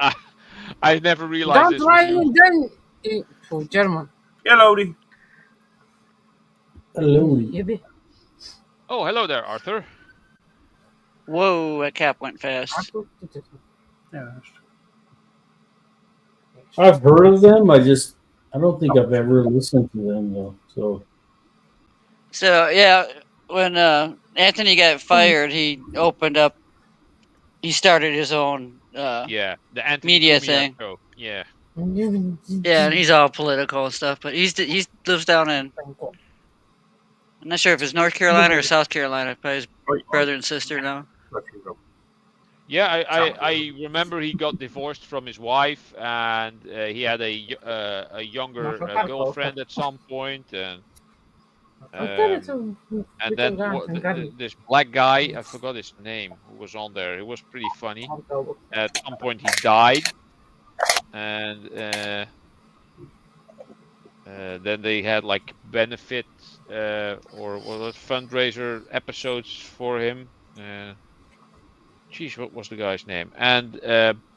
I never realized Don't this try was you. then for German. Hellowdy. Hellowdy. Oh, hello there, Arthur. Whoa, that cap went fast. Yeah. I've heard of them. I just I don't think I've ever listened to them though. So yeah, when Anthony got fired, he opened up. He started his own Yeah, the Anthony media Cumia thing. show. Yeah. Yeah, and he's all political and stuff. But he lives down in. I'm not sure if it's North Carolina or South Carolina. Probably his brother and sister now. Yeah, I remember he got divorced from his wife, and he had a younger girlfriend at some point, and then this black guy, I forgot his name, who was on there. It was pretty funny. At some point, he died, and then they had like benefit or what fundraiser episodes for him. Jeez, what was the guy's name? And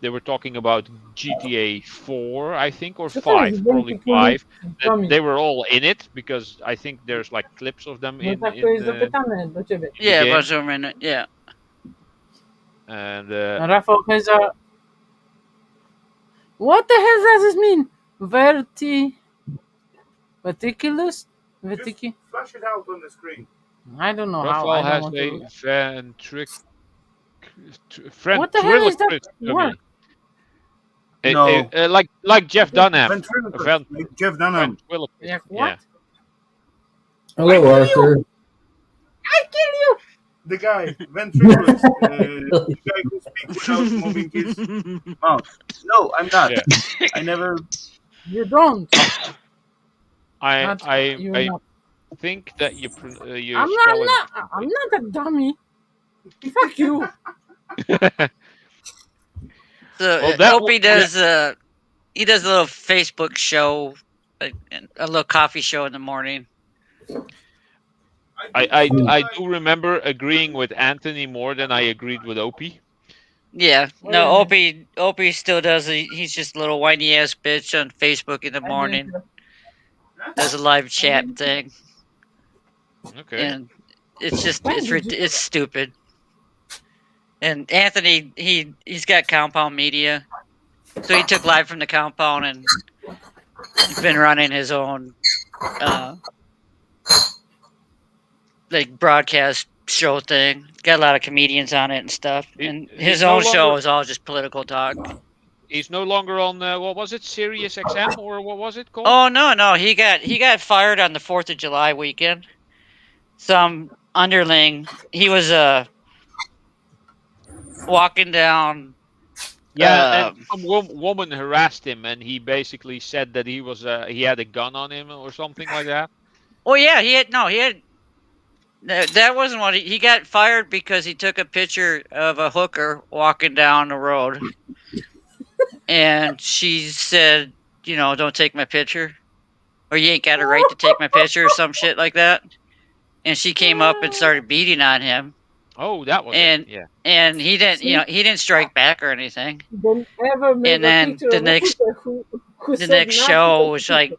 they were talking about GTA 4, I think, or 5, probably 5. They were all in it because I think there's like clips of them in the Yeah, a game. bunch of them in it. Yeah. And Rafal has a. What the hell does this mean? Verticulus? Just flash it out on the screen. I don't know how. Rafal I has don't want to. What the hell is that word? No. Like Jeff Dunham. Ventriloquist, like Jeff Dunham. Yeah, what? Yeah. Hello, Arthur. I kill you! The guy, ventriloquist, the guy who speaks without moving his mouth. No, I'm not. Yeah. I never. You don't. I think that you I'm not a dummy. Fuck you. So Well, Opie does he does a little Facebook show, a little coffee show in the morning. I do remember agreeing with Anthony more than I agreed with Opie. Yeah, no, Opie still does. He's just a little whiny ass bitch on Facebook in the morning. Does a live chat thing. Okay. And it's just it's stupid. And Anthony, he's got Compound Media, so he took live from the compound and he's been running his own like broadcast show thing. Got a lot of comedians on it and stuff. And his own show is all just political talk. He's no longer on what was it, Sirius XM, or what was it called? Oh no, he got fired on the 4th of July weekend. Some underling, he was walking down. Yeah, and some woman harassed him, and he basically said that he was he had a gun on him or something like that. Oh yeah, he had. That wasn't what he got fired because he took a picture of a hooker walking down the road, and she said, don't take my picture, or you ain't got a right to take my picture, or some shit like that. And she came up and started beating on him. Oh, that was it. Yeah. And he didn't, he didn't strike back or anything. Don't ever make and then the next show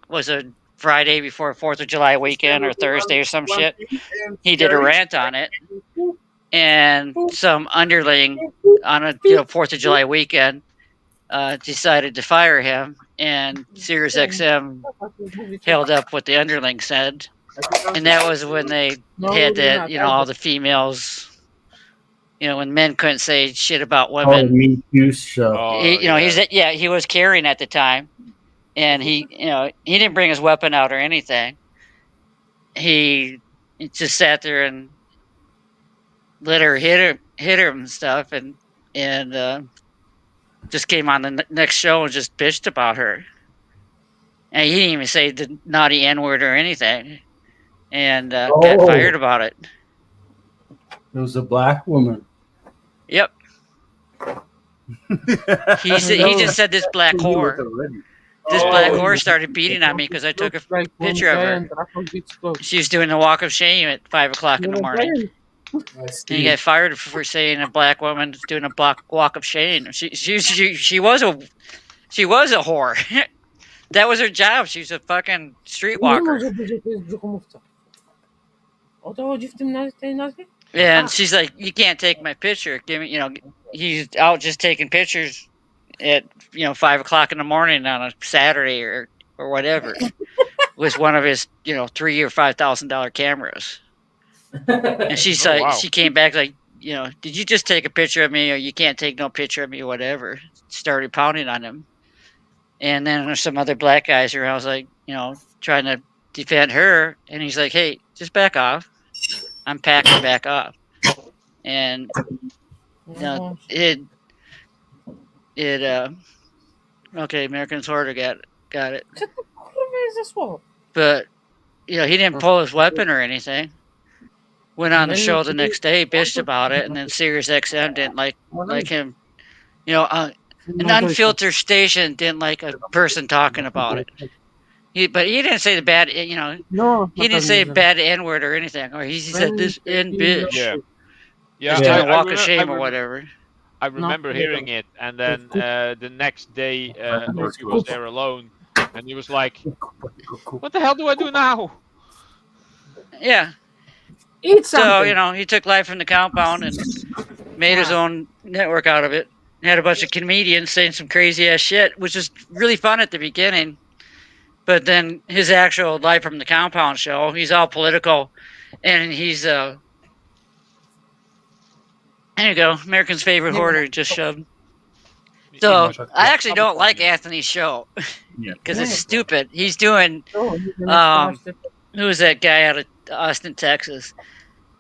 was a Friday before 4th of July weekend or Thursday or some shit. He did a rant on it, and some underling on a 4th of July weekend decided to fire him, and Sirius XM held up what the underling said, and that was when they had that, all the females. When men couldn't say shit about women. Oh, the Me Too show. He was carrying at the time, and he didn't bring his weapon out or anything. He just sat there and let her hit her and stuff, and just came on the next show and just bitched about her. And he didn't even say the naughty N-word or anything, and got fired about it. It was a black woman. Yep. He just said this black whore. This black whore started beating on me because I took a picture of her. She was doing the walk of shame at 5 o'clock in the morning. And he got fired for saying a black woman doing a walk of shame. She was a whore. That was her job. She was a fucking streetwalker. And she's like, you can't take my picture. Give me, he's out just taking pictures at 5 o'clock in the morning on a Saturday or or whatever with one of his, $3,000 or $5,000 cameras. And she's Oh, wow. she came back like, did you just take a picture of me, or you can't take no picture of me, or whatever? Started pounding on him. And then there's some other black guys around. I was like, trying to defend her, and he's like, "Hey, just back off. I'm packing back off." And okay, American's Hoarder got it. But he didn't pull his weapon or anything. Went on the show the next day, bitched about it, and then Sirius XM didn't like him. An unfiltered station didn't like a person talking about it. But he didn't say the bad, No, he didn't say bad N-word or anything. Or he said this N bitch. Yeah. He's doing a walk of shame or whatever. I remember hearing it, and then the next day, he was there alone, and he was like, "What the hell do I do now?" Yeah. Eat something. So, he took life from the compound and made his own network out of it. Had a bunch of comedians saying some crazy ass shit, which was really fun at the beginning. But then his actual Life from the Compound show, he's all political, and he's there you go, American's favorite hoarder just shoved. So I actually don't like Anthony's show because it's stupid. He's doing who is that guy out of Austin, Texas?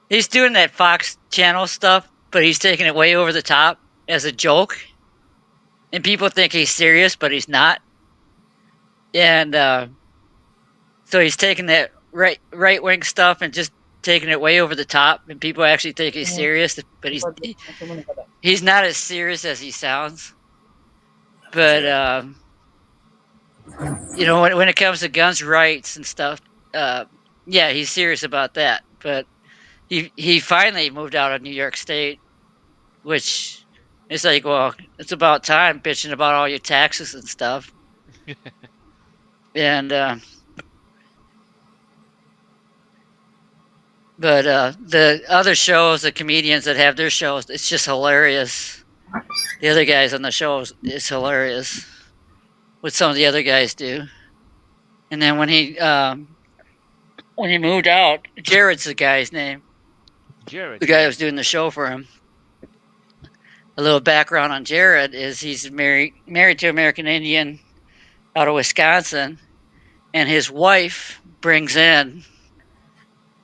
He's doing that Fox Channel stuff, but he's taking it way over the top as a joke, and people think he's serious, but he's not. And so he's taking that right wing stuff and just taking it way over the top, and people actually think he's serious, but he's not as serious as he sounds. But when it comes to guns rights and stuff, yeah, he's serious about that. But he finally moved out of New York State, which is like, well, it's about time, bitching about all your taxes and stuff. And but the other shows, the comedians that have their shows, it's just hilarious. The other guys on the shows, it's hilarious what some of the other guys do. And then when he moved out, Jared's the guy's name. Jared, the guy who was doing the show for him. A little background on Jared is he's married to American Indian out of Wisconsin, and his wife brings in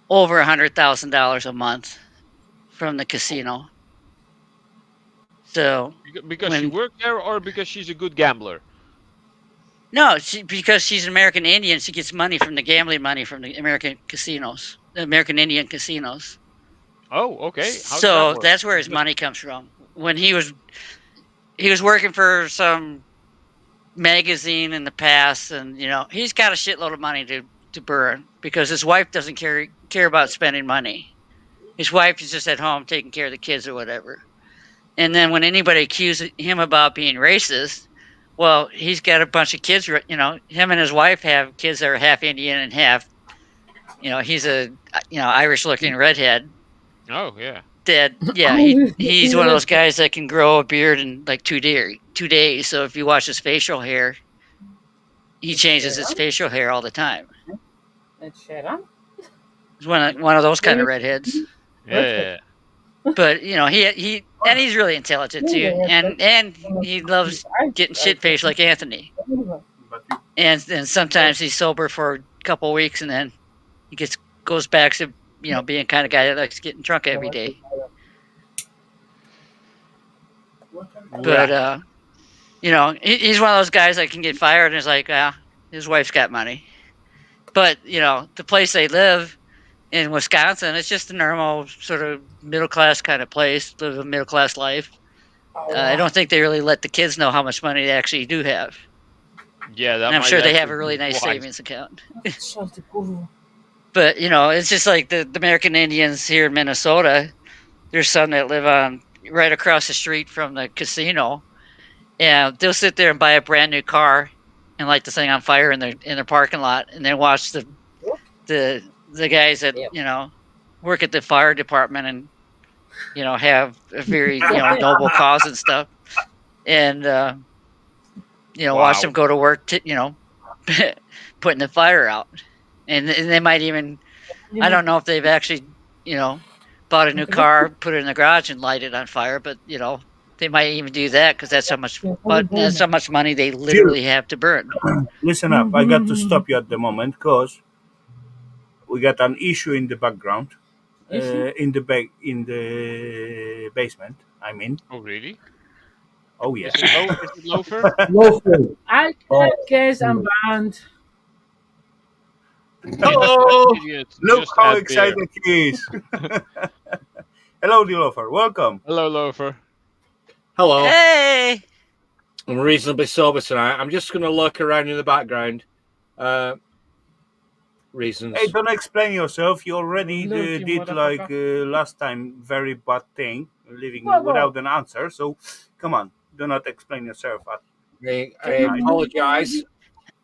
over $100,000 a month from the casino. So because she worked there, or because she's a good gambler? No, because she's an American Indian, she gets money from the gambling money from the American casinos, the American Indian casinos. Oh, okay. So that's where his money comes from. When he was working for some magazine in the past, and he's got a shitload of money to burn because his wife doesn't care about spending money. His wife is just at home taking care of the kids or whatever. And then when anybody accuses him about being racist, well, he's got a bunch of kids. Him and his wife have kids that are half Indian and half. He's a Irish-looking redhead. Oh yeah. He's one of those guys that can grow a beard in like 2 days. So if you watch his facial hair, he changes his facial hair all the time. He's one of those kind of redheads. Yeah. But he's really intelligent too, and he loves getting shit faced like Anthony. And sometimes he's sober for a couple of weeks, and then he goes back to being kind of guy that likes getting drunk every day. But he's one of those guys that can get fired, and is like, his wife's got money. But the place they live in Wisconsin, it's just a normal sort of middle class kind of place, live a middle class life. I don't think they really let the kids know how much money they actually do have. Yeah, and I'm sure they have a really nice savings account. But it's just like the American Indians here in Minnesota. There's some that live on right across the street from the casino, and they'll sit there and buy a brand new car and light the thing on fire in their parking lot, and then watch the guys that work at the fire department and have a very noble cause and stuff, and watch them go to work putting the fire out, and they might even. I don't know if they've actually, bought a new car, put it in the garage, and light it on fire. But they might even do that because that's how much. But that's how much money they literally have to burn. Listen up. I got to stop you at the moment because we got an issue in the background, in the basement. I mean. Oh, really? Oh yeah. Is it Loafer? Loafer. I guess I'm banned. Oh, Idiot. look Just how had excited beer. he is. Hello, Loafer. Welcome. Hello, Loafer. Hello. Hey. I'm reasonably sober tonight. I'm just going to look around in the background. Reasons. Hey, don't explain yourself. You already Look, you did like last time, very bad thing, leaving without an answer. So, come on, do not explain yourself. I apologise.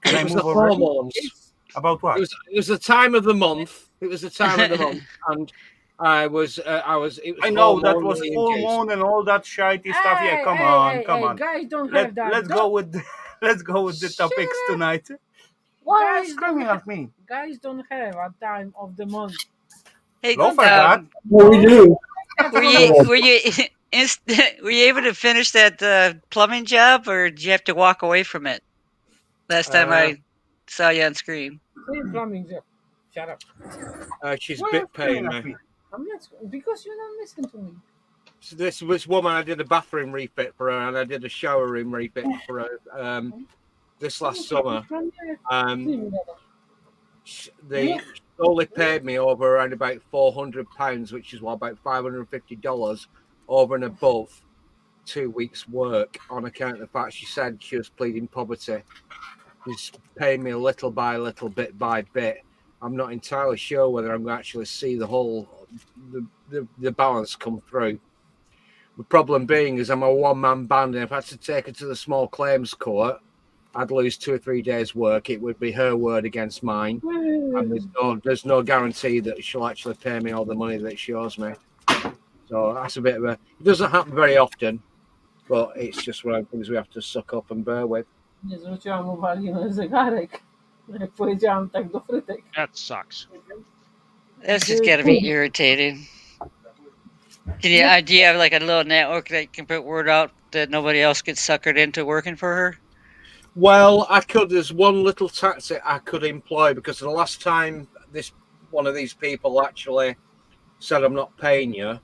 Can I It was move the already? hormones. About what? It was the time of the month. It was the time of the month, and I was. It was I know that hormonally was full induced. moon and all that shitey stuff. Yeah, come on. Guys don't have that. Let's go with the topics tonight. Why Why are you screaming at me? Guys don't have a time of the month. Hey, Loafer, that. What we do? were you were you able to finish that plumbing job, or did you have to walk away from it? Last time I saw you on screen. Plumbing job. Shut up. She's Why are bit you screaming paying at me. I'm not because you don't listen to me. So this woman, I did a bathroom refit for her, and I did a shower room refit for her this last summer. They only paid me over around about £400, which is about $550 over and above 2 weeks' work, on account of the fact she said she was pleading poverty. She's paying me little by little, bit by bit. I'm not entirely sure whether I'm going to actually see the whole the balance come through. The problem being is I'm a one-man band, and if I had to take her to the small claims court, I'd lose 2 or 3 days' work. It would be her word against mine, and there's no guarantee that she'll actually pay me all the money that she owes me. So that's a bit of a. It doesn't happen very often, but it's just one of the things we have to suck up and bear with. Nie zwróciłam uwagi na zegarek. Jak powiedziałam tak do frytek. That sucks. That's just gotta be irritating. Do you have like a little network that can put word out that nobody else gets suckered into working for her? Well, there's one little tactic I could employ, because the last time one of these people actually said, I'm not paying you,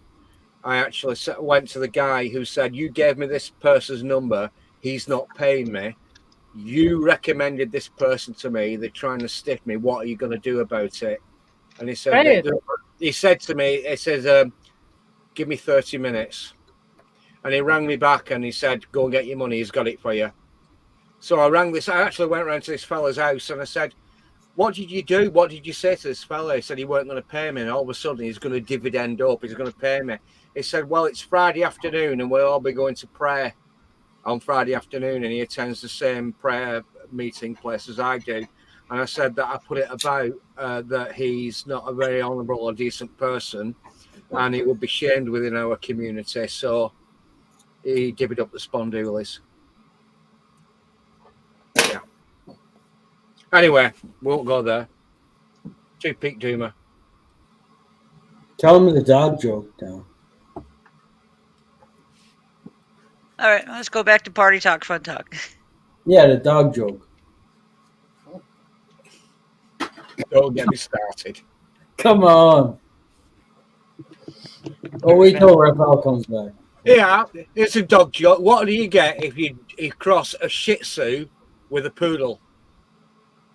I actually went to the guy who said, you gave me this person's number, he's not paying me. You recommended this person to me, they're trying to stiff me, what are you going to do about it? And he said, he said to me, he says, give me 30 minutes. And he rang me back and he said, go and get your money, he's got it for you. So I actually went around to this fella's house and I said, what did you do? What did you say to this fella? He said he weren't going to pay me, and all of a sudden he's going to dividend up, he's going to pay me. He said, well, it's Friday afternoon and we'll all be going to prayer on Friday afternoon, and he attends the same prayer meeting place as I do. And I said that I put it about that he's not a very honourable or decent person, and he would be shamed within our community. So he divvied up the spondoolies. Yeah. Anyway, we won't go there. Two Peak Doomer. Tell him the dog joke now. All right, let's go back to party talk, fun talk. Yeah, the dog joke. Don't get me started. Come on. Oh, wait till Rafal comes back. Yeah, it's a dog joke. What do you get if you cross a Shih Tzu with a poodle?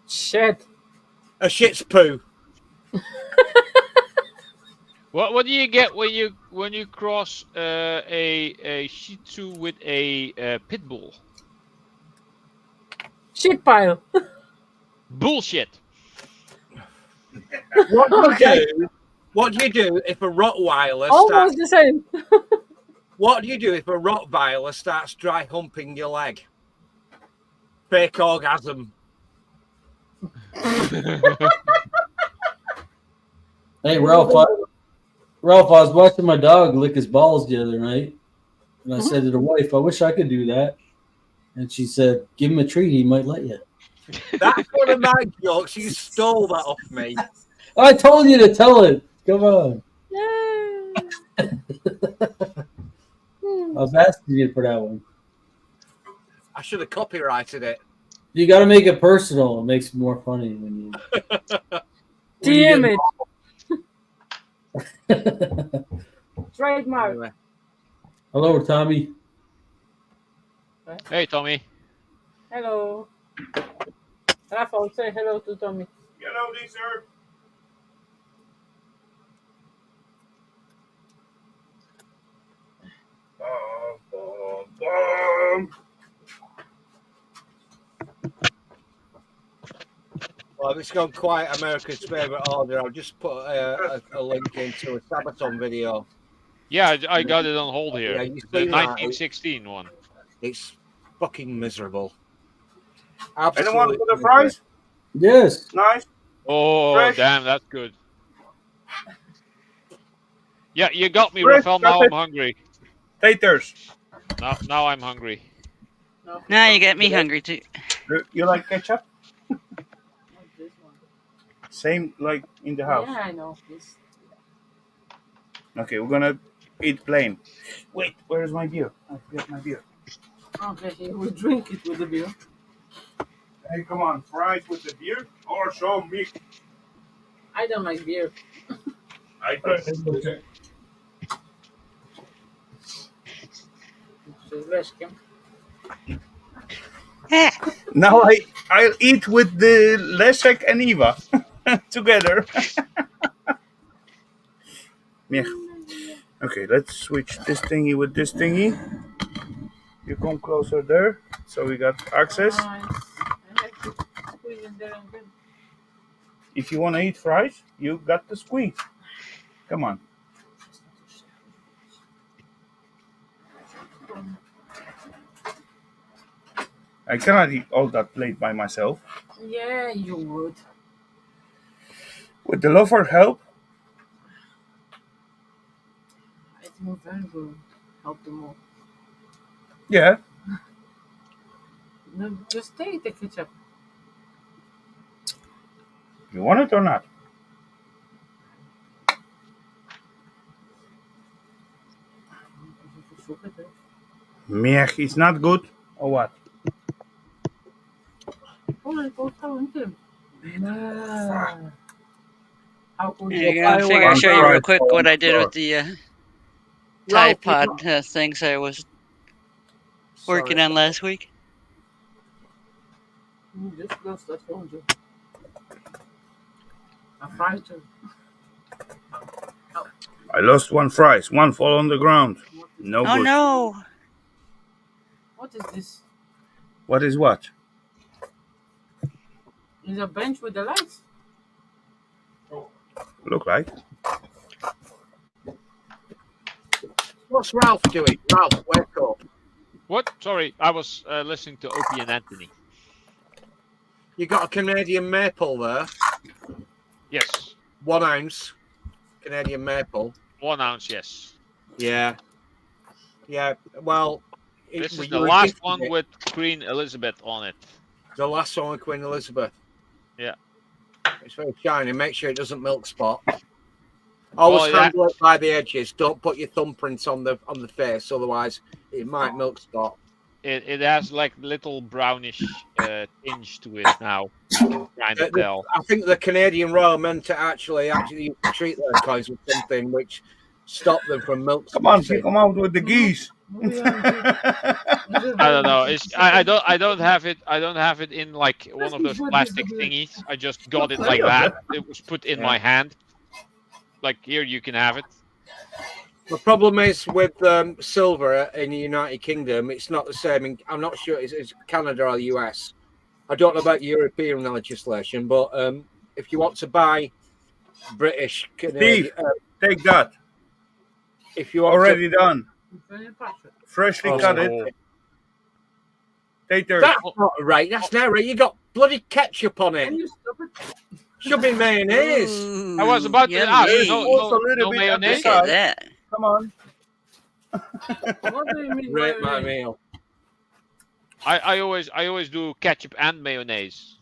Shit. A Shit's poo. What do you get when you cross a Shih Tzu with a pit bull? Shit pile. Bullshit. What do you do if a Rottweiler almost the same? What do you do if a Rottweiler starts dry humping your leg? Fake orgasm. Hey, Ralph, I was watching my dog lick his balls the other night, and I said to the wife, I wish I could do that. And she said, give him a treat, he might let you. That's one of my jokes. You stole that off me. I told you to tell it. Come on. I was asking you for that one. I should have copyrighted it. You got to make it personal. It makes it more funny when you. Damn it! it. Trademark. Anyway. Hello, Tommy. Hey, Tommy. Hello. Rafal, say hello to Tommy. Hello, sir. Well, it's gone quite America's favourite order. I'll just put a link into a Sabaton video. Yeah, I got it on hold here. Yeah, you The see that? 1916 one. It's fucking miserable. Anyone Absolutely for the fries? Yes. Nice. Oh, Fresh. damn, that's good. Yeah, you got me, Fresh, Rafal. got Now it. I'm hungry. Taters. Now I'm hungry. Now you get me hungry too. You like ketchup? Not this one. Same like in the house. Yeah, I know. This. Okay, we're gonna eat plain. Wait, where's my beer? I forgot my beer. Okay, he will drink it with the beer. Hey, come on, fries with the beer or show me. I don't like beer. I do. Przez leszkiem. Now I'll eat with the Leszek and Eva together. Yeah. Okay, let's switch this thingy with this thingy. You come closer there, so we got access. I have to squeeze it there and then. If you want to eat fries, you got to squeeze. Come on. I cannot eat all that plate by myself. Yeah, you would. With the lover help, It will very well help them all. yeah. No, just take the ketchup. You want it or not? Mech is not good or what? Oh, it goes down too. How could Yeah, you? I figure I'll show you real quick what I did with the Tide Ralph, Pod things I was working on last week. Just lost that phone, Joe. I fried too. I lost one fries. One fall on the ground. No Oh good. no! What is this? What is what? Is a bench with the lights? Look like. What's Ralph doing? Ralph, wake up. What? Sorry, I was listening to Opie and Anthony. You got a Canadian maple there. Yes. 1 ounce Canadian maple. 1 ounce, yes. Yeah. Yeah. Well, This is the last one with Queen Elizabeth on it. The last one with Queen Elizabeth. Yeah. It's very shiny. Make sure it doesn't milk spot. Always Well, handle it by the edges. Don't put your thumbprints on the face, otherwise it might milk spot. It has like little brownish tinge to it now. Kind of tell. I think the Canadian Royal meant to actually treat their coins with something which stopped them from milk. Come on, you come out with the geese. I don't know. I don't have it. I don't have it in like one of those plastic thingies. I just got it like that. It was put in my hand. Like here, you can have it. The problem is with silver in the United Kingdom, it's not the same. I'm not sure it's Canada or the US. I don't know about European legislation, but if you want to buy British Canadian, Steve, take that. If you want already done, freshly cut it. Taters. That's not right. That's not right. You got bloody ketchup on it. Should be mayonnaise. I was about to ask. Also a No little bit at the mayonnaise. side. Come on. What do you mean? Rate my mayonnaise? meal. I always do ketchup and mayonnaise.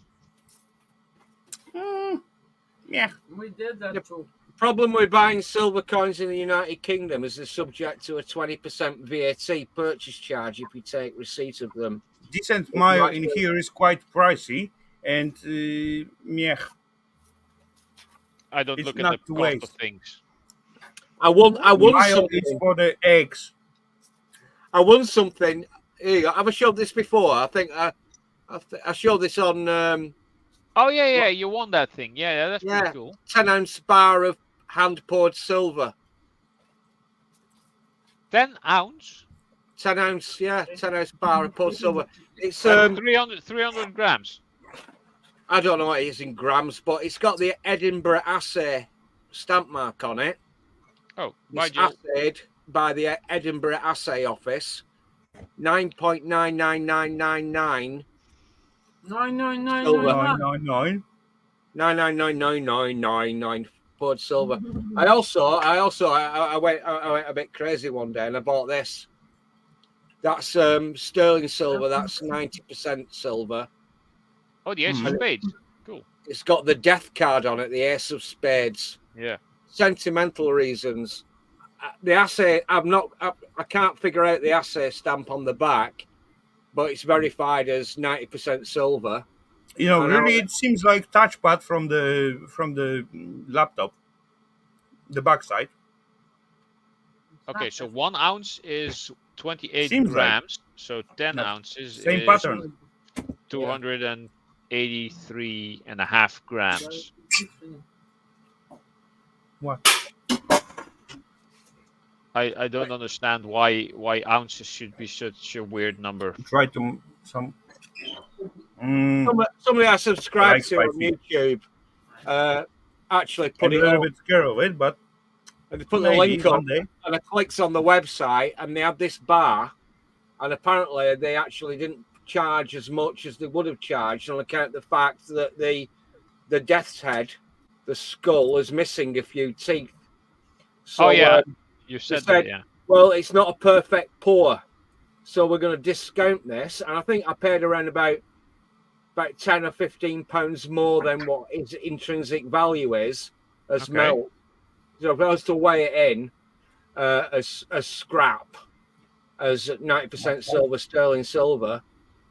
Yeah. We did that too. Problem with buying silver coins in the United Kingdom is they're subject to a 20% VAT purchase charge if you take receipt of them. Decent Mayo in here is quite pricey, and yeah, I don't it's look at not the to cost of waste. things. I won Mayo something. is for the eggs. I won something. Here you go. Have I showed this before? I think I showed this on. Oh yeah, you won that thing. Yeah, that's pretty cool. 10-ounce bar of hand poured silver. 10 ounce. 10 ounce, yeah, 10-ounce bar of poured silver. It's 300 grams. I don't know what it is in grams, but it's got the Edinburgh Assay stamp mark on it. Oh, it's assayed by the Edinburgh Assay Office. 9.99999. 99999. 9999999 poured silver. I went a bit crazy one day and I bought this. That's sterling silver. That's 90% silver. Oh, the Ace of Spades. Cool. It's got the death card on it, the Ace of Spades. Yeah. Sentimental reasons. The assay, I can't figure out the assay stamp on the back, but it's verified as 90% silver. You know, really, it seems like touchpad from the laptop, the backside. Okay, so 1 ounce is 28 Seems grams. like. So 10 ounces Same is pattern. 283.5 grams. What? I don't understand why ounces should be such a weird number. Try to some. Somebody I subscribed to on YouTube actually put I'm it a little up. bit scared of it, but and they put the link up, and I clicked on the website, and they had this bar, and apparently they actually didn't charge as much as they would have charged on account of the fact that the death's head, the skull, is missing a few teeth. So, you said that, yeah. Well, it's not a perfect pour, so we're going to discount this, and I think I paid around about 10 or 15 pounds more than what its intrinsic value is as melt. So if I was to weigh it in as scrap, as 90% silver, sterling silver,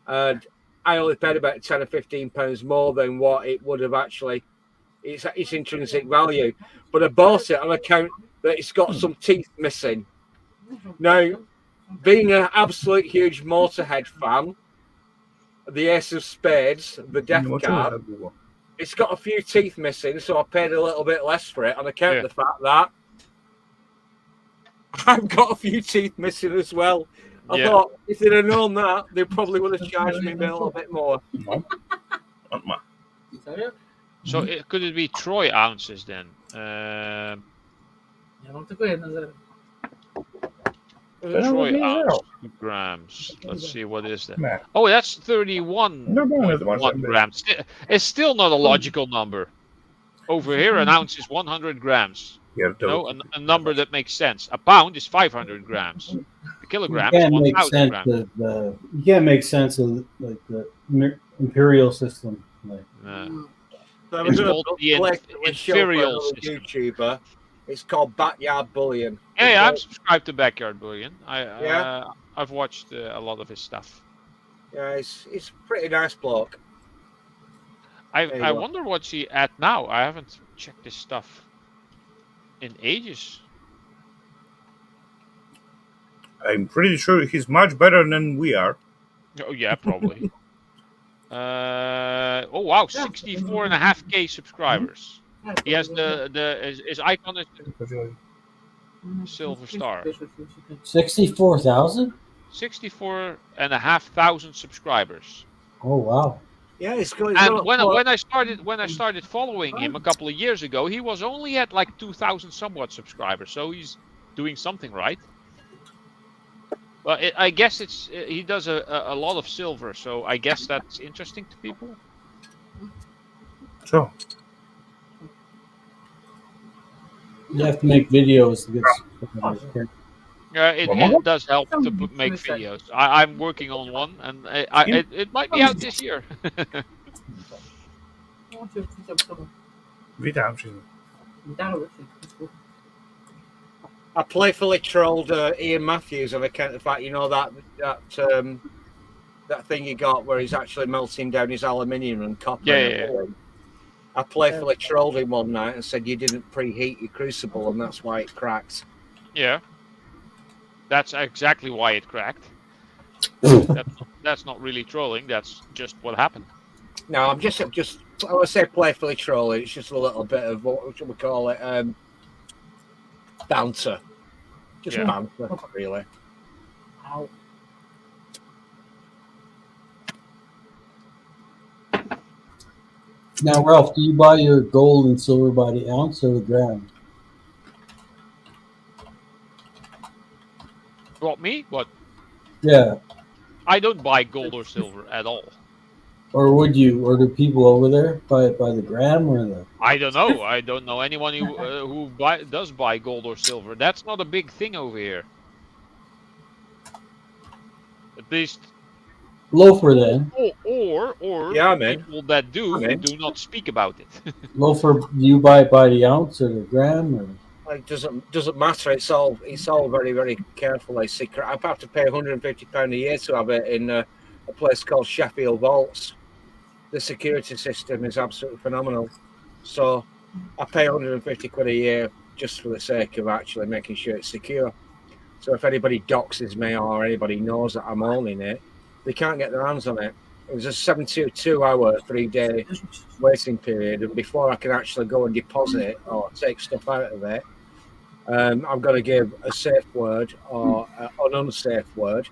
and I only paid about 10 or 15 pounds more than what it would have actually, its intrinsic value. But I bought it on account that it's got some teeth missing. Now, being an absolute huge Motorhead fan, the Ace of Spades, the Death card, it's got a few teeth missing, so I paid a little bit less for it on account of the fact that I've got a few teeth missing as well. I thought if they'd have known that, they probably would have charged me a little bit more. So could it be Troy ounces then? Troy ounce grams. Let's see, what is that? Oh, that's 31 grams. It's still not a logical number. Over here, an ounce is 100 grams. No, a number that makes sense. A pound is 500 grams. A kilogram is 1,000 grams. You can't make sense of like the imperial system. So it's called the imperial system. YouTuber. It's called Backyard Bullion. Yeah, I'm subscribed to Backyard Bullion. I've watched a lot of his stuff. Yeah, it's pretty nice bloke. I wonder what's he at now. I haven't checked his stuff in ages. I'm pretty sure he's much better than we are. Oh yeah, probably. Oh wow, 64.5K subscribers. He has his icon is silver star. 64,000. 64,500 subscribers. Oh wow! Yeah, it's good. And when I started following him a couple of years ago, he was only at like 2,000 somewhat subscribers. So he's doing something right. Well, I guess he does a lot of silver, so I guess that's interesting to people. Sure. You have to make videos to get. It does help to make videos. I'm working on one, and it might be out this year. Witam wszystkich. Witamy wszystkich. I playfully trolled Ian Matthews on account of the fact, you know, that thing he got where he's actually melting down his aluminium and copper. Yeah. I playfully trolled him one night and said you didn't preheat your crucible and that's why it cracks. Yeah. That's exactly why it cracked. That's not really trolling. That's just what happened. No, I'm just I would say playfully trolling. It's just a little bit of what should we call it? Banter. Just banter, really. Ow. Now, Ralph, do you buy your gold and silver by the ounce or the gram? What, me? What? Yeah. I don't buy gold or silver at all. Or would you? Or do people over there buy it by the gram or the? I don't know. I don't know anyone who does buy gold or silver. That's not a big thing over here. At least. Loafer then. Or yeah, man. People that do not speak about it. Loafer, do you buy it by the ounce or the gram or? It doesn't matter. It's all very, very carefully secret. I have to pay £150 a year to have it in a place called Sheffield Vaults. The security system is absolutely phenomenal. So I pay £150 a year just for the sake of actually making sure it's secure. So if anybody doxes me or anybody knows that I'm owning it, they can't get their hands on it. It was a 72-hour, 3-day waiting period, and before I can actually go and deposit it or take stuff out of it, I've got to give a safe word or an unsafe word,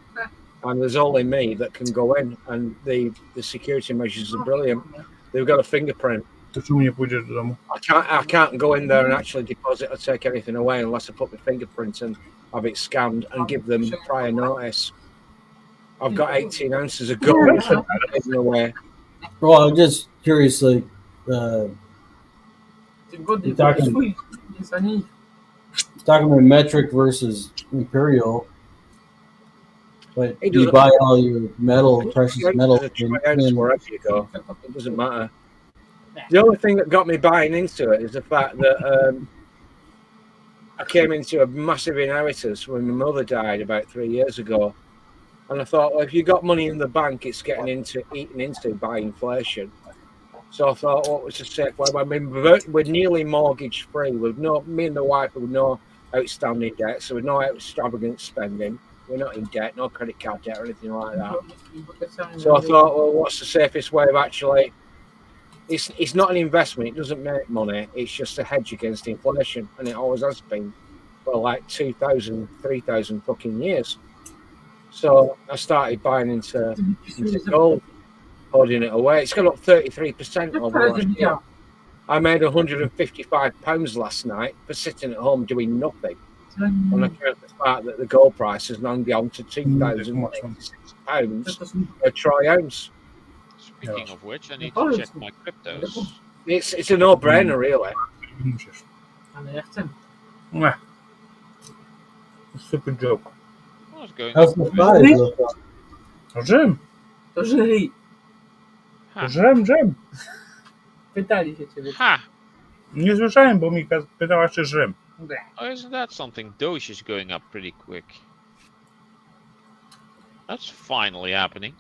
and there's only me that can go in, and the security measures are brilliant. They've got a fingerprint. I can't go in there and actually deposit or take anything away unless I put my fingerprint and have it scanned and give them prior notice. I've got 18 ounces of gold hidden away. Well, I'm just curious, like, you're talking about metric versus imperial, but do you buy all your metal, precious metal? Wherever you go, it doesn't matter. The only thing that got me buying into it is the fact that I came into a massive inheritance when my mother died about 3 years ago. And I thought, well, if you got money in the bank, it's eaten into by inflation. So I thought, what was a safe way? I mean, we're nearly mortgage free. Me and the wife with no outstanding debt, so with no extravagant spending. We're not in debt, no credit card debt or anything like that. So I thought, well, what's the safest way of actually? It's not an investment. It doesn't make money. It's just a hedge against inflation, and it always has been for like 2,000, 3,000 fucking years. So I started buying into gold, holding it away. It's gone up 33% over last year. I made £155 last night for sitting at home doing nothing. On account of the fact that the gold price has now gone to £2,086 a troy ounce. Speaking of which, I need to check my cryptos. It's a no-brainer, really. Stupid joke. How's the prize? Rzym. To żyli. Rzym. Pytali się ciebie. Ha! Nie słyszałem, bo Mika pytała, czy Rzym. Oh, isn't that something? Doge is going up pretty quick. That's finally happening.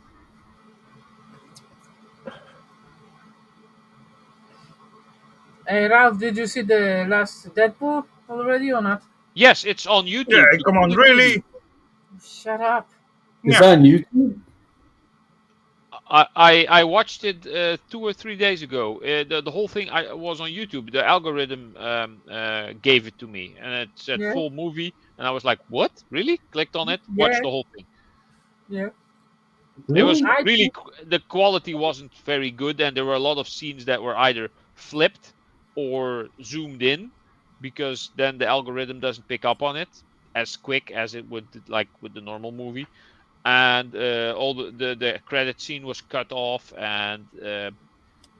Hey Ralph, did you see the last Deadpool already or not? Yes, it's on YouTube. Yeah, come on, really? Shut up. Is that on YouTube? I watched it 2 or 3 days ago. The whole thing was on YouTube. The algorithm gave it to me, and it said full movie, and I was like, "What? Really?" Clicked on it, watched the whole thing. Yeah. It was really the quality wasn't very good, and there were a lot of scenes that were either flipped or zoomed in, because then the algorithm doesn't pick up on it as quick as it would like with the normal movie. And all the credit scene was cut off, and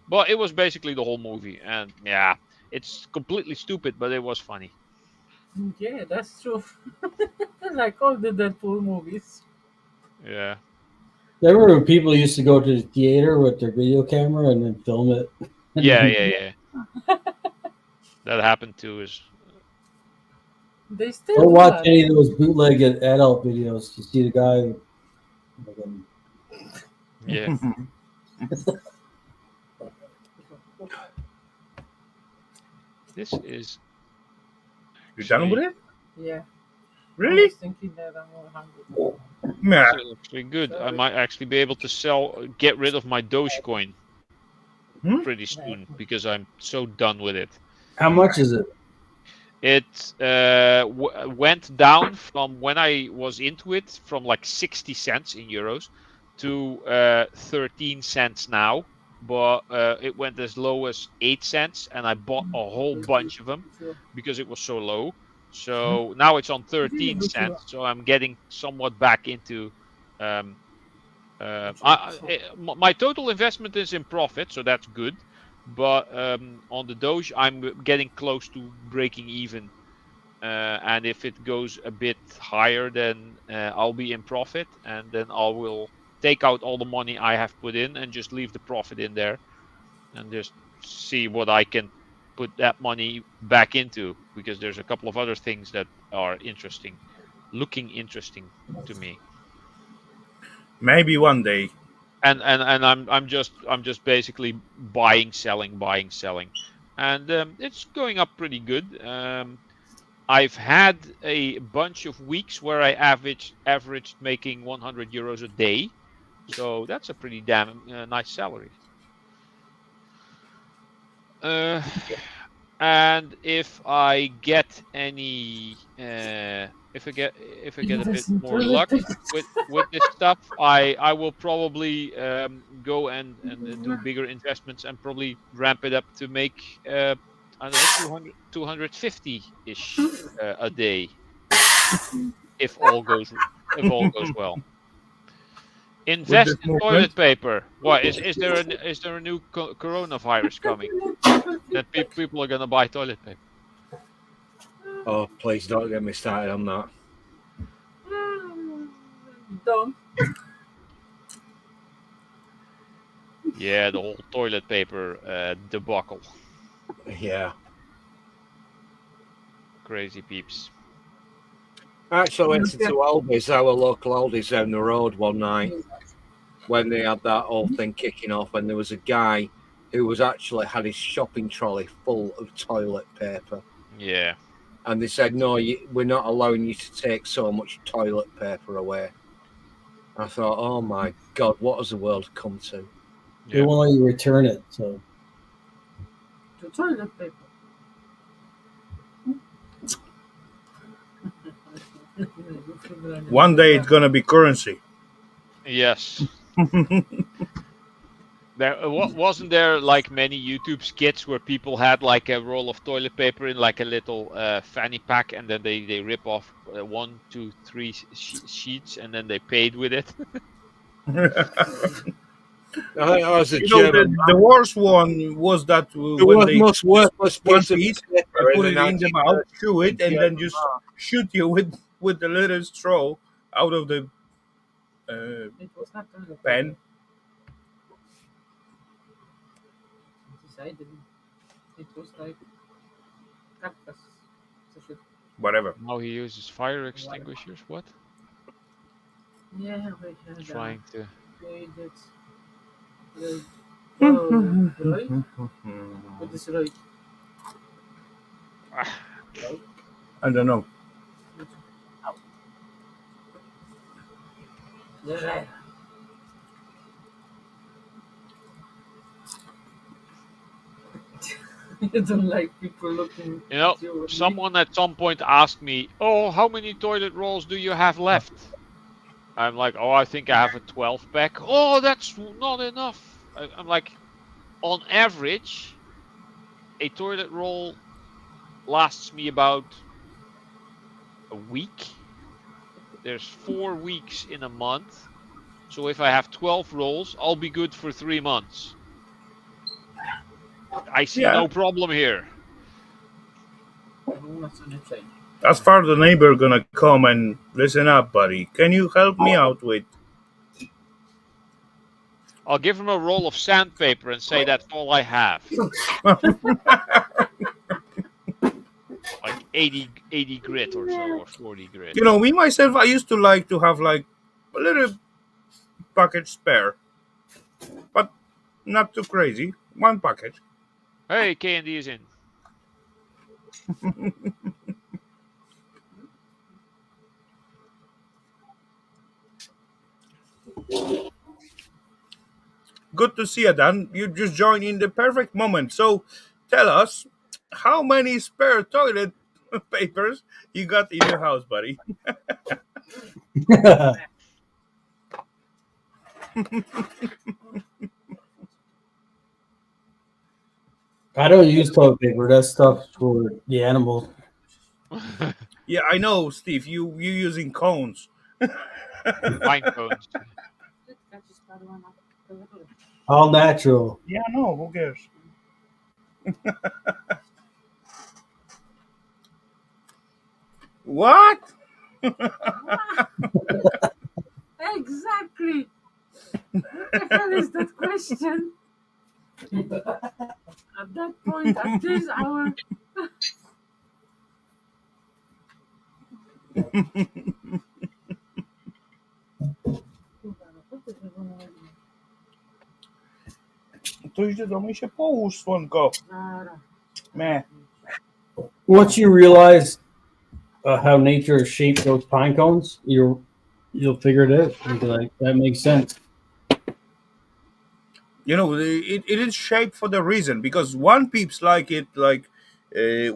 but it was basically the whole movie, and yeah, it's completely stupid, but it was funny. Yeah, that's true. Like all the Deadpool movies. Yeah. Remember when people used to go to the theater with their video camera and then film it? Yeah. that happened to us. They still Don't do watch that. any of those bootleg adult videos. You see the guy. Yeah. This is. You done with it? Yeah. I Really? was thinking that I'm more hungry. Nah. This is actually good. I might actually be able to get rid of my Dogecoin pretty soon because I'm so done with it. How much is it? It went down from when I was into it from like 60 cents in euros to 13 cents now. But it went as low as 8 cents, and I bought a whole bunch of them because it was so low. So now it's on 13 cents. So I'm getting somewhat back into. My total investment is in profit, so that's good. But on the Doge, I'm getting close to breaking even. And if it goes a bit higher, then I'll be in profit, and then I will take out all the money I have put in and just leave the profit in there, and just see what I can put that money back into, because there's a couple of other things that are looking interesting to me. Maybe one day. And I'm just basically buying, selling, and it's going up pretty good. I've had a bunch of weeks where I averaged making 100 euros a day, so that's a pretty damn nice salary. And if I get any, if I get a bit more luck with this stuff, I will probably go and do bigger investments and probably ramp it up to make I don't know, 250-ish a day, if all goes well. Invest in toilet paper. What is there a new coronavirus coming that people are gonna buy toilet paper? Oh, please don't get me started on that. Don't. Yeah, the whole toilet paper debacle. Yeah. Crazy peeps. I actually went into Aldi's, our local Aldi's down the road one night when they had that whole thing kicking off, and there was a guy who was actually had his shopping trolley full of toilet paper. Yeah. And they said, no, we're not allowing you to take so much toilet paper away. I thought, oh my God, what has the world come to? They won't let you return it. So To toilet paper. One day it's gonna be currency. Yes. Wasn't there like many YouTube skits where people had like a roll of toilet paper in like a little fanny pack, and then they rip off 1, 2, 3 sheets, and then they paid with it. The worst one was that when they most worthless piece of piece, paper they put in it in the mouth, chew it, and Yeah. then just shoot you with the little straw out of the It was not toilet pen. decided. It was like cactus. Whatever. Now he uses fire extinguishers. What? Yeah, we had Trying to. Right? What is right? I don't know. Yeah. You don't like people looking. You know, someone at some point asked me, "Oh, how many toilet rolls do you have left?" I'm like, "Oh, I think I have a 12 pack." "Oh, that's not enough." I'm like, on average, a toilet roll lasts me about a week. There's 4 weeks in a month. So if I have 12 rolls, I'll be good for 3 months. I see no problem here. As far as the neighbor gonna come and listen up, buddy. Can you help me out with? I'll give him a roll of sandpaper and say that's all I have. 80 grit or so, or 40 grit. You know, me myself, I used to like to have like a little packet spare, but not too crazy. One packet. Hey, Candy is in. Good to see you, Dan. You just joined in the perfect moment. So, tell us, how many spare toilet papers you got in your house, buddy? I don't use toilet paper. That stuff's for the animals. Yeah, I know, Steve. You using cones. Pine cones. All natural. Yeah, no, who cares? What? Exactly. What the hell is that question? At that point, at this hour. To idzie do mnie się połóż, słonko. Meh. Once you realize how nature has shaped those pine cones, you'll figure it out. You'll be like, that makes sense. You know, it is shaped for the reason, because one peeps like it like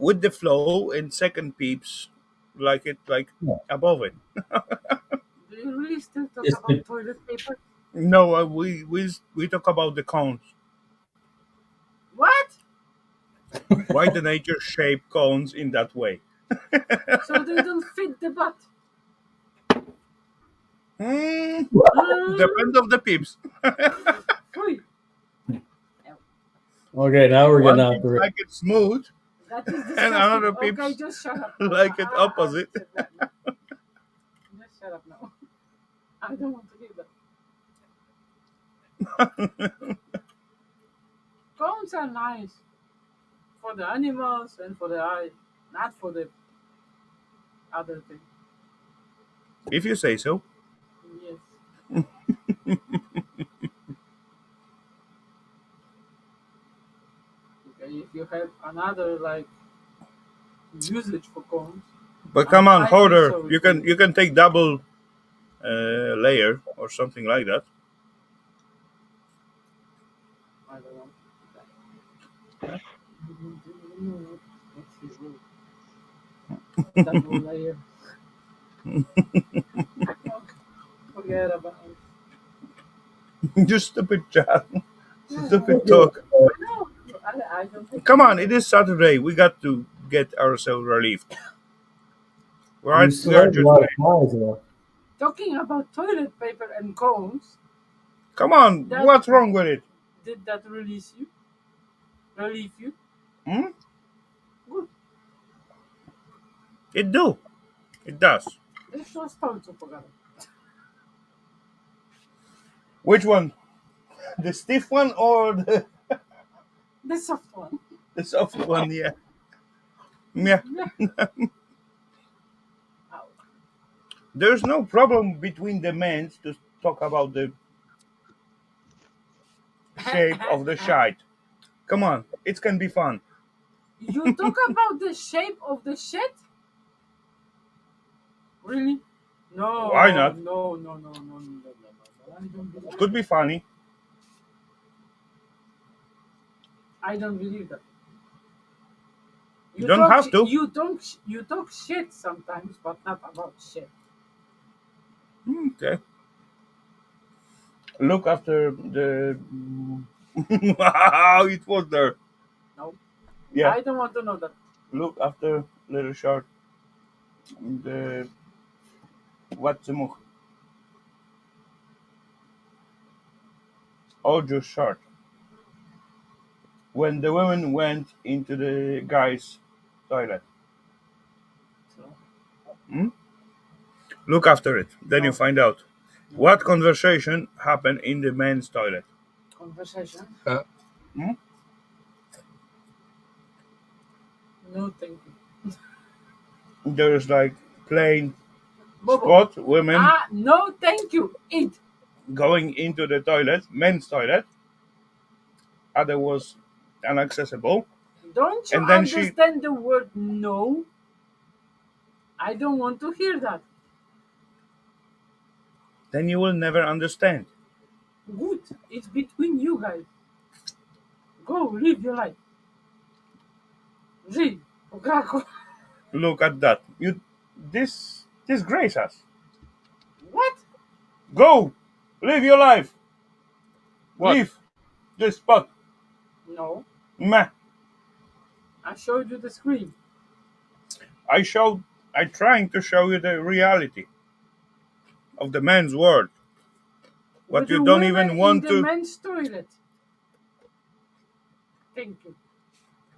with the flow, and second peeps like it like above it. Do you really still talk It's about toilet paper? No, we talk about the cones. What? Why the nature shape cones in that way? So they don't fit the butt. Depends of the peeps. Oi, Okay, now we're getting One out peeps there. like it smooth, that is disgusting. and another peeps Okay, just shut up. like it opposite. Just shut up now. I don't want to hear that. Cones are nice for the animals and for the eye, not for the other thing. If you say so. Yes. Okay, if you have another like usage for cones, But come on, I hoarder, think so. you can take double layer or something like that. I don't know. Double layer. Forget about it. You stupid chat. Stupid talk. No, I don't think. Come on, it is Saturday. We got to get ourselves relieved. You Right? still We are have a just lot of pies, though. Talking about toilet paper and cones, come on. That- What's wrong with it? did that release you? Relieve you? Hmm? Good. It do. It does. There's no stone to forget. Which one? The stiff one or The soft one. the soft one? Yeah. Yeah. Ow. There's no problem between the men to talk about the shape of the shite. Come on, it can be fun. You talk about the shape of the shit? Really? No. Why not? No. I don't believe. Could be funny. I don't believe that. You don't have to. You talk shit sometimes, but not about shit. Okay. Look after the. Wow, it was there. No. Yeah. I don't want to know that. Look after little short. The what's the move? Oh, just short. When the women went into the guy's toilet. So, Look after it. Then you No. find out what conversation happened in the men's toilet. conversation? Hmm? No, thank you. there's like plain Bobo. spot women No, thank you. Eat. going into the toilet, men's toilet. Other was inaccessible. Don't you And then she understand the word no? I don't want to hear that. then you will never understand. Good. It's between you guys. Go, live your life. Zi, Okako. Look at that. You disgrace us. What? Go! Live your life! What? Leave this spot. No. Meh. I showed you the screen. I'm trying to show you the reality of the men's world. But With you the don't women even want in to. the men's toilet. Thank you.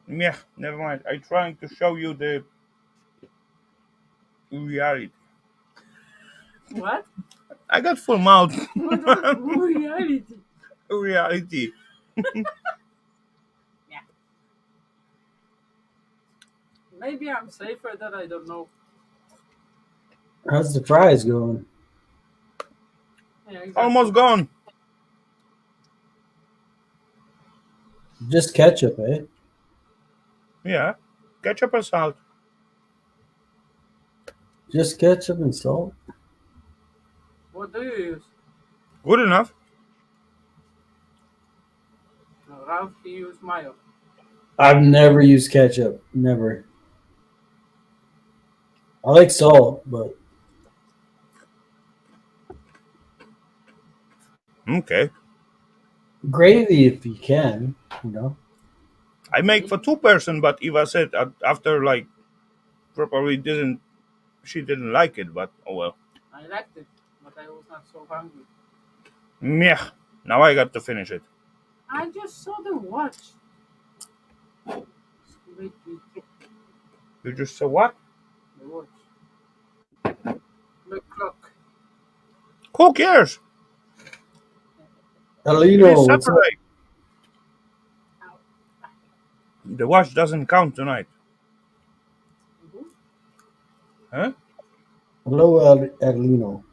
Yeah, never mind. I'm trying to show you the reality. What? I got full mouth. What was reality? Reality. Yeah. Maybe I'm safer that I don't know. How's the fries going? Yeah, exactly. Almost gone. Just ketchup, eh? Yeah. Ketchup and salt. Just ketchup and salt. What do you use? Good enough. No, Ralph, he used mayo. I've never used ketchup. Never. I like salt, but Okay. gravy if you can, you know. I make for 2 person, but Eva said after like probably she didn't like it, but oh well. I liked it, but I was not so hungry. Yeah. Now I got to finish it. I just saw the watch. Wait, You just saw what? the watch. The clock. Who cares? It is Alino, what's up? Saturday. The watch doesn't count tonight. Huh? Hello, Adelino.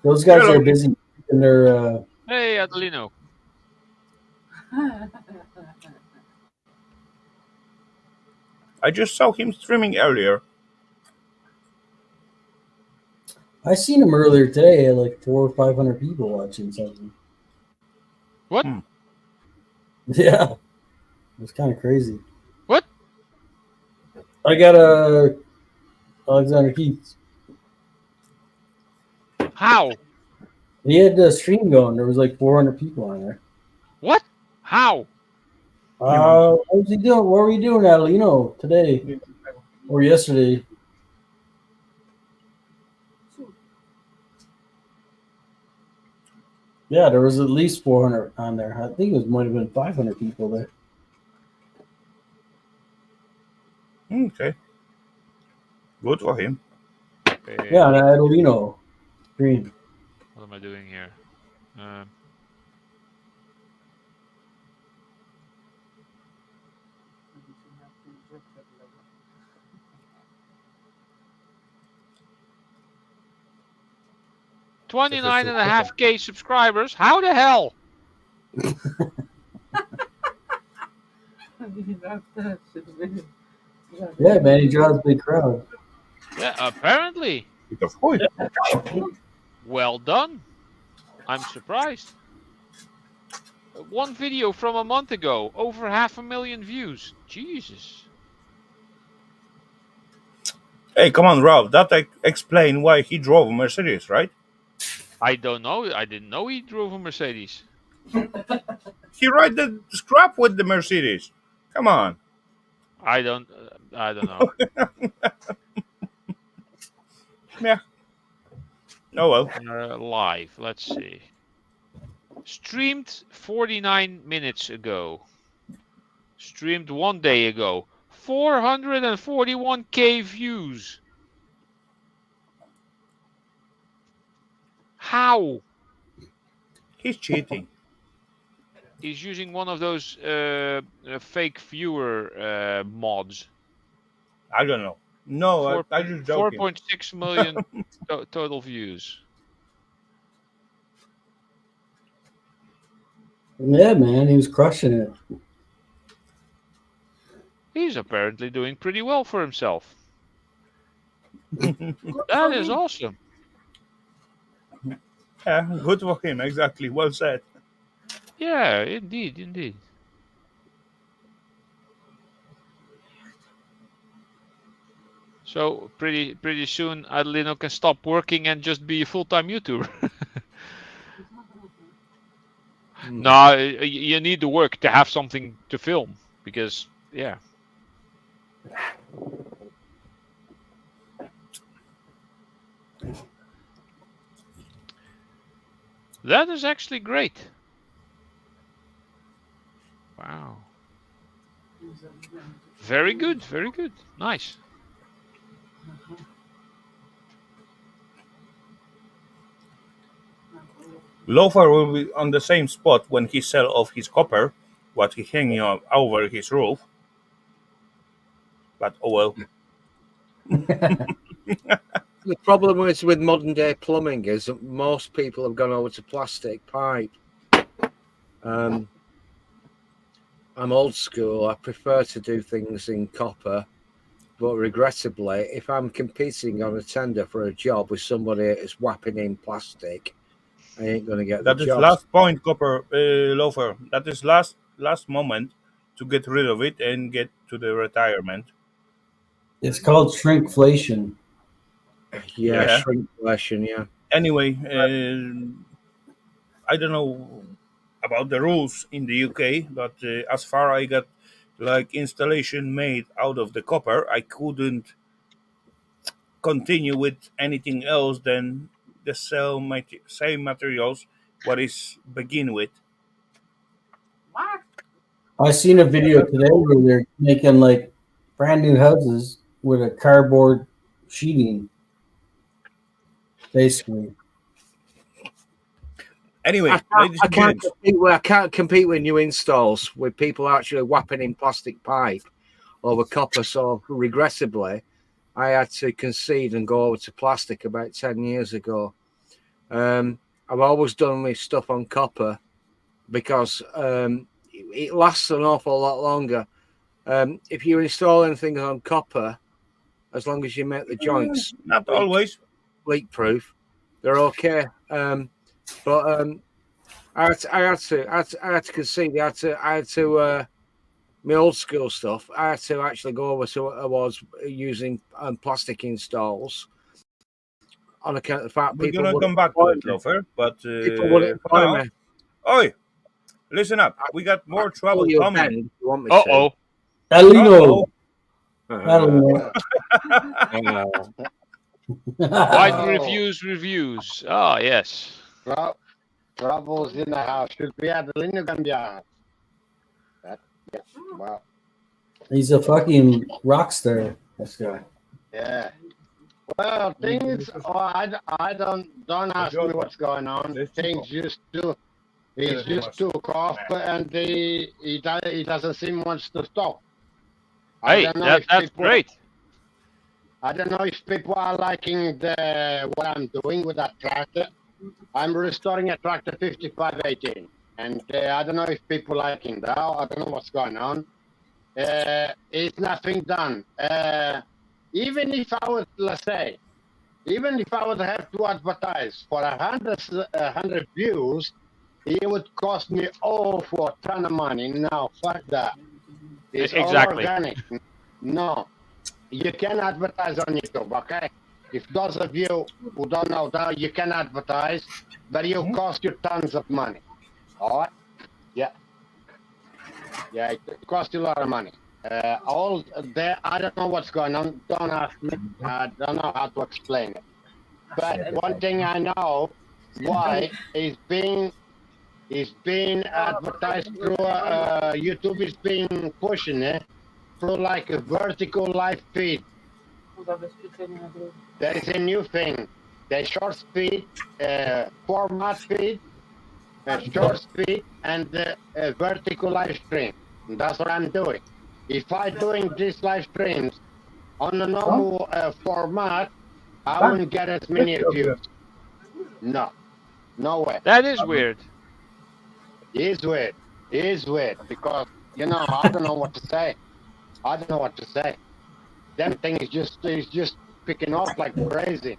Those guys Hello. are busy in their. Hey, Adelino. I just saw him streaming earlier. I seen him earlier today. Had like 400 or 500 people watching something. What? Yeah, it was kind of crazy. What? I got Alexander Keats. How? He had the stream going. There was like 400 people on there. What? How? What was he doing? What were you doing, Adelino, today or yesterday? Yeah, there was at least 400 on there. I think it might have been 500 people there. Okay. Good for him. Okay. Yeah, and Adelino stream. What am I doing here? 29.5K subscribers. How the hell? Yeah, man, he draws a big crowd. Yeah, apparently. Well done. I'm surprised. One video from a month ago, over 500,000 views. Jesus. Hey, come on, Ralph. That explain why he drove a Mercedes, right? I don't know. I didn't know he drove a Mercedes. He ride the scrap with the Mercedes. Come on. I don't know. Yeah. Oh well. Live. Let's see. Streamed 49 minutes ago. Streamed 1 day ago. 441K views. How? He's cheating. He's using one of those fake viewer mods. I don't know. No, I just joking. 4.6 million total views. Yeah, man, he was crushing it. He's apparently doing pretty well for himself. That is awesome. Yeah, good for him. Exactly. Well said. Yeah, indeed. So pretty soon Adelino can stop working and just be a full-time YouTuber. No, you need to work to have something to film because yeah. That is actually great. Wow. Very good. Nice. Loafer will be on the same spot when he sell off his copper, what he hanging over his roof. But oh well. The problem is with modern day plumbing is that most people have gone over to plastic pipe. I'm old school. I prefer to do things in copper, but regrettably, if I'm competing on a tender for a job with somebody that's whapping in plastic, I ain't going to get That the is job. last point, copper Loafer. That is last moment to get rid of it and get to the retirement. It's called shrinkflation. Yeah. Shrinkflation, yeah. Anyway, I don't know about the rules in the UK, but as far I got like installation made out of the copper, I couldn't continue with anything else than the same materials what is begin with. I seen a video today where they're making like brand new houses with a cardboard sheeting, basically. Anyway, I can't compete with new installs with people actually whapping in plastic pipe over copper. So regrettably, I had to concede and go over to plastic about 10 years ago. I've always done my stuff on copper because it lasts an awful lot longer. If you install anything on copper, as long as you make the joints not always leak-proof, they're okay. But I had to concede. I had to my old school stuff. I had to actually go over to what I was using plastic installs on account of the fact we're people gonna come back to it, Loafer, but people wouldn't employ me. Oi, listen up. We got more trouble coming. Uh-oh. Adelino. Wine reviews. Ah, yes. Troubles in the house. Should be Adelino Gambian. Yeah. Wow. He's a fucking rock star, this guy. Yeah. Well, things. I don't ask me what's going on. Things just took off, and he doesn't seem wants to stop. Hey, that's great. I don't know if people are liking what I'm doing with that tractor. I'm restoring a tractor 5518, and I don't know if people liking that. I don't know what's going on. It's nothing done. Even if I would, let's say, have to advertise for 100 views, it would cost me for a ton of money. No, fuck that. It's all organic. No, you can advertise on YouTube, okay? If those of you who don't know that, you can advertise, but it'll cost you tons of money. All right? Yeah. Yeah, it costs you a lot of money. All there, I don't know what's going on. Don't ask me. I don't know how to explain it. But one thing I know, why is being advertised through YouTube is being pushing it through like a vertical live feed. There is a new thing. The short feed, format feed, short speed and vertical live stream. That's what I'm doing. If I'm doing these live streams on a normal format, I wouldn't get as many views. No way. That is weird. It's weird. It's weird because I don't know what to say. I don't know what to say. Them thing is just picking up like crazy.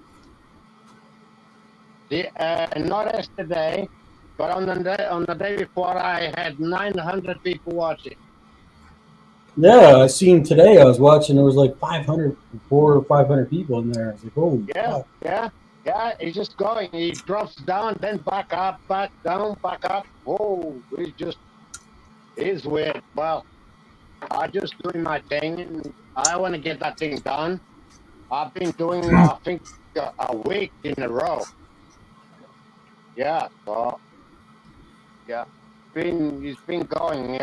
Not yesterday, but on the day before, I had 900 people watching. Yeah, I seen today. I was watching. There was like 400 or 500 people in there. I was like, oh, yeah. He's just going. He drops down, then back up, back down, back up. Oh, it's weird. Well, I'm just doing my thing. And I want to get that thing done. I've been doing, I think, a week in a row. Yeah, so yeah, it's been going.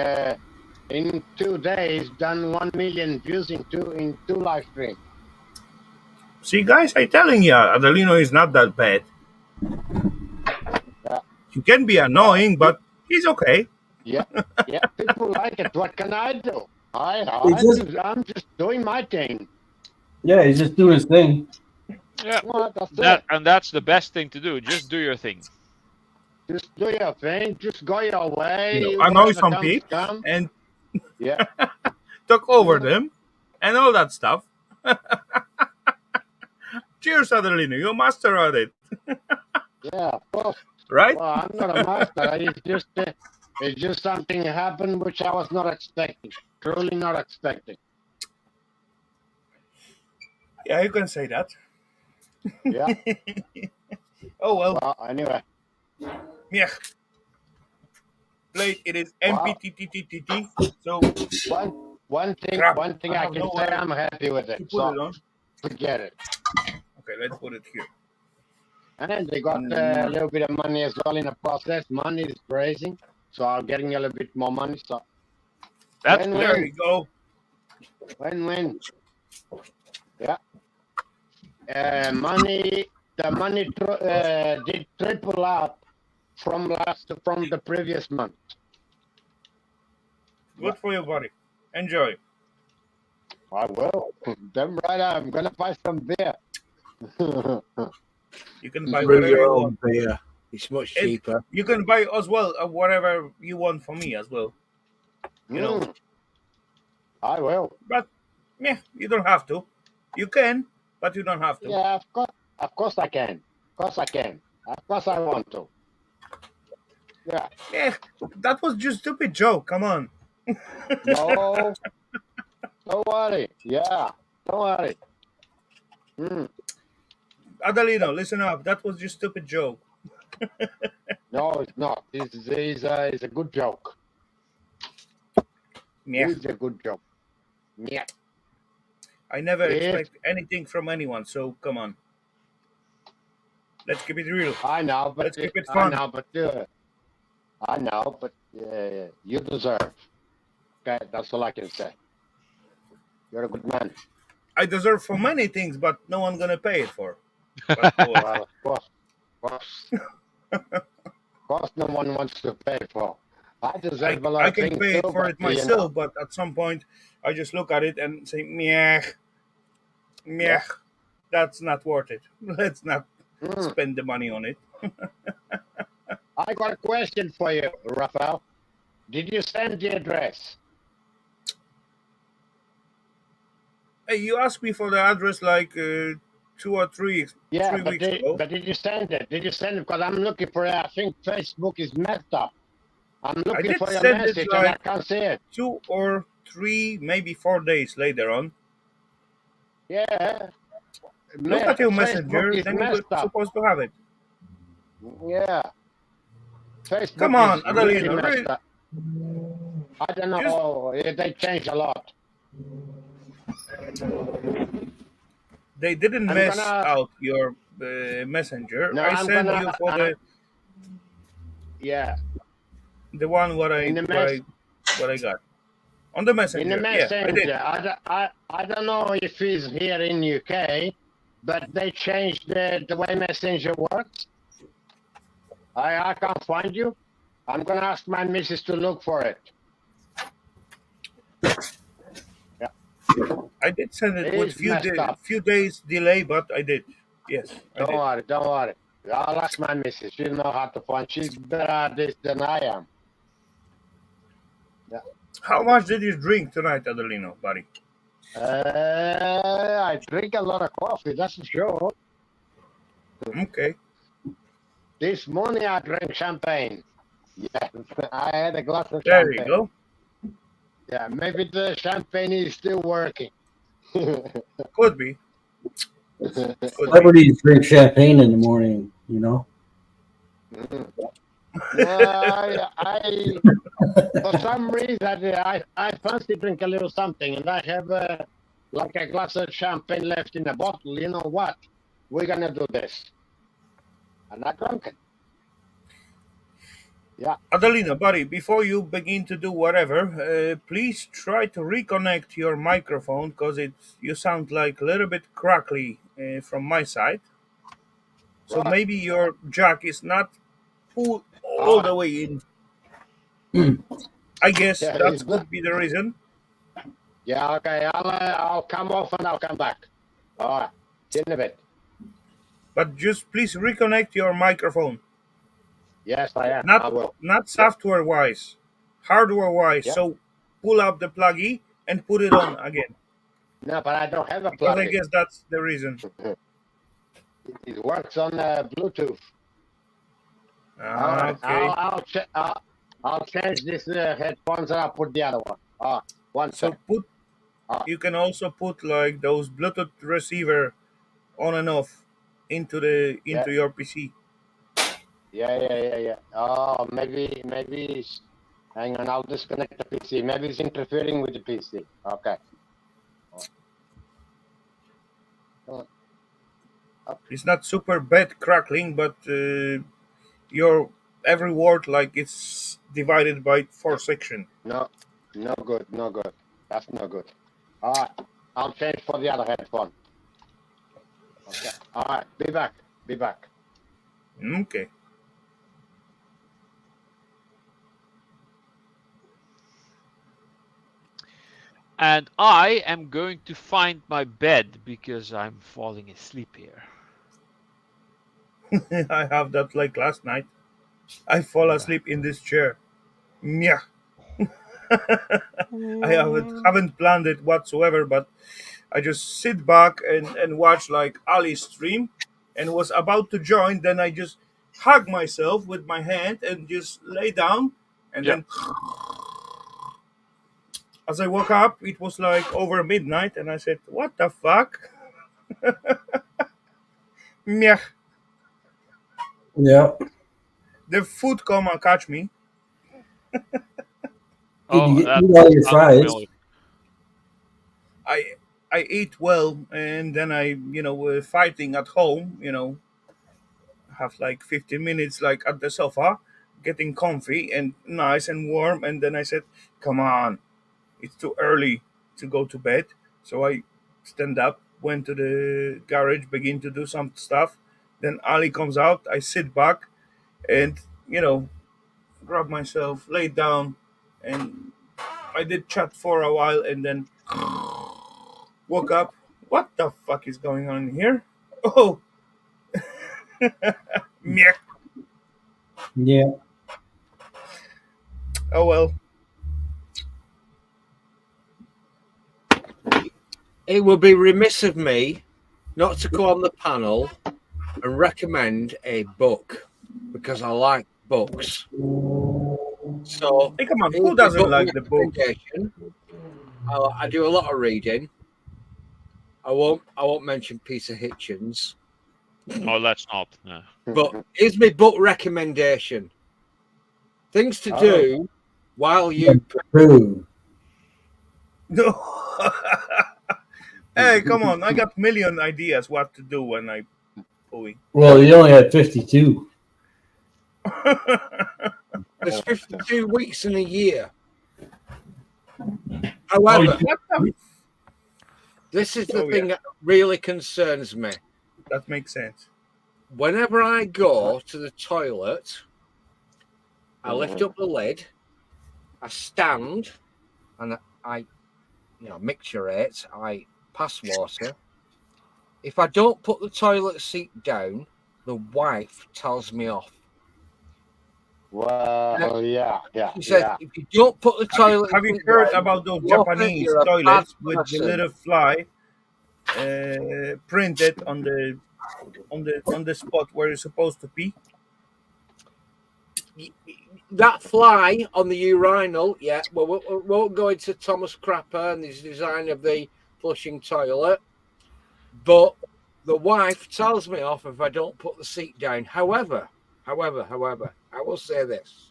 In 2 days, done 1 million views in two live streams. See, guys, I'm telling you, Adelino is not that bad. Yeah. He can be annoying, but he's okay. Yeah, people like it. What can I do? I'm just doing my thing. Yeah, he's just doing his thing. Yeah, well, that's the best thing to do. Just do your thing. Just do your thing. Just go your way. Annoy some people and talk over them and all that stuff. Cheers, Adelino. You're master at it. Yeah, of course. Right? Well, I'm not a master. It's just something happened which I was not expecting. Truly not expecting. Yeah, you can say that. Yeah. Oh well. Well, anyway. Yeah. Plate. It is MPTTTT. So one thing I can say, I'm happy with it. So forget it. Okay, let's put it here. And they got a little bit of money as well in the process. Money is raising, so I'm getting a little bit more money. So that's there you go. Win-win. Yeah. The money did triple up from the previous month. Good for you, buddy. Enjoy. I will. Damn right, I'm gonna buy some beer. You can buy Bring whatever your you own want. beer. It's much cheaper. You can buy as well whatever you want for me as well. You know. I will. But yeah, you don't have to. You can, but you don't have to. Yeah, of course I can. Of course I want to. Yeah. Yeah, that was just a stupid joke. Come on. No. Don't worry. Yeah. Don't worry. Adelino, listen up. That was just a stupid joke. No, it's not. It's a good joke. Yeah. It's a good joke. Yeah. I never expect anything from anyone, so come on. Let's keep it real. I know, but let's keep it fun. I know, but you deserve. Okay, that's all I can say. You're a good man. I deserve for many things, but no one's gonna pay it for. Well, of course, no one wants to pay for. I deserve a lot I of can things pay too, for it but, you know. myself, but at some point, I just look at it and say, meh, that's not worth it. Let's not spend the money on it. I got a question for you, Rafal. Did you send the address? Hey, you asked me for the address like 2 or 3 weeks ago. But did you send it? Did you send it? Because I'm looking for it. I think Facebook is messed up. I'm looking for your message and I can't see it. 2 or 3, maybe 4 days later on. Yeah. Look at your messenger, then you're supposed to have it. Yeah. Facebook Come on, really Adelino. messed up. I don't know. They changed a lot. They didn't mess out your messenger. No, I sent you for the the one what I got on the messenger. In the messenger, yeah, I don't know if he's here in UK, but they changed the way messenger works. I can't find you. I'm gonna ask my missus to look for it. I did send it with It's messed up. few days delay, but I did. Yes, I Don't did. worry, don't worry. I'll ask my missus. She'll know how to find. She's better at this than I am. Yeah. How much did you drink tonight, Adelino, buddy? I drink a lot of coffee, that's for sure. Okay. This morning I drank champagne. Yeah, I had a glass of There champagne. you go. Yeah, maybe the champagne is still working. Could be. Celebrities drink champagne in the morning, you know. I for some reason I fancy drink a little something, and I have like a glass of champagne left in a bottle. You know what? We're gonna do this, and I drank it. Yeah. Adelina, buddy, before you begin to do whatever, please try to reconnect your microphone because you sound like a little bit crackly from my side. So Right. maybe your jack is not pulled all the way in. I guess Yeah, that could be the reason. Yeah. Okay. I'll come off and I'll come back. All right. See you in a bit. But just please reconnect your microphone. Yes, I am. I will. Not software wise, hardware wise. Yep. So pull up the pluggy and put it on again. No, but I don't have a Because plug. I guess that's the reason. It works on Bluetooth. Okay. I'll change this headphones and I'll put the other one. One So second. you can also put like those Bluetooth receiver on and off into your PC. Yeah. Oh, maybe. Hang on, I'll disconnect the PC. Maybe it's interfering with the PC. Okay. It's not super bad crackling, but your every word like it's divided by 4 sections. No good. That's no good. All right, I'll change for the other headphone. Okay. All right, be back. Okay. And I am going to find my bed because I'm falling asleep here. I have that like last night. I fall asleep in this chair. Yeah. I haven't planned it whatsoever, but I just sit back and watch like Ali's stream and was about to join. Then I just hug myself with my hand and just lay down. And then as I woke up, it was like over midnight. And I said, what the fuck? Meh. Yeah. The food come and catch me. Did you eat all your fries? I eat well, and then I, fighting at home, have like 15 minutes like at the sofa, getting comfy and nice and warm. And then I said, come on, it's too early to go to bed. So I stand up, went to the garage, begin to do some stuff. Then Ali comes out, I sit back and, grab myself, lay down, and I did chat for a while and then woke up. What the fuck is going on here? Oh, meh. Yeah. Oh well. It would be remiss of me not to go on the panel and recommend a book because I like books. So, hey, come on, who doesn't like the book? I do a lot of reading. I won't mention Peter Hitchens. Oh, let's not. No. But here's my book recommendation: things to do while you poo. No. Hey, come on! I got million ideas what to do when I pooing. Well, you only had 52. There's 52 weeks in a year. However, this is the thing that really concerns me. That makes sense. Whenever I go to the toilet, I lift up the lid, I stand, and I micturate, I pass water. If I don't put the toilet seat down, the wife tells me off. Well, yeah. She says, if you don't put the toilet Have you seat heard down, about those you're Japanese a bad toilets with the person. little fly printed on the spot where you're supposed to pee? That fly on the urinal, yeah. Well, we won't go into Thomas Crapper and his design of the flushing toilet, but the wife tells me off if I don't put the seat down. However, I will say this.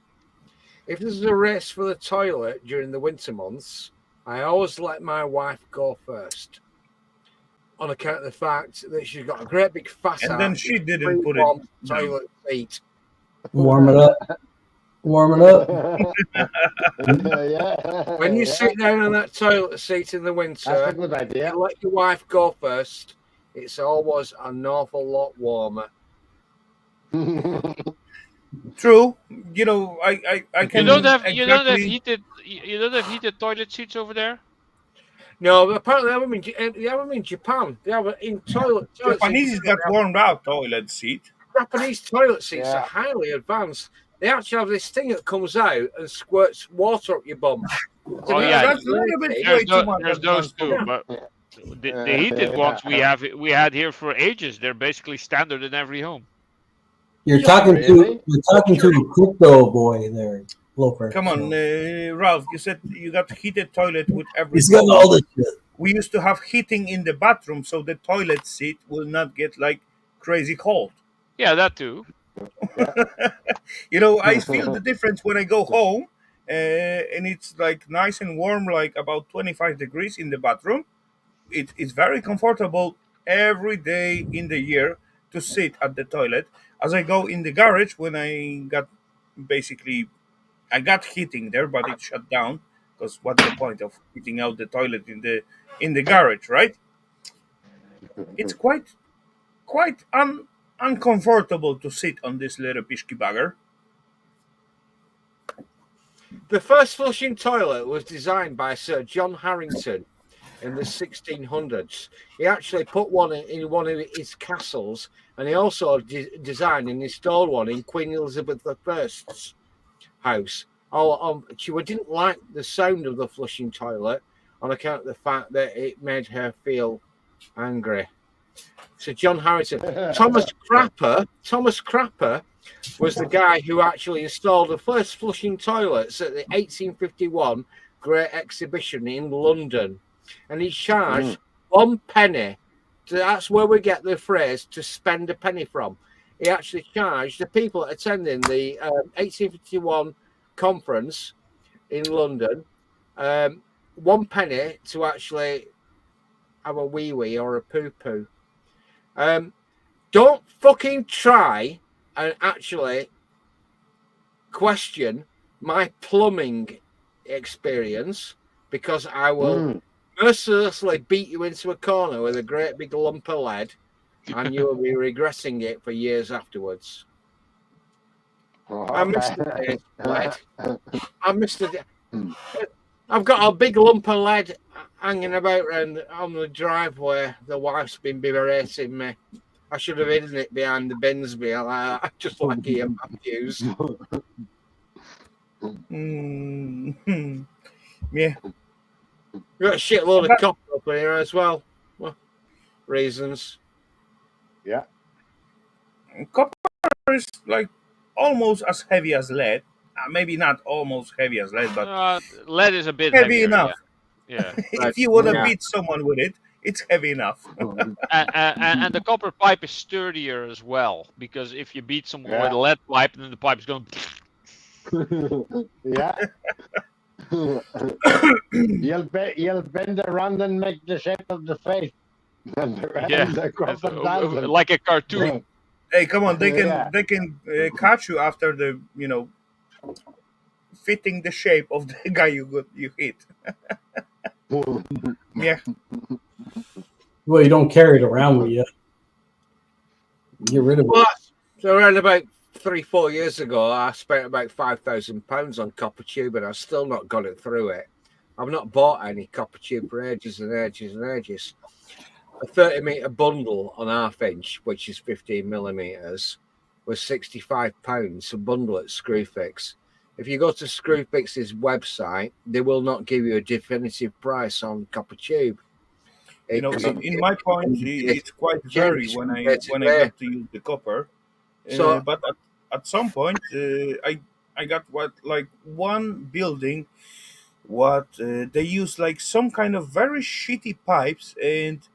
If there's a race for the toilet during the winter months, I always let my wife go first on account of the fact that she's got a great big fat And ass then she didn't put it warm down. toilet seat. Warm it up. Warm it up. Yeah. When you sit down on that toilet seat in the winter, That's a good idea. you let your wife go first. It's always an awful lot warmer. True. You know, I can You don't have heated toilet seats over there. No, but apparently they have them in Japan. They have it in toilet Japanese seats. got warmed out toilet seat. Japanese toilet seats are highly advanced. They actually have this thing that comes out and squirts water up your bum. Oh yeah, that's a little bit way too much. There's those too, but the heated ones we had here for ages. They're basically standard in every home. You're talking to a crypto boy there, Loafer. Come on, Ralph. You said you got heated toilet with every. He's got all the shit. We used to have heating in the bathroom, so the toilet seat will not get like crazy cold. Yeah, that too. You know, I feel the difference when I go home, and it's like nice and warm, like about 25 degrees in the bathroom. It's very comfortable every day in the year to sit at the toilet. As I go in the garage, when I got heating there, but it shut down because what's the point of heating out the toilet in the garage, right? It's quite uncomfortable to sit on this little pishki bagger. The first flushing toilet was designed by Sir John Harrington in the 1600s. He actually put one in one of his castles, and he also designed and installed one in Queen Elizabeth I's house. She didn't like the sound of the flushing toilet on account of the fact that it made her feel angry. So John Harrington, Thomas Crapper was the guy who actually installed the first flushing toilets at the 1851 Great Exhibition in London, and he charged 1 penny. That's where we get the phrase "to spend a penny" from. He actually charged the people attending the 1851 conference in London 1 penny to actually have a wee or a poo. Don't fucking try and actually question my plumbing experience, because I will mercilessly beat you into a corner with a great big lump of lead, and you will be regretting it for years afterwards. I missed the day of lead. I missed the day. I've got a big lump of lead hanging about around on the driveway. The wife's been berating me. I should have hidden it behind the bins, just like Ian Matthews. Yeah. We've got a shitload of copper up in here as well. Reasons. Yeah. Copper is like almost as heavy as lead. Maybe not almost heavy as lead, but lead is a bit heavy heavier, enough. Yeah. If you want to beat someone with it, it's heavy enough. and the copper pipe is sturdier as well, because if you beat someone with a lead pipe, then the pipe is going. Yeah. You'll bend around and make the shape of the face. Like a cartoon. Hey, come on! They can catch you after the fitting the shape of the guy you hit. Yeah. Well, you don't carry it around with you. Get rid of it. So around about 3-4 years ago, I spent about £5,000 on copper tube, and I've still not got it through it. I've not bought any copper tube for ages and ages and ages. A 30-meter bundle on 1/2 inch, which is 15 millimeters, was £65 a bundle at Screwfix. If you go to Screwfix's website, they will not give you a definitive price on copper tube. You know, in my point, it's quite vary when I got to use the copper. So- But at some point, I got one building, they use like some kind of very shitty pipes, and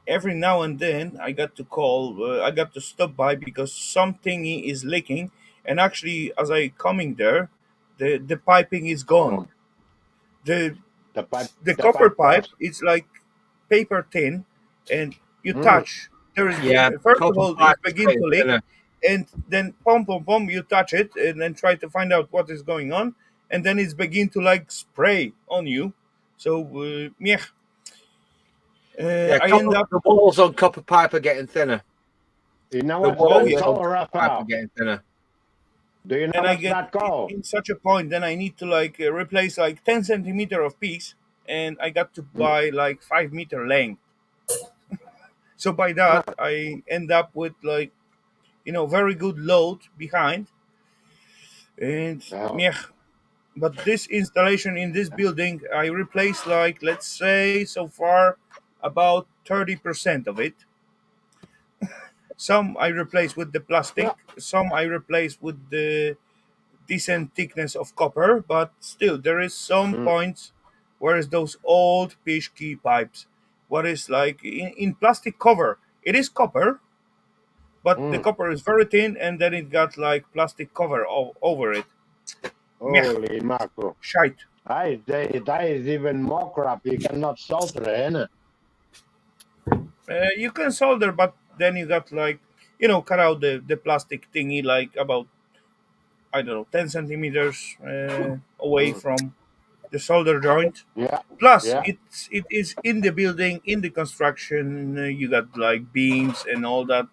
every now and then I got to stop by because something is leaking, and actually as I coming there, the piping is gone. The copper pipe is like paper thin, and you touch. There is first of all it begins to leak, and then pom pom pom you touch it, and then try to find out what is going on, and then it's begin to like spray on you. So I end up the walls on copper pipe are getting thinner. You know The what? walls That's on all, copper pipe are Rafal. getting thinner. Do you know then I what's get that called? in such a point, then I need to like replace like 10 centimeter of piece, and I got to buy like 5 meter length. So by that I end up with like very good load behind, and but this installation in this building I replaced like, let's say so far about 30% of it. Some I replaced with the plastic, some I replaced with the decent thickness of copper, but still there is some points where is those old pishki pipes, what is like in plastic cover, it is copper, but the copper is very thin, and then it got like plastic cover over it. Holy macro. Shite. That is even more crap. You cannot solder it, innit? You can solder, but then you got like cut out the plastic thingy like about, I don't know, 10 centimeters away from the solder joint. Yeah. Plus, Yeah. it is in the building, in the construction. You got like beams and all that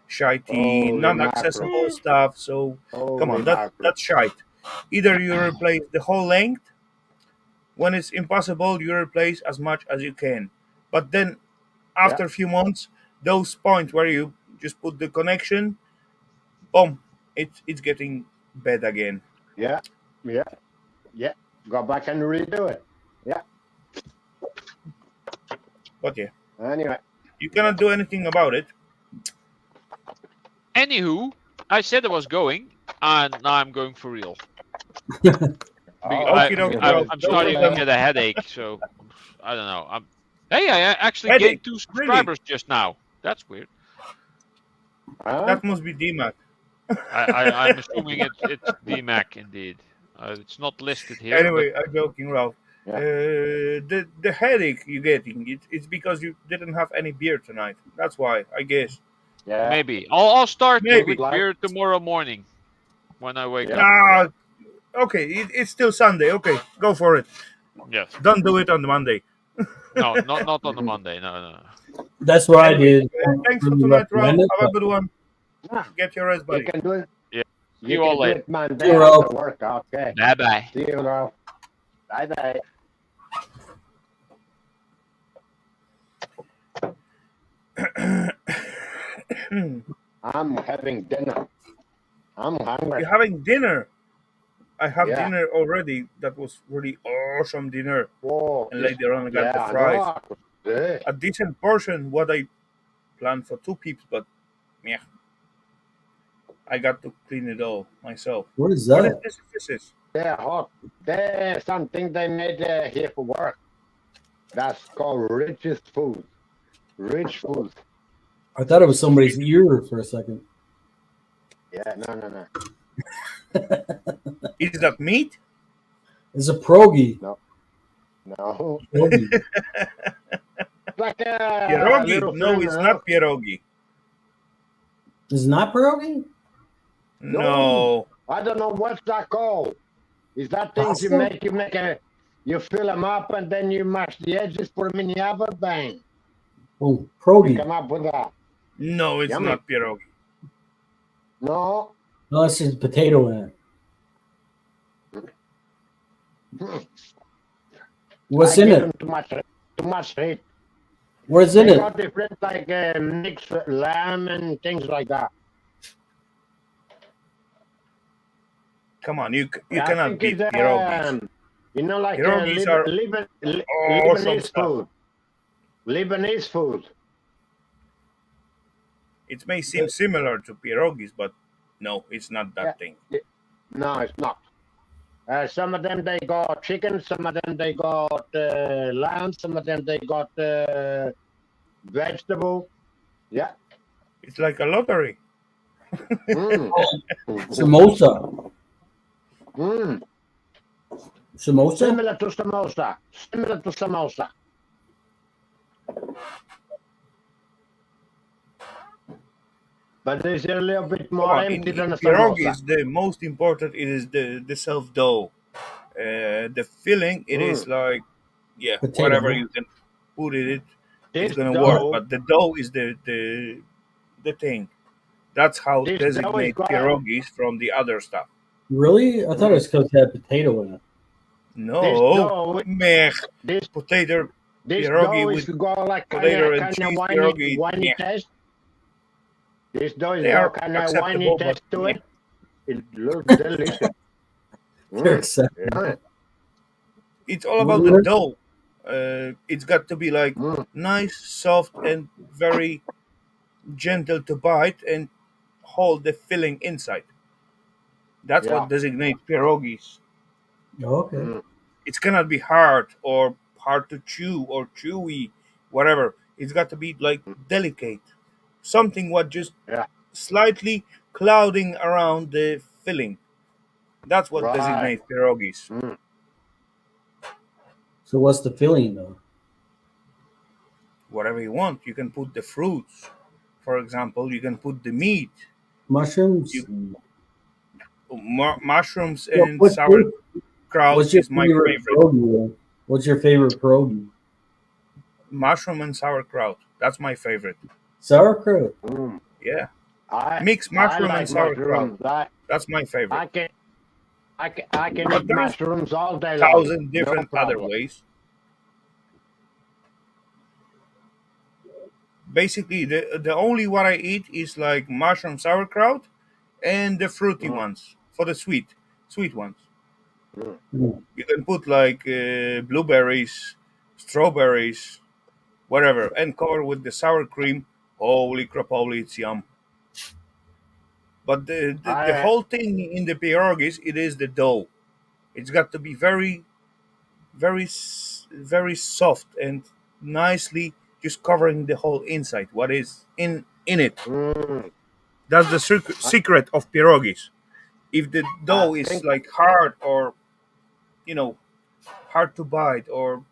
shitey, Holy non-accessible mackerel. stuff. So come Holy on, mackerel. that's shite. Either you replace the whole length. When it's impossible, you replace as much as you can. But then, after a few months, those points where you just put the connection, boom, it's getting bad again. Yeah. Go back and redo it. Yeah. But yeah, Anyway. you cannot do anything about it. Anywho, I said I was going, and now I'm going for real. Okie dokie, well, I'm starting to get a headache, so I don't know. Hey, I actually Headache, gained 2 subscribers just now. That's weird. That must be DMAC. I'm assuming it's DMAC indeed. It's not listed here. Anyway, I'm joking, Ralph. The headache you're getting, it's because you didn't have any beer tonight. That's why, I guess. Yeah. Maybe I'll start Maybe. with beer tomorrow morning when I wake up. Nah, okay, it's still Sunday. Okay, go for it. Yes. Don't do it on the Monday. No, not on the Monday. No. That's what I did. Thanks for Really tonight, Ralph. recommend it, Have a but- good one. Yeah. Get your rest, You buddy. can do it. Yeah. You all can do later. it Monday You're after welcome. work. Okay. Bye bye. See you, Ralph. Bye bye. I'm having dinner. I'm hungry. You're having dinner. I have Yeah. dinner already. That was really awesome dinner. Whoa. And later on, I got Yeah, the I fries. know. Yeah. A decent portion, what I planned for 2 people, but yeah, I got to clean it all myself. What is What that? is this? They're hot. They're something they made here for work. That's called richest food. Rich food. I thought it was somebody's ear for a second. Yeah, no. Is that meat? It's a pierogi. No. Pierogi. Like a Pierogi? little No, thing, it's not pierogi. It's not pierogi? No. I don't know what's that called. Is that things you Pasta? make you fill them up and then you mash the edges, put them in the oven, bang. Oh, You pierogi. come up with that. No, it's Yummy. not pierogi. No. Unless there's potato in it. What's in it? Too much heat. What's in They it? got different like mixed lamb and things like that. Come on, you I cannot think beat it's, pierogies. you know, like Pierogies are awesome Lebanese stuff. food. Lebanese food. It may seem similar to pierogies, but no, it's not that thing. No, it's not. Some of them they got chicken, some of them they got lamb, some of them they got vegetable. Yeah. It's like a lottery. Samosa. Samosa? Similar to samosa. Similar to samosa. But it's a little bit more empty than a pierogi samosa. is the most important. It is the self dough. The filling, it is like Potato. whatever you can put in it, it's gonna dough- work. But the dough is the thing. That's how This dough is designate got- pierogies from the other stuff. Really? I thought it was because it had potato in it. No, dough- meh. This Potato this pierogi dough with is got like potato and kind of cheese winey, pierogi. winey Yeah. taste. This dough is They are got kind of acceptable, winey but taste to yeah. it. It looks delicious. They're acceptable. Yeah. It's all about the dough. It's got to be like nice, soft, and very gentle to bite and hold the filling inside. That's Yeah. what designates pierogies. Okay. It cannot be hard or hard to chew or chewy, whatever. It's got to be like delicate, something what just Yeah. slightly clouding around the filling. That's what Right. designates pierogies. So what's the filling though? Whatever you want, you can put the fruits. For example, you can put the meat, Mushrooms? mushrooms, Yeah, and what's sauerkraut your is my favorite favorite. pierogi, then? What's your favorite pierogi? Mushroom and sauerkraut. That's my favorite. Sauerkraut. Yeah. I Mixed mushroom like and sauerkraut. mushrooms. That's my favorite. I can But eat there's mushrooms all day long. 1,000 different no other problem. ways. Basically, the only what I eat is like mushroom sauerkraut and the fruity ones for the sweet ones. You can put like blueberries, strawberries, whatever, and cover with the sour cream. Holy crap, holy, it's yum. But the whole thing in the pierogies, it is the dough. It's got to be very, very, very soft and nicely just covering the whole inside. What is in it? That's the secret of pierogies. If the dough is like hard or hard to bite or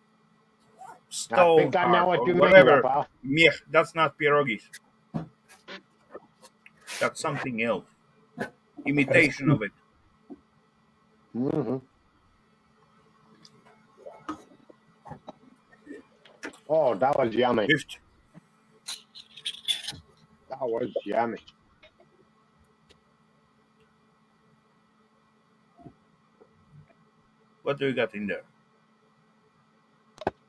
stone think I know hard what or you mean, whatever, Rafal. meh, that's not pierogies. That's something else. Imitation of it. Oh, that was yummy. Gift. That was yummy. What do you got in there?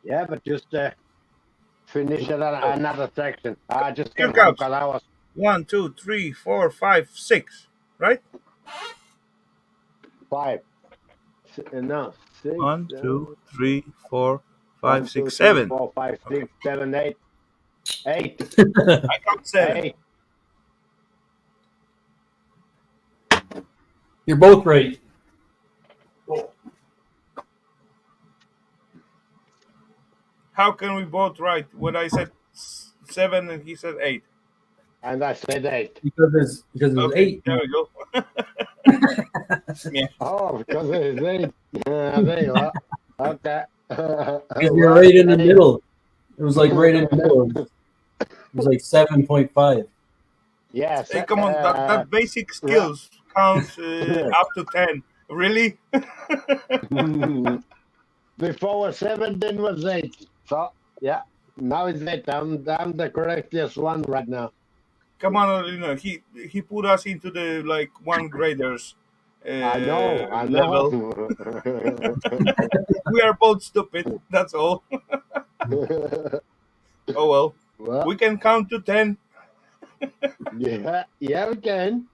Yeah, but just finish it on another section. I just Your came home cups. 'cause I was 1, 2, 3, 4, 5, 6. Right? 5. No, 6. 1, 2, 3, 4, 5, 1, 2, 6, 3, 7. 4, 5, 6, 7, 8. 8. I count 7. 8. You're both right. How can we both right when I said 7 and he said 8? And I said 8. Because it's Okay, 8. there we go. Yeah. Oh, because it is 8. There you are. Okay. Because you're right in the middle. It was like right in the middle. It was like 7.5. Yes. Hey, come on, that basic skills counts up to 10. Really? Before was 7, then was 8. So, yeah. Now it's 8. I'm the correctest one right now. come on, he put us into the like one graders I know. level. We are both stupid. That's all. Oh well. Well, We can count to 10. yeah, we can.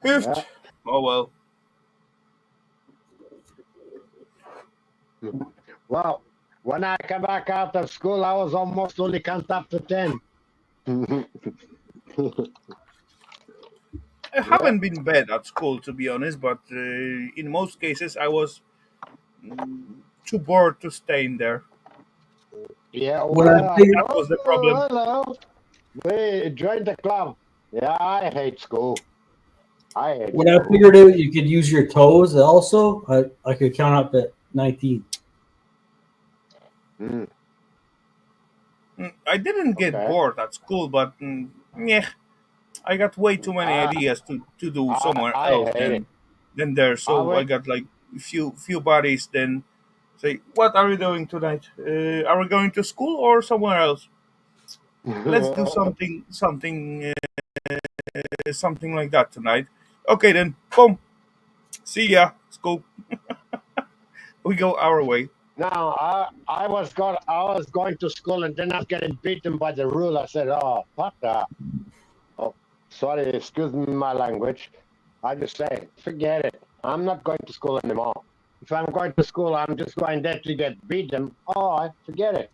Fifth. Yeah. Oh well. Well, when I come back out of school, I was almost only count up to 10. I haven't been bad at school, to be honest, but in most cases I was too bored to stay in there. Yeah, When I well, figured, That was the problem. hello. We joined the club. Yeah, I hate school. I hate when I school. figured out you could use your toes also, I could count up at 19. Mm, I didn't get okay. bored at school, but yeah, I got way too many I, ideas to do somewhere I else hate it. than there. I So I went. got like few buddies. Then say, what are we doing tonight? Are we going to school or somewhere else? Let's do something like that tonight. Okay, then boom. See ya. School. We go our way. No, I was going to school and then I was getting beaten by the rule. I said, "Oh, fuck that." Oh, sorry, excuse me my language. I just say, forget it. I'm not going to school anymore. If I'm going to school, I'm just going there to get beaten. Oh, forget it.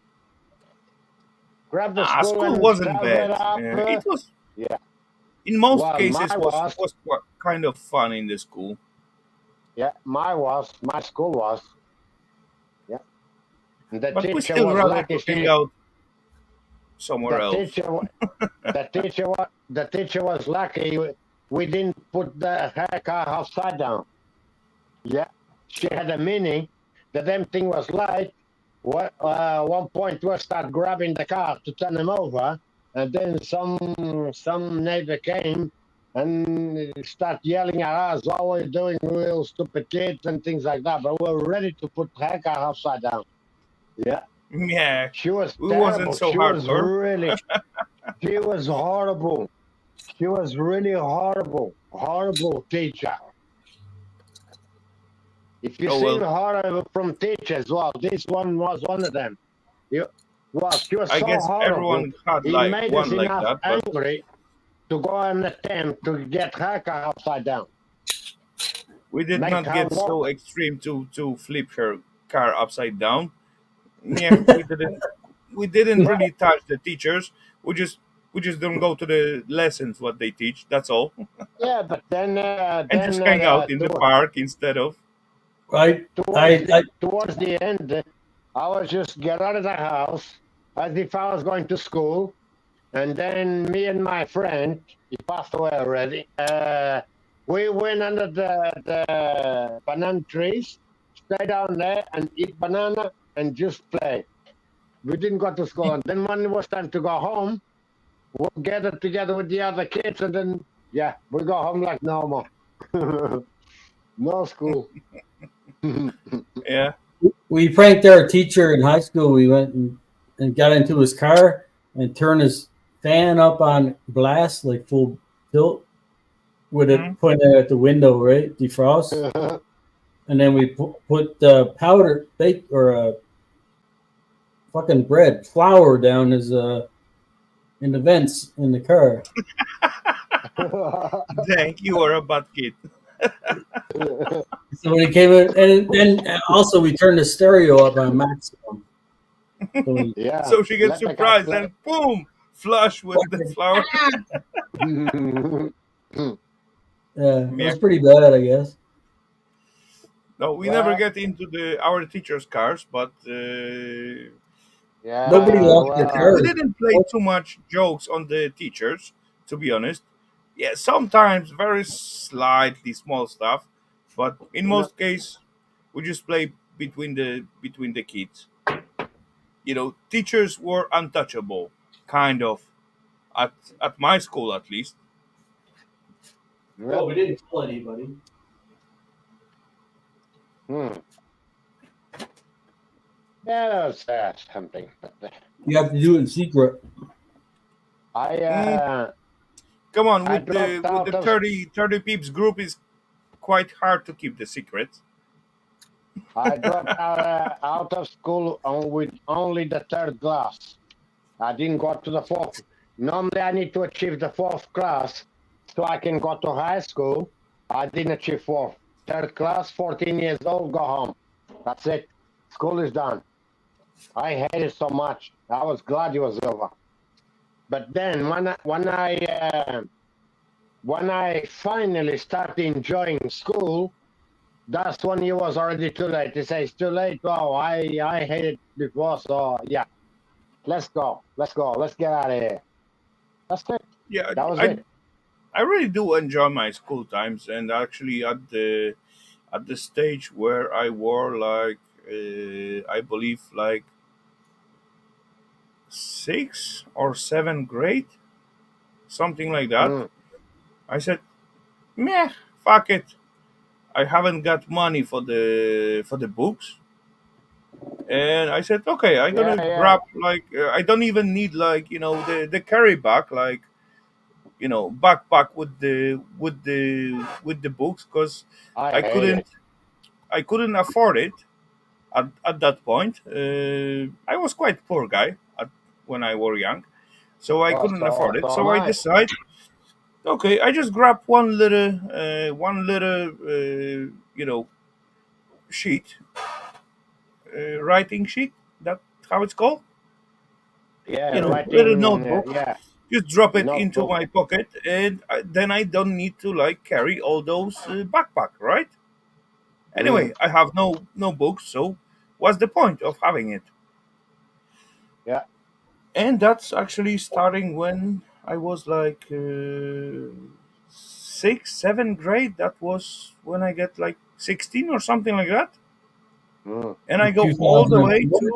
Grab the school School and wasn't start it bad. up. It was Yeah. in most Well, cases was quite kind of fun in the school. yeah, my school was. Yeah. And the But we teacher still was rather lucky. to hang She, out somewhere the else. teacher, the teacher was lucky. We didn't put the hair car upside down. Yeah, she had a mini. The damn thing was light. One point we start grabbing the car to turn him over, and then some neighbor came and start yelling at us, "What we're doing, real stupid kids," and things like that. But we're ready to put her car upside down. Yeah, Yeah, she was it wasn't terrible. so She was hardcore. really, she was horrible. She was really horrible teacher. If you Oh seen well, horror from teachers, well, this one was one of them. Well, she was I so guess horrible. everyone had It like made us one like enough that, but angry to go and attempt to get her car upside down. we did Make not her get so walk. extreme to flip her car upside down. Yeah, we didn't Yeah, really touch the teachers. We just don't go to the lessons what they teach. That's all, yeah, but then and just hang out in the park instead of. I, towards the end, I was just get out of the house as if I was going to school, and then me and my friend, he passed away already. We went under the banana trees, stay down there and eat banana and just play. We didn't go to school, and then when it was time to go home, we'll gather together with the other kids, and then yeah, we go home like normal. No school. Yeah. we pranked our teacher in high school. We went and got into his car and turned his fan up on blast, like full tilt, with it Mhm. pointed at the window, right? Defrost. And then we put powder, bake, or fucking bread, flour down his in the vents in the car. Dang, you are a bad kid. So when he came in, and then also we turned the stereo up on maximum. So Yeah. So she gets Let the cat surprised play. and boom, flush with the flower. yeah, it Yeah. was pretty bad, I guess. No, we never Well, get into our teachers' cars, but yeah, Nobody lost their we well, cars. didn't play too much jokes on the teachers, to be honest. Yeah, sometimes very slightly small stuff, but in no, most cases, we just play between the kids. Teachers were untouchable, kind of, at my school at least. Well, yep. we didn't tell anybody. 嗯 Yeah, that was something. But You have to do it in secret. I Come on, I with the dropped with the out of 30 peeps group is quite hard to keep the secret. out of school with only the third class. I didn't go to the fourth. Normally, I need to achieve the fourth class so I can go to high school. I didn't achieve fourth. Third class, 14 years old, go home. That's it. School is done. I hate it so much. I was glad it was over. But then when I finally started enjoying school, that's when it was already too late. They say it's too late. Oh, I hate it before. So yeah, let's go. Let's get out of here. That's it. Yeah, That was I it. I really do enjoy my school times, and actually at the stage where I were like I believe like 6 or 7 grade, something like that. Mm. I said, meh, fuck it. I haven't got money for the books, and I said, okay, I'm Yeah, gonna yeah. grab like I don't even need like the carry bag like backpack with the books because I I hate couldn't it. I couldn't afford it at that point. I was quite poor guy when I were young, so I Oh, couldn't afford it. so am So I I. decided, okay, I just grab one little sheet, writing sheet. That how it's called. Yeah, Little writing. notebook. Yeah, Just drop it into notebook. my pocket, and then I don't need to like carry all those backpack, right? Mm. Anyway, I have no books, so what's the point of having it? Yeah. And that's actually starting when I was like 6, 7 grade. That was when I get like 16 or something like that, Mm. and I go all the way 2004?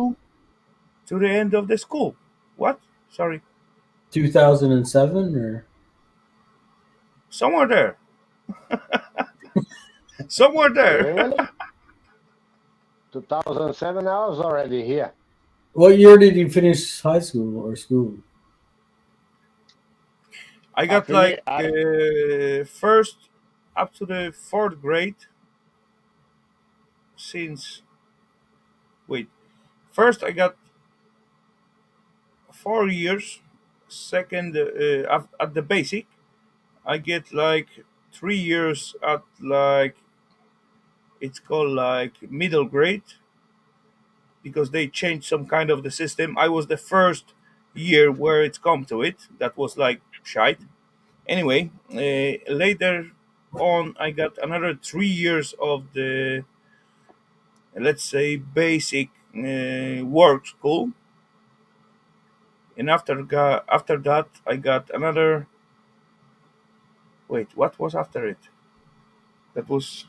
to the end of the school. What? Sorry, 2007 or somewhere there, somewhere there. Really? 2007. I was already here. what year did you finish high school or school? I I got finished. like first up to the fourth grade since wait first I got 4 years. Second at the basic I get like 3 years at like it's called like middle grade because they changed some kind of the system. I was the first year where it's come to it. That was like shite. Anyway, later on I got another 3 years of the let's say basic work school, and after that I got another. Wait, what was after it? That was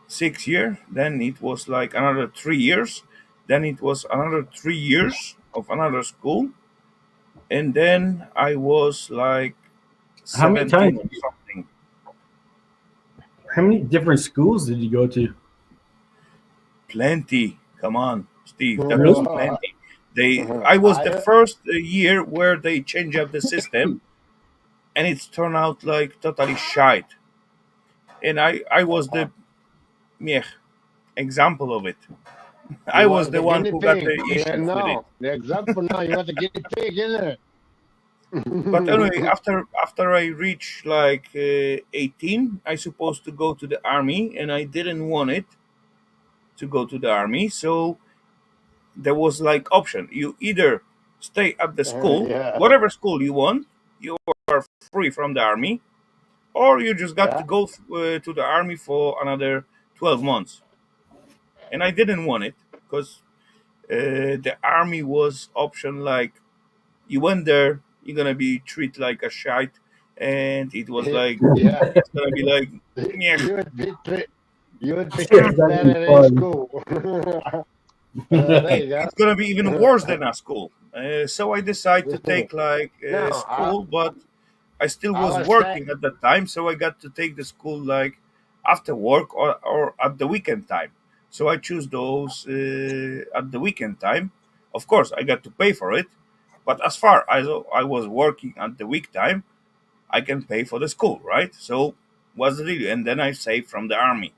6 year. Then it was like another 3 years. Then it was another 3 years of another school, and then I was like How many 17 times? or something. How many different schools did you go to? Plenty. Come on, Steve. That was Really? plenty. They. I was the I first year where they changed up the system, and it's turned out like totally shite. And I was the meh example of it. I You was was the the one guinea who got pig. the Yeah, issues with it. no. The example now, you was the guinea pig, isn't But anyway, it? after I reached like 18, I supposed to go to the army, and I didn't want it to go to the army. So there was like option: you either stay at the school, Yeah, whatever school you want, you are free from the army, or you just got to yeah. go to the army for another 12 months. And I didn't want it because the army was option like you went there, you're gonna be treated like a shite, and it was like Yeah. it's gonna be like, yeah, You would be you would be Yes, treated that'd be better in fun. school. There you it's gonna be even go. worse than a school. So I decided to take like No, school, but I still I was was saying, working at that time, so I got to take the school like after work or at the weekend time. So I choose those at the weekend time. Of course, I got to pay for it, but as far as I was working at the week time, I can pay for the school, right? So what's the deal? And then I save from the army.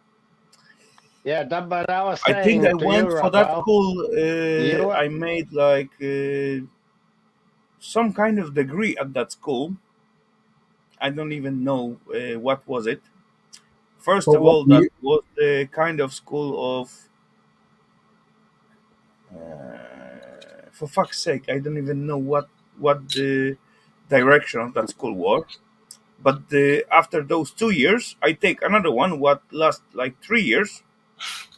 Yeah, that, but I was I think saying I to you, went for that Rafael, school. you I made like some kind of degree at that school. I don't even know what was it. First But of what all, that year? was the kind of school of. For fuck's sake, I don't even know what the direction of that school was. But after those 2 years, I take another one. What last like 3 years?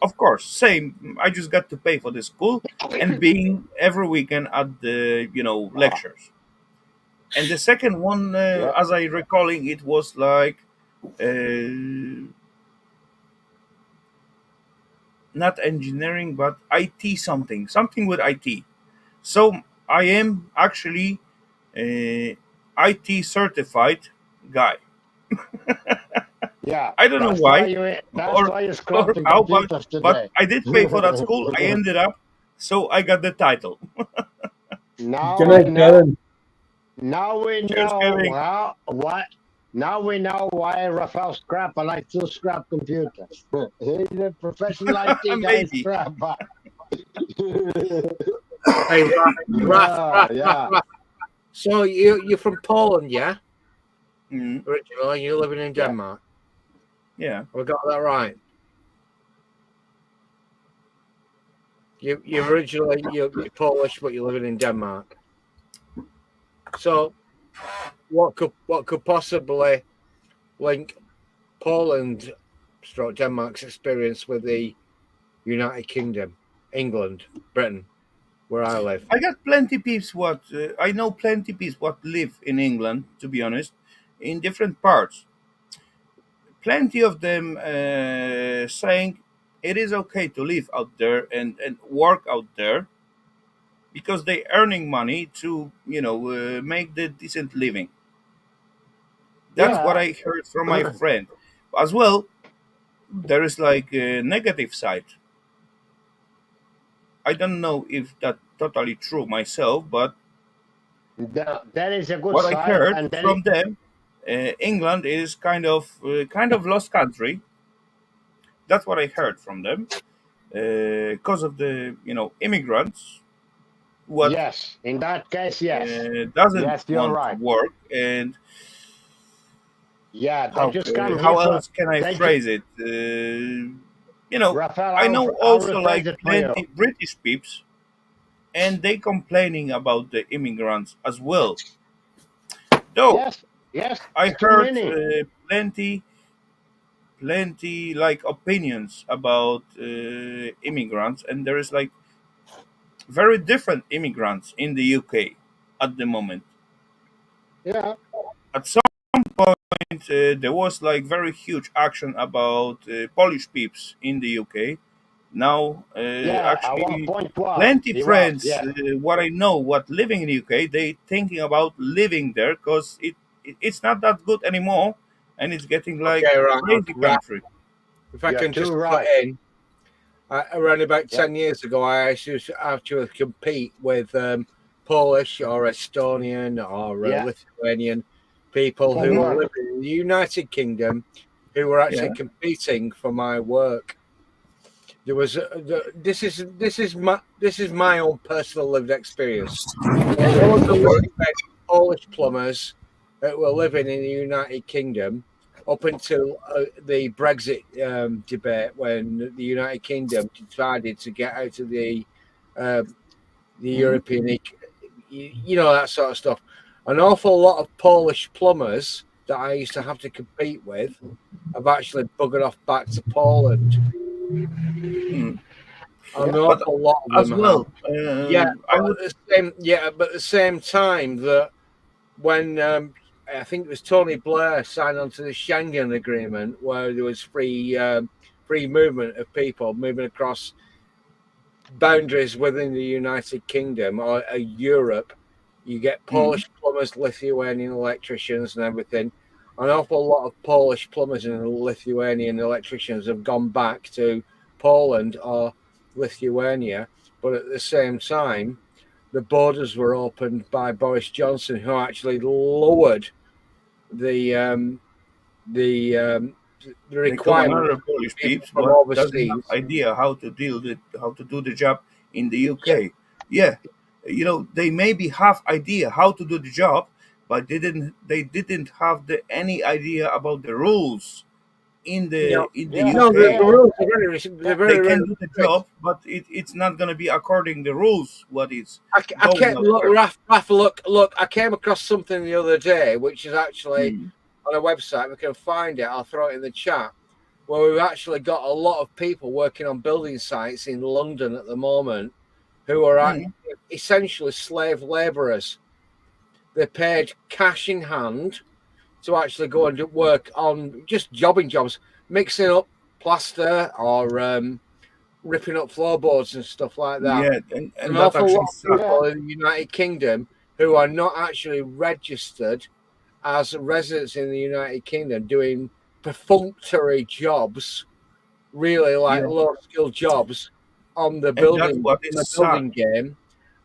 Of course, same. I just got to pay for the school and being every weekend at the lectures. And the second one, yeah, as I recalling, it was like uh, not engineering but IT something with IT. So I am actually a IT certified guy. yeah. I don't know That's why why you that's or why you're or scrapping how, computers but today. I did pay for that school. I ended up, so I got the title. Now Good I night, know. Kevin. Now we Cheers, know Kevin. how what. Now we know why Rafael Scrapper likes to scrap computers. He's a professional IT guy Maybe. scrapper. Hey, Yeah, yeah. So you're from Poland, yeah? Mm, Originally, you're living in Yeah. Denmark. yeah. Have I got that right? You're originally you're Polish, but you're living in Denmark. So what could possibly link Poland, stroke Denmark's experience with the United Kingdom, England, Britain, where I live? I got plenty peeps what I know plenty peeps what live in England. To be honest, in different parts, plenty of them saying it is okay to live out there and work out there because they earning money to make the decent living. That's what Yeah. I heard from my friend. As well, there is like a negative side. I don't know if that totally true myself, but That is a good what I side, heard and then from them, England is kind of lost country. That's what I heard from them because of the immigrants what yes, in that case, yes, doesn't yes, you're want to right. work. And Yeah, they just come here how for else can I they. Ju- phrase it? Rafael, I know I'll also rephrase like it for you. plenty British peeps, and they complaining about the immigrants as well. Though Yes, yes, I too heard many. plenty like opinions about immigrants, and there is like very different immigrants in the UK at the moment. Yeah, At some point, there was like very huge action about Polish peeps in the UK. Now, yeah. At one actually, point was plenty he was friends. yeah. What I know, what living in the UK, they thinking about living there because it's not that good anymore, and it's getting like Okay, right, crazy right. country. If I You're can too just cut right. in, around about Yeah, 10 years ago, I used to actually compete with Polish or Estonian or yeah. Lithuanian people For who were work. living in the United Kingdom who were actually Yeah. competing for my work. There was this is my own personal lived experience. There was a lot of Polish plumbers that were living in the United Kingdom up until the Brexit debate, when the United Kingdom decided to get out of the European, that sort of stuff. An awful lot of Polish plumbers that I used to have to compete with have actually buggered off back to Poland. Mm. An Yeah. But awful lot of as them have. well, Yeah, I but would. at the same time that when I think it was Tony Blair signed onto the Schengen Agreement, where there was free movement of people moving across boundaries within the United Kingdom or Europe. You get Polish plumbers, Lithuanian electricians, and everything. An awful lot of Polish plumbers and Lithuanian electricians have gone back to Poland or Lithuania, but at the same time, the borders were opened by Boris Johnson, who actually lowered the They come requirement another Polish people peeps, from but doesn't overseas. have idea how to how to do the job in the UK. Yeah, they maybe have idea how to do the job, but they didn't have any idea about the rules in the No, the UK. rules are they're They very can do the strict. job, but it's not gonna be according the rules. What is I going came, out look, there? Raf, look. I came across something the other day, which is actually on a website. We can find it. I'll throw it in the chat. Where we've actually got a lot of people working on building sites in London at the moment, who are essentially slave labourers. They're paid cash in hand to actually go and work on just jobbing jobs, mixing up plaster or ripping up floorboards and stuff like that. Yeah, and An that awful lot actually of sucks. people in the United Kingdom who are not actually registered as residents in the United Kingdom doing perfunctory jobs, really like Yeah. low skill jobs on the And that's building, what in is the suck. building game.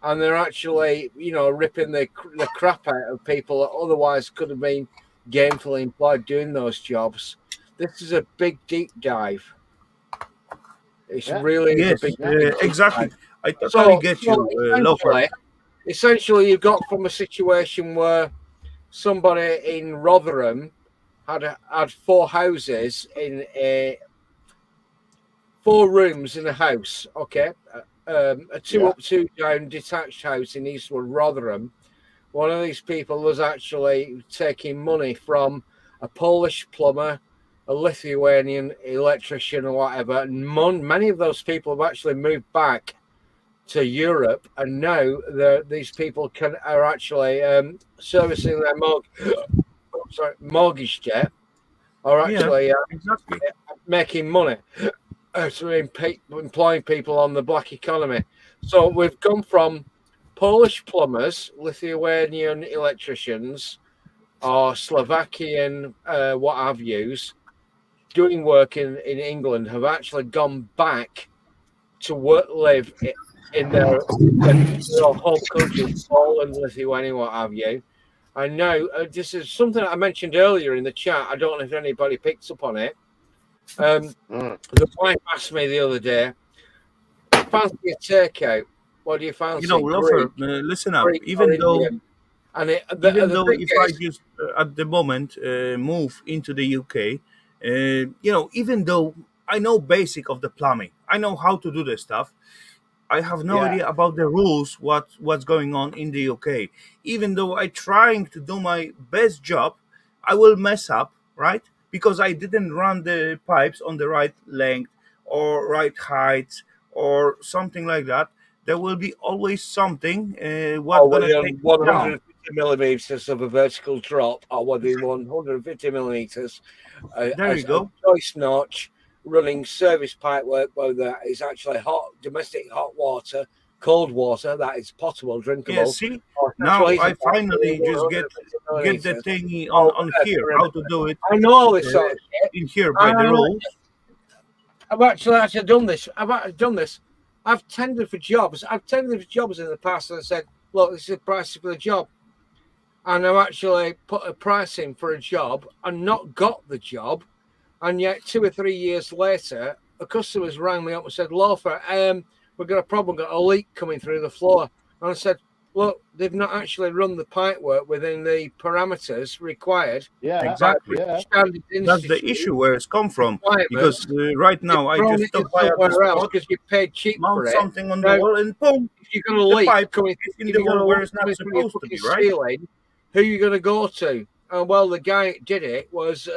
And they're actually, ripping the crap out of people that otherwise could have been gainfully employed doing those jobs. This is a big deep dive. It's really is a Yes, big deep exactly. dive. I totally get you, Lofer. Essentially, you've got from a situation where somebody in Rotherham had 4 houses in 4 rooms in a house. Okay, a 2 up, 2 down detached house in Eastwood, Rotherham. One of these people was actually taking money from a Polish plumber, a Lithuanian electrician, or whatever. And many of those people have actually moved back to Europe, and now these people are actually servicing their mortgage debt, or actually exactly. making money. So employing people on the black economy. So we've gone from Polish plumbers, Lithuanian electricians, or Slovakian what have yous, doing work in England, have actually gone back to live in their home countries, Poland, Lithuania, what have you. I know this is something I mentioned earlier in the chat. I don't know if anybody picks up on it. The wife asked me the other day, fancy a takeout? What do you fancy? Lofer, listen up. Greek Even though if I just at the moment move into the UK, even though I know basic of the plumbing, I know how to do this stuff. I have no idea about the rules, what's going on in the UK. Even though I trying to do my best job, I will mess up, right? Because I didn't run the pipes on the right length or right height or something like that. There will be always something what's gonna take me down. 150 millimeters of a vertical drop, or within 150 millimeters There you go. a choice notch running service pipe work, where that is actually domestic hot water, cold water that is potable, drinkable. Yeah, see, now I finally just get the thingy on here, how to do it. I know all this sort of shit. In here by the rules. I've actually done this. I've tendered for jobs. I've tendered for jobs in the past, and I said, "Look, this is the price for the job," and I've actually put a price in for a job and not got the job. And yet, 2 or 3 years later, a customer's rang me up and said, "Lofer, we've got a problem, got a leak coming through the floor." And I said, "Look, they've not actually run the pipe work within the parameters required." Exactly. That's the issue where it's come from. Because right now I just stop by at the spot, because you paid cheap mount for it. something on the wall, and boom, if you're going to leak pipe coming in the wall where it's not supposed to be, right? Ceiling, who are you going to go to? And well, the guy that did it was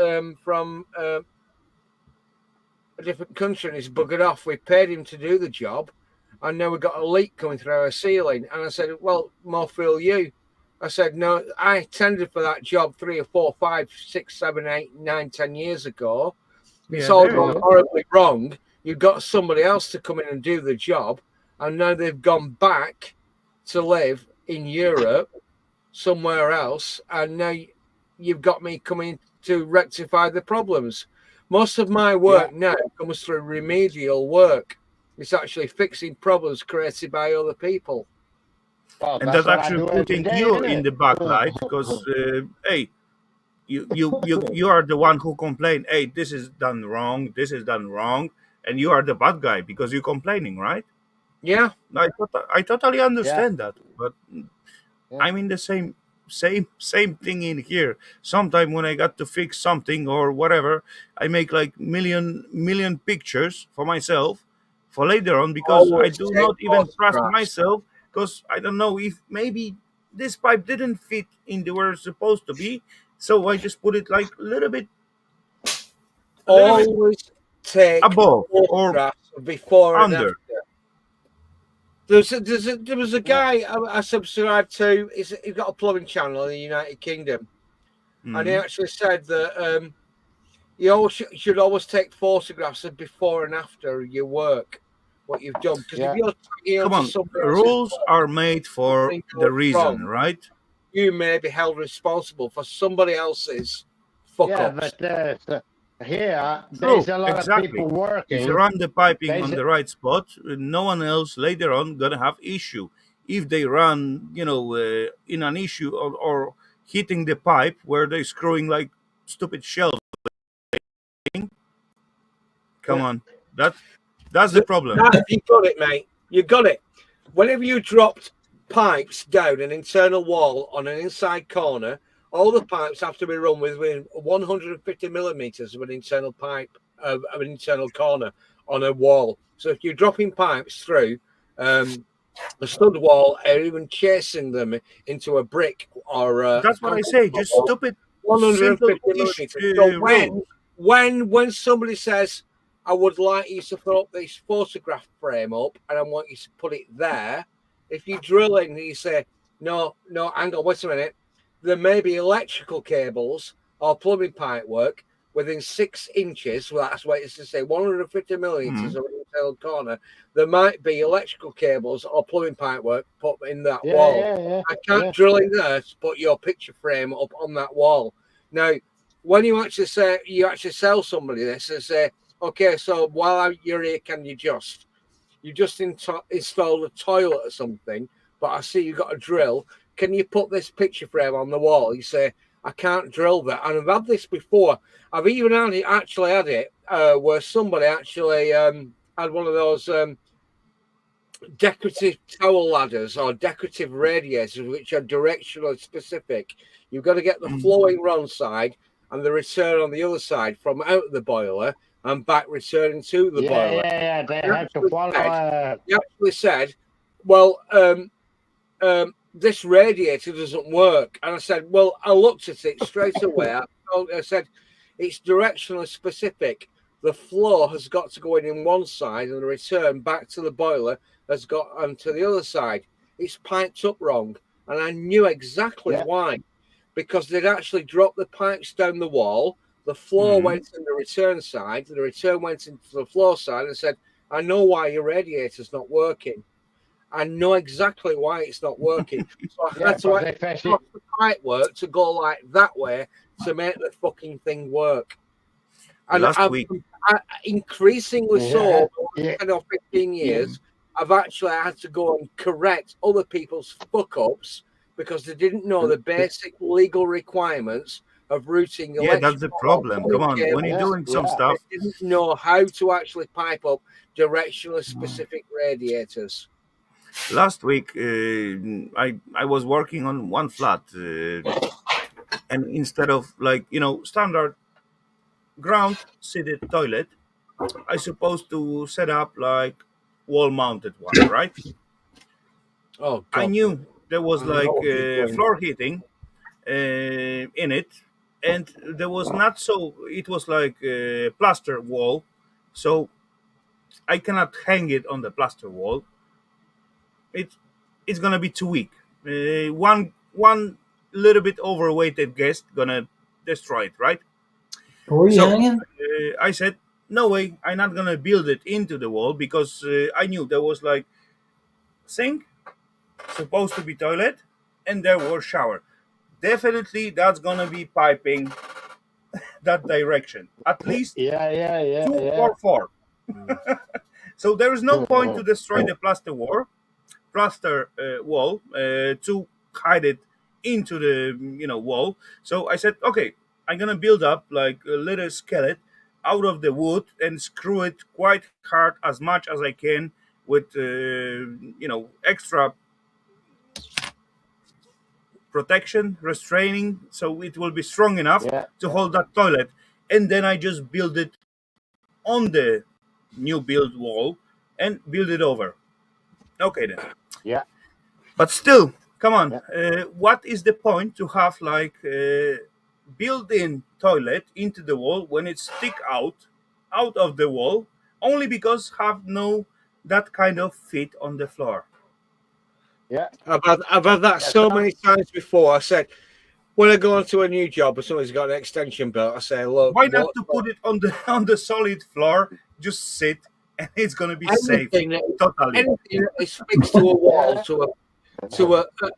from a different country, and he's buggered off. We paid him to do the job, and now we've got a leak coming through our ceiling. And I said, "Well, more fool you." I said, "No, I tendered for that job 3 or 4, 5, 6, 7, 8, 9, 10 years ago. It's all gone horribly wrong. You've got somebody else to come in and do the job, and now they've gone back to live in Europe somewhere else, and now you've got me coming to rectify the problems." Most of my work now comes through remedial work. It's actually fixing problems created by other people. Well, And that's that's what I actually do every putting day, you isn't in it? the backlight because, hey, you are the one who complain. Hey, this is done wrong. This is done wrong, and you are the bad guy because you're complaining, right? Yeah. I totally Yeah. understand that, but I'm in the same thing in here. Sometime when I got to fix something or whatever, I make like million pictures for myself for later on because I Always do take not even trust photographs. myself because I don't know if maybe this pipe didn't fit in the where it's supposed to be, so I just put it like a little bit Always take above or photographs before and under. after. There was a guy I subscribed to. He's got a plumbing channel in the United Kingdom, and he Mhm. actually said that you always should always take photographs of before and after your work, what you've done. Because if you're tagging Come onto on, somebody else's rules are made for something the goes reason, wrong, right? you may be held responsible for somebody else's fuck ups. But here True, there's a lot of exactly. people If you working. run the piping There's on the right spot, no one else later on gonna have issue. If they run, in an issue or hitting the pipe where they're screwing like stupid shells, come on, that's the problem. You got it, mate. You got it. Whenever you dropped pipes down an internal wall on an inside corner, all the pipes have to be run within 150 millimeters of an internal pipe of an internal corner on a wall. So if you're dropping pipes through a stud wall or even chasing them into a brick or That's what I say. Just stupid, simple 150 ish millimeters. So rules. when somebody says, I would like you to throw up this photograph frame up and I want you to put it there, if you drill in and you say, no, hang on, wait a minute, there may be electrical cables or plumbing pipe work within 6 inches, well, that's what it's to say, 150 millimeters of an internal corner, there might be electrical cables or plumbing pipe work put in that wall. I can't drill in there to put your picture frame up on that wall. Now, when you actually sell somebody this and say, okay, so while you're here, can you just install a toilet or something, but I see you got a drill. Can you put this picture frame on the wall? You say, I can't drill that. And I've had this before. I've even had it where somebody actually had one of those decorative towel ladders or decorative radiators, which are directional specific. You've got to get the flowing round side and the return on the other side from out of the boiler and back returning to the boiler. They have to follow. He actually said, well, this radiator doesn't work. And I said, well, I looked at it straight away. I said, it's directionally specific. The flow has got to go in one side and the return back to the boiler has got onto the other side. It's piped up wrong. And I knew exactly why. Because they'd actually dropped the pipes down the wall. The flow went in the return side. The return went into the flow side and said, I know why your radiator's not working. I know exactly why it's not working. So I had to actually the pipe work to go like that way to make the fucking thing work. And increasingly so, 10 or 15 years, I've actually had to go and correct other people's fuck-ups because they didn't know the basic legal requirements of routing electrical. Yeah, that's the problem. Come on, when you're doing some stuff, they didn't know how to actually pipe up directionally specific radiators. Last week, I was working on one flat, and instead of standard ground seated toilet, I supposed to set up like wall mounted one, right? Oh, God. I knew there was like floor heating in it, and there was not so. It was like a plaster wall, so I cannot hang it on the plaster wall. It's gonna be too weak. One little bit overweighted guest gonna destroy it, right? Where are you hanging? I said, no way, I'm not gonna build it into the wall because I knew there was like sink, supposed to be toilet, and there was shower. Definitely, that's gonna be piping that direction. At least Yeah. 2 or 4. So there is no point to destroy the plaster wall to hide it into the wall. So I said, okay, I'm gonna build up like a little skeleton out of the wood and screw it quite hard as much as I can with extra protection, restraining, so it will be strong enough to hold that toilet. And then I just build it on the new build wall and build it over. Okay then. Yeah. But still, come on. What is the point to have like built-in toilet into the wall when it stick out of the wall only because have no that kind of fit on the floor? Yeah. I've had that so many times before. I said, when I go onto a new job or somebody's got an extension built, I say, look, why not to put it on the solid floor? Just sit, and it's gonna be safe. Totally. Anything that is fixed to a wall, to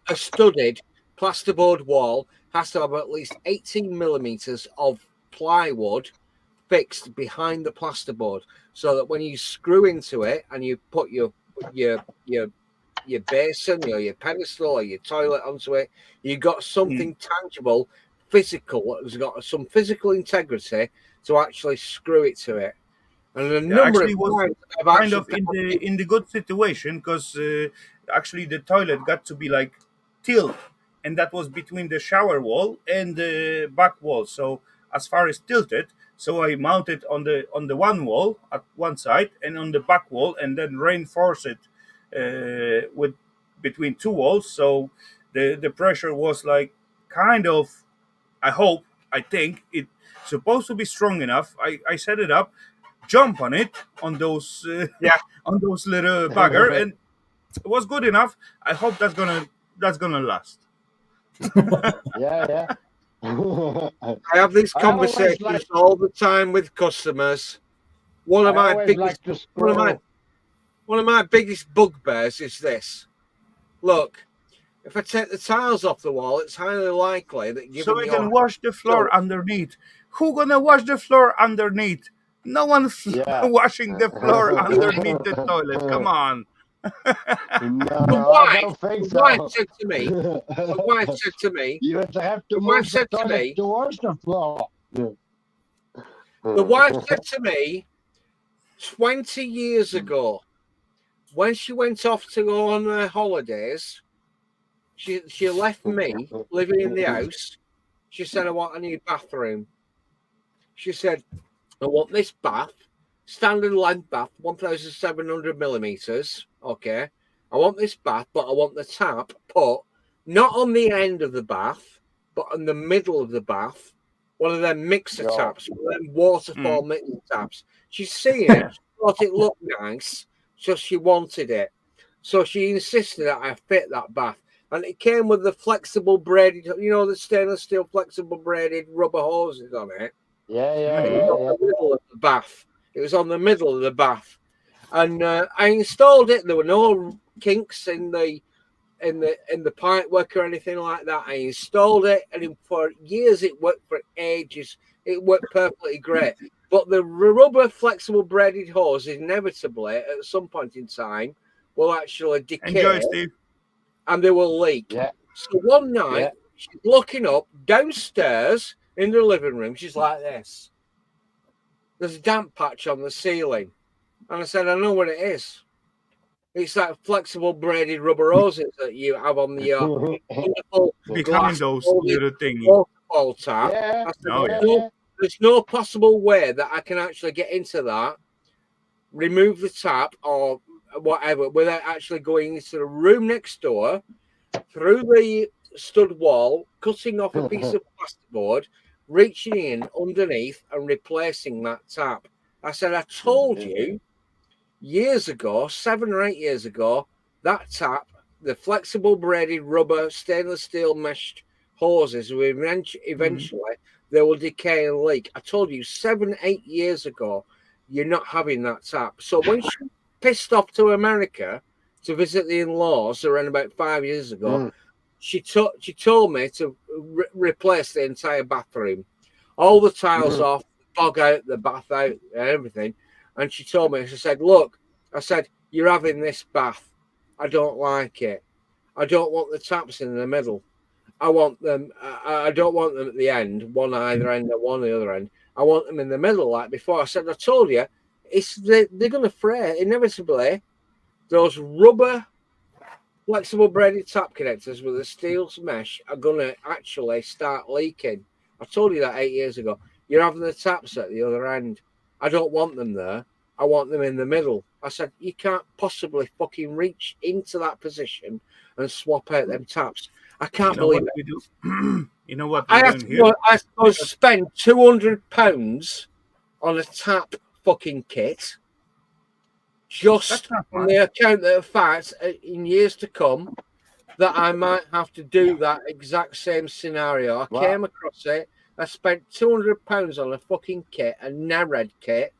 a studded plasterboard wall, has to have at least 18 millimeters of plywood fixed behind the plasterboard, so that when you screw into it and you put your basin, your pedestal or your toilet onto it, you've got something tangible, physical, that's got some physical integrity to actually screw it to it. And a number of times I've kind of in the good situation, because actually the toilet got to be like tilt, and that was between the shower wall and the back wall. So as far as tilted, so I mounted on the one wall at one side and on the back wall, and then reinforce it with between 2 walls. So the pressure was like kind of, I think it's supposed to be strong enough. I set it up, jump on it on those on those little bagger, and it was good enough. I hope that's gonna last. Yeah. I have these conversations all the time with customers. One of my biggest bugbears is this. Look, if I take the tiles off the wall, it's highly likely that so we can wash the floor underneath. Who gonna wash the floor underneath? No one's washing the floor underneath the toilet. Come on. The wife said to me, you have to move the toilet towards the floor. The wife said to me 20 years ago, when she went off to go on her holidays, she left me living in the house. She said, I want a new bathroom. She said, I want this bath, standard length bath, 1,700 millimeters. Okay. I want this bath, but I want the tap put not on the end of the bath, but in the middle of the bath. One of them mixer taps, one of them waterfall mixer taps. She's seen it, she thought it looked nice, so she wanted it. So she insisted that I fit that bath. And it came with the flexible braided, the stainless steel flexible braided rubber hoses on it. The middle of the bath. It was on the middle of the bath. And I installed it. There were no kinks in the pipe work or anything like that. I installed it, and for years it worked, for ages. It worked perfectly great. But the rubber flexible braided hose inevitably, at some point in time, will actually decay. Enjoy, Steve. And they will leak. So one night, she's looking up downstairs in the living room. She's like this. There's a damp patch on the ceiling. And I said, I know what it is. It's that flexible braided rubber hoses that you have on the behind those little thingy waterfall tap. I said, there's no possible way that I can actually get into that, remove the tap or whatever, without actually going into the room next door, through the stud wall, cutting off a piece of plasterboard, reaching in underneath and replacing that tap. I said, I told you years ago, 7 or 8 years ago, that tap, the flexible braided rubber stainless steel meshed hoses, will eventually they will decay and leak. I told you 7, 8 years ago, you're not having that tap. So when she pissed off to America to visit the in-laws around about 5 years ago, she told me to replace the entire bathroom. all the tiles off, bog out, the bath out, and everything. And she told me, she said, look, I said, you're having this bath. I don't like it. I don't want the taps in the middle. I want them, I don't want them at the end, one either end or one the other end. I want them in the middle, like before. I said, I told you, they're going to fray inevitably. Those rubber flexible braided tap connectors with a steel mesh are going to actually start leaking. I told you that 8 years ago. You're having the taps at the other end. I don't want them there. I want them in the middle. I said, you can't possibly fucking reach into that position and swap out them taps. I can't believe it. We do? You know what I we're have doing to here? I have to spend £200 on a tap fucking kit just on the account that, in fact, in years to come, that I might have to do that exact same scenario. I came across it. I spent £200 on a fucking kit, a Nered kit,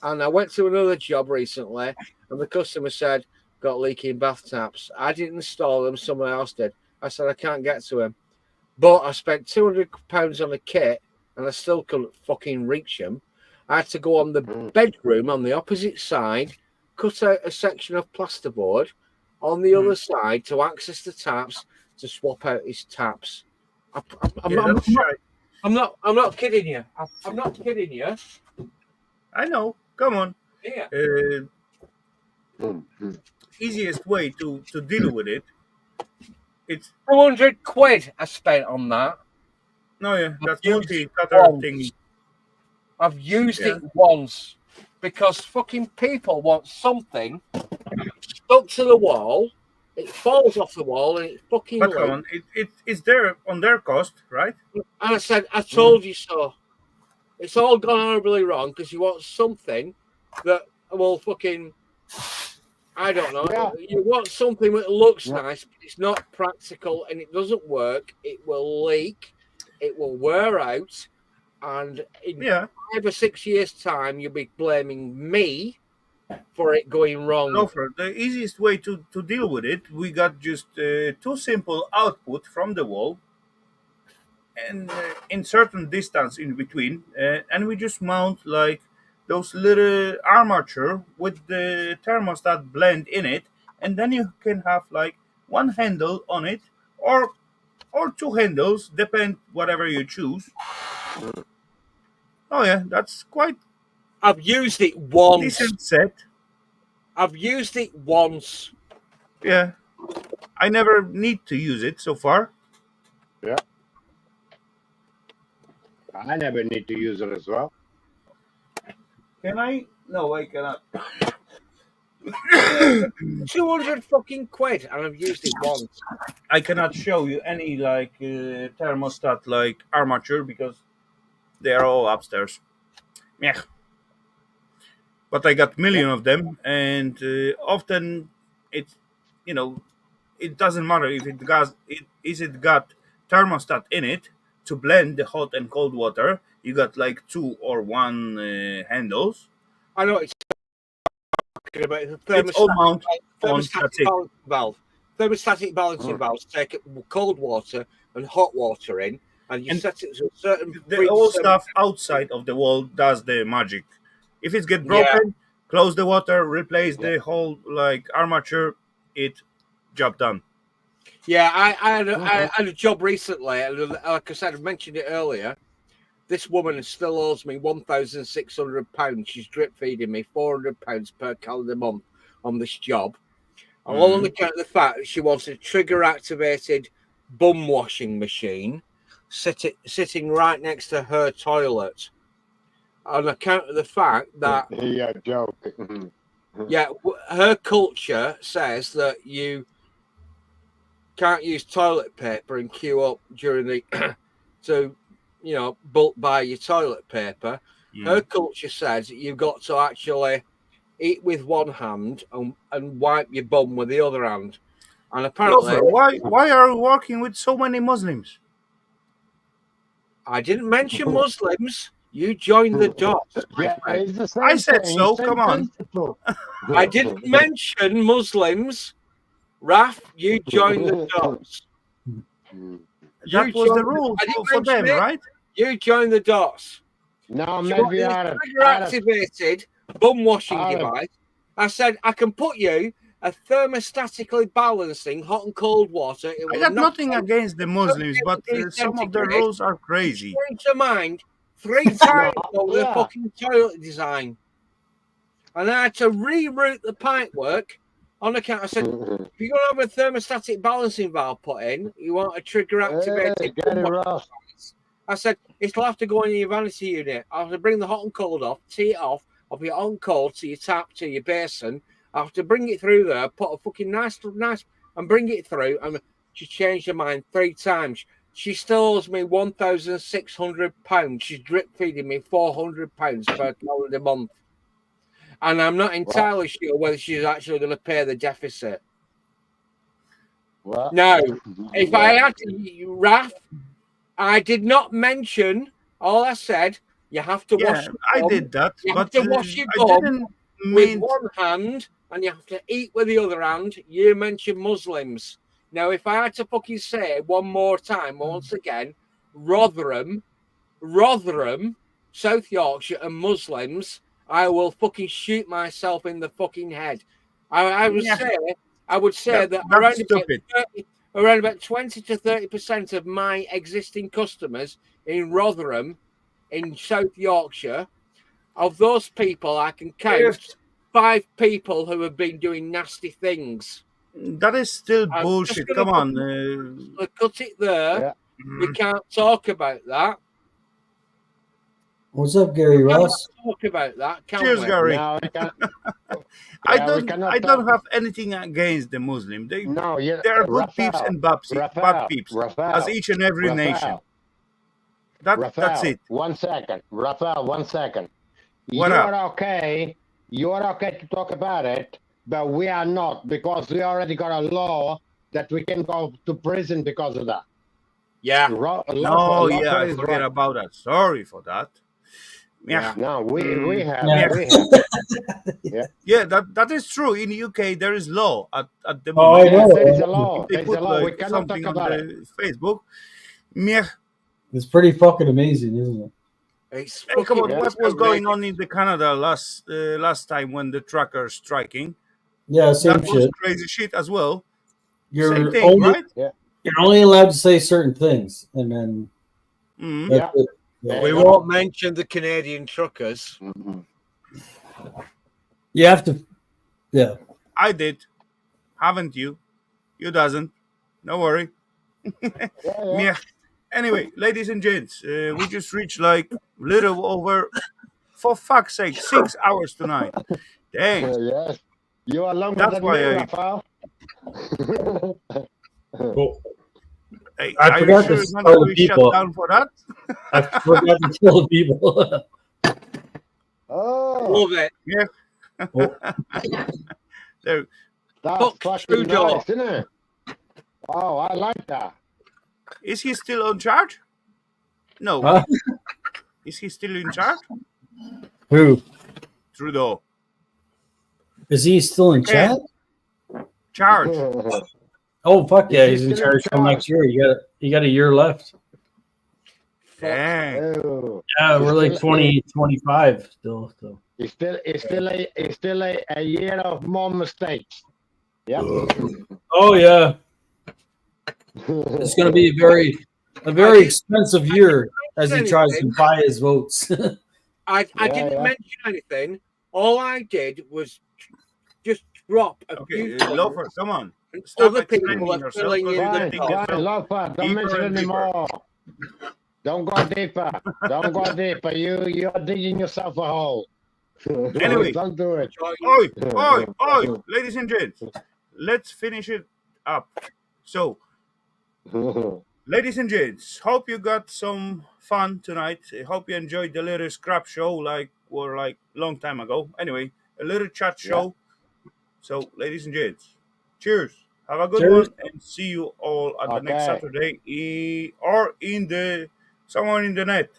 and I went to another job recently, and the customer said, got leaking bath taps. I didn't install them, someone else did. I said, I can't get to them. But I spent £200 on a kit, and I still couldn't fucking reach them. I had to go on the bedroom on the opposite side, cut out a section of plasterboard on the other side to access the taps to swap out his taps. I'm not kidding you. I'm not kidding you. I know. Come on. Yeah. Easiest way to deal with it. It's 200 quid I spent on that. No, yeah, that's multi-cutter thingy. I've used it once because fucking people want something stuck to the wall. It falls off the wall and it fucking. But come on, it's there on their cost, right? And I said, I told you so. It's all gone horribly wrong because you want something that will fucking. I don't know. Yeah. You want something that looks nice, but it's not practical and it doesn't work. It will leak. It will wear out. And in 5 or 6 years' time, you'll be blaming me for it going wrong. No, for the easiest way to deal with it, we got just two simple output from the wall and in certain distance in between. And we just mount like those little armature with the thermostat blend in it, and then you can have like one handle on it or two handles, depend whatever you choose. Oh yeah, that's quite. I've used it once. Decent set. I've used it once. Yeah, I never need to use it so far. Yeah, I never need to use it as well. Can I? No, I cannot. 200 fucking quid, and I've used it once. I cannot show you any like thermostat like armature because they are all upstairs. Yeah. But I got million of them, and often it's it doesn't matter if it got thermostat in it to blend the hot and cold water. You got like 2 or 1 handles. I know it's talking about the thermostatic balancing valve. Thermostatic balancing valves take cold water and hot water in, and you set it to a certain. The old stuff outside of the wall does the magic. If it gets broken, close the water, replace the whole like armature. Job done. Yeah, I had a job recently, and like I said, I mentioned it earlier. This woman still owes me £1,600. She's drip feeding me £400 per calendar month on this job. All on account of the fact that she wants a trigger-activated bum washing machine sitting right next to her toilet. On account of the fact that her culture says that you can't use toilet paper and queue up during the to bulk buy your toilet paper. Her culture says that you've got to actually eat with one hand and wipe your bum with the other hand. And apparently, why are we working with so many Muslims? I didn't mention Muslims. You joined the dots. I said so. Come on. I didn't mention Muslims. Raf, you joined the dots. That was the rule for them, right? You join the dots. No, She wanted maybe a out of trigger-activated bum washing Out of- device. I said, I can put you a thermostatically balancing hot and cold water. It I will got knock nothing out against the Muslims, but some of the centigrade. rules are crazy. Change her mind 3 times over the yeah. fucking toilet design. And I had to reroute the pipework on account. I said, if you're going to have a thermostatic balancing valve put in, you want a trigger activated. Hey, get it rough. I said, it'll have to go in your vanity unit. I'll have to bring the hot and cold off, tee it off, I'll be hot and cold to your tap, to your basin. I have to bring it through there, put a fucking nice, and bring it through. And she changed her mind 3 times. She still owes me £1,600. She's drip feeding me £400 per calendar month. And I'm not entirely sure whether she's actually going to pay the deficit. What? No, if I had to, Raf, I did not mention. All I said, you have to wash. I did that, You but have to wash your I bum didn't with mean. one hand, and you have to eat with the other hand. You mentioned Muslims. Now, if I had to fucking say one more time, once again, Rotherham, South Yorkshire, and Muslims, I will fucking shoot myself in the fucking head. I would say that around about 20 to 30% of my existing customers in Rotherham, in South Yorkshire, of those people, I can count 5 people who have been doing nasty things. That is still bullshit. Come on. Cut it there. Yeah. We can't talk about that. What's up, Gary Ross? Talk about that. Cheers, Gary. No, we can't. I don't have anything against the Muslim. They are good peeps and bad peeps, as each and every nation. That's it. 1 second, Rafal. 1 second. What You're okay. You're okay to talk about it, but we are not, because we already got a law that we can go to prison because of that. Yeah. I forget about that. Sorry for that. Yeah. No, we have. Yeah, that is true. In the UK, there is law at the moment. I know. There is a law. They put we cannot talk about it. Facebook. It's pretty fucking amazing, isn't it? Hey, come on, what was going on in the Canada last time when the truckers striking? Yeah, same that shit. Was crazy shit as well. You're same thing, only, right? Yeah. You're only allowed to say certain things, and then we won't mention the Canadian truckers. You have to. Yeah, I did. Haven't you? You doesn't. No worry. Yeah. Anyway, ladies and gents, we just reached like little over, for fuck's sake, 6 hours tonight. Dang. Yes. You are longer That's than why me, I. Rafal. Hey, I forgot sure to tell the people. Shut down for that? I forgot to tell the people. Love it. Yeah. There. That's fucking nice, isn't it? Oh, I like that. Is he still on charge? No. Huh? Is he still in charge? Who? Trudeau. Is he still in chat? Charge. Oh fuck yeah, he's in charge till next year. You got a year left. Dang. Oh. Yeah, we're like 2025 still. So. It's still a year of more mistakes. Yeah. Oh yeah. It's going to be a very expensive year as he tries to buy his votes. I didn't mention anything. All I did was just drop a few. Loafer, come on. Other people are filling in the Loafer, don't mention it anymore. Don't go deeper. Don't go deeper. You're digging yourself a hole. Anyway, don't do it. Oi, ladies and gents, let's finish it up. So, ladies and gents, hope you got some fun tonight. I hope you enjoyed the little scrap show like long time ago. Anyway, a little chat show. So, ladies and gents, cheers. Have a good one and see you all at the next Saturday or somewhere in the net.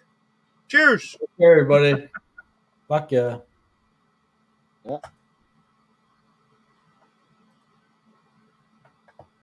Cheers. Okay, everybody. Fuck yeah. Yeah.